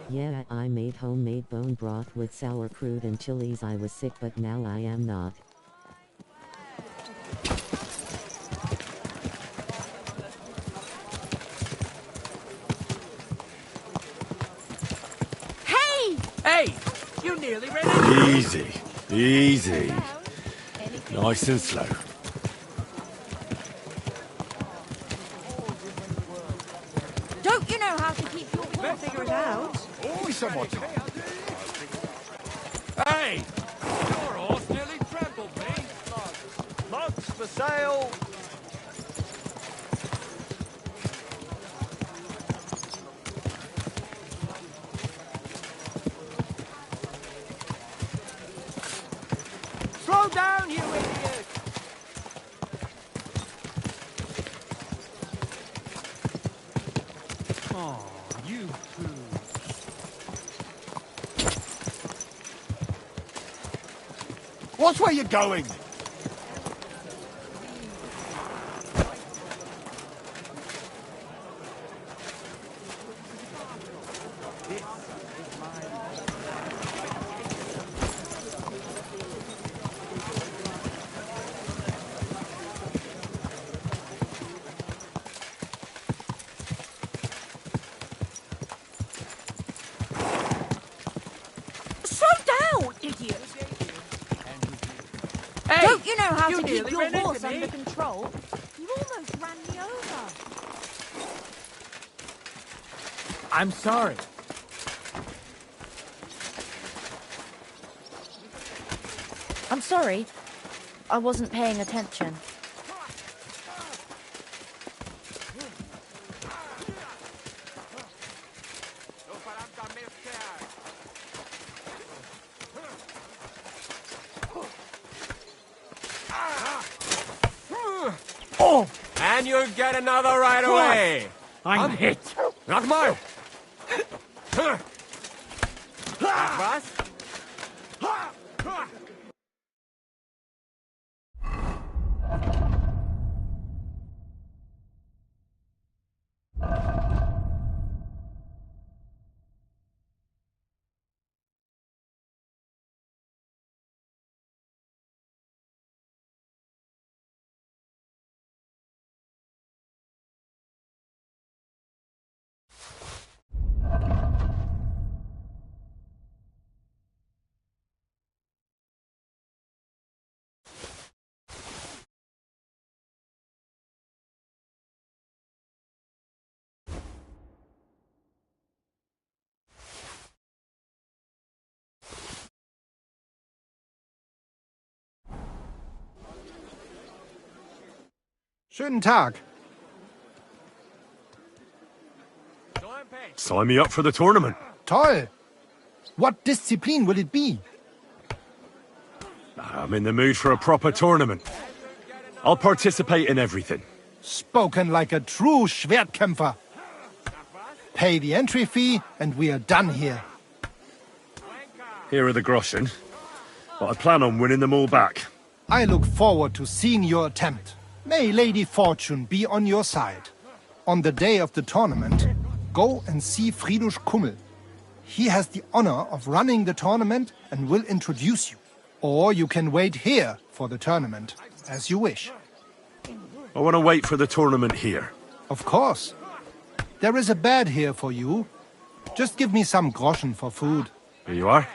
Yeah, I made homemade bone broth with sauerkraut and chilies. I was sick, but now I am not. Hey! You nearly ran into me. Easy, easy. Nice and slow. Don't you know how to keep your horse? Figure it out. Always somewhat. Hey! Your horse nearly trampled me. Mugs for sale. Slow down, you idiot! Oh, you two. Watch where you're going! Slow down, idiot! Hey, don't you know how you to keep nearly your ran into horse me. under control? You almost ran me over. I'm sorry. I'm sorry. I wasn't paying attention. Oh! And you'll get another right away. I'm hit. Not mal. Was? Schönen Tag. Sign me up for the tournament. Toll. What discipline will it be? I'm in the mood for a proper tournament. I'll participate in everything. Spoken like a true Schwertkämpfer. Pay the entry fee and we are done here. Here are the groschen, but I plan on winning them all back. I look forward to seeing your attempt. May Lady Fortune be on your side. On the day of the tournament, go and see Friedrich Kummel. He has the honor of running the tournament and will introduce you. Or you can wait here for the tournament, as you wish. I want to wait for the tournament here. Of course. There is a bed here for you. Just give me some groschen for food. Here you are.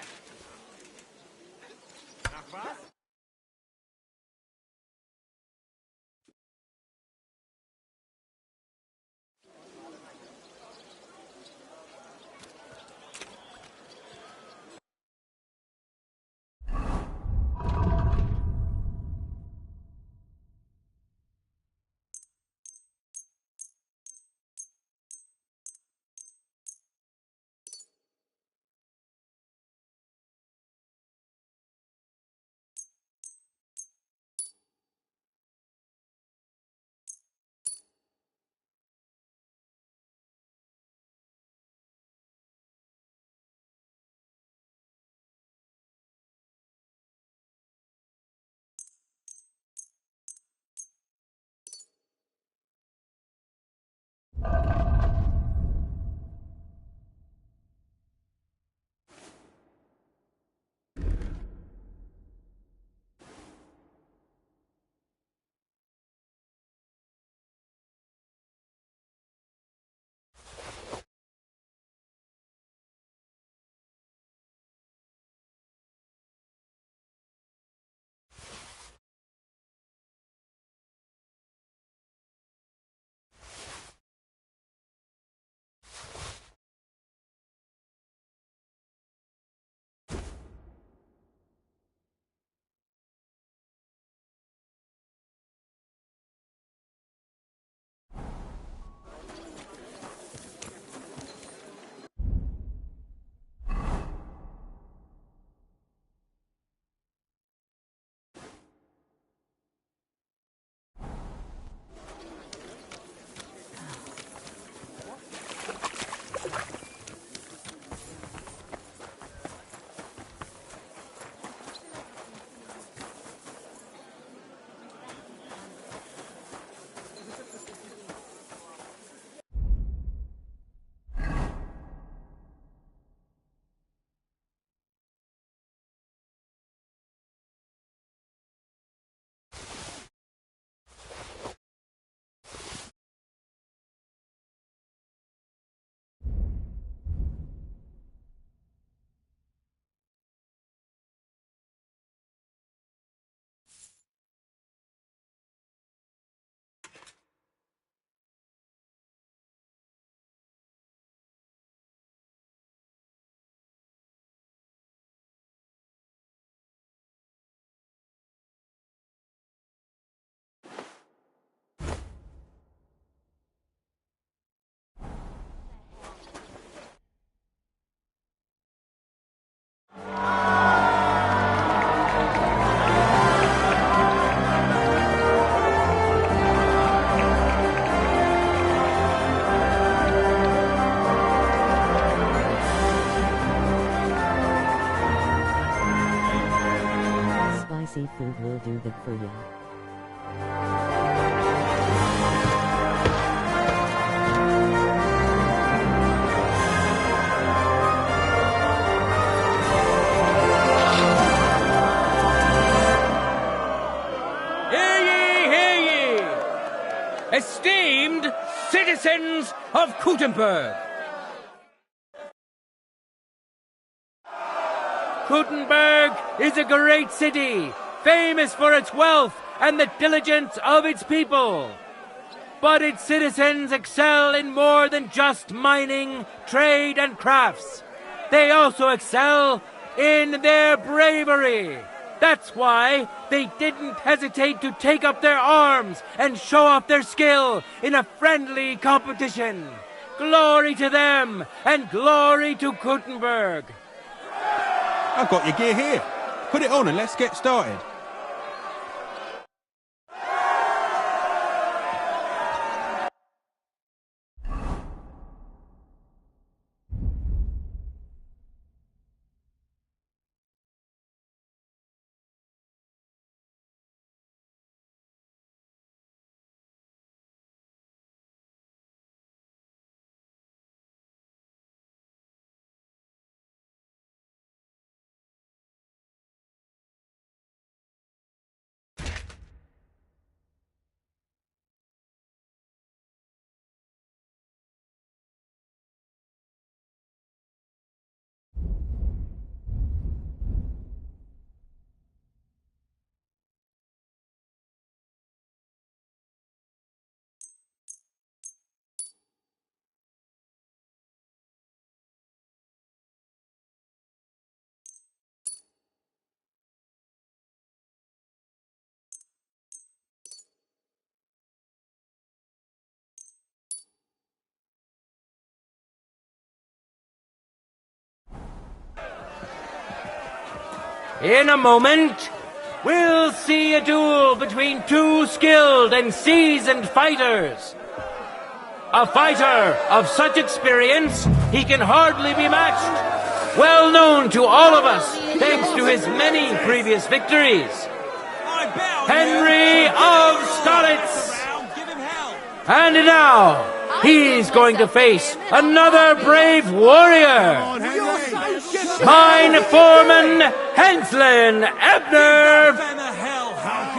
spicy food will do that for you. Esteemed citizens of Kuttenberg. Kuttenberg is a great city, famous for its wealth and the diligence of its people. But its citizens excel in more than just mining, trade, and crafts. They also excel in their bravery. That's why they didn't hesitate to take up their arms and show off their skill in a friendly competition. Glory to them, and glory to Kuttenberg. I've got your gear here. Put it on and let's get started. In a moment, we'll see a duel between two skilled and seasoned fighters. A fighter of such experience, he can hardly be matched. Well known to all of us, thanks to his many previous victories. Henry of Stolitz. And now, he's going to face another brave warrior. Mine foreman, Henslin Ebner.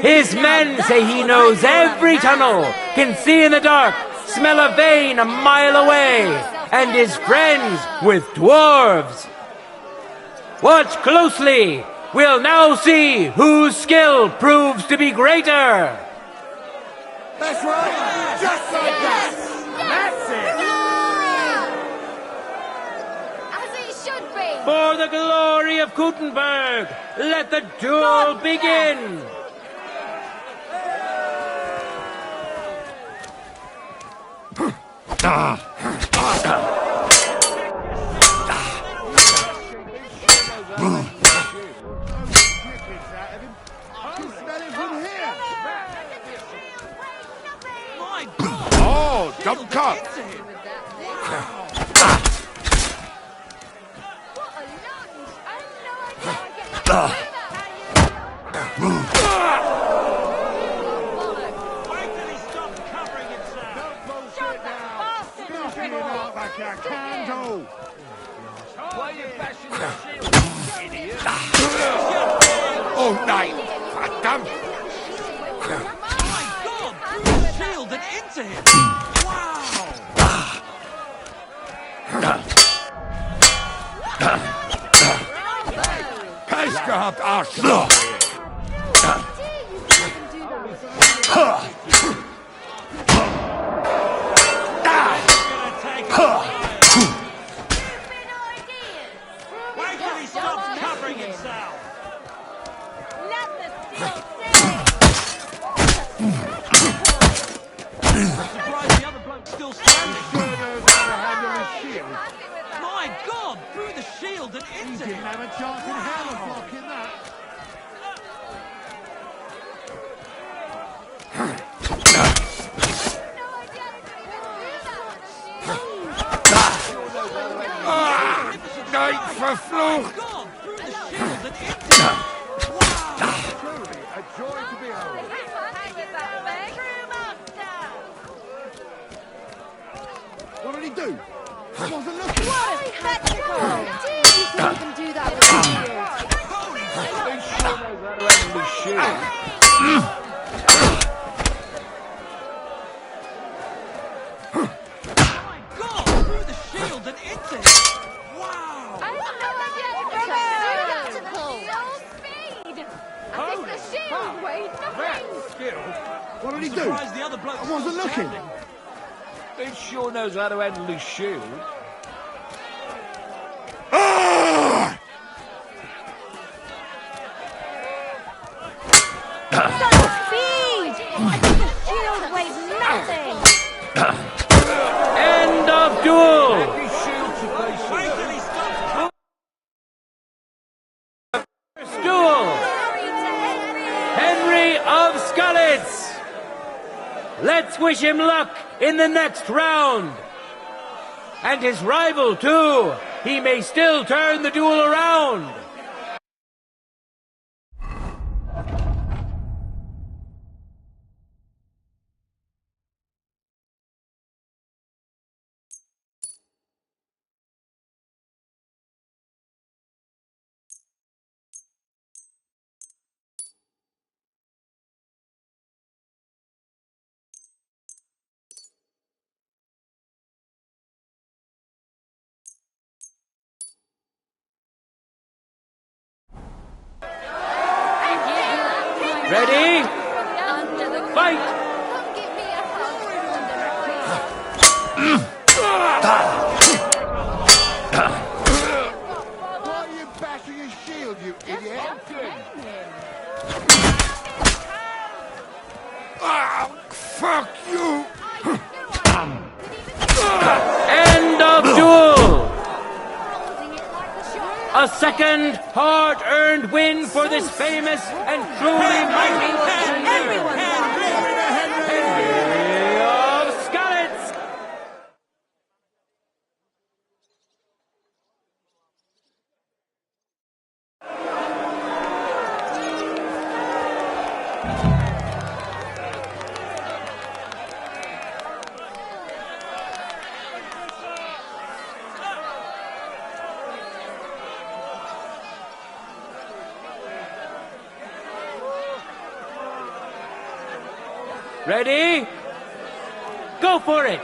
His men say he knows every tunnel, can see in the dark, smell a vein a mile away, and is friends with dwarves. Watch closely. We'll now see whose skill proves to be greater. That's right. Just like that. That's it. For the glory of Kuttenberg, let the duel begin! Oh, double cup! Oh nein! Verdammt! My God! Shielded into him! Pech gehabt, Arschloch! Why can he stop covering himself? I'm surprised the other bloke's still standing. My God! Through the shield and into him! Have a chance in hell of blocking that. Nein, verflucht! God! Through the shield and into him! shield. Shield and into it! Wow! I have no idea how to speed! I think the shield weighed nothing! Skill. What did he do? Surprised the other bloke I wasn't looking. He sure knows how to handle his shield. Such speed! I think the shield weighs nothing! End of duel! First duel! Henry of Scarlets! Let's wish him luck in the next round! And his rival, too! He may still turn the duel around! Ready? Fight! Come give me a hug Why are you bashing his shield, you idiot? Ah, fuck you! End of duel! A second hard-earned win for this famous and truly mighty legendary Henry of Scarlets! Ready? Go for it!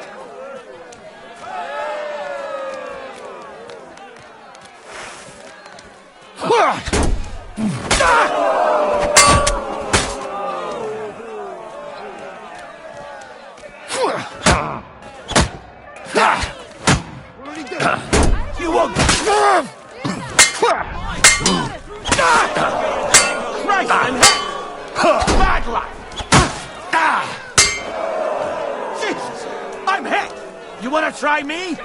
You won't. Christ, I'm hit! Bad luck! Jesus! I'm hit! You wanna try me?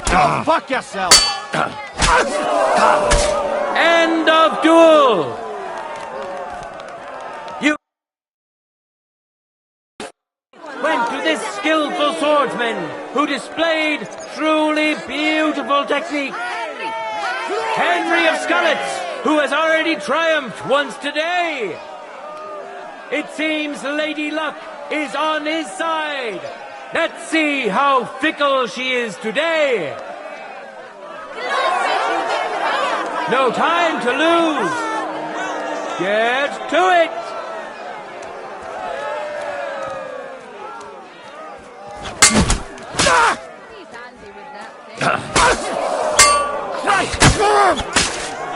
Go fuck yourself! End of duel! You went to this skillful swordsman who displayed truly beautiful technique. Henry of Scarlets, who has already triumphed once today. It seems Lady Luck is on his side. Let's see how fickle she is today. No time to lose. Get to it.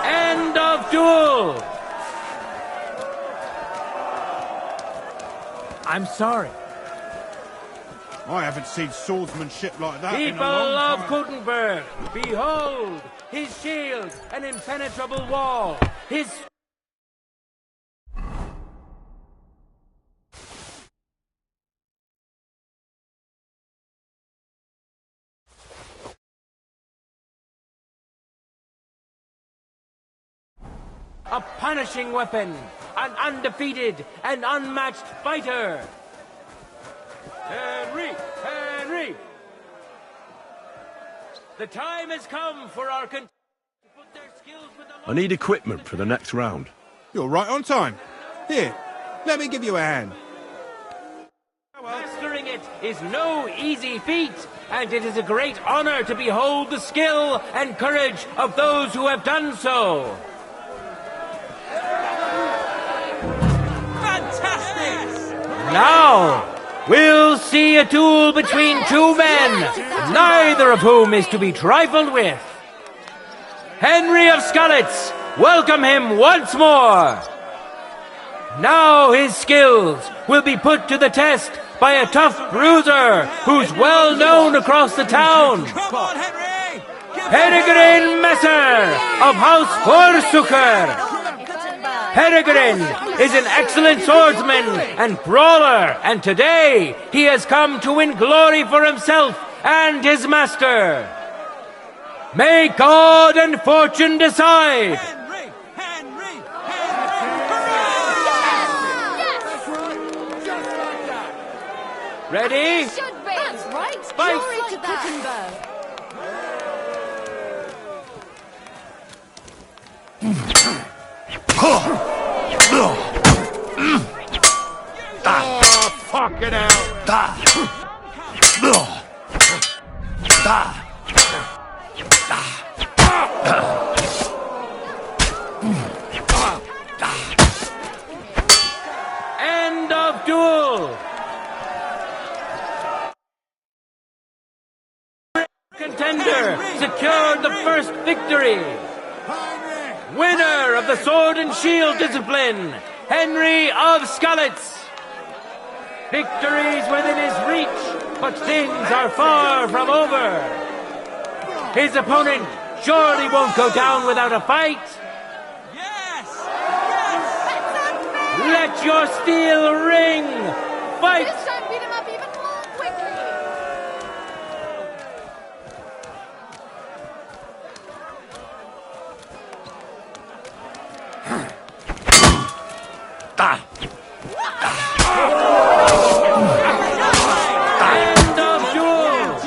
End of duel. I'm sorry. I haven't seen swordsmanship like that in a People long of time. Gutenberg, behold his shield, an impenetrable wall. His a punishing weapon, an undefeated and unmatched fighter. Henry! Henry! The time has come for our to put their skills with the I need equipment for the next round. You're right on time. Here, let me give you a hand. Mastering it is no easy feat, and it is a great honor to behold the skill and courage of those who have done so. Now, we'll see a duel between two men, neither of whom is to be trifled with. Henry of Skalitz, welcome him once more. Now his skills will be put to the test by a tough bruiser who's well known across the town. Peregrine Messer of House Forsucker. Peregrine is an excellent swordsman and brawler, and today he has come to win glory for himself and his master. May God and fortune decide. Ready? Should be. That's right. Fight. Glory to Kuttenberg. Fucking End of duel. Contender secured the first victory. Winner of the sword and shield discipline, Henry of Skalitz. Victories within his reach, but things are far from over. His opponent surely won't go down without a fight. Let your steel ring. Fight. This time beat him up even more quickly. End of duel.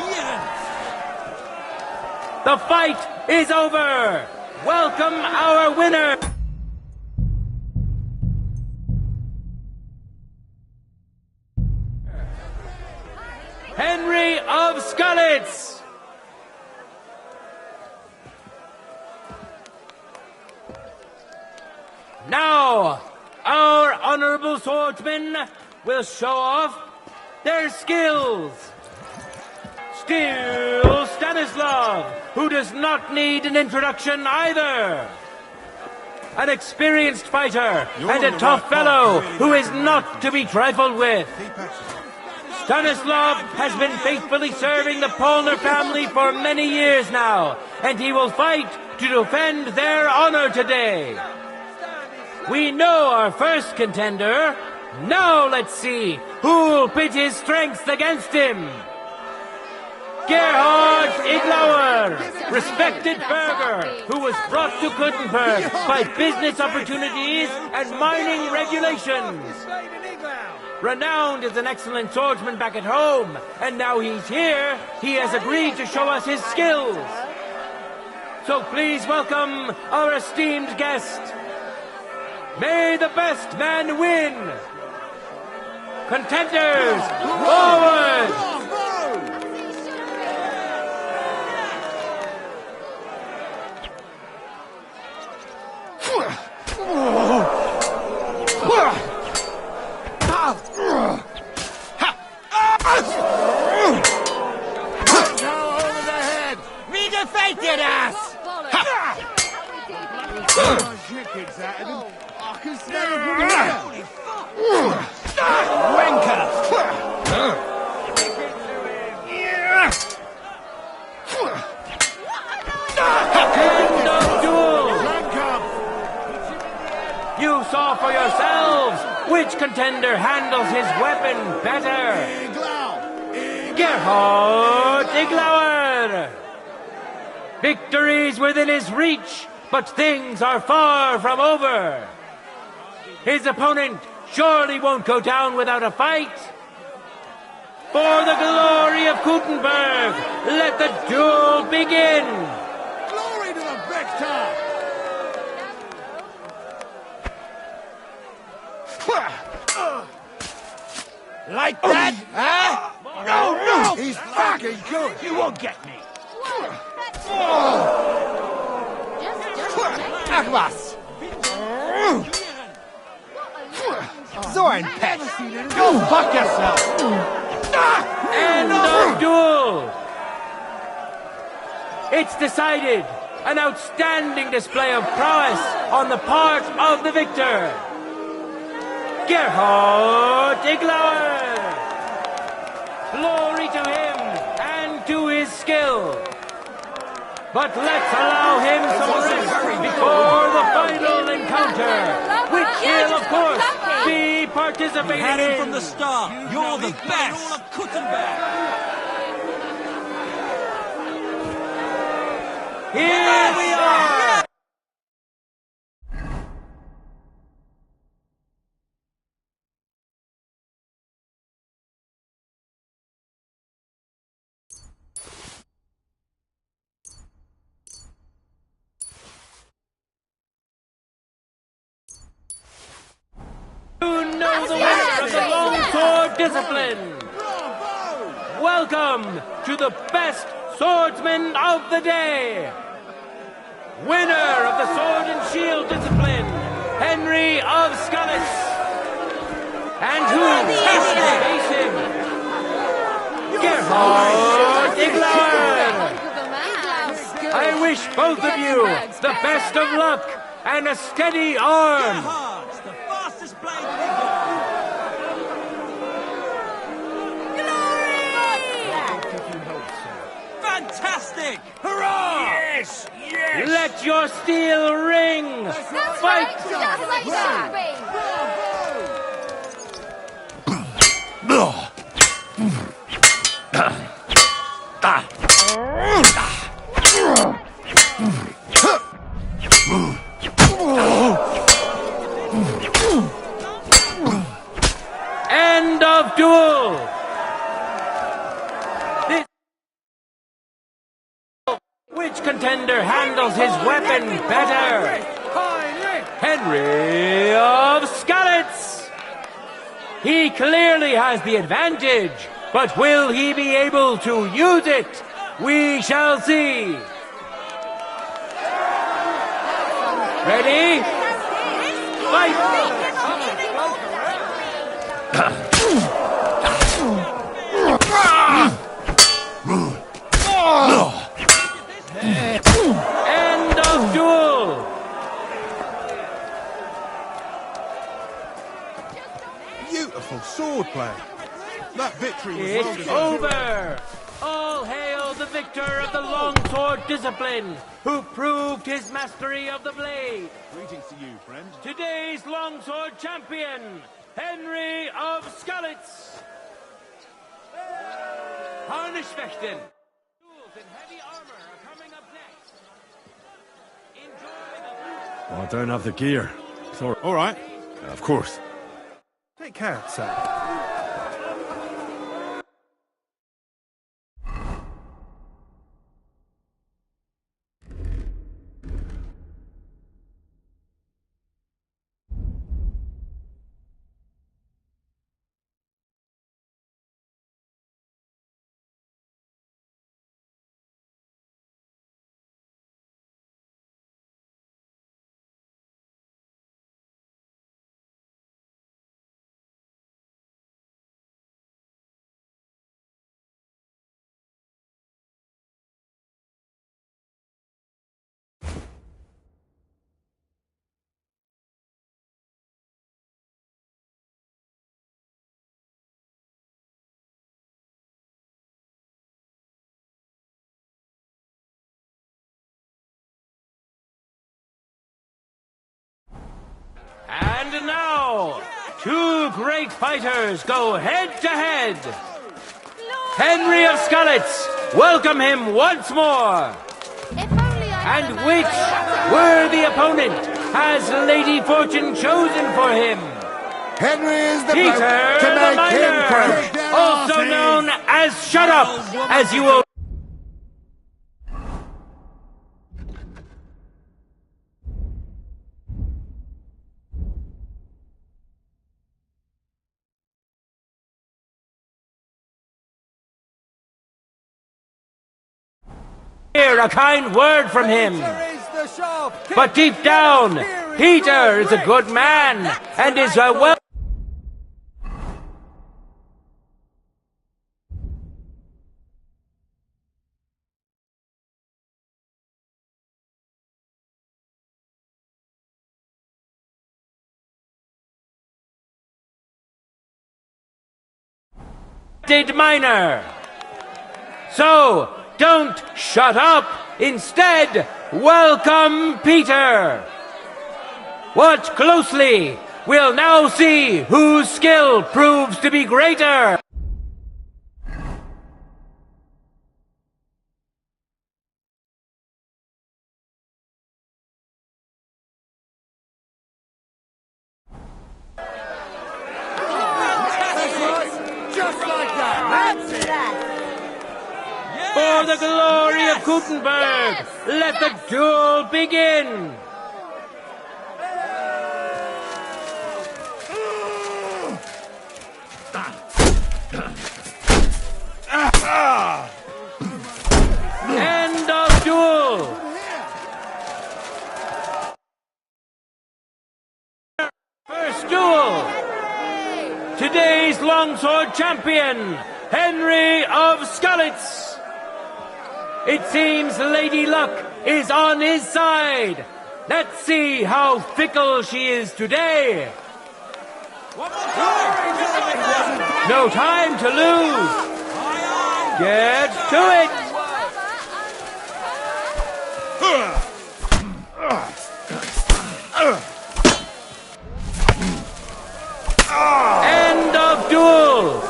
The fight is over. Welcome our winner. Henry of Skalitz. Now, our honorable swordsmen will show off their skills. Still Stanislav, who does not need an introduction either. An experienced fighter and a tough fellow who is not to be trifled with. Stanislav has been faithfully serving the Polner family for many years now, and he will fight to defend their honor today. We know our first contender. Now let's see who'll pit his strength against him. Gerhard Iglauer, respected burgher, who was brought to Kuttenberg by business opportunities and mining regulations. Renowned as an excellent swordsman back at home, and now he's here, he has agreed to show us his skills. So please welcome our esteemed guest. May the best man win. Contenders, forward! We defeated us! I can smell it from Wanker! End of duel! You saw for yourselves which contender handles his weapon better. Gerhard Iglauer! Victories within his reach, but things are far from over. His opponent surely won't go down without a fight. For the glory of Kuttenberg, let the duel begin! Glory to the victor! Like that, huh? No! He's fucking good! You won't get me. Agmas! Zorn pet! Go fuck yourself! End of duel! It's decided! An outstanding display of prowess on the part of the victor! Gerhard Iglauer! Glory to him and to his skill! But let's allow him some rest before the final encounter, which he'll, of course, be participating You had him in. from the start. You're the best. All of Kuttenberg. Here we are! You know the way of the long sword discipline. Welcome to the best swordsman of the day. Winner of the sword and shield discipline, Henry of Skalitz. And who has to face him? Gerhard Iglauer. I wish both of you the best of luck and a steady arm. Fantastic! Hurrah! Yes! Yes! Let your steel ring! That's Fight! right, just like should be. End of duel! Which contender handles his weapon better? Henry of Skalitz! He clearly has the advantage, but will he be able to use it? We shall see. Ready? Fight! End of duel! Beautiful swordplay. That victory was well It's deserved. over! All hail the victor of the longsword discipline, who proved his mastery of the blade. Greetings to you, friend. Today's longsword champion, Henry of Skalitz. Harnischfechten. Duels in heavy armor are coming up next. Enjoy the... Well, I don't have the gear. Sorry. All right. Of course. Take care, sir. And now, two great fighters go head to head. Henry of Skalitz, welcome him once more. And which worthy opponent has Lady Fortune chosen for him? Henry is the Peter bloke to the make him Miner, crash. also known as Shut Up, as you will... hear a kind word from him. But deep down, Peter is a good man and is a well... miner. So, don't shut up. Instead, welcome Peter. Watch closely. We'll now see whose skill proves to be greater. Just like that. That's it. For the glory of Gutenberg, let the duel begin. End of duel. First duel. Today's longsword champion, Henry of Skalitz. It seems Lady Luck is on his side. Let's see how fickle she is today. No time to lose. Get to it. End of duel.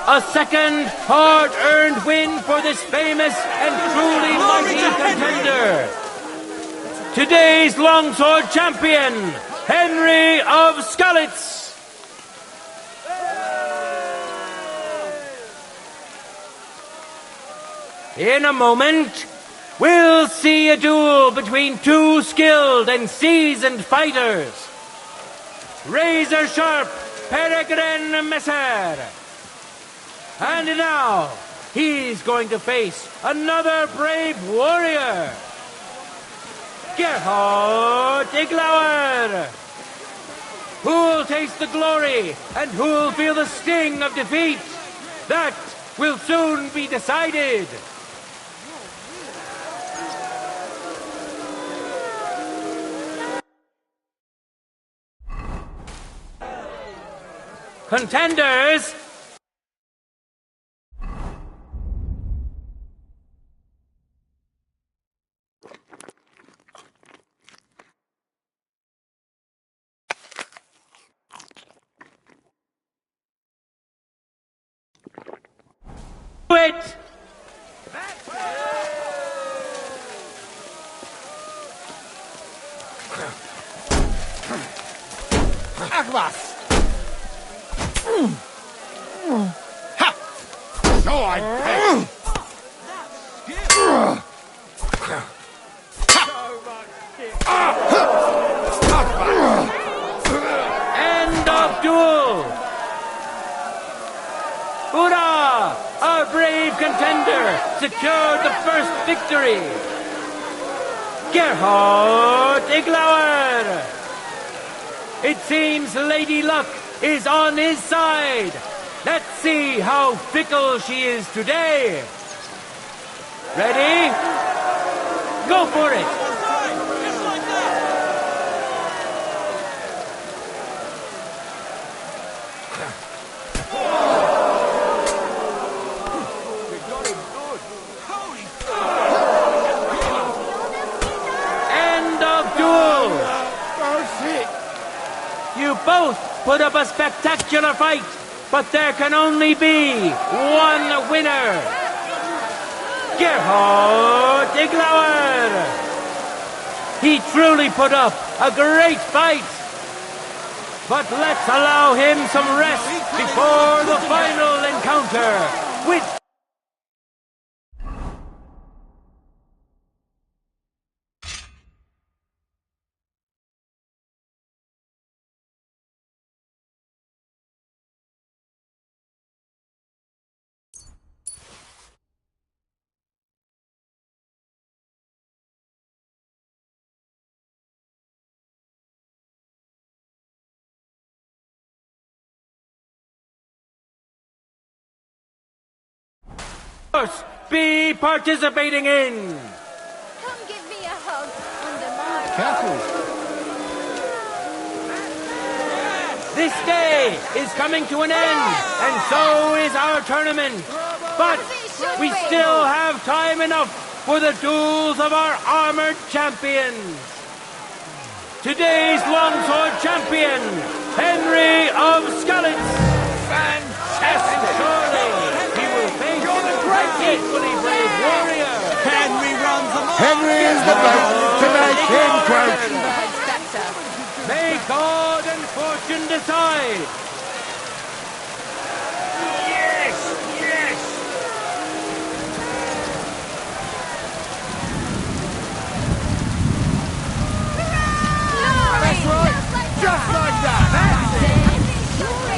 A second hard-earned win for this famous and truly mighty contender. Today's longsword champion, Henry of Skalitz. In a moment, we'll see a duel between two skilled and seasoned fighters. Razor-sharp Peregrine Messer. And now, he's going to face another brave warrior. Gerhard Iglauer. Who'll taste the glory and who'll feel the sting of defeat? That will soon be decided. Contenders, it. Agmas. So I pay. End of duel. Hurrah! Our brave contender secured the first victory. Gerhard Iglauer. It seems Lady Luck is on his side. Let's see how fickle she is today. Ready? Go for it. End of duel. You both put up a spectacular fight, but there can only be one winner. Gerhard Iglauer. He truly put up a great fight. But let's allow him some rest before the final encounter with... be participating in. Come give me a hug under my Careful. This day is coming to an end, and so is our tournament. But we still have time enough for the duels of our armored champions. Today's longsword champion, Henry of Skalitz. Fantastic! And surely he will face an equally brave warrior. Henry runs amok. Henry is the bloke to make him croak. May God and fortune decide. Yes! Yes! That's right. Just like that.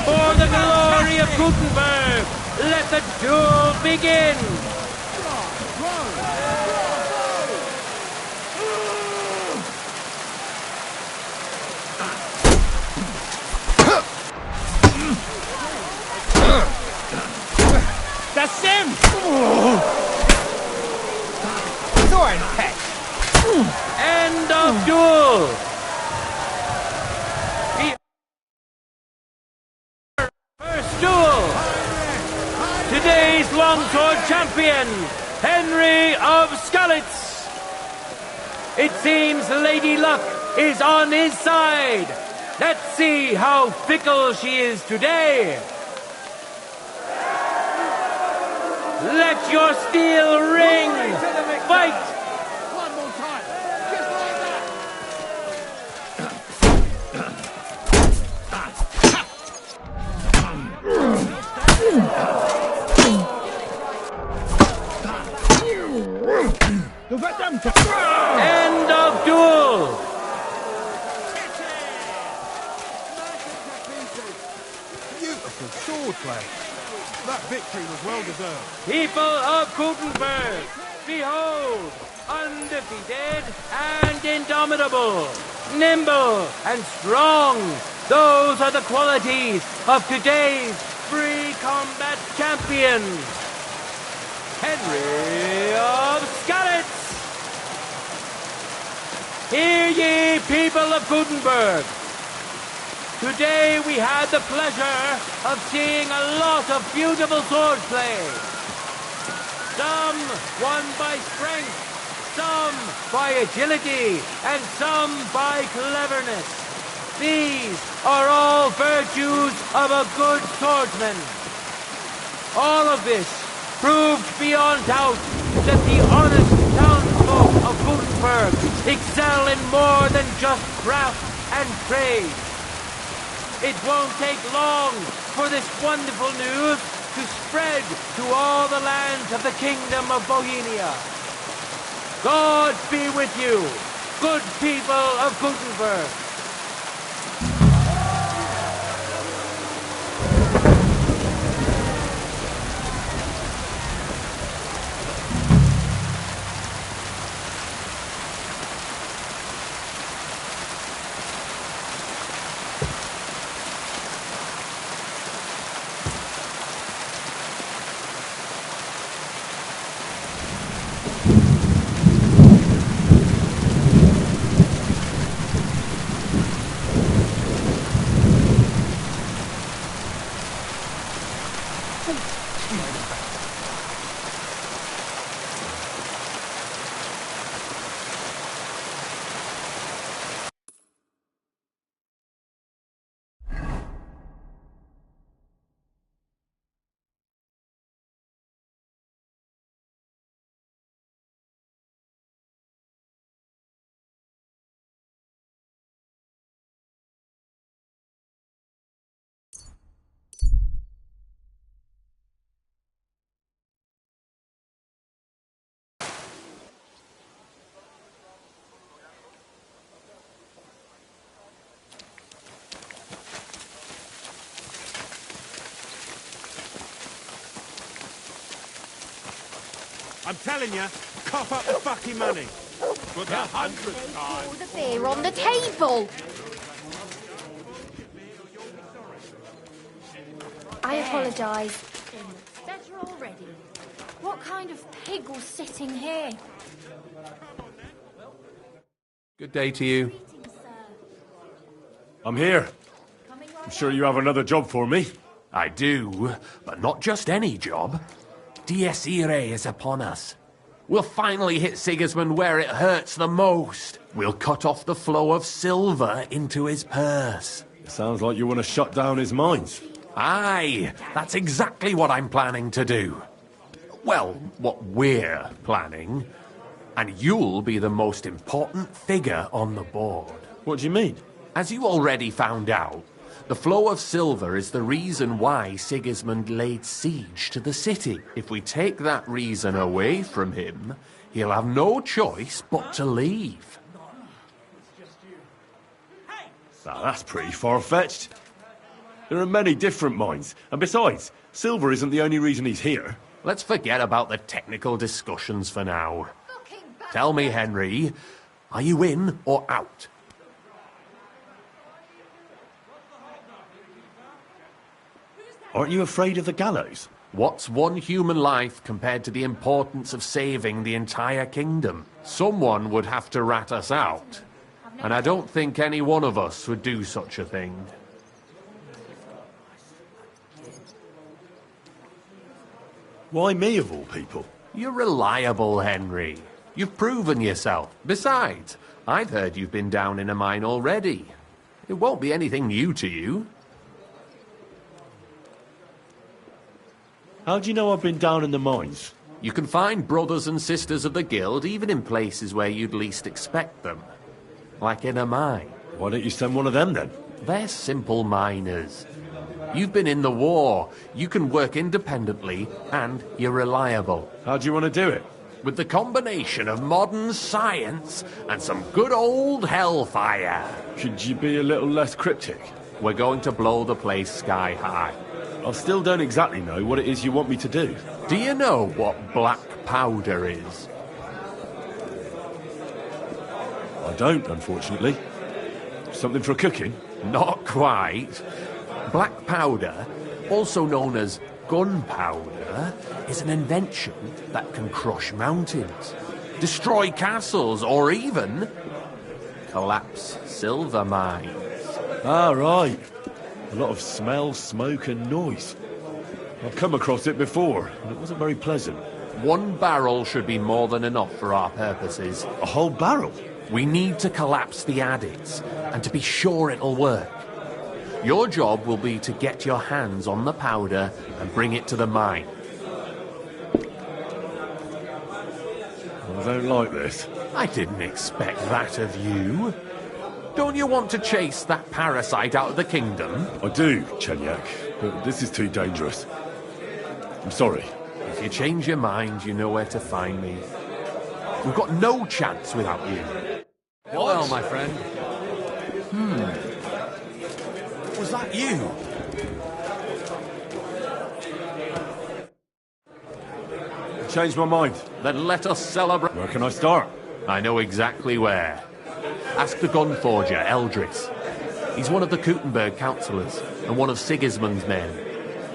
For the glory of Gutenberg, let the duel begin. That's him! Sword pet. End of duel. First duel. Today's longsword champion, Henry of Skalitz. It seems Lady Luck is on his side. Let's see how fickle she is today. Let your steel ring. Fight. One more time. Just like that. End of duel. Beautiful swordplay. That victory was well deserved. People of Gutenberg, behold, undefeated and indomitable, nimble and strong. Those are the qualities of today's free combat champion, Henry of Skalitz. Hear ye, people of Gutenberg. Today we had the pleasure of seeing a lot of beautiful swordplay. Some won by strength, some by agility, and some by cleverness. These are all virtues of a good swordsman. All of this proved beyond doubt that the honest townsfolk of Gutenberg excel in more than just craft and trade. It won't take long for this wonderful news to spread to all the lands of the Kingdom of Bohemia. God be with you, good people of Gutenberg. I'm telling you, cough up the fucking money. For the 100th time. Pour the beer on the table. I apologise. Better already. What kind of pig was sitting here? Good day to you. I'm here. Coming right I'm sure you have another job for me. I do, but not just any job. Dies Irae is upon us. We'll finally hit Sigismund where it hurts the most. We'll cut off the flow of silver into his purse. It sounds like you want to shut down his mines. Aye, that's exactly what I'm planning to do. Well, what we're planning. And you'll be the most important figure on the board. What do you mean? As you already found out, the flow of silver is the reason why Sigismund laid siege to the city. If we take that reason away from him, he'll have no choice but to leave. Now, that's pretty far-fetched. There are many different mines, and besides, silver isn't the only reason he's here. Let's forget about the technical discussions for now. Tell me, Henry, are you in or out? Aren't you afraid of the gallows? What's one human life compared to the importance of saving the entire kingdom? Someone would have to rat us out. And I don't think any one of us would do such a thing. Why me, of all people? You're reliable, Henry. You've proven yourself. Besides, I've heard you've been down in a mine already. It won't be anything new to you. How do you know I've been down in the mines? You can find brothers and sisters of the guild even in places where you'd least expect them. Like in a mine. Why don't you send one of them then? They're simple miners. You've been in the war. You can work independently, and you're reliable. How do you want to do it? With the combination of modern science and some good old hellfire. Should you be a little less cryptic? We're going to blow the place sky high. I still don't exactly know what it is you want me to do. Do you know what black powder is? I don't, unfortunately. Something for cooking? Not quite. Black powder, also known as gunpowder, is an invention that can crush mountains, destroy castles, or even collapse silver mines. Ah, right. A lot of smell, smoke and noise. I've come across it before, and it wasn't very pleasant. One barrel should be more than enough for our purposes. A whole barrel? We need to collapse the addicts, and to be sure it'll work. Your job will be to get your hands on the powder and bring it to the mine. I don't like this. I didn't expect that of you. Don't you want to chase that parasite out of the kingdom? I do, Chenyak, but this is too dangerous. I'm sorry. If you change your mind, you know where to find me. We've got no chance without you. Well, my friend. Was that you? I changed my mind. Then let us celebrate. Where can I start? I know exactly where. Ask the gun forger, Eldris. He's one of the Kuttenberg councillors, and one of Sigismund's men.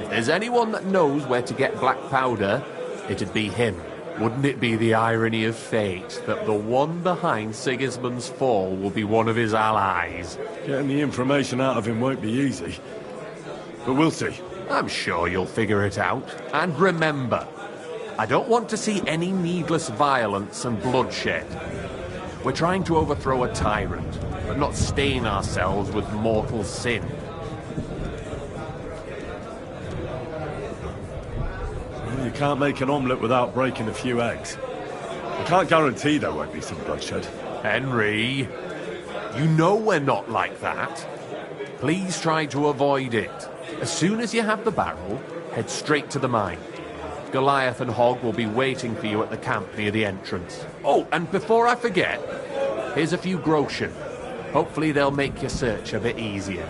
If there's anyone that knows where to get black powder, it'd be him. Wouldn't it be the irony of fate that the one behind Sigismund's fall will be one of his allies? Getting the information out of him won't be easy. But we'll see. I'm sure you'll figure it out. And remember, I don't want to see any needless violence and bloodshed. We're trying to overthrow a tyrant, but not stain ourselves with mortal sin. Well, you can't make an omelette without breaking a few eggs. I can't guarantee there won't be some bloodshed. Henry, you know we're not like that. Please try to avoid it. As soon as you have the barrel, head straight to the mine. Goliath and Hogg will be waiting for you at the camp near the entrance. Oh, and before I forget, here's a few groschen. Hopefully they'll make your search a bit easier.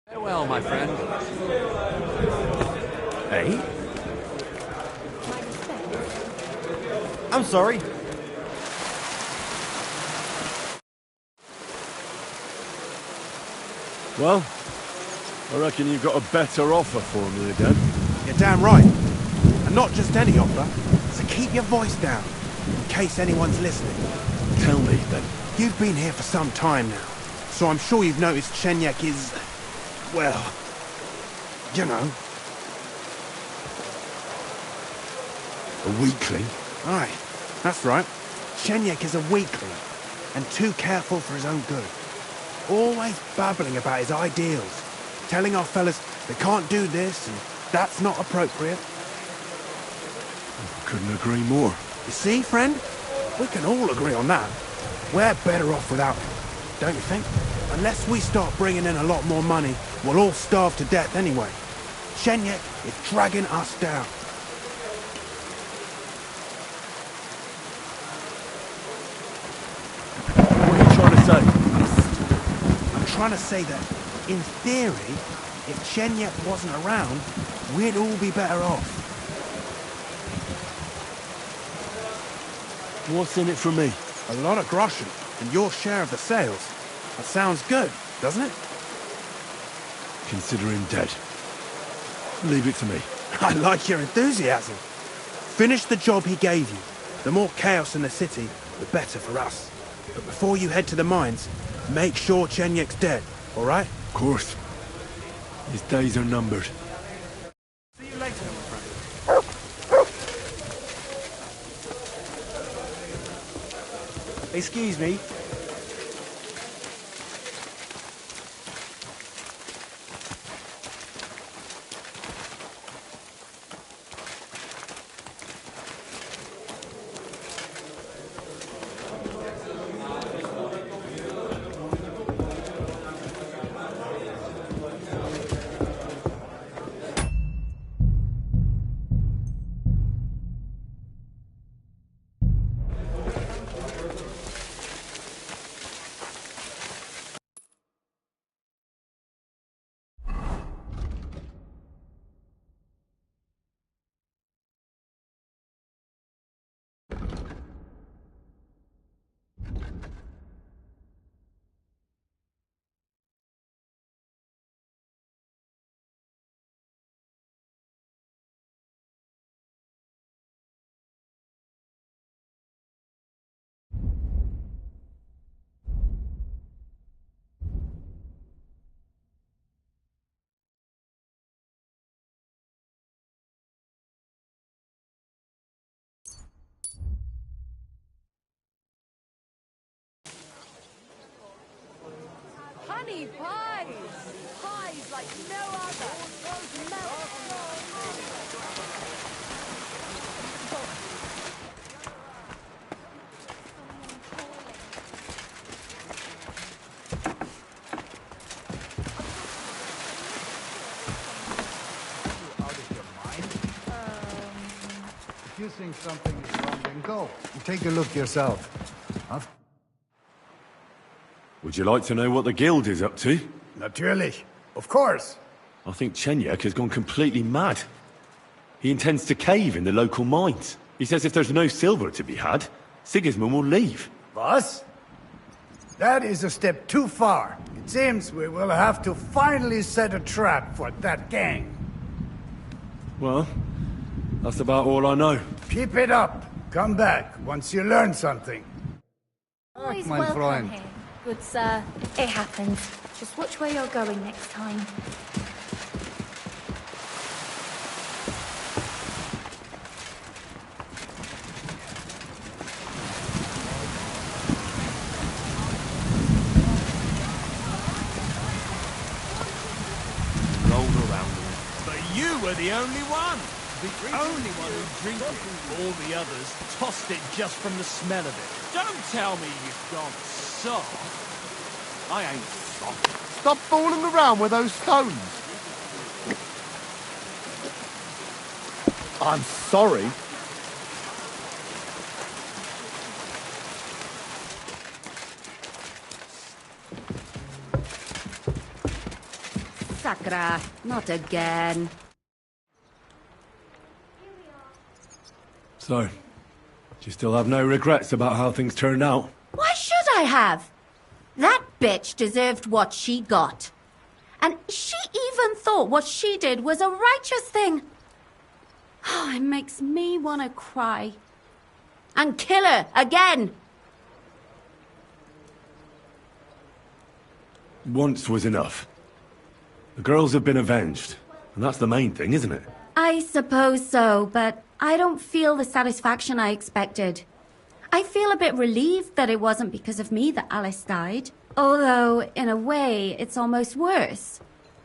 Farewell, my friend. Hey? I'm sorry. Well, I reckon you've got a better offer for me again. You're damn right. And not just any offer, so keep your voice down, in case anyone's listening. Tell me, then. You've been here for some time now, so I'm sure you've noticed Chenyak is well, you know. A weakling? Aye, that's right. Shenyek is a weakling, and too careful for his own good. Always babbling about his ideals, telling our fellas they can't do this and that's not appropriate. Couldn't agree more. You see, friend? We can all agree on that. We're better off without him, don't you think? Unless we start bringing in a lot more money, we'll all starve to death anyway. Shenyek is dragging us down. What are you trying to say? I'm trying to say that, in theory, if Shenyek wasn't around, we'd all be better off. What's in it for me? A lot of groschen, and your share of the sales. That sounds good, doesn't it? Consider him dead. Leave it to me. I like your enthusiasm. Finish the job he gave you. The more chaos in the city, the better for us. But before you head to the mines, make sure Chenyek's dead, all right? Of course. His days are numbered. See you later, my friend. Excuse me. Honey pies! Pies like no other! If you think something is wrong, then go. Take a look yourself. Would you like to know what the guild is up to? Natürlich. Of course. I think Chenyek has gone completely mad. He intends to cave in the local mines. He says if there's no silver to be had, Sigismund will leave. Was? That is a step too far. It seems we will have to finally set a trap for that gang. Well, that's about all I know. Keep it up. Come back once you learn something. Always my welcome friend. here, good sir. It happens. Just watch where you're going next time. Rolled around in it. But you were the only one! The only one who drank it. All the others tossed it just from the smell of it. Don't tell me you've gone soft. I ain't soft. Stop fooling around with those stones. I'm sorry. Sakra, not again. So, do you still have no regrets about how things turned out? Why should I have? That bitch deserved what she got. And she even thought what she did was a righteous thing. Oh, it makes me want to cry. And kill her again. Once was enough. The girls have been avenged, and that's the main thing, isn't it? I suppose so, but I don't feel the satisfaction I expected. I feel a bit relieved that it wasn't because of me that Alice died. Although, in a way, it's almost worse.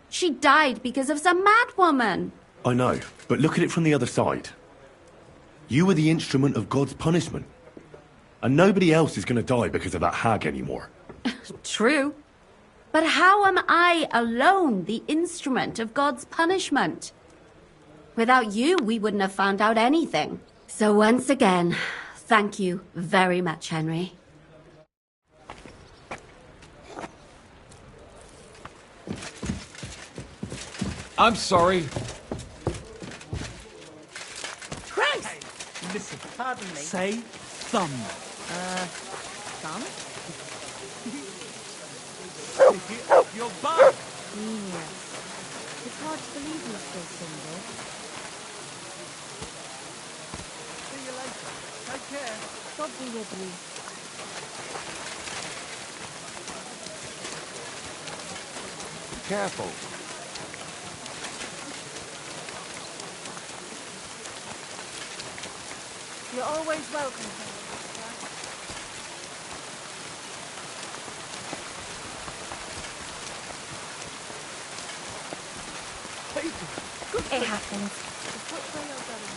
She died because of some madwoman. I know, but look at it from the other side. You were the instrument of God's punishment. And nobody else is going to die because of that hag anymore. True. But how am I alone the instrument of God's punishment? Without you, we wouldn't have found out anything. So once again, thank you very much, Henry. I'm sorry. Christ! Listen. Pardon me. Say thumb. Thumb? Your butt. Genius. It's hard to believe you're still single. See you later. Take care. God be with you. Careful. You're always welcome. It happens. Which way you're going?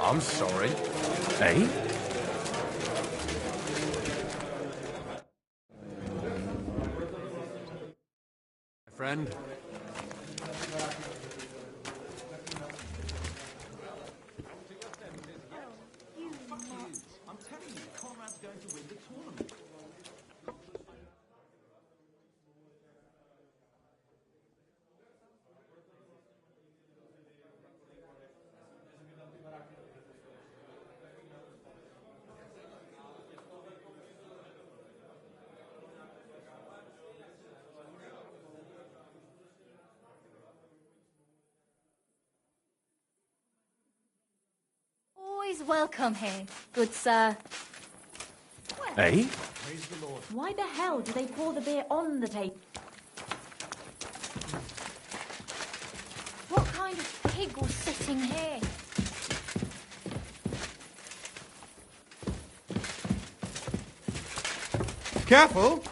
I'm sorry. Eh? My friend. I'm telling you, Conrad's going to win the tournament. Always welcome here, good sir. Eh? Why the hell do they pour the beer on the table? What kind of pig was sitting here? Careful!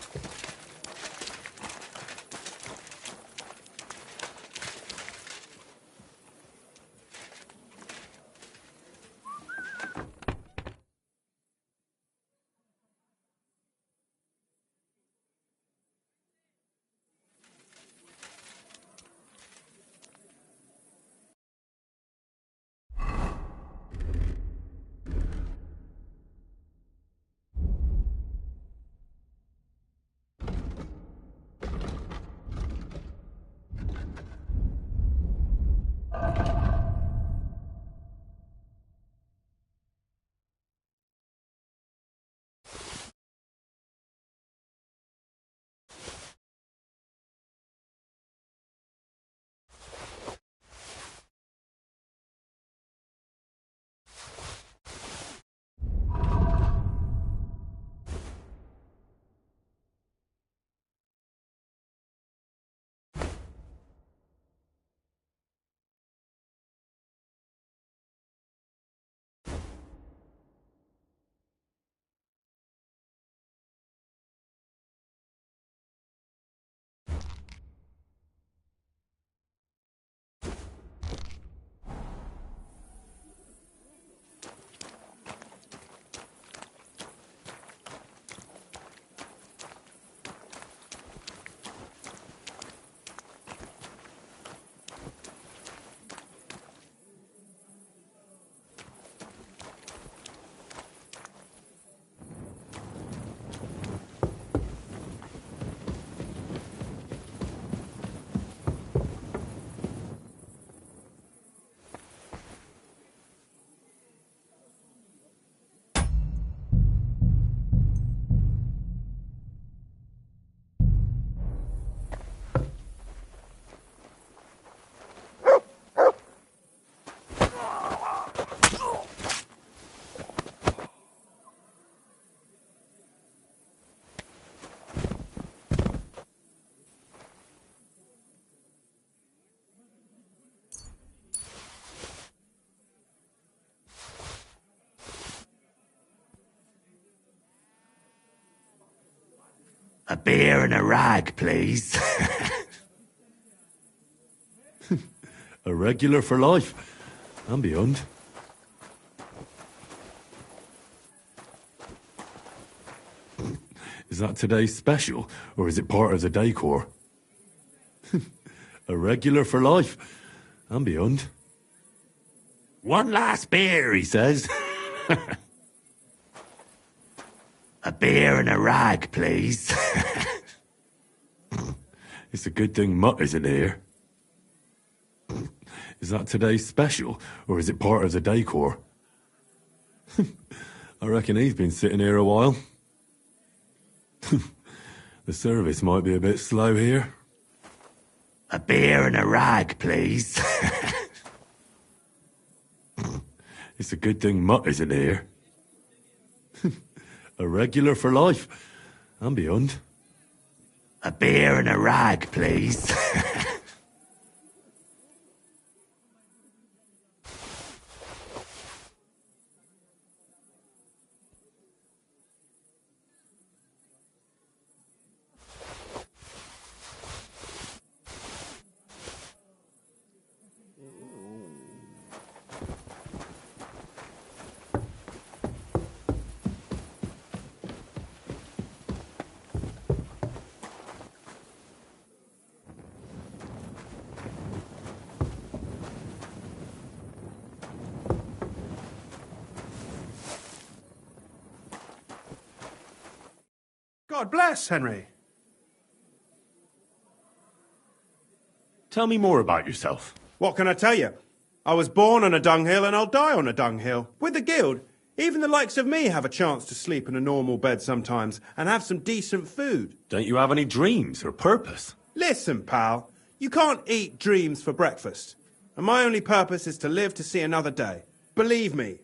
A beer and a rag, please. A regular for life and beyond. Is that today's special, or is it part of the decor? A regular for life and beyond. One last beer, he says. A beer and a rag, please. It's a good thing Mutt isn't here. Is that today's special, or is it part of the decor? I reckon he's been sitting here a while. The service might be a bit slow here. A beer and a rag, please. It's a good thing Mutt isn't here. A regular for life and beyond. A beer and a rag, please. God bless, Henry. Tell me more about yourself. What can I tell you? I was born on a dunghill and I'll die on a dunghill. With the guild, even the likes of me have a chance to sleep in a normal bed sometimes and have some decent food. Don't you have any dreams or purpose? Listen, pal, you can't eat dreams for breakfast. And my only purpose is to live to see another day. Believe me,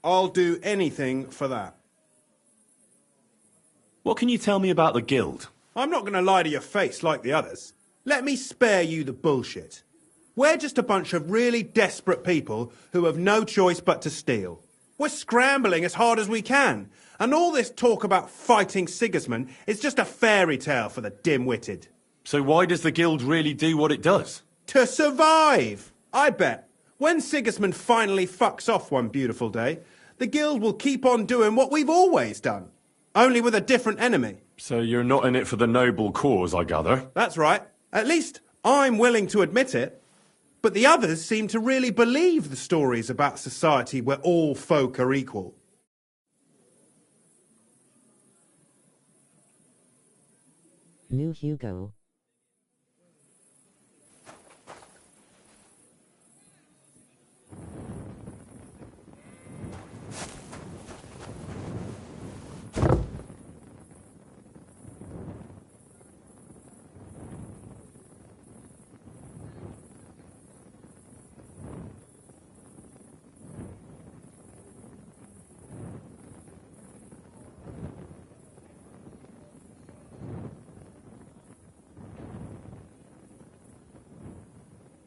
I'll do anything for that. What can you tell me about the guild? I'm not going to lie to your face like the others. Let me spare you the bullshit. We're just a bunch of really desperate people who have no choice but to steal. We're scrambling as hard as we can. And all this talk about fighting Sigismund is just a fairy tale for the dim-witted. So why does the guild really do what it does? To survive! I bet. When Sigismund finally fucks off one beautiful day, the guild will keep on doing what we've always done. Only with a different enemy. So you're not in it for the noble cause, I gather? That's right. At least I'm willing to admit it. But the others seem to really believe the stories about society where all folk are equal. New Hugo.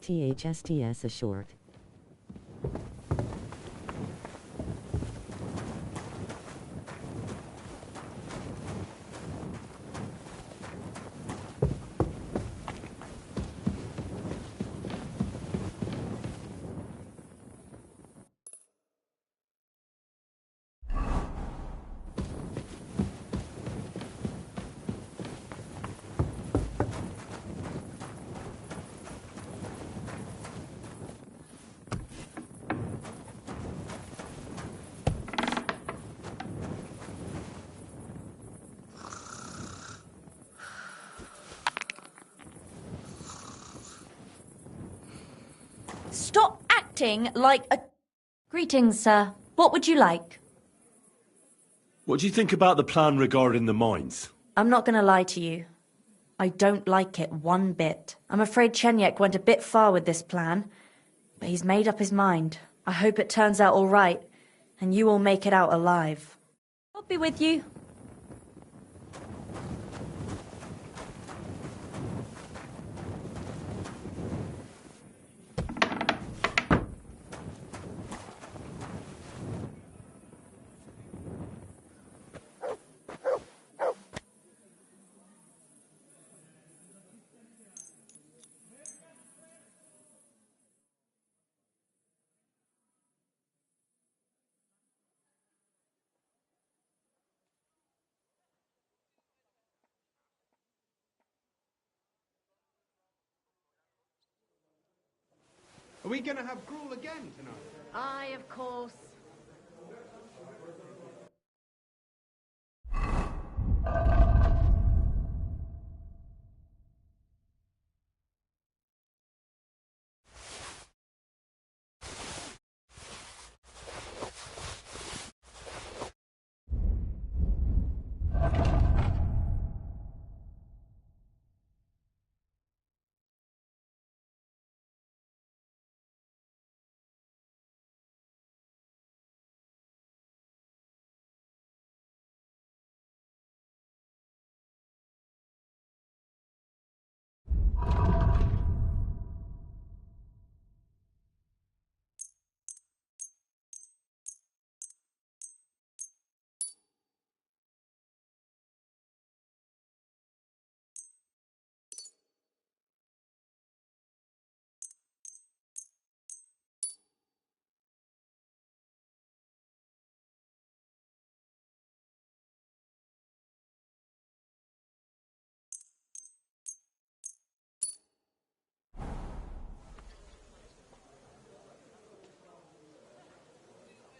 THSTS a short. Stop acting like a... Greetings, sir. What would you like? What do you think about the plan regarding the mines? I'm not going to lie to you. I don't like it one bit. I'm afraid JLYK went a bit far with this plan, but he's made up his mind. I hope it turns out all right, and you all make it out alive. I'll be with you. Are we going to have gruel again tonight? Aye, of course.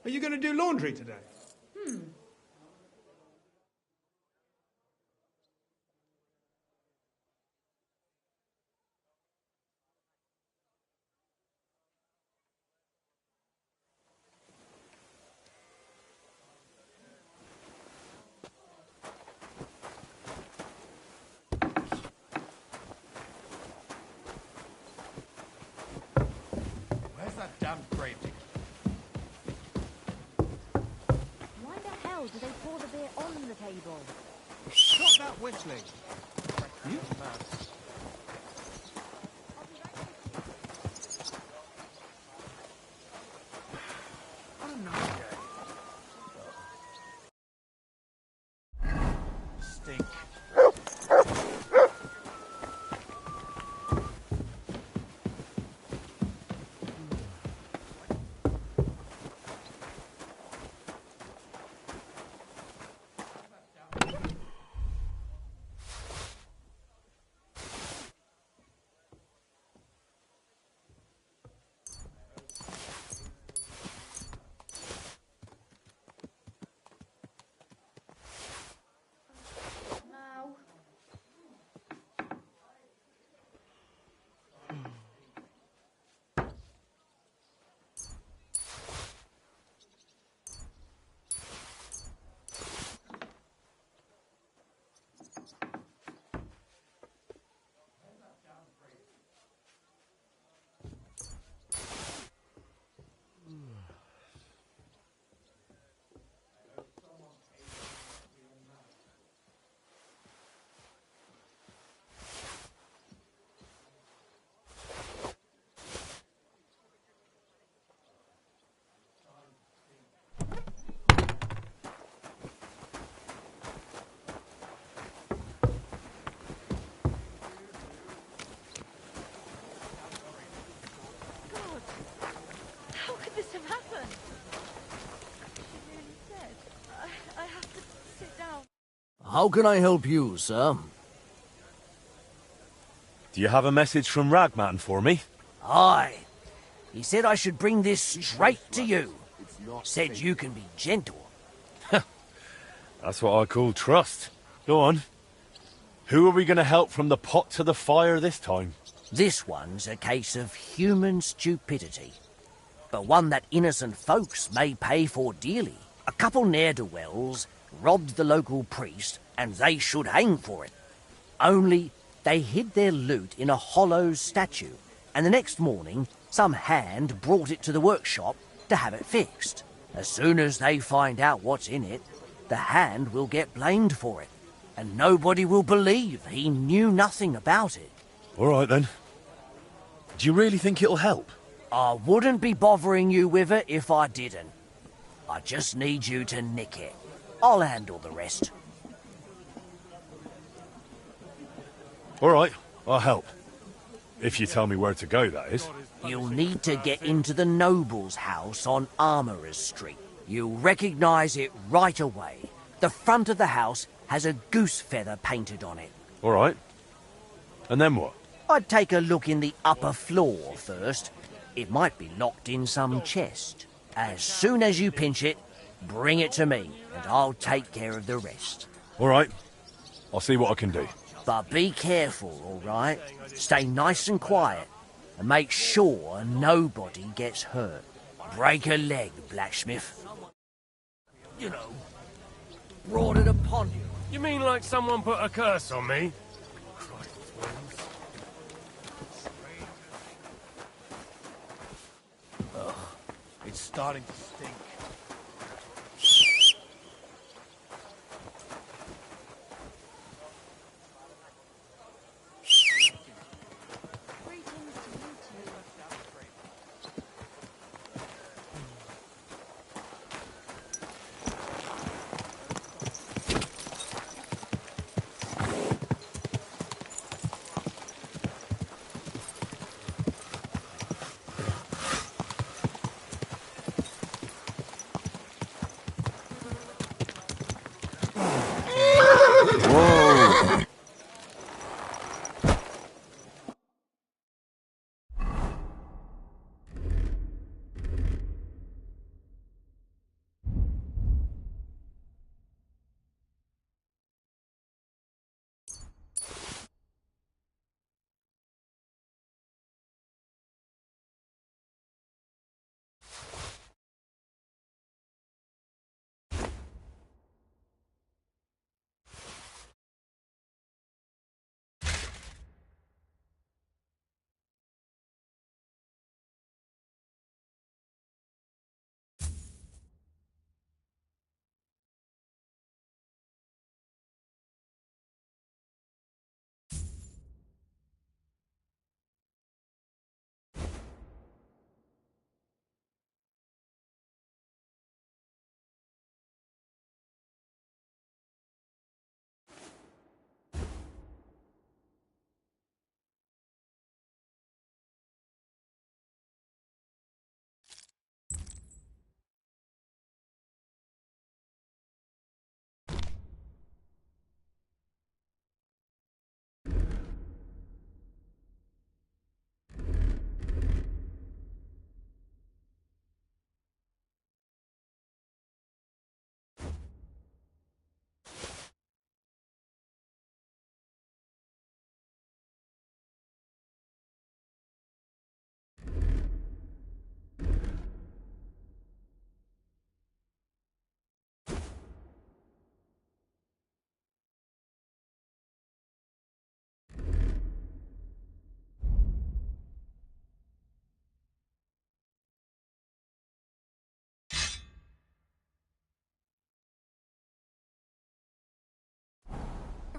Are you going to do laundry today? Where's that damn grape? Why the hell do they pour the beer on the table? Stop that whistling. You? What a nice day. Stink. How could this have happened? She really said. I have to sit down. How can I help you, sir? Do you have a message from Ragman for me? Aye. He said I should bring this straight to you. Said you can be gentle. That's what I call trust. Go on. Who are we going to help from the pot to the fire this time? This one's a case of human stupidity, but one that innocent folks may pay for dearly. A couple ne'er-do-wells robbed the local priest, and they should hang for it. Only they hid their loot in a hollow statue, and the next morning some hand brought it to the workshop to have it fixed. As soon as they find out what's in it, the hand will get blamed for it, and nobody will believe he knew nothing about it. All right, then. Do you really think it'll help? I wouldn't be bothering you with it if I didn't. I just need you to nick it. I'll handle the rest. All right, I'll help. If you tell me where to go, that is. You'll need to get into the noble's house on Armourers Street. You'll recognise it right away. The front of the house has a goose feather painted on it. All right. And then what? I'd take a look in the upper floor first. It might be locked in some chest. As soon as you pinch it, bring it to me, and I'll take care of the rest. All right. I'll see what I can do. But be careful, all right? Stay nice and quiet, and make sure nobody gets hurt. Break a leg, blacksmith. You know, brought it upon you. You mean like someone put a curse on me? Ugh, it's starting to stink.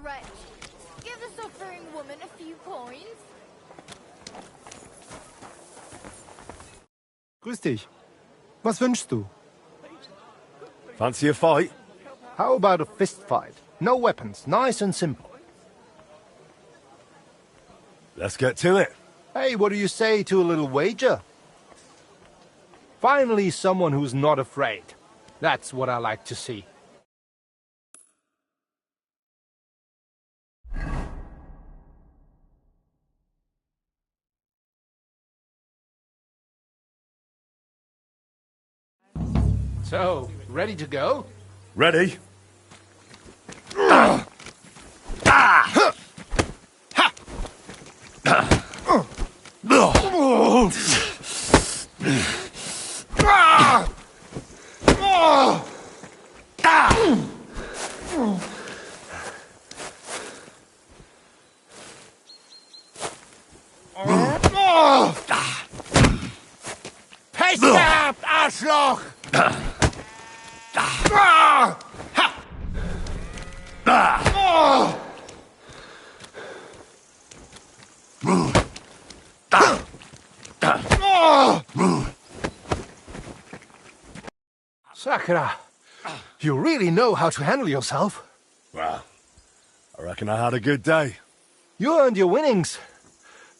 Wretch, give the suffering woman a few coins. Grüß dich. Was wünschst du? Fancy a fight? How about a fist fight? No weapons, nice and simple. Let's get to it. Hey, what do you say to a little wager? Finally, someone who's not afraid. That's what I like to see. So, ready to go? Ready? Pech gehabt, Arschloch! Sakura, you really know how to handle yourself. Well, I reckon I had a good day. You earned your winnings.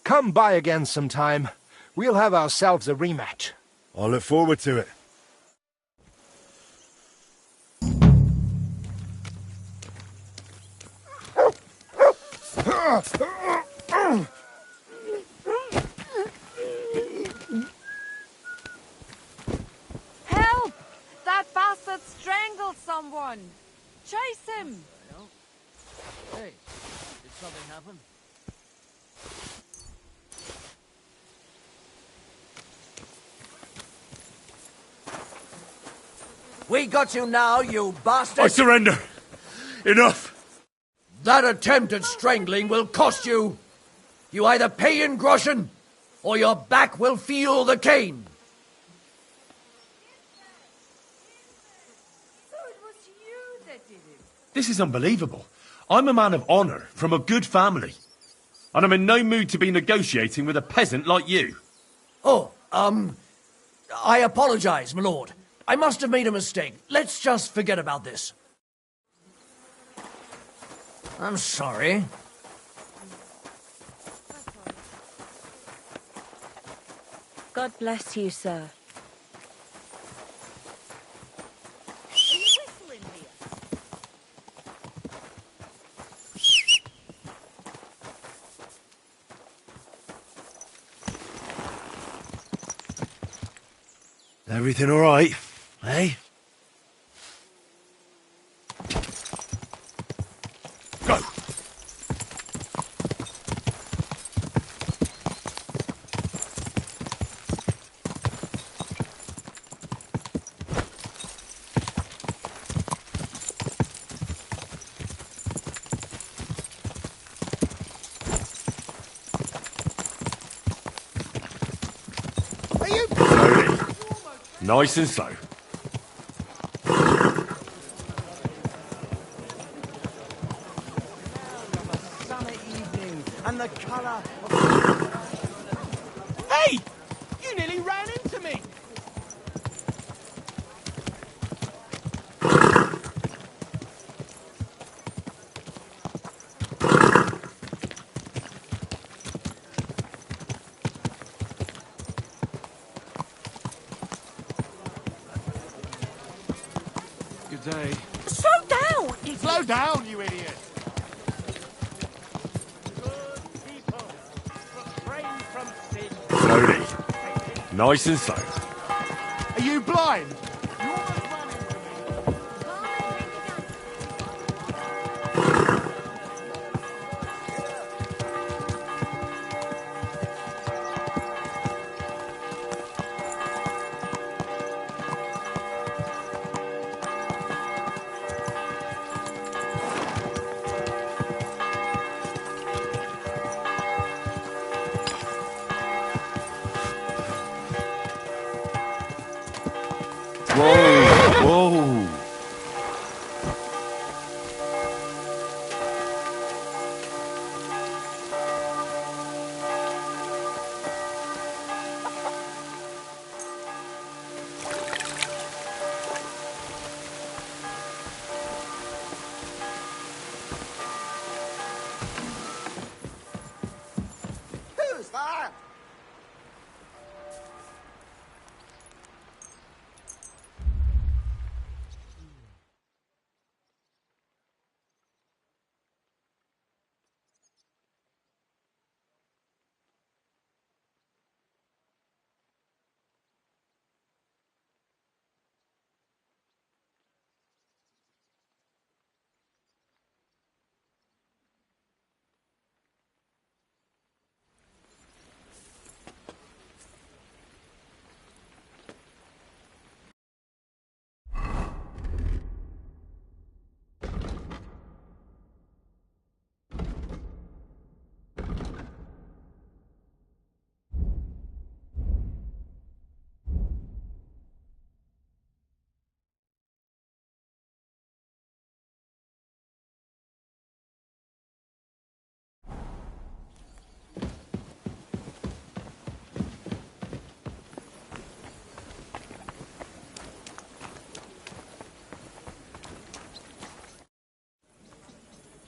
Come by again sometime. We'll have ourselves a rematch. I look forward to it. We got you now, you bastard! I surrender! Enough! That attempt at strangling will cost you. You either pay in groschen, or your back will feel the cane. So it was you that did it. This is unbelievable. I'm a man of honour, from a good family. And I'm in no mood to be negotiating with a peasant like you. Oh, I apologize, my lord. I must have made a mistake. Let's just forget about this. I'm sorry. God bless you, sir. Everything all right, eh? Go! Are you... Slowly. Nice and slow. Summer evening, and the colour of... Hey! You nearly ran into me! Good day. Slow down! Slow down, you idiot! Good people, refrain from sin. Slowly. Nice and slow. Are you blind? Whoa! Whoa! Who's that?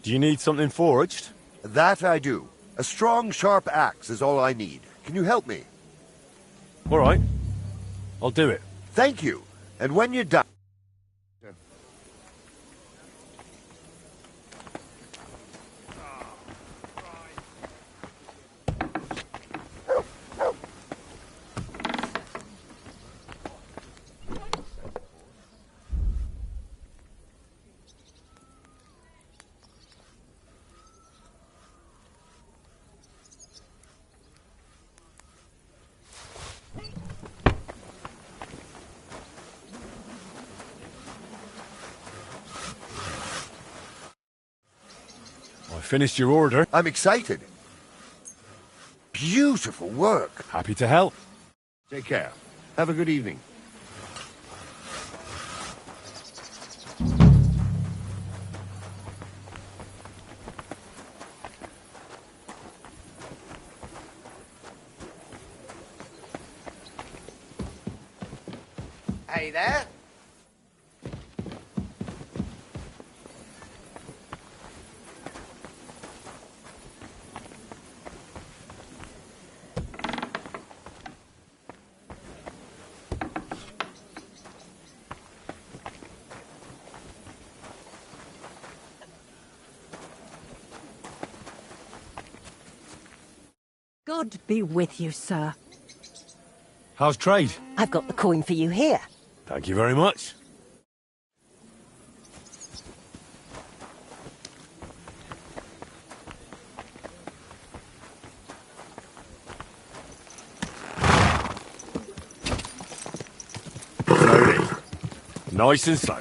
Do you need something forged? That I do. A strong, sharp axe is all I need. Can you help me? All right. I'll do it. Thank you. And when you're done... finished your order. I'm excited. Beautiful work. Happy to help. Take care. Have a good evening. Hey there. God be with you, sir. How's trade? I've got the coin for you here. Thank you very much. Slowly. Nice and slow.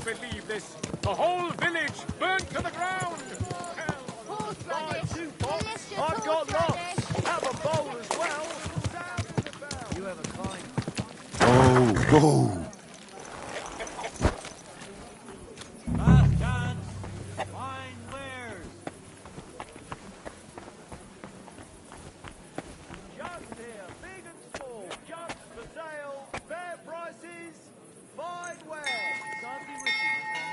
Believe this. The whole village burnt to the ground. I've got lots. Have a bowl as well. You have a kind. Oh, whoa. Fine wares. Jugs here, big and small. Jugs for sale. Fair prices. Fine wares. God be with you, my friend.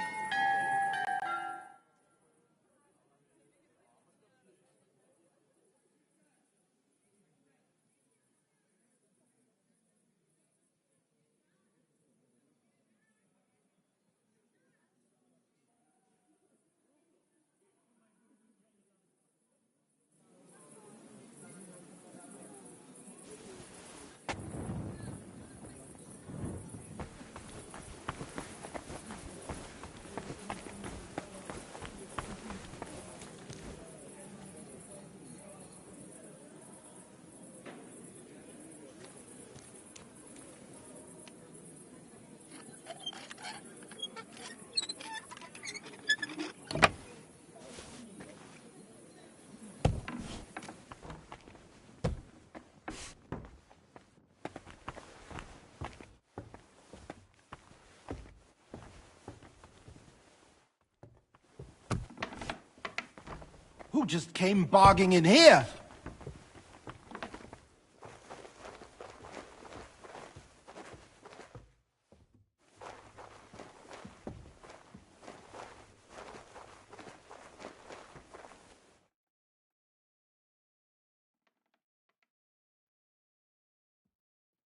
Who just came barging in here?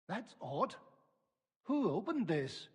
That's odd. Who opened this?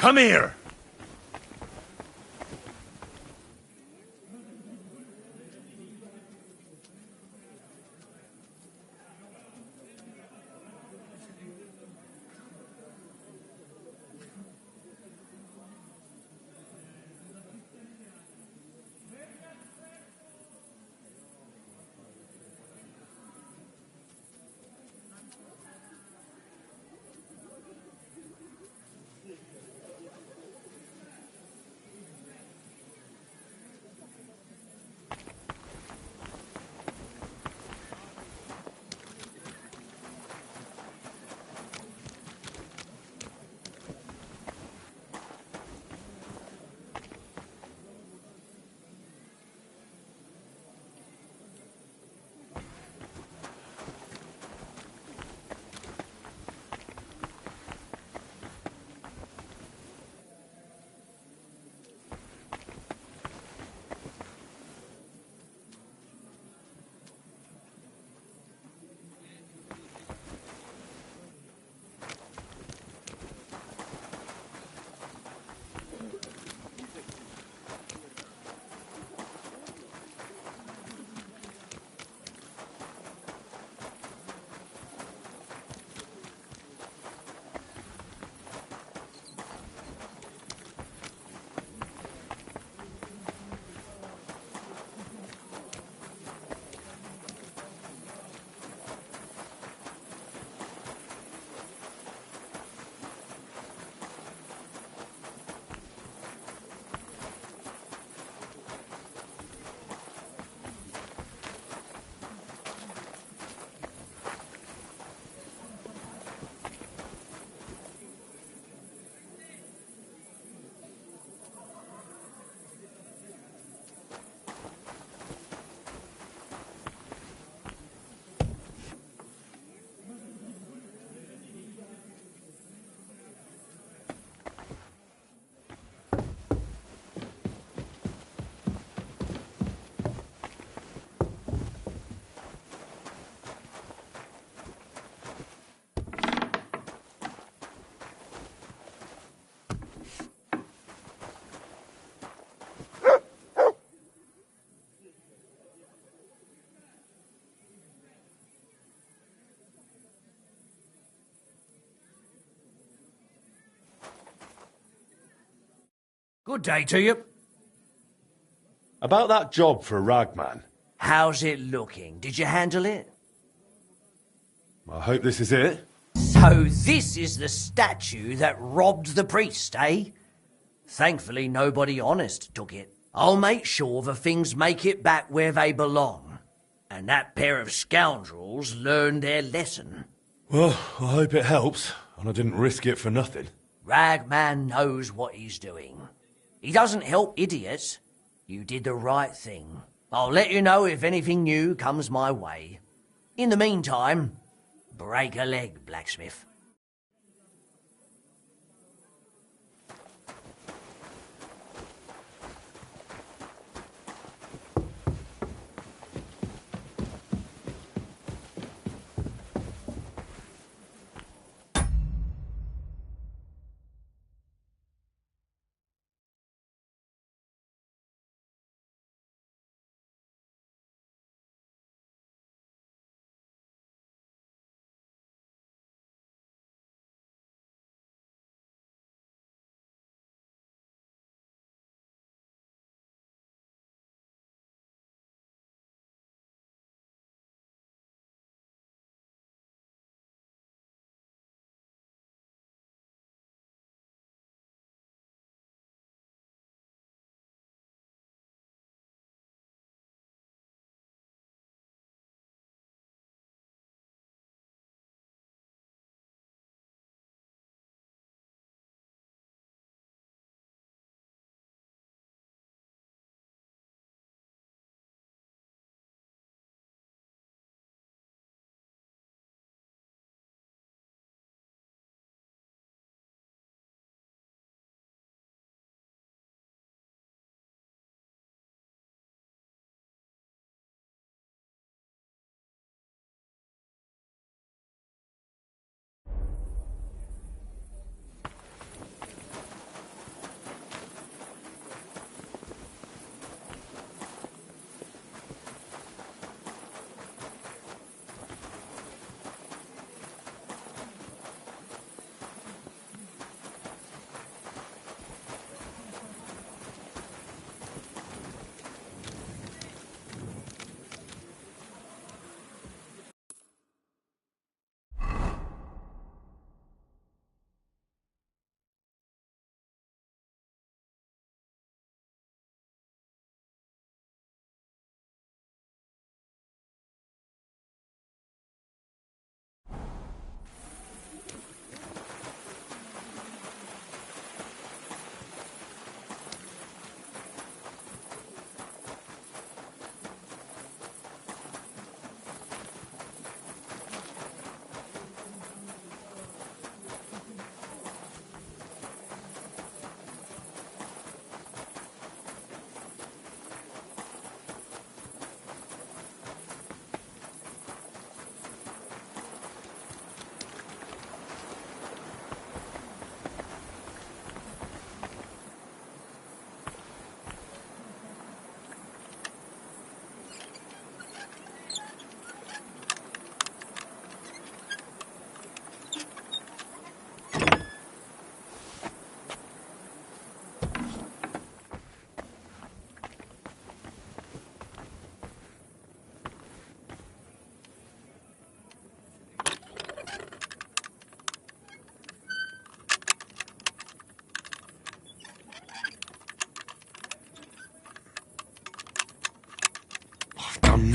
Come here! Good day to you. About that job for Ragman. How's it looking? Did you handle it? I hope this is it. So this is the statue that robbed the priest, eh? Thankfully, nobody honest took it. I'll make sure the things make it back where they belong. And that pair of scoundrels learned their lesson. Well, I hope it helps, and I didn't risk it for nothing. Ragman knows what he's doing. He doesn't help idiots. You did the right thing. I'll let you know if anything new comes my way. In the meantime, break a leg, blacksmith.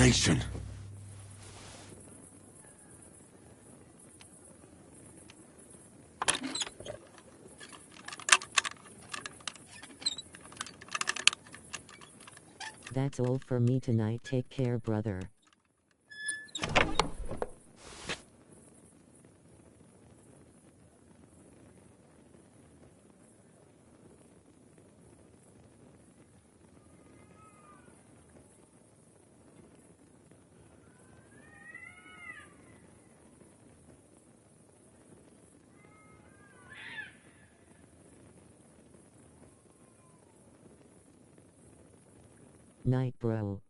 abomination. That's all for me tonight. Take care, brother. Night, bro.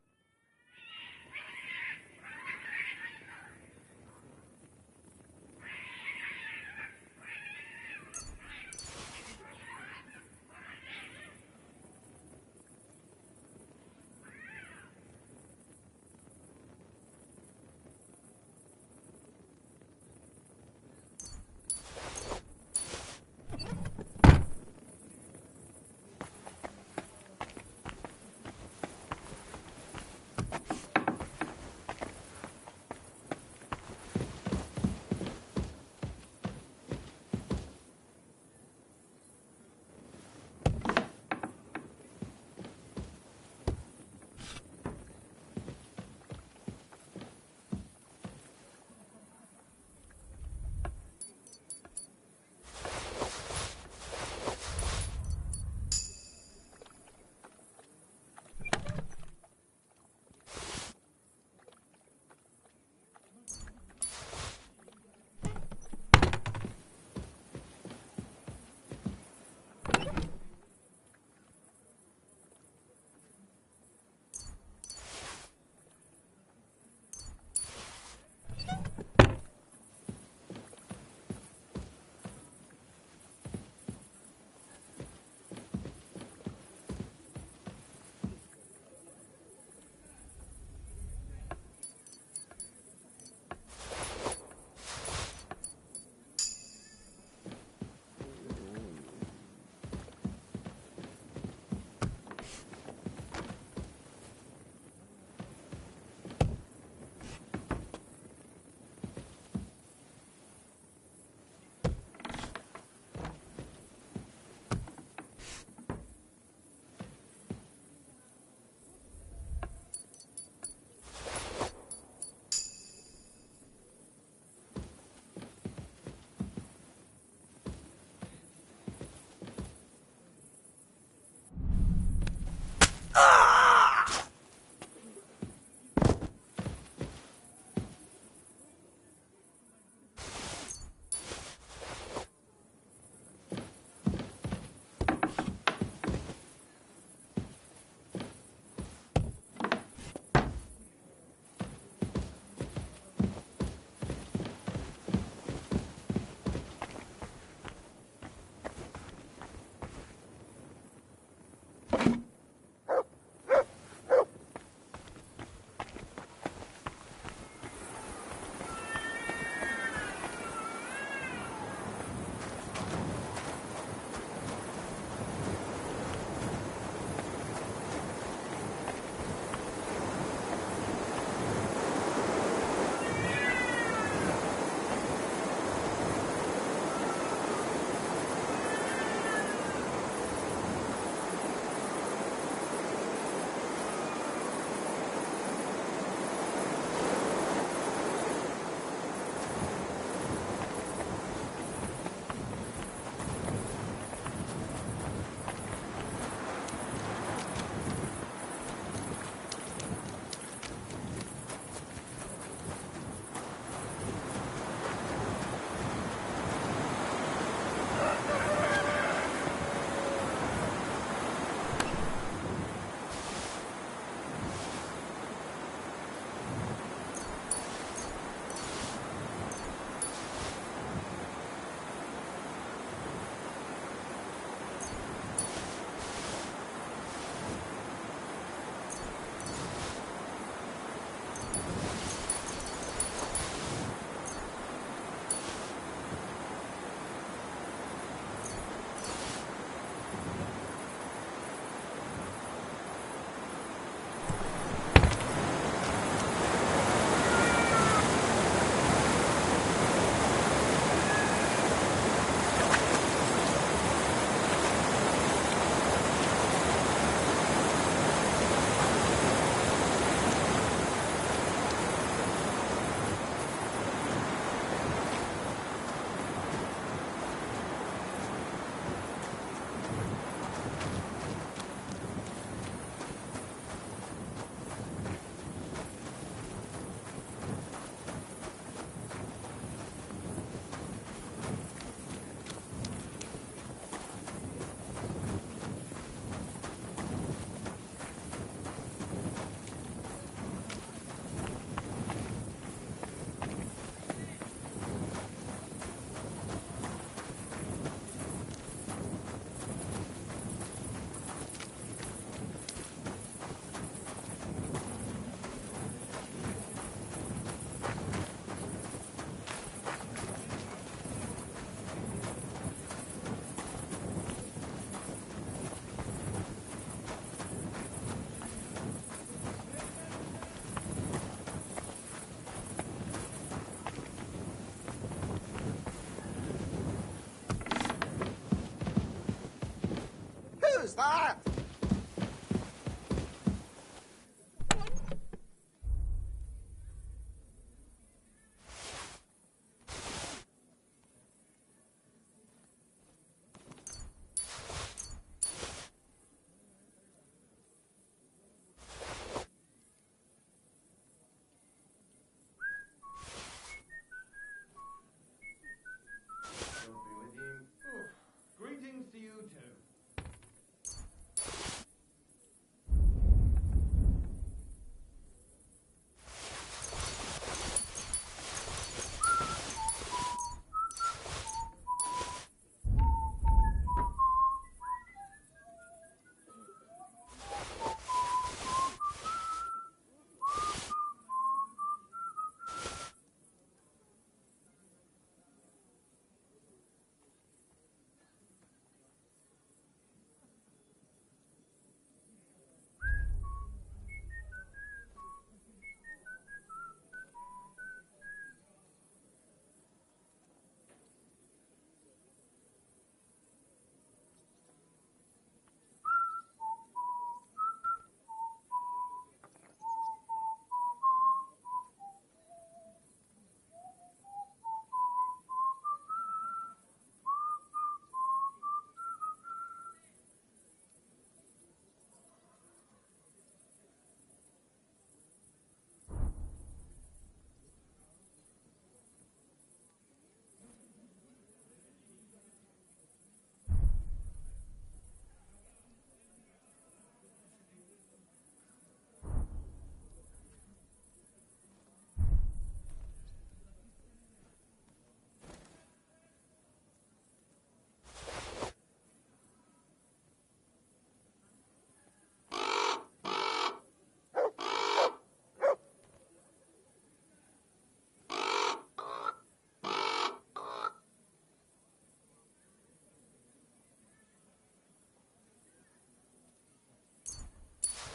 was that? Greetings to you too.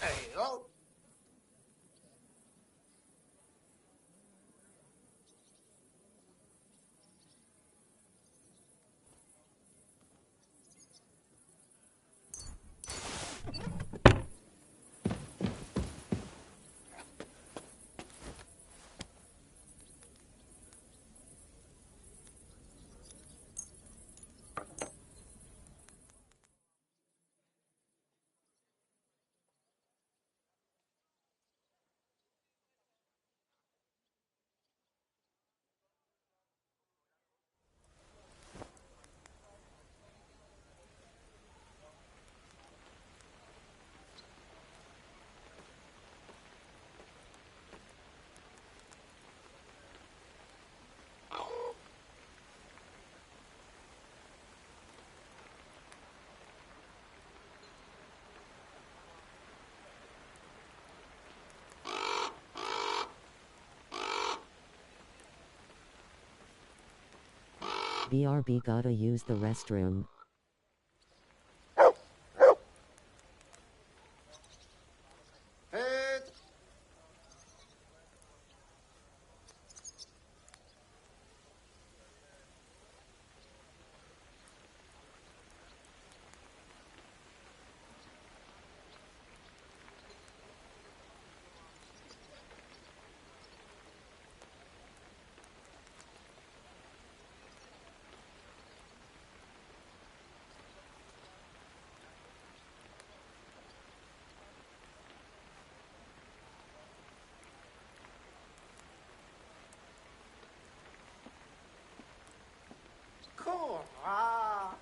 Hey, oh. BRB gotta use the restroom. Cool. Ah.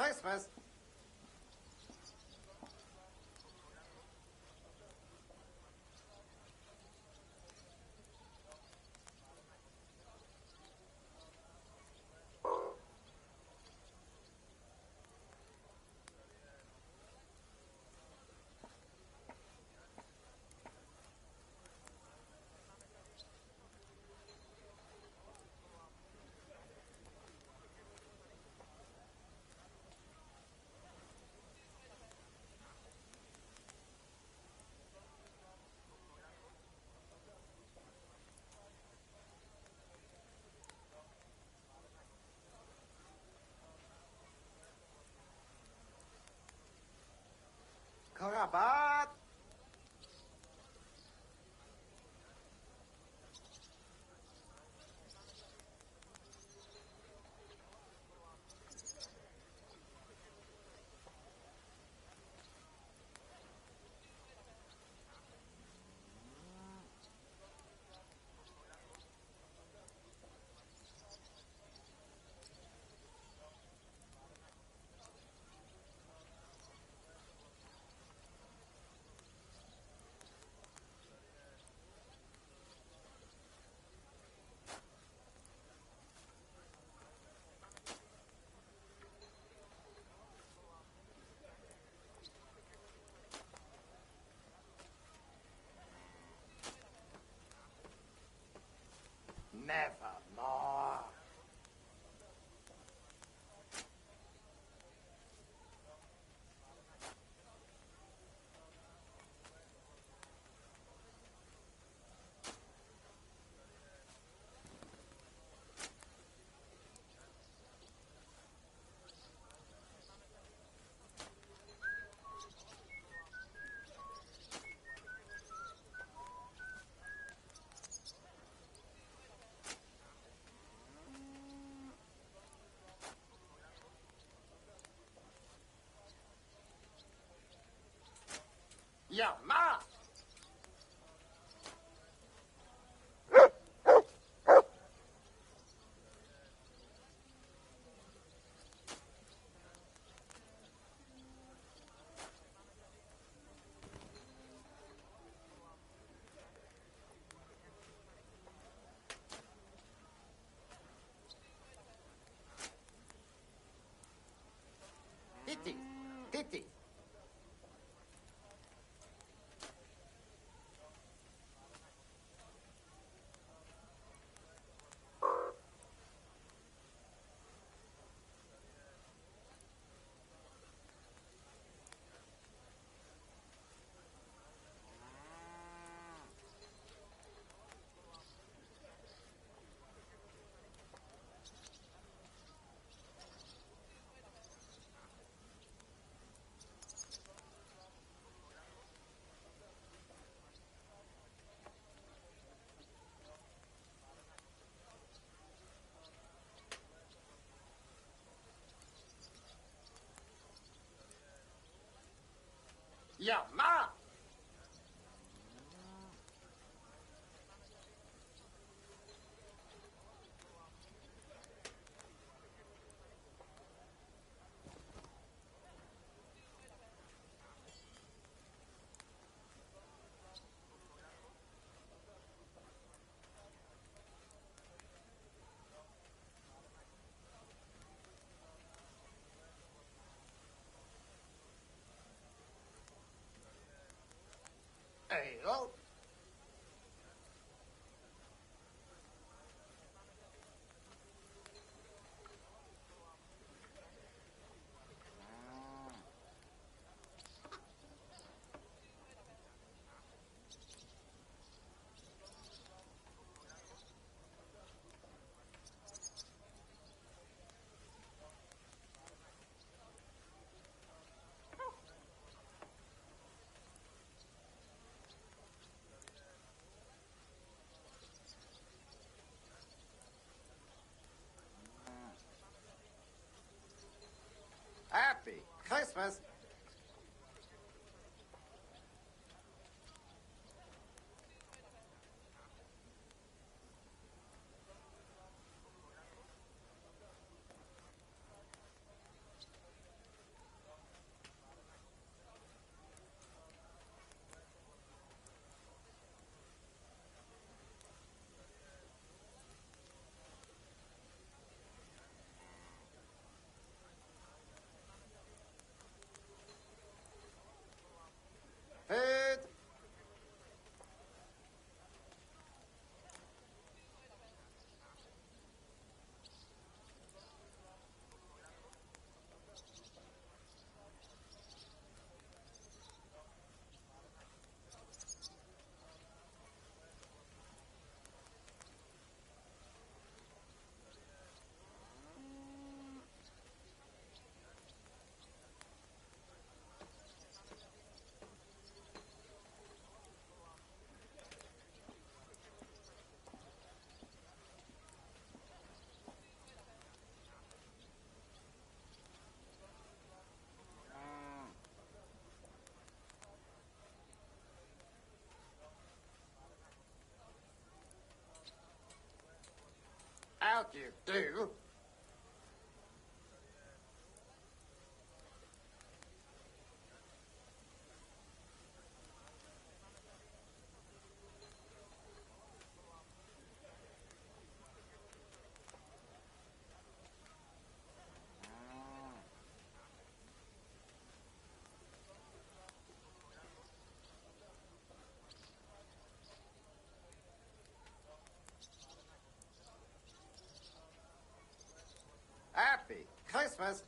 Christmas. Kerabat. Nevermore. Yeah, ma. Titi, Titi. Yeah, ma. Hey, oh. Happy Christmas. what you do. Happy Christmas.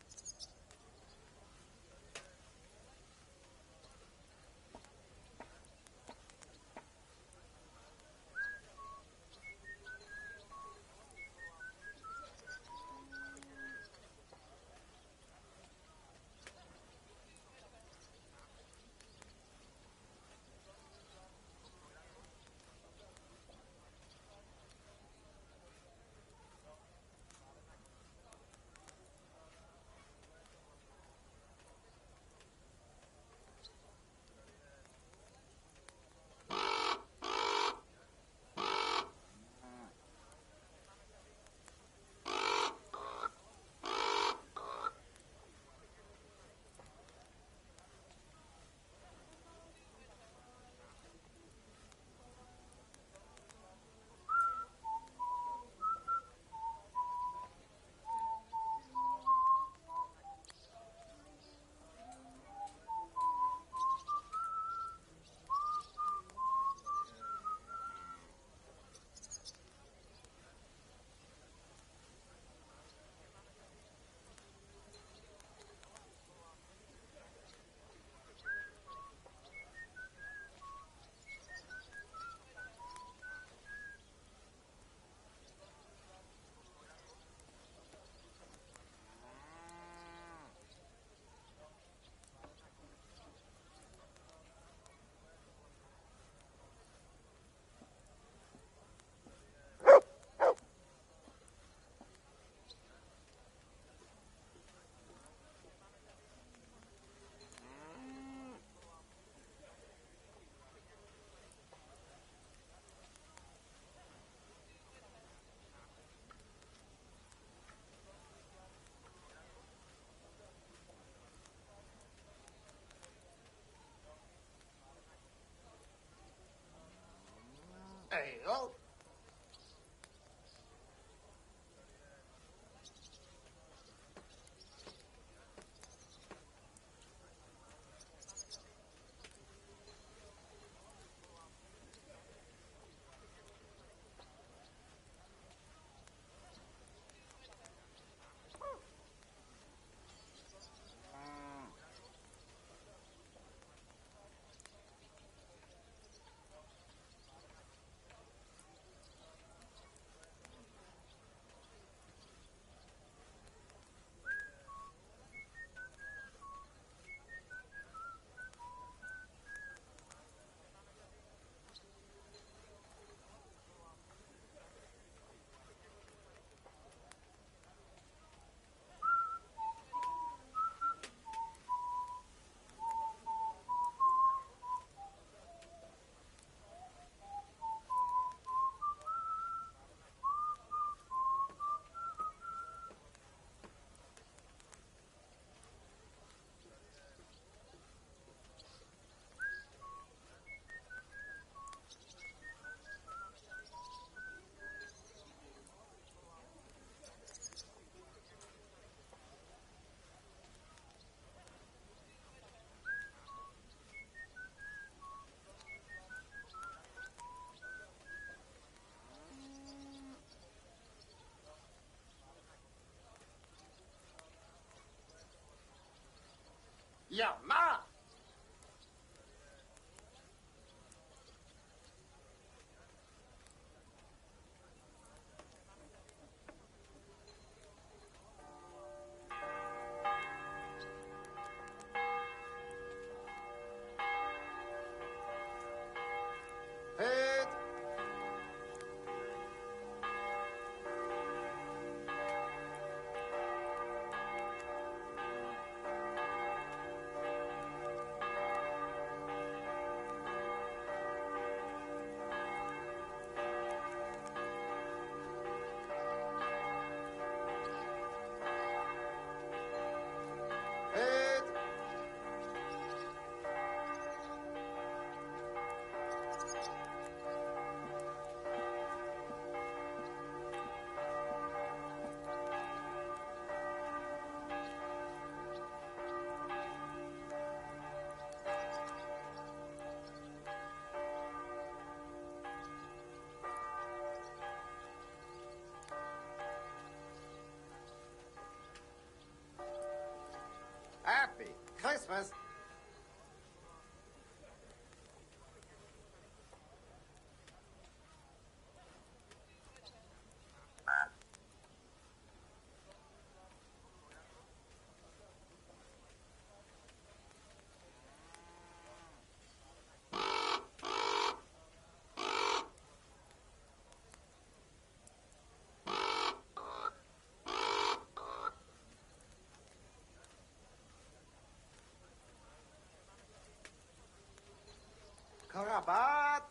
Hey, oh. Yeah, ma! Head. Karabat!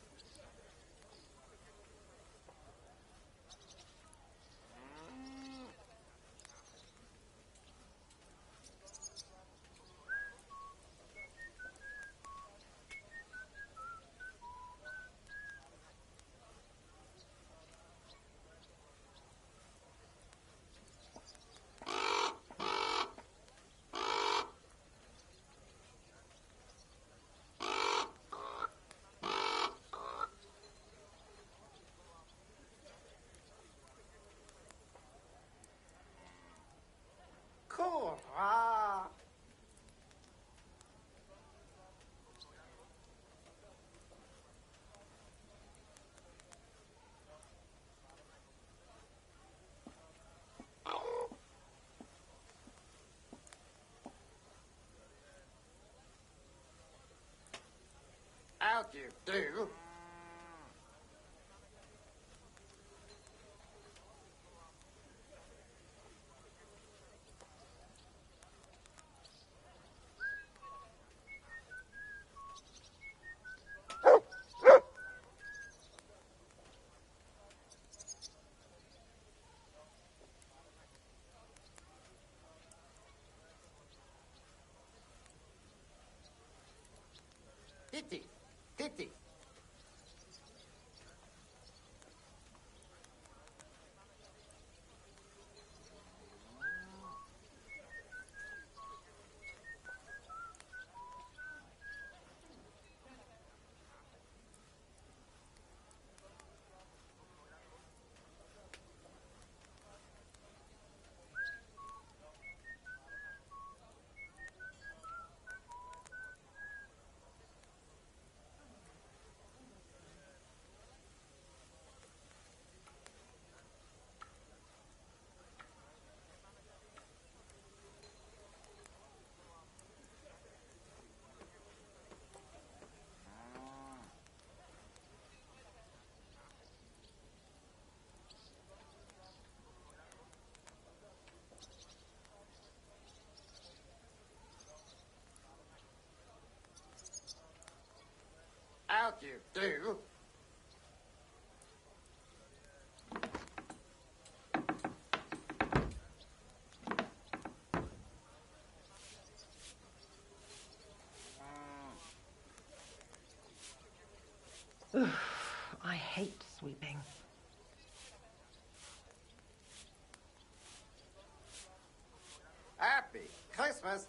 Cora! Out you do! Titty! Titty! Out you do! I hate sweeping. Happy Christmas!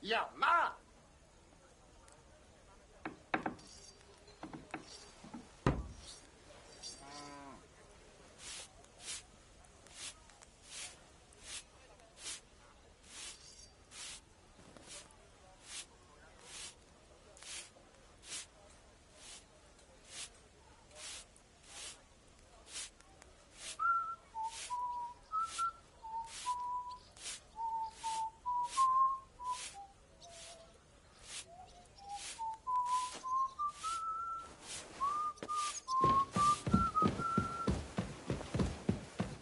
Yeah, ma!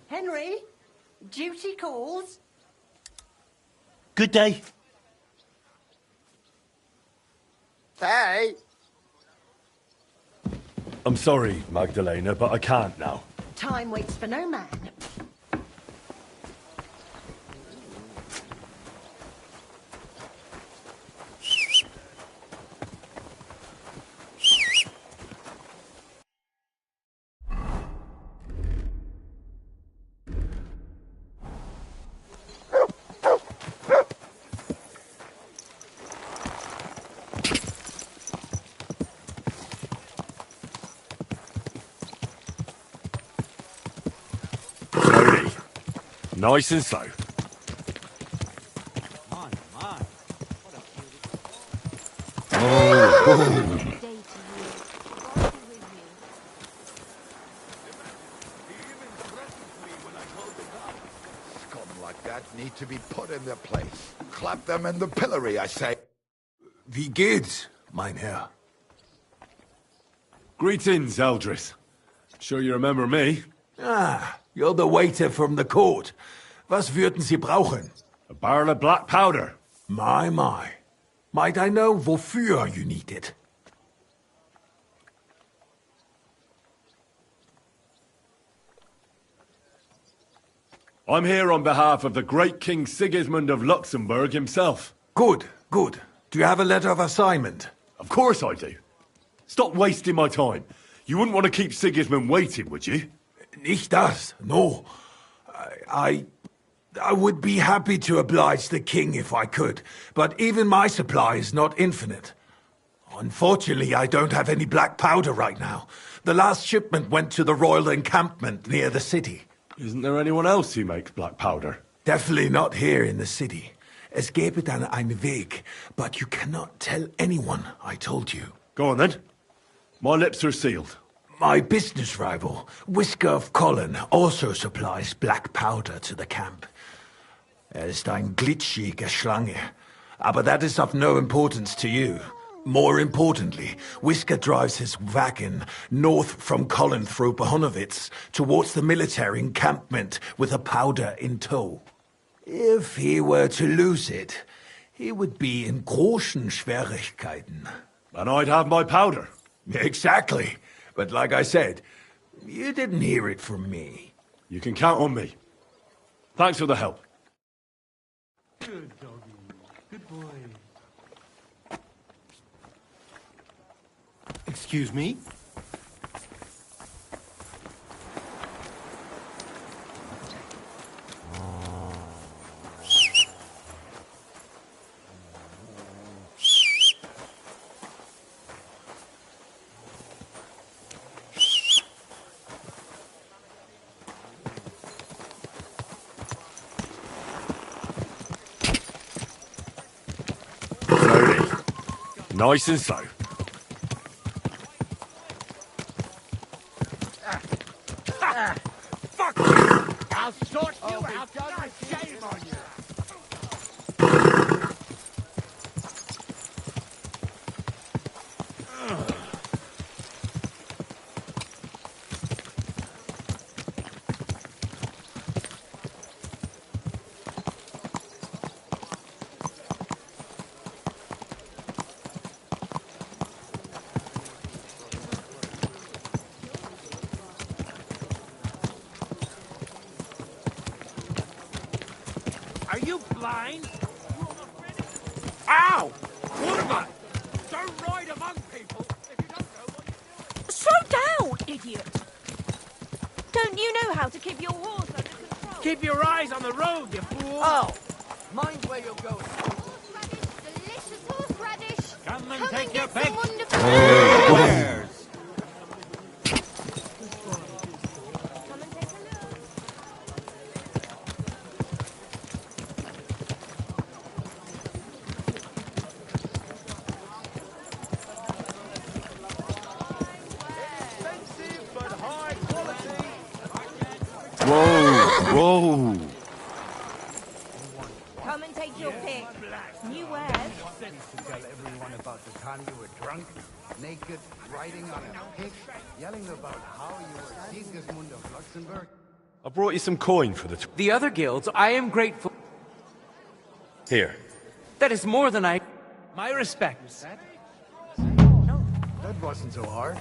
Henry, duty calls. Good day. Hey! I'm sorry, Magdalena, but I can't now. Time waits for no man. Slowly. Nice and slow. Oh. Scum like that need to be put in their place. Clap them in the pillory, I say. Wie geht's, mein Herr? Greetings, Eldris. Sure you remember me? Ah, you're the waiter from the court. Was würden Sie brauchen? A barrel of black powder. My. Might I know wofür you need it? I'm here on behalf of the great King Sigismund of Luxembourg himself. Good. Do you have a letter of assignment? Of course I do. Stop wasting my time. You wouldn't want to keep Sigismund waiting, would you? Nicht das, no. I would be happy to oblige the king if I could, but even my supply is not infinite. Unfortunately, I don't have any black powder right now. The last shipment went to the royal encampment near the city. Isn't there anyone else who makes black powder? Definitely not here in the city. Es gäbe dann einen Weg, but you cannot tell anyone I told you. Go on then. My lips are sealed. My business rival, Whisker of Colin, also supplies black powder to the camp. Ist ein glitschige Schlange, aber that is of no importance to you. More importantly, Whisker drives his wagon north from Colin through Bohunowitz towards the military encampment with a powder in tow. If he were to lose it, he would be in großen Schwierigkeiten. And I'd have my powder. Exactly. But like I said, you didn't hear it from me. You can count on me. Thanks for the help. Good doggy. Good boy. Excuse me? Nice and slow. Fuck you! I'll sort you out. Shame on you. Are you blind? Ow! What am I? Don't ride among people if you don't know what you're doing. Slow down, idiot! Don't you know how to keep your horse under control? Keep your eyes on the road, you fool! Oh, mind where you're going. Come and take your pick. Whoa, whoa. Come and take your pick. New wares. To tell everyone about the time you were drunk, naked, riding on a pig, yelling about how you were Sigismund of Luxembourg. I brought you some coin for the... The other guilds, I am grateful. Here. That is more than I... My respects. That wasn't so hard.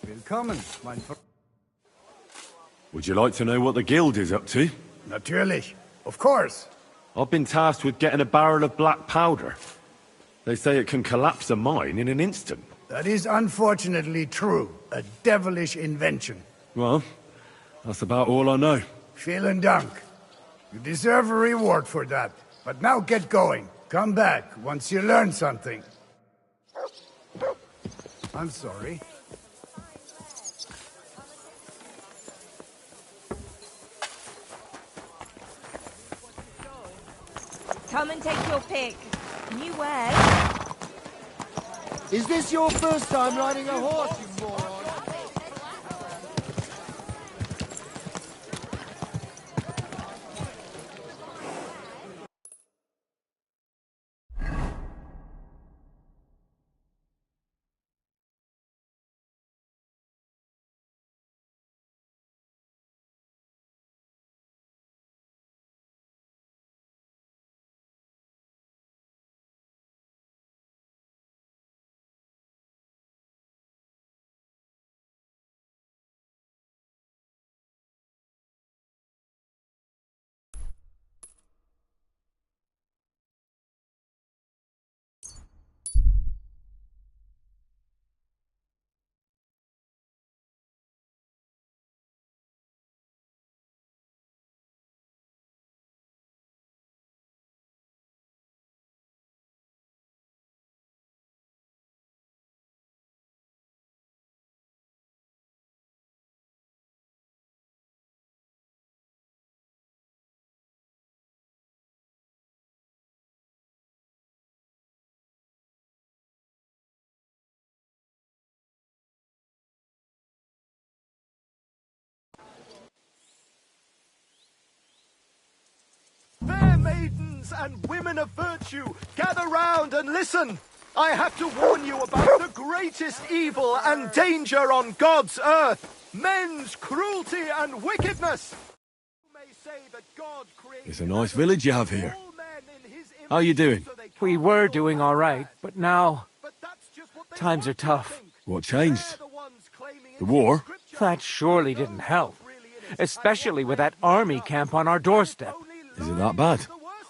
Willkommen, mein Freund. Would you like to know what the guild is up to? Natürlich. Of course. I've been tasked with getting a barrel of black powder. They say it can collapse a mine in an instant. That is unfortunately true. A devilish invention. Well, that's about all I know. Vielen Dank. You deserve a reward for that. But now get going. Come back once you learn something. I'm sorry. Come and take your pick. New wares. Is this your first time riding a horse, you moron? Fair maidens and women of virtue, gather round and listen. I have to warn you about the greatest evil and danger on God's earth. Men's cruelty and wickedness. You may say that God created It's a nice village you have here. How you doing? We were doing all right, but now... Times are tough. What changed? The war? That surely didn't help. Especially with that army camp on our doorstep. Is it that bad?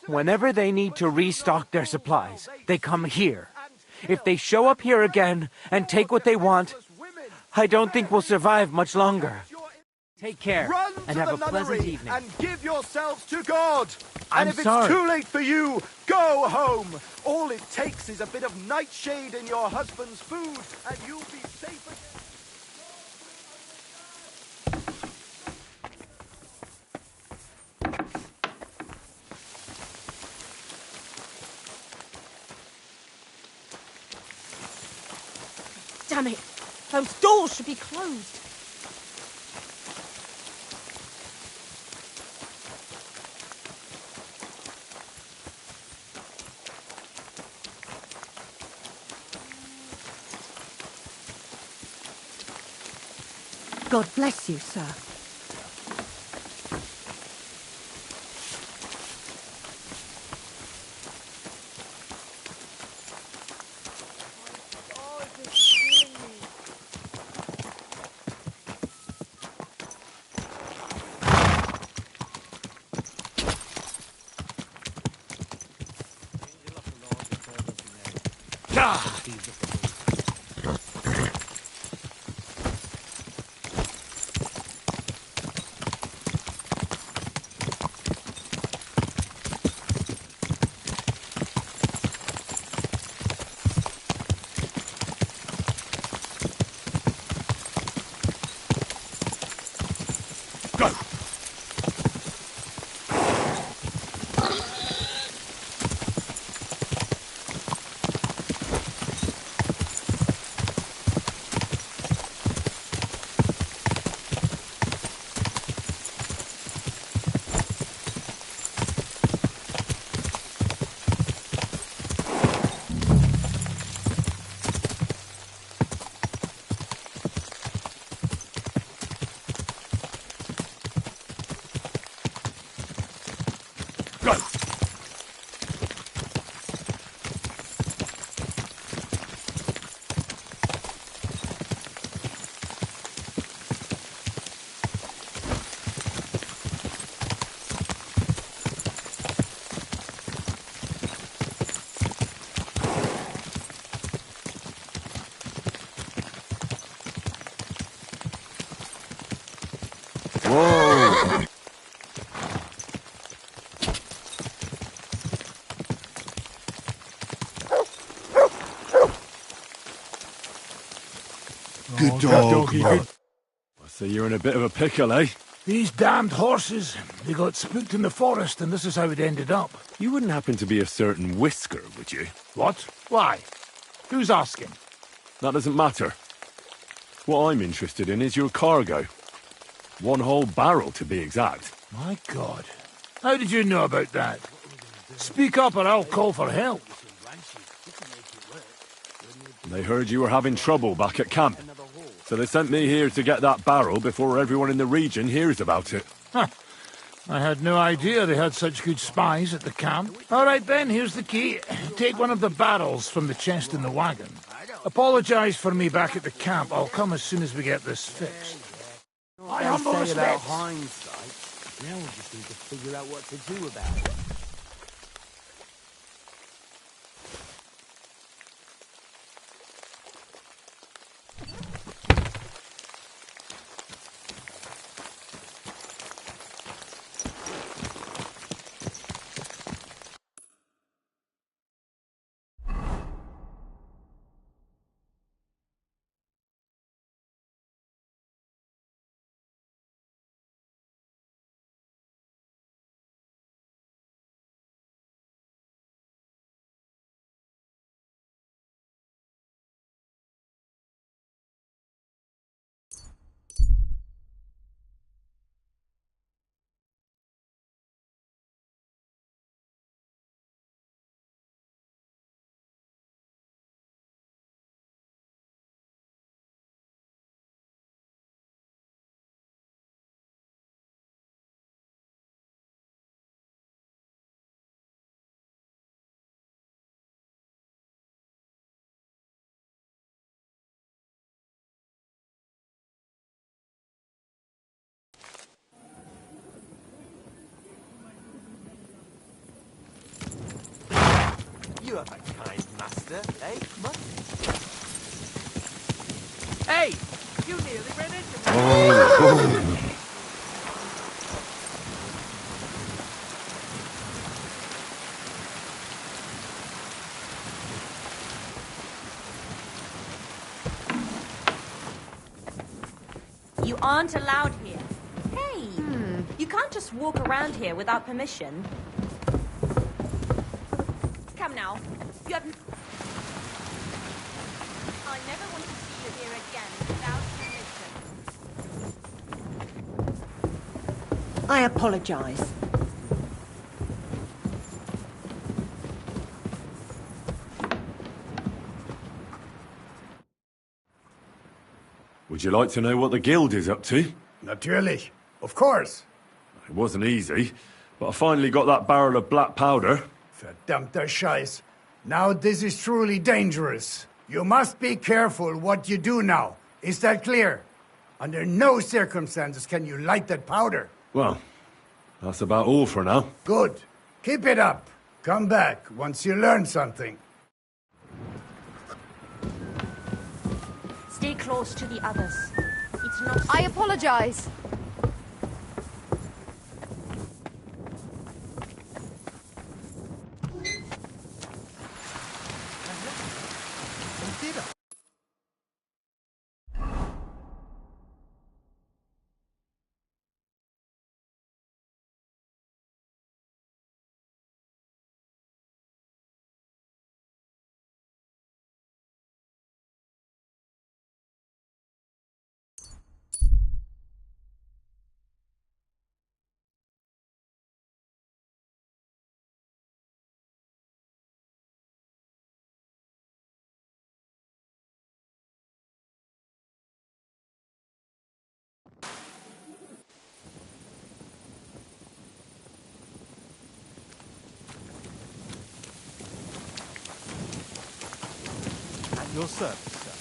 Whenever they need to restock their supplies, they come here. If they show up here again and take what they want, I don't think we'll survive much longer. Take care, Run and to have the a pleasant nunnery evening. and give yourselves to God. I'm and if sorry. it's too late for you, go home. All it takes is a bit of nightshade in your husband's food, and you'll be safe again. Damn it! Those doors should be closed. God bless you, sir. Doggy. I see you're in a bit of a pickle, eh? These damned horses, they got spooked in the forest, and this is how it ended up. You wouldn't happen to be a certain Whisker, would you? What? Why? Who's asking? That doesn't matter. What I'm interested in is your cargo. 1 whole barrel, to be exact. My God. How did you know about that? Speak up or I'll call for help. They heard you were having trouble back at camp. So they sent me here to get that barrel before everyone in the region hears about it. Huh. I had no idea they had such good spies at the camp. All right then, here's the key. Take one of the barrels from the chest in the wagon. Apologize for me back at the camp. I'll come as soon as we get this fixed. I humble respects. Hindsight. Now we just need to figure out what to do about it. You have a kind master, eh, Mutt? Hey! You nearly ran into me! Oh. You aren't allowed here. Hey! You can't just walk around here without permission. Come now. You have... I never want to see you here again without permission. I apologize. Would you like to know what the guild is up to? Natürlich. Of course. It wasn't easy, but I finally got that barrel of black powder. Verdammter Scheiß. Now this is truly dangerous. You must be careful what you do now. Is that clear? Under no circumstances can you light that powder. Well, that's about all for now. Good. Keep it up. Come back once you learn something. Stay close to the others. It's not... I apologize. At your service, sir.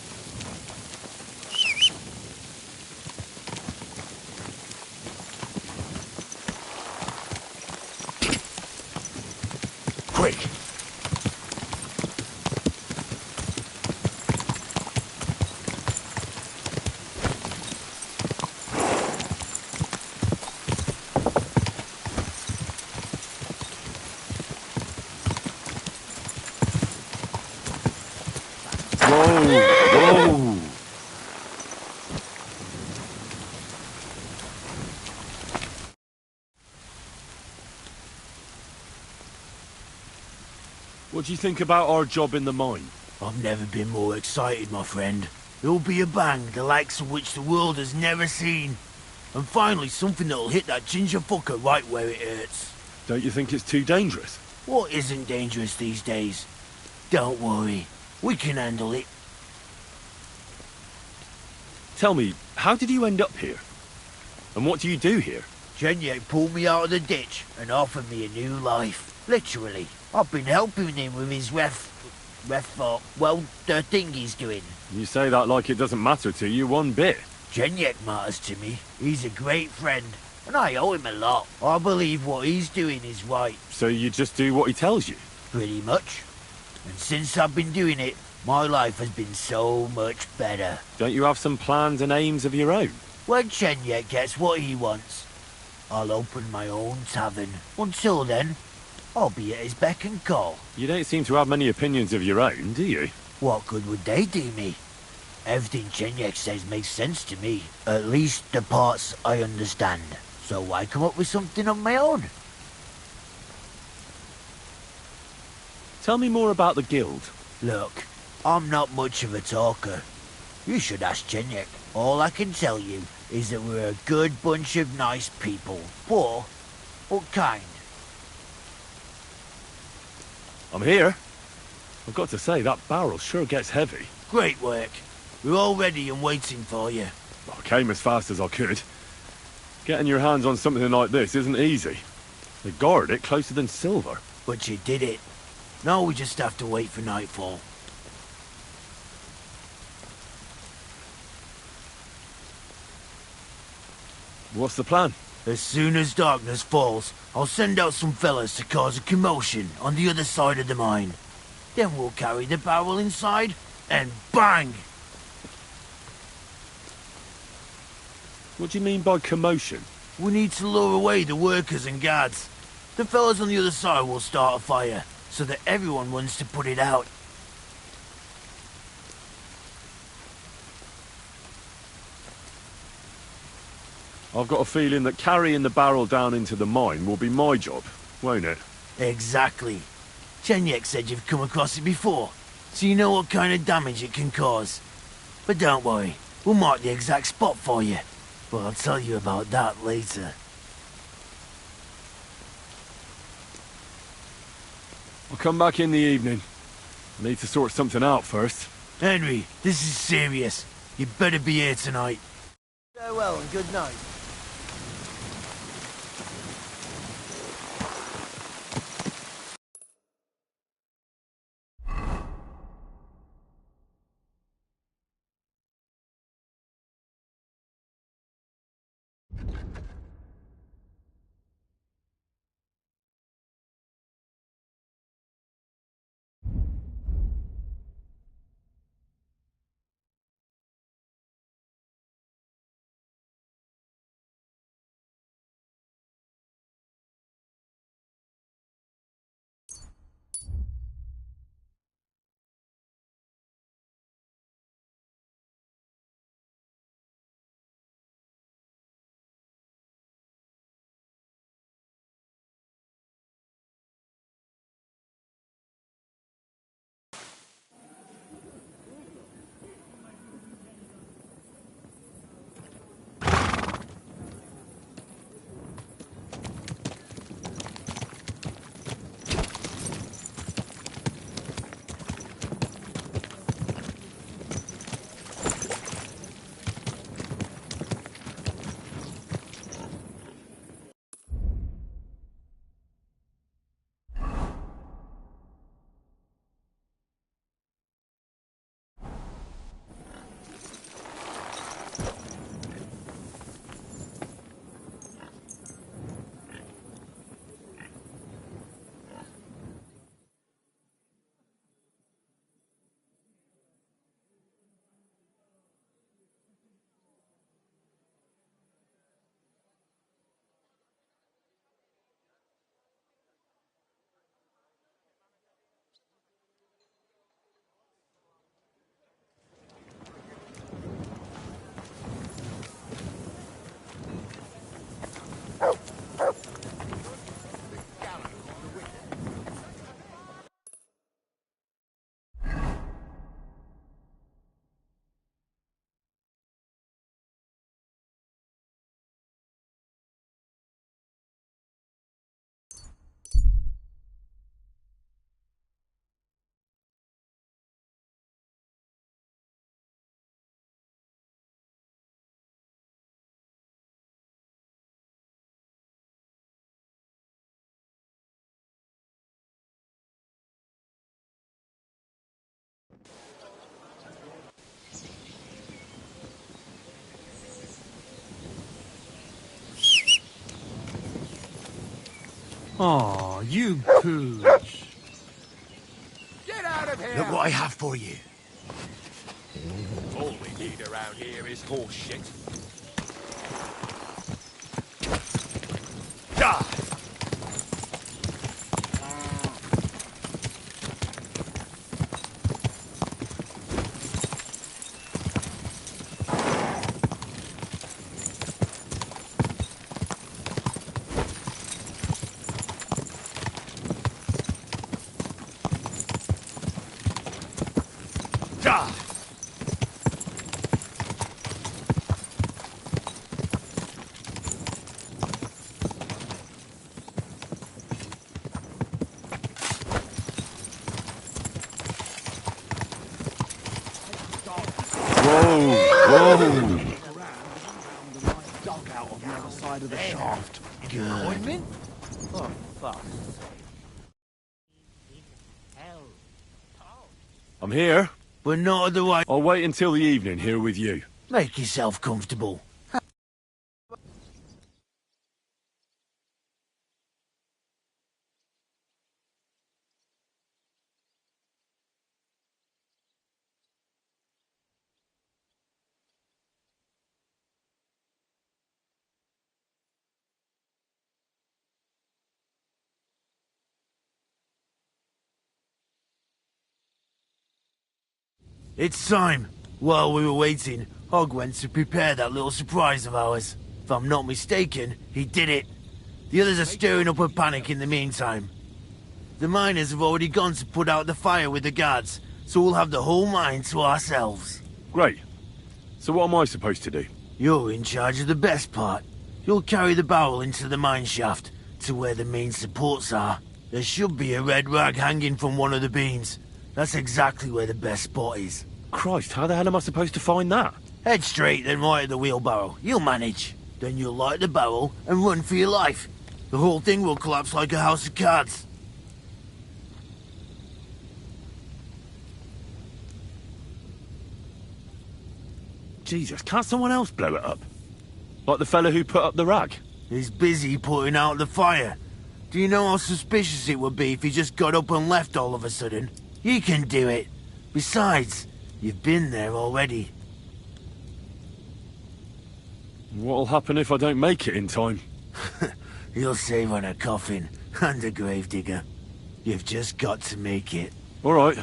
Quick! Whoa! Whoa! What do you think about our job in the mine? I've never been more excited, my friend. There'll be a bang, the likes of which the world has never seen. And finally something that'll hit that ginger fucker right where it hurts. Don't you think it's too dangerous? What isn't dangerous these days? Don't worry, we can handle it. Tell me, how did you end up here? And what do you do here? JLYK pulled me out of the ditch and offered me a new life. Literally. I've been helping him with his the thing he's doing. You say that like it doesn't matter to you one bit. JLYK matters to me. He's a great friend, and I owe him a lot. I believe what he's doing is right. So you just do what he tells you? Pretty much. And since I've been doing it, my life has been so much better. Don't you have some plans and aims of your own? When JLYK gets what he wants, I'll open my own tavern. Until then, I'll be at his beck and call. You don't seem to have many opinions of your own, do you? What good would they do me? Everything JLYK says makes sense to me. At least the parts I understand. So why come up with something of my own? Tell me more about the guild. Look, I'm not much of a talker. You should ask JLYK. All I can tell you is that we're a good bunch of nice people. Poor, but kind. I'm here. I've got to say, that barrel sure gets heavy. Great work. We're all ready and waiting for you. I came as fast as I could. Getting your hands on something like this isn't easy. They guard it closer than silver. But you did it. Now we just have to wait for nightfall. What's the plan? As soon as darkness falls, I'll send out some fellas to cause a commotion on the other side of the mine. Then we'll carry the barrel inside, and bang! What do you mean by commotion? We need to lure away the workers and guards. The fellas on the other side will start a fire, so that everyone wants to put it out. I've got a feeling that carrying the barrel down into the mine will be my job, won't it? Exactly. JLYK said you've come across it before, so you know what kind of damage it can cause. But don't worry, we'll mark the exact spot for you. But I'll tell you about that later. I'll come back in the evening. I need to sort something out first. Henry, this is serious. You better be here tonight. Farewell and good night. Aw, you pooch. Get out of here! Look what I have for you. All we need around here is horse shit. Die! Of the shaft. Good. Oh, fuck. I'm here. But not otherwise. I'll wait until the evening here with you. Make yourself comfortable. It's time. While we were waiting, Hogg went to prepare that little surprise of ours. If I'm not mistaken, he did it. The others are stirring up a panic in the meantime. The miners have already gone to put out the fire with the guards, so we'll have the whole mine to ourselves. Great. So what am I supposed to do? You're in charge of the best part. You'll carry the barrel into the mine shaft, to where the main supports are. There should be a red rag hanging from one of the beams. That's exactly where the best spot is. Christ, how the hell am I supposed to find that? Head straight, then right at the wheelbarrow. You'll manage. Then you'll light the barrel and run for your life. The whole thing will collapse like a house of cards. Jesus, can't someone else blow it up? Like the fella who put up the rag? He's busy putting out the fire. Do you know how suspicious it would be if he just got up and left all of a sudden? You can do it. Besides, you've been there already. What'll happen if I don't make it in time? You'll save on a coffin and a gravedigger. You've just got to make it. All right.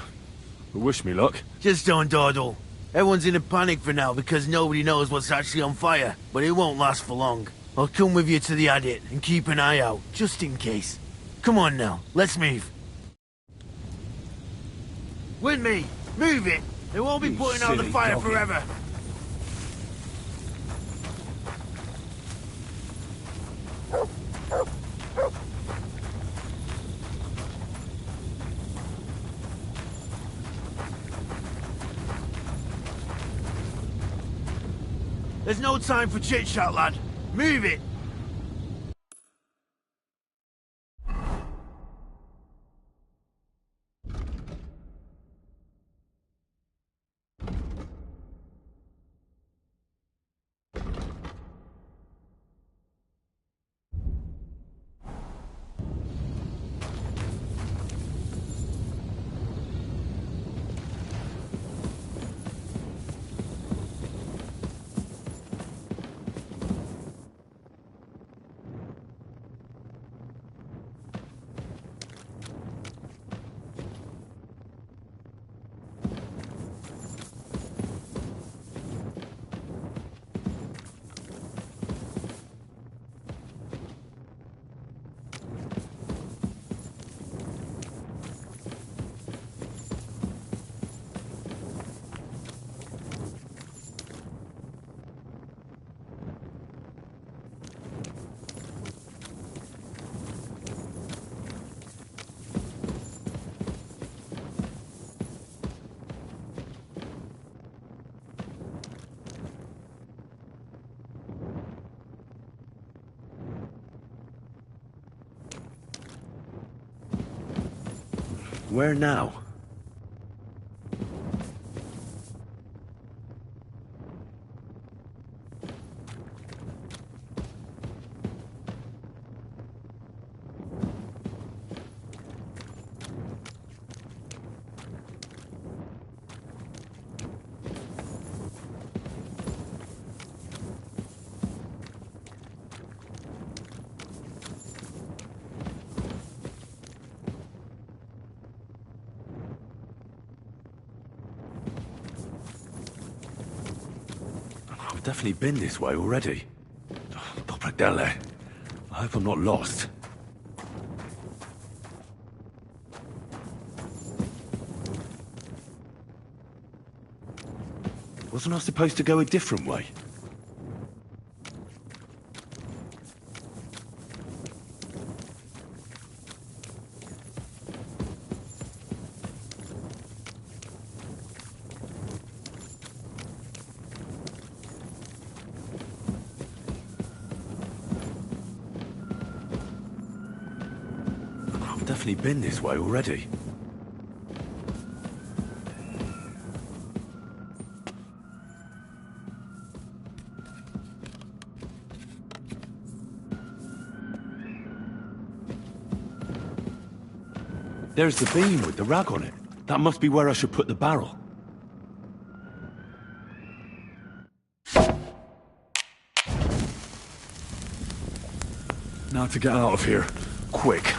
Well, wish me luck. Just don't dawdle. Everyone's in a panic for now because nobody knows what's actually on fire, but it won't last for long. I'll come with you to the adit and keep an eye out, just in case. Come on now, let's move. With me! Move it! They won't be putting out the fire forever! There's no time for chit-chat, lad. Move it! Where now? definitely been this way already. Dopradele. I hope I'm not lost. Wasn't I supposed to go a different way? I've definitely been this way already. There's the beam with the rag on it. That must be where I should put the barrel. Now to get out of here. Quick.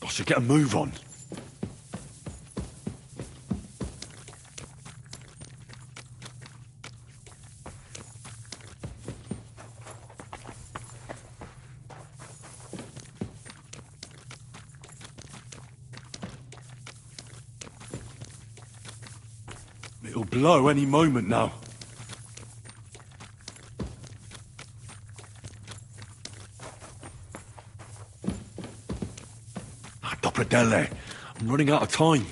I should get a move on. It'll blow any moment now. Dopradele, I'm running out of time.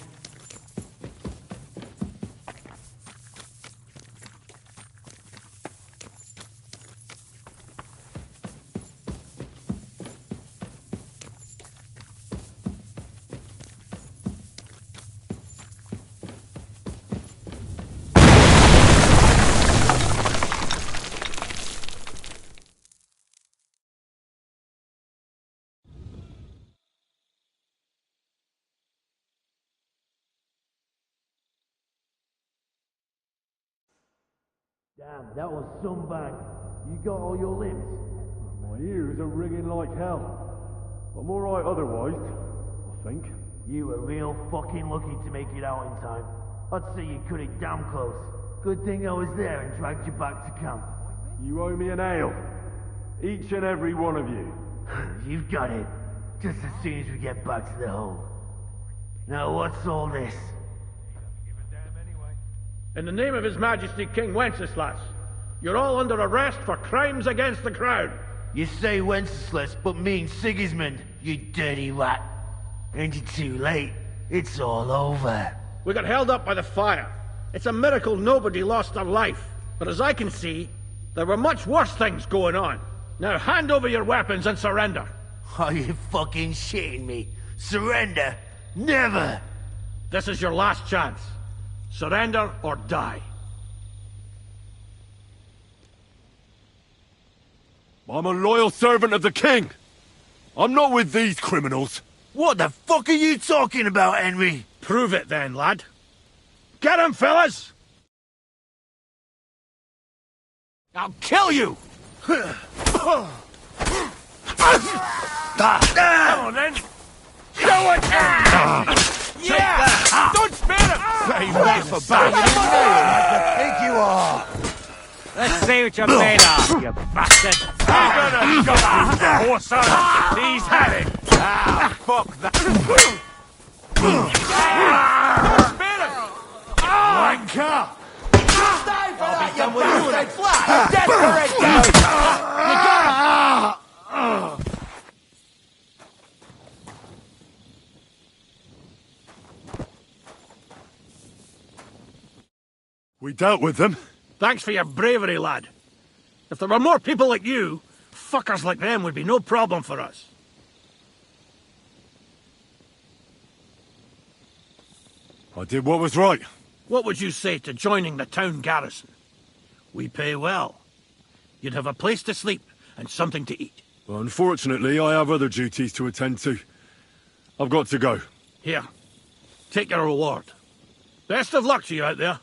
Damn, that was some bang. You got all your limbs? My ears are ringing like hell. I'm alright otherwise, I think. You were real fucking lucky to make it out in time. I'd say you cut it damn close. Good thing I was there and dragged you back to camp. You owe me an ale. Each and every one of you. You've got it. Just as soon as we get back to the hole. Now what's all this? In the name of His Majesty King Wenceslas, you're all under arrest for crimes against the crown. You say Wenceslas, but mean Sigismund, you dirty rat. Ain't it too late? It's all over. We got held up by the fire. It's a miracle nobody lost their life. But as I can see, there were much worse things going on. Now hand over your weapons and surrender. Are you fucking shitting me? Surrender? Never! This is your last chance. Surrender or die. I'm a loyal servant of the king. I'm not with these criminals. What the fuck are you talking about, Henry? Prove it then, lad. Get him, fellas! I'll kill you! Come on, then! Show it! Yeah! Don't spare him! Pay me for banging his nail like you think you are! Let's see what you're made of, you bastard! You're gonna go the horse on! He's had it! Ah, fuck that! Wanker! Die for that, a bastard flat! Dead for it, You got it! We dealt with them. Thanks for your bravery, lad. If there were more people like you, fuckers like them would be no problem for us. I did what was right. What would you say to joining the town garrison? We pay well. You'd have a place to sleep and something to eat. Unfortunately, I have other duties to attend to. I've got to go. Here, take your reward. Best of luck to you out there.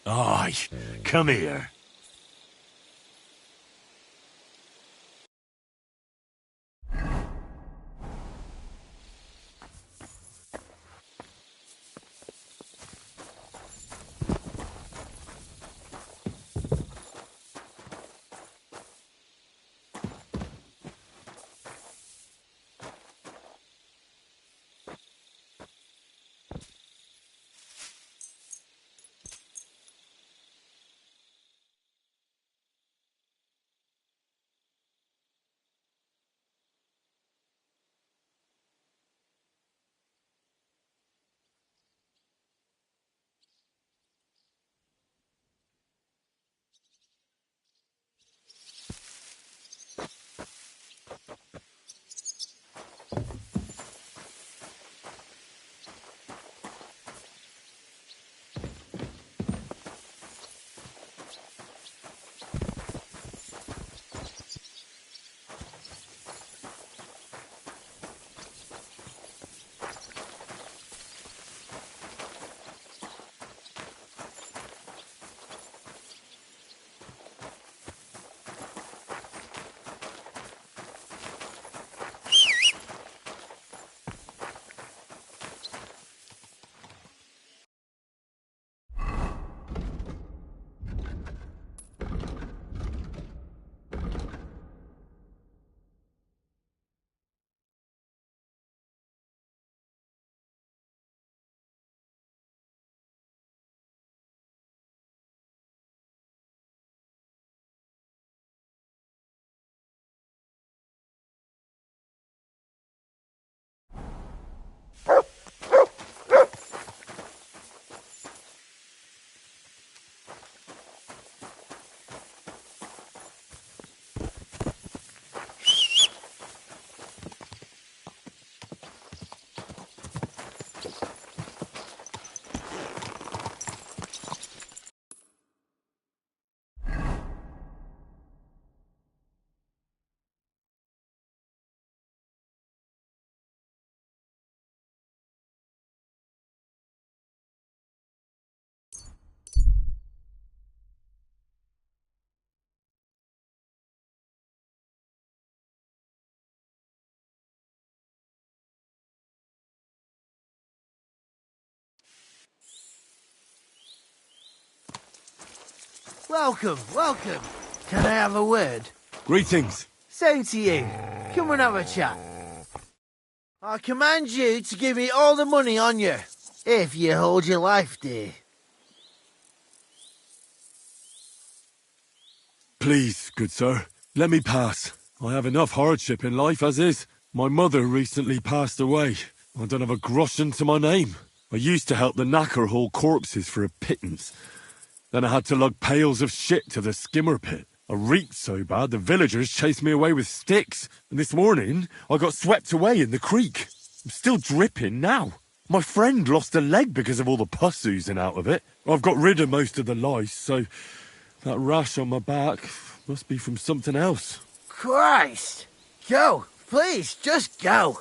Aye, come here. Welcome, welcome. Can I have a word? Greetings. Same to you. Come and have a chat. I command you to give me all the money on you, if you hold your life dear. Please, good sir, let me pass. I have enough hardship in life as is. My mother recently passed away. I don't have a groschen to my name. I used to help the knacker haul corpses for a pittance. Then I had to lug pails of shit to the skimmer pit. I reeked so bad the villagers chased me away with sticks. And this morning, I got swept away in the creek. I'm still dripping now. My friend lost a leg because of all the pus oozing out of it. I've got rid of most of the lice, so that rash on my back must be from something else. Christ! Go, please, just go.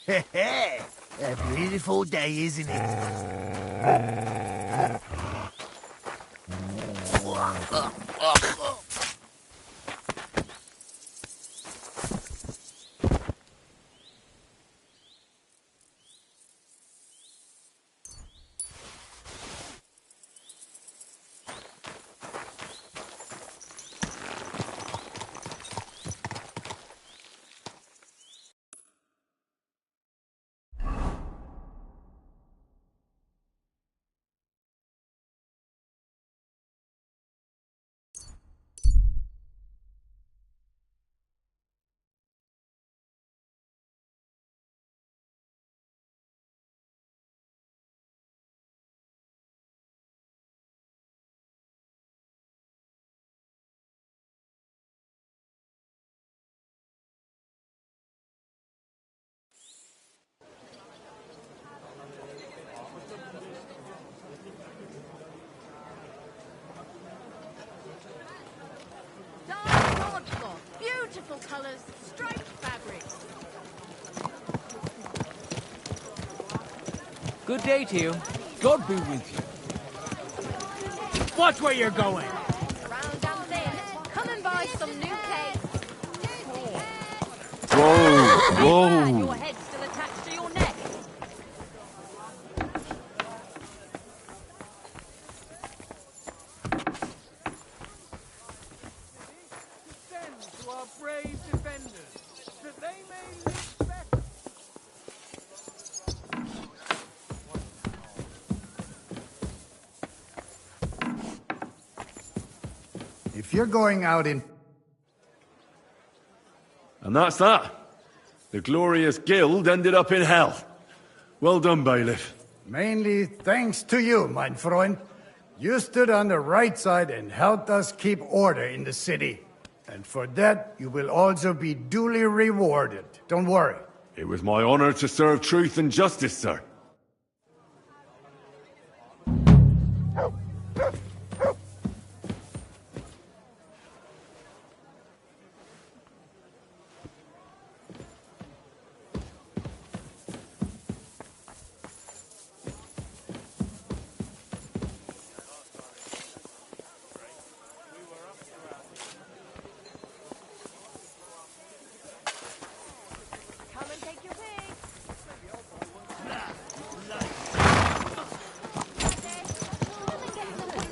Heh, a beautiful day, isn't it? Beautiful colours, striped fabrics. Good day to you. God be with you. Watch where you're going. Round and thin. Come and buy some new cakes. Whoa! Your head's still attached to your neck. To our brave defenders, that they may live better. If you're going out in... And that's that. The glorious guild ended up in hell. Well done, bailiff. Mainly thanks to you, mein Freund. You stood on the right side and helped us keep order in the city. And for that, you will also be duly rewarded. Don't worry. It was my honor to serve truth and justice, sir.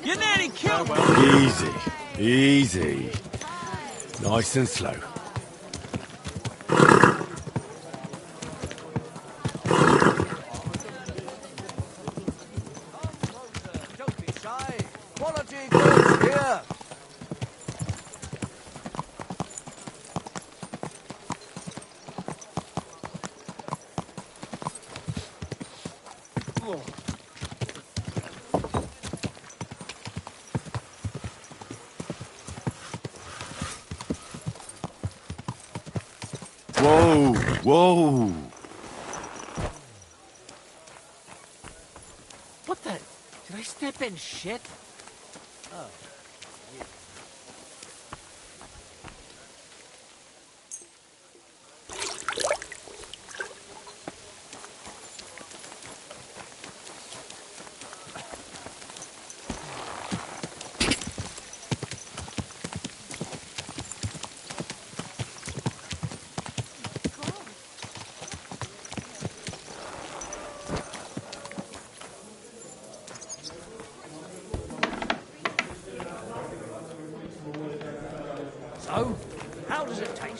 You nearly killed me. Easy, easy. Nice and slow. Don't be shy. Quality goods here. Whoa, whoa. What the? Did I step in shit? Oh.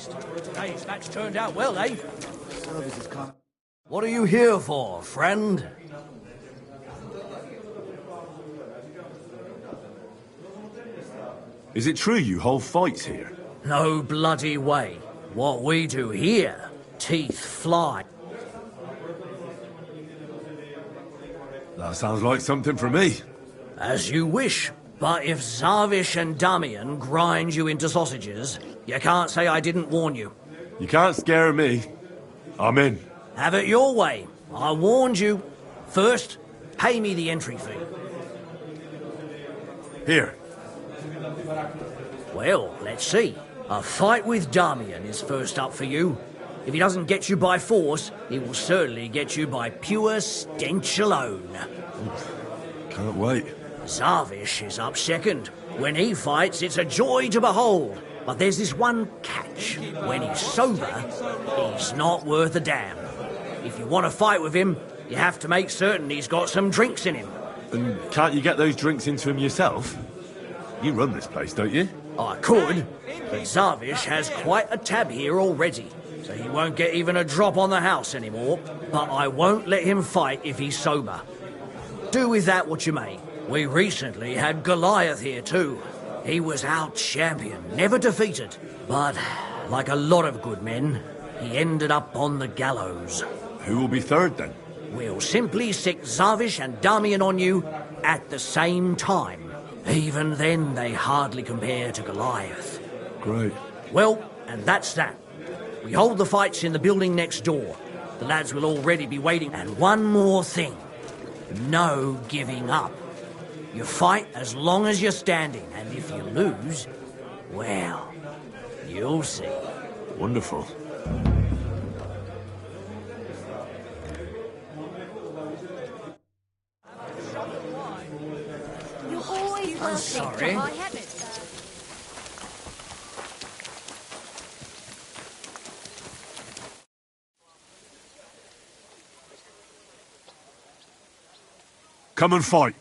best. Hey, that's turned out well, eh? What are you here for, friend? Is it true you hold fights here? No bloody way. What we do here, teeth fly. That sounds like something for me. As you wish. But if Zavish and Damian grind you into sausages, you can't say I didn't warn you. You can't scare me. I'm in. Have it your way. I warned you. First, pay me the entry fee. Here. Well, let's see. A fight with Damian is first up for you. If he doesn't get you by force, he will certainly get you by pure stench alone. Can't wait. Zavish is up second. When he fights, it's a joy to behold. But there's this one catch. When he's sober, he's not worth a damn. If you want to fight with him, you have to make certain he's got some drinks in him. And can't you get those drinks into him yourself? You run this place, don't you? I could, but Zavish has quite a tab here already, so he won't get even a drop on the house anymore. But I won't let him fight if he's sober. Do with that what you may. We recently had Goliath here too. He was our champion, never defeated. But, like a lot of good men, he ended up on the gallows. Who will be third then? We'll simply stick Zavish and Damian on you at the same time. Even then, they hardly compare to Goliath. Great. Well, and that's that. We hold the fights in the building next door. The lads will already be waiting. And one more thing. No giving up. You fight as long as you're standing, and if you lose, well, you'll see. Wonderful. You're always welcome. I'm sorry. I haven't. Come and fight.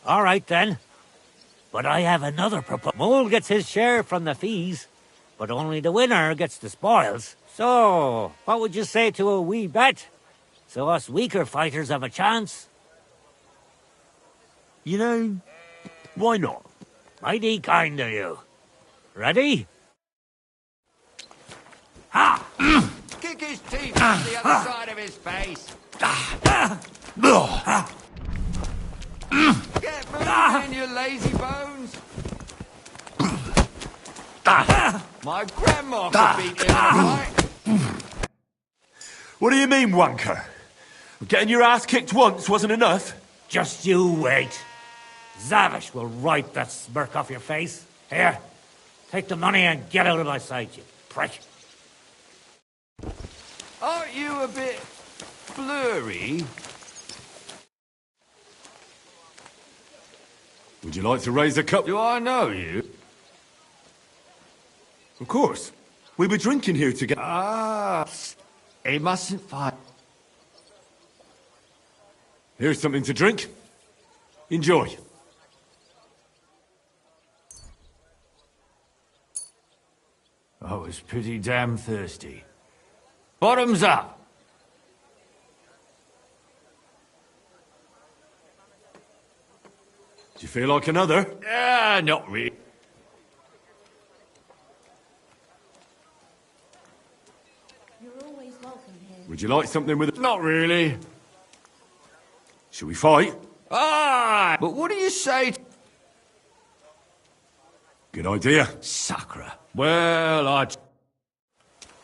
All right, then. But I have another proposal. Mole gets his share from the fees, but only the winner gets the spoils. So, what would you say to a wee bet? So us weaker fighters have a chance? You know, why not? Mighty kind of you. Ready? Ha! Kick his teeth on the other side of his face. Get moving, you lazy bones. My grandma could beat him in a fight. What do you mean, wanker? Getting your ass kicked once wasn't enough? Just you wait. Zavish will wipe that smirk off your face. Here, take the money and get out of my sight, you prick. Aren't you a bit blurry? Would you like to raise a cup? Do I know you? Of course. We were drinking here together. Ah, he mustn't fight. Here's something to drink. Enjoy. I was pretty damn thirsty. Bottoms up! Do you feel like another? Not really. You're always welcome here. Would you like something with it? Not really. Shall we fight? Ah! But what do you say? Good idea. Sacre. Well, I'd...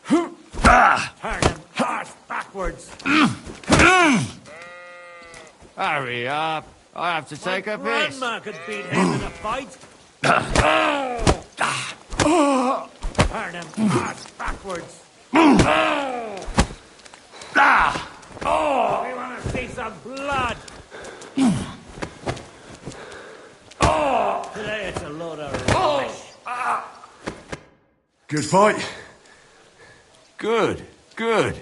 Turn him arse backwards. Hurry up. I have to take a piss. Grandma could beat him in a fight. Turn him arse backwards. We want to see some blood. Today it's a load of rubbish. Good fight. Good, good.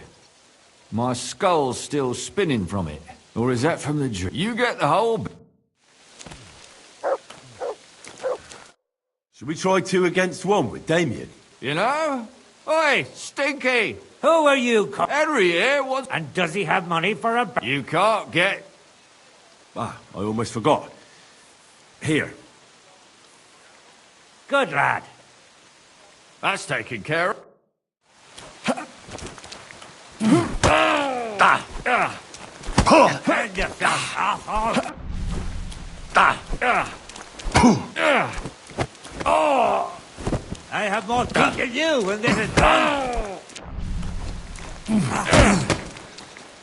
My skull's still spinning from it. Or is that from the drink? You get the whole... Should we try 2 against 1 with Damien? You know, Oi, Stinky! Who are you, Henry here wants... And does he have money for a... You can't get... Ah, I almost forgot. Here. Good lad. That's taken care of. Hand yourself, asshole. I have more teeth than you when this is done.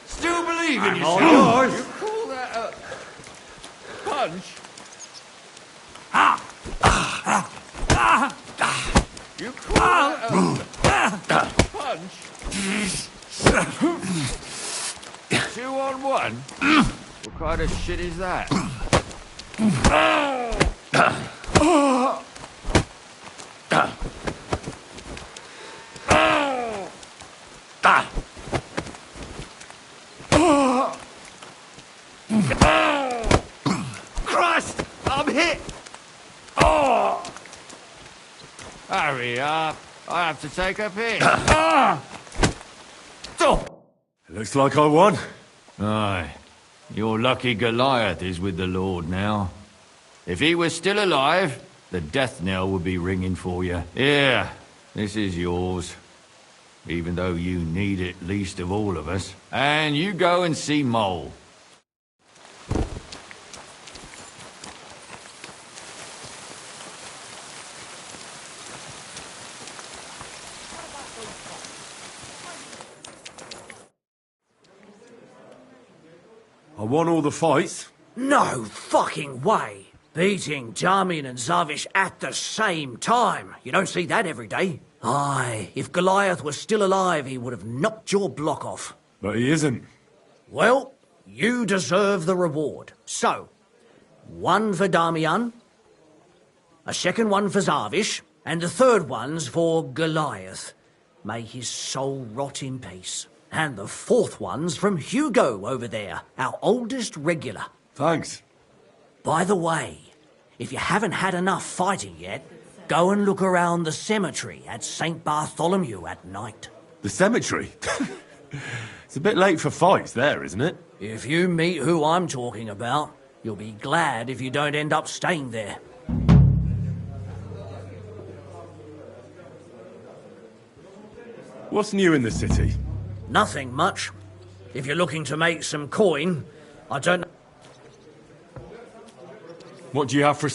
Still believe in I'm yourself? all yours. You call that a... punch? You call that a... punch? 2 on 1? What kind of shit is that? Christ! I'm hit! Hurry up. I have to take a piss. Looks like I won. Aye. Your lucky Goliath is with the Lord now. If he was still alive, the death knell would be ringing for you. Here, this is yours. Even though you need it least of all of us. And you go and see Mole. I won all the fights. No fucking way. Beating Damian and Zavish at the same time. You don't see that every day. Aye, if Goliath was still alive, he would have knocked your block off. But he isn't. Well, you deserve the reward. So, 1 for Damian, a second one for Zavish, and the third one's for Goliath. May his soul rot in peace. And the fourth one's from Hugo over there, our oldest regular. Thanks. By the way, if you haven't had enough fighting yet, go and look around the cemetery at St. Bartholomew at night. The cemetery? It's a bit late for fights there, isn't it? If you meet who I'm talking about, you'll be glad if you don't end up staying there. What's new in the city? Nothing much. If you're looking to make some coin, I don't... What do you have for...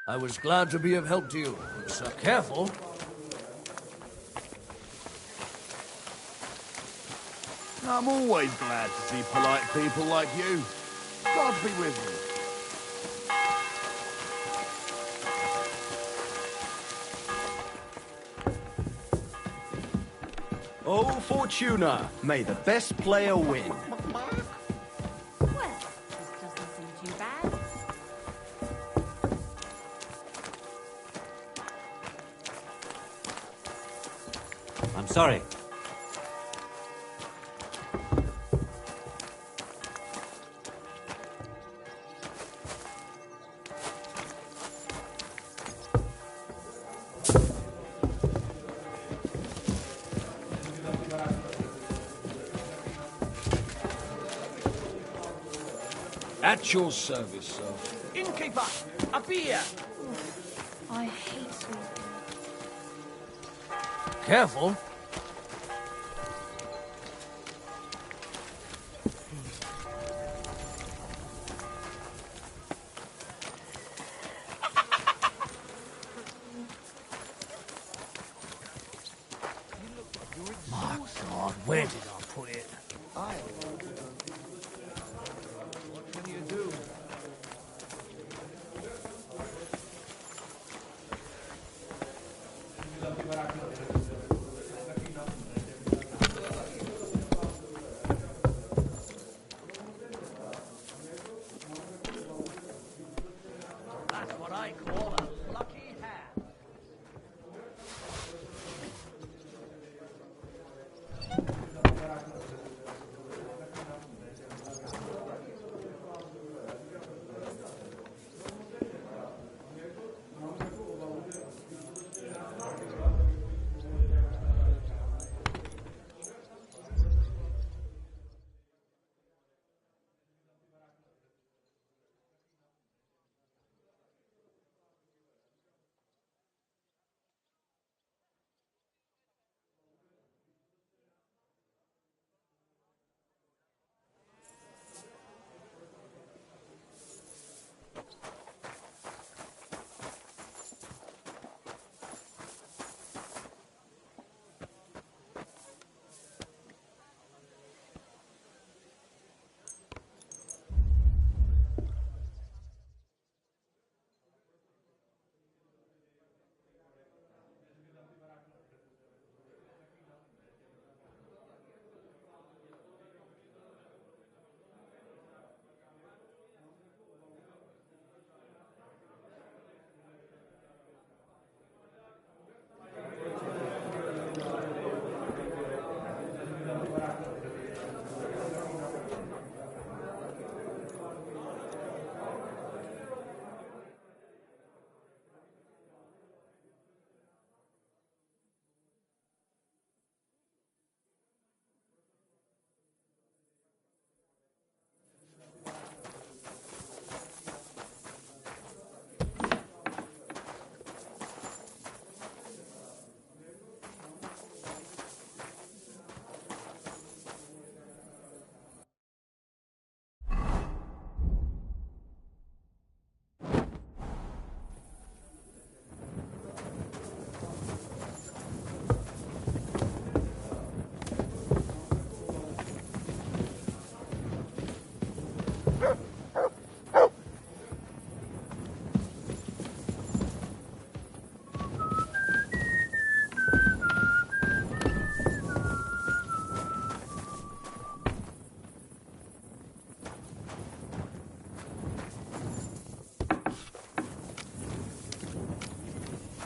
I was glad to be of help to you. So careful. I'm always glad to see polite people like you. God be with you. Oh, Fortuna, may the best player win. Well, this doesn't seem too bad. I'm sorry. At your service, sir. Innkeeper, a beer! I hate sweet. Careful. My God, where did I put it? What can you do?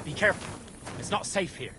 Be careful. It's not safe here.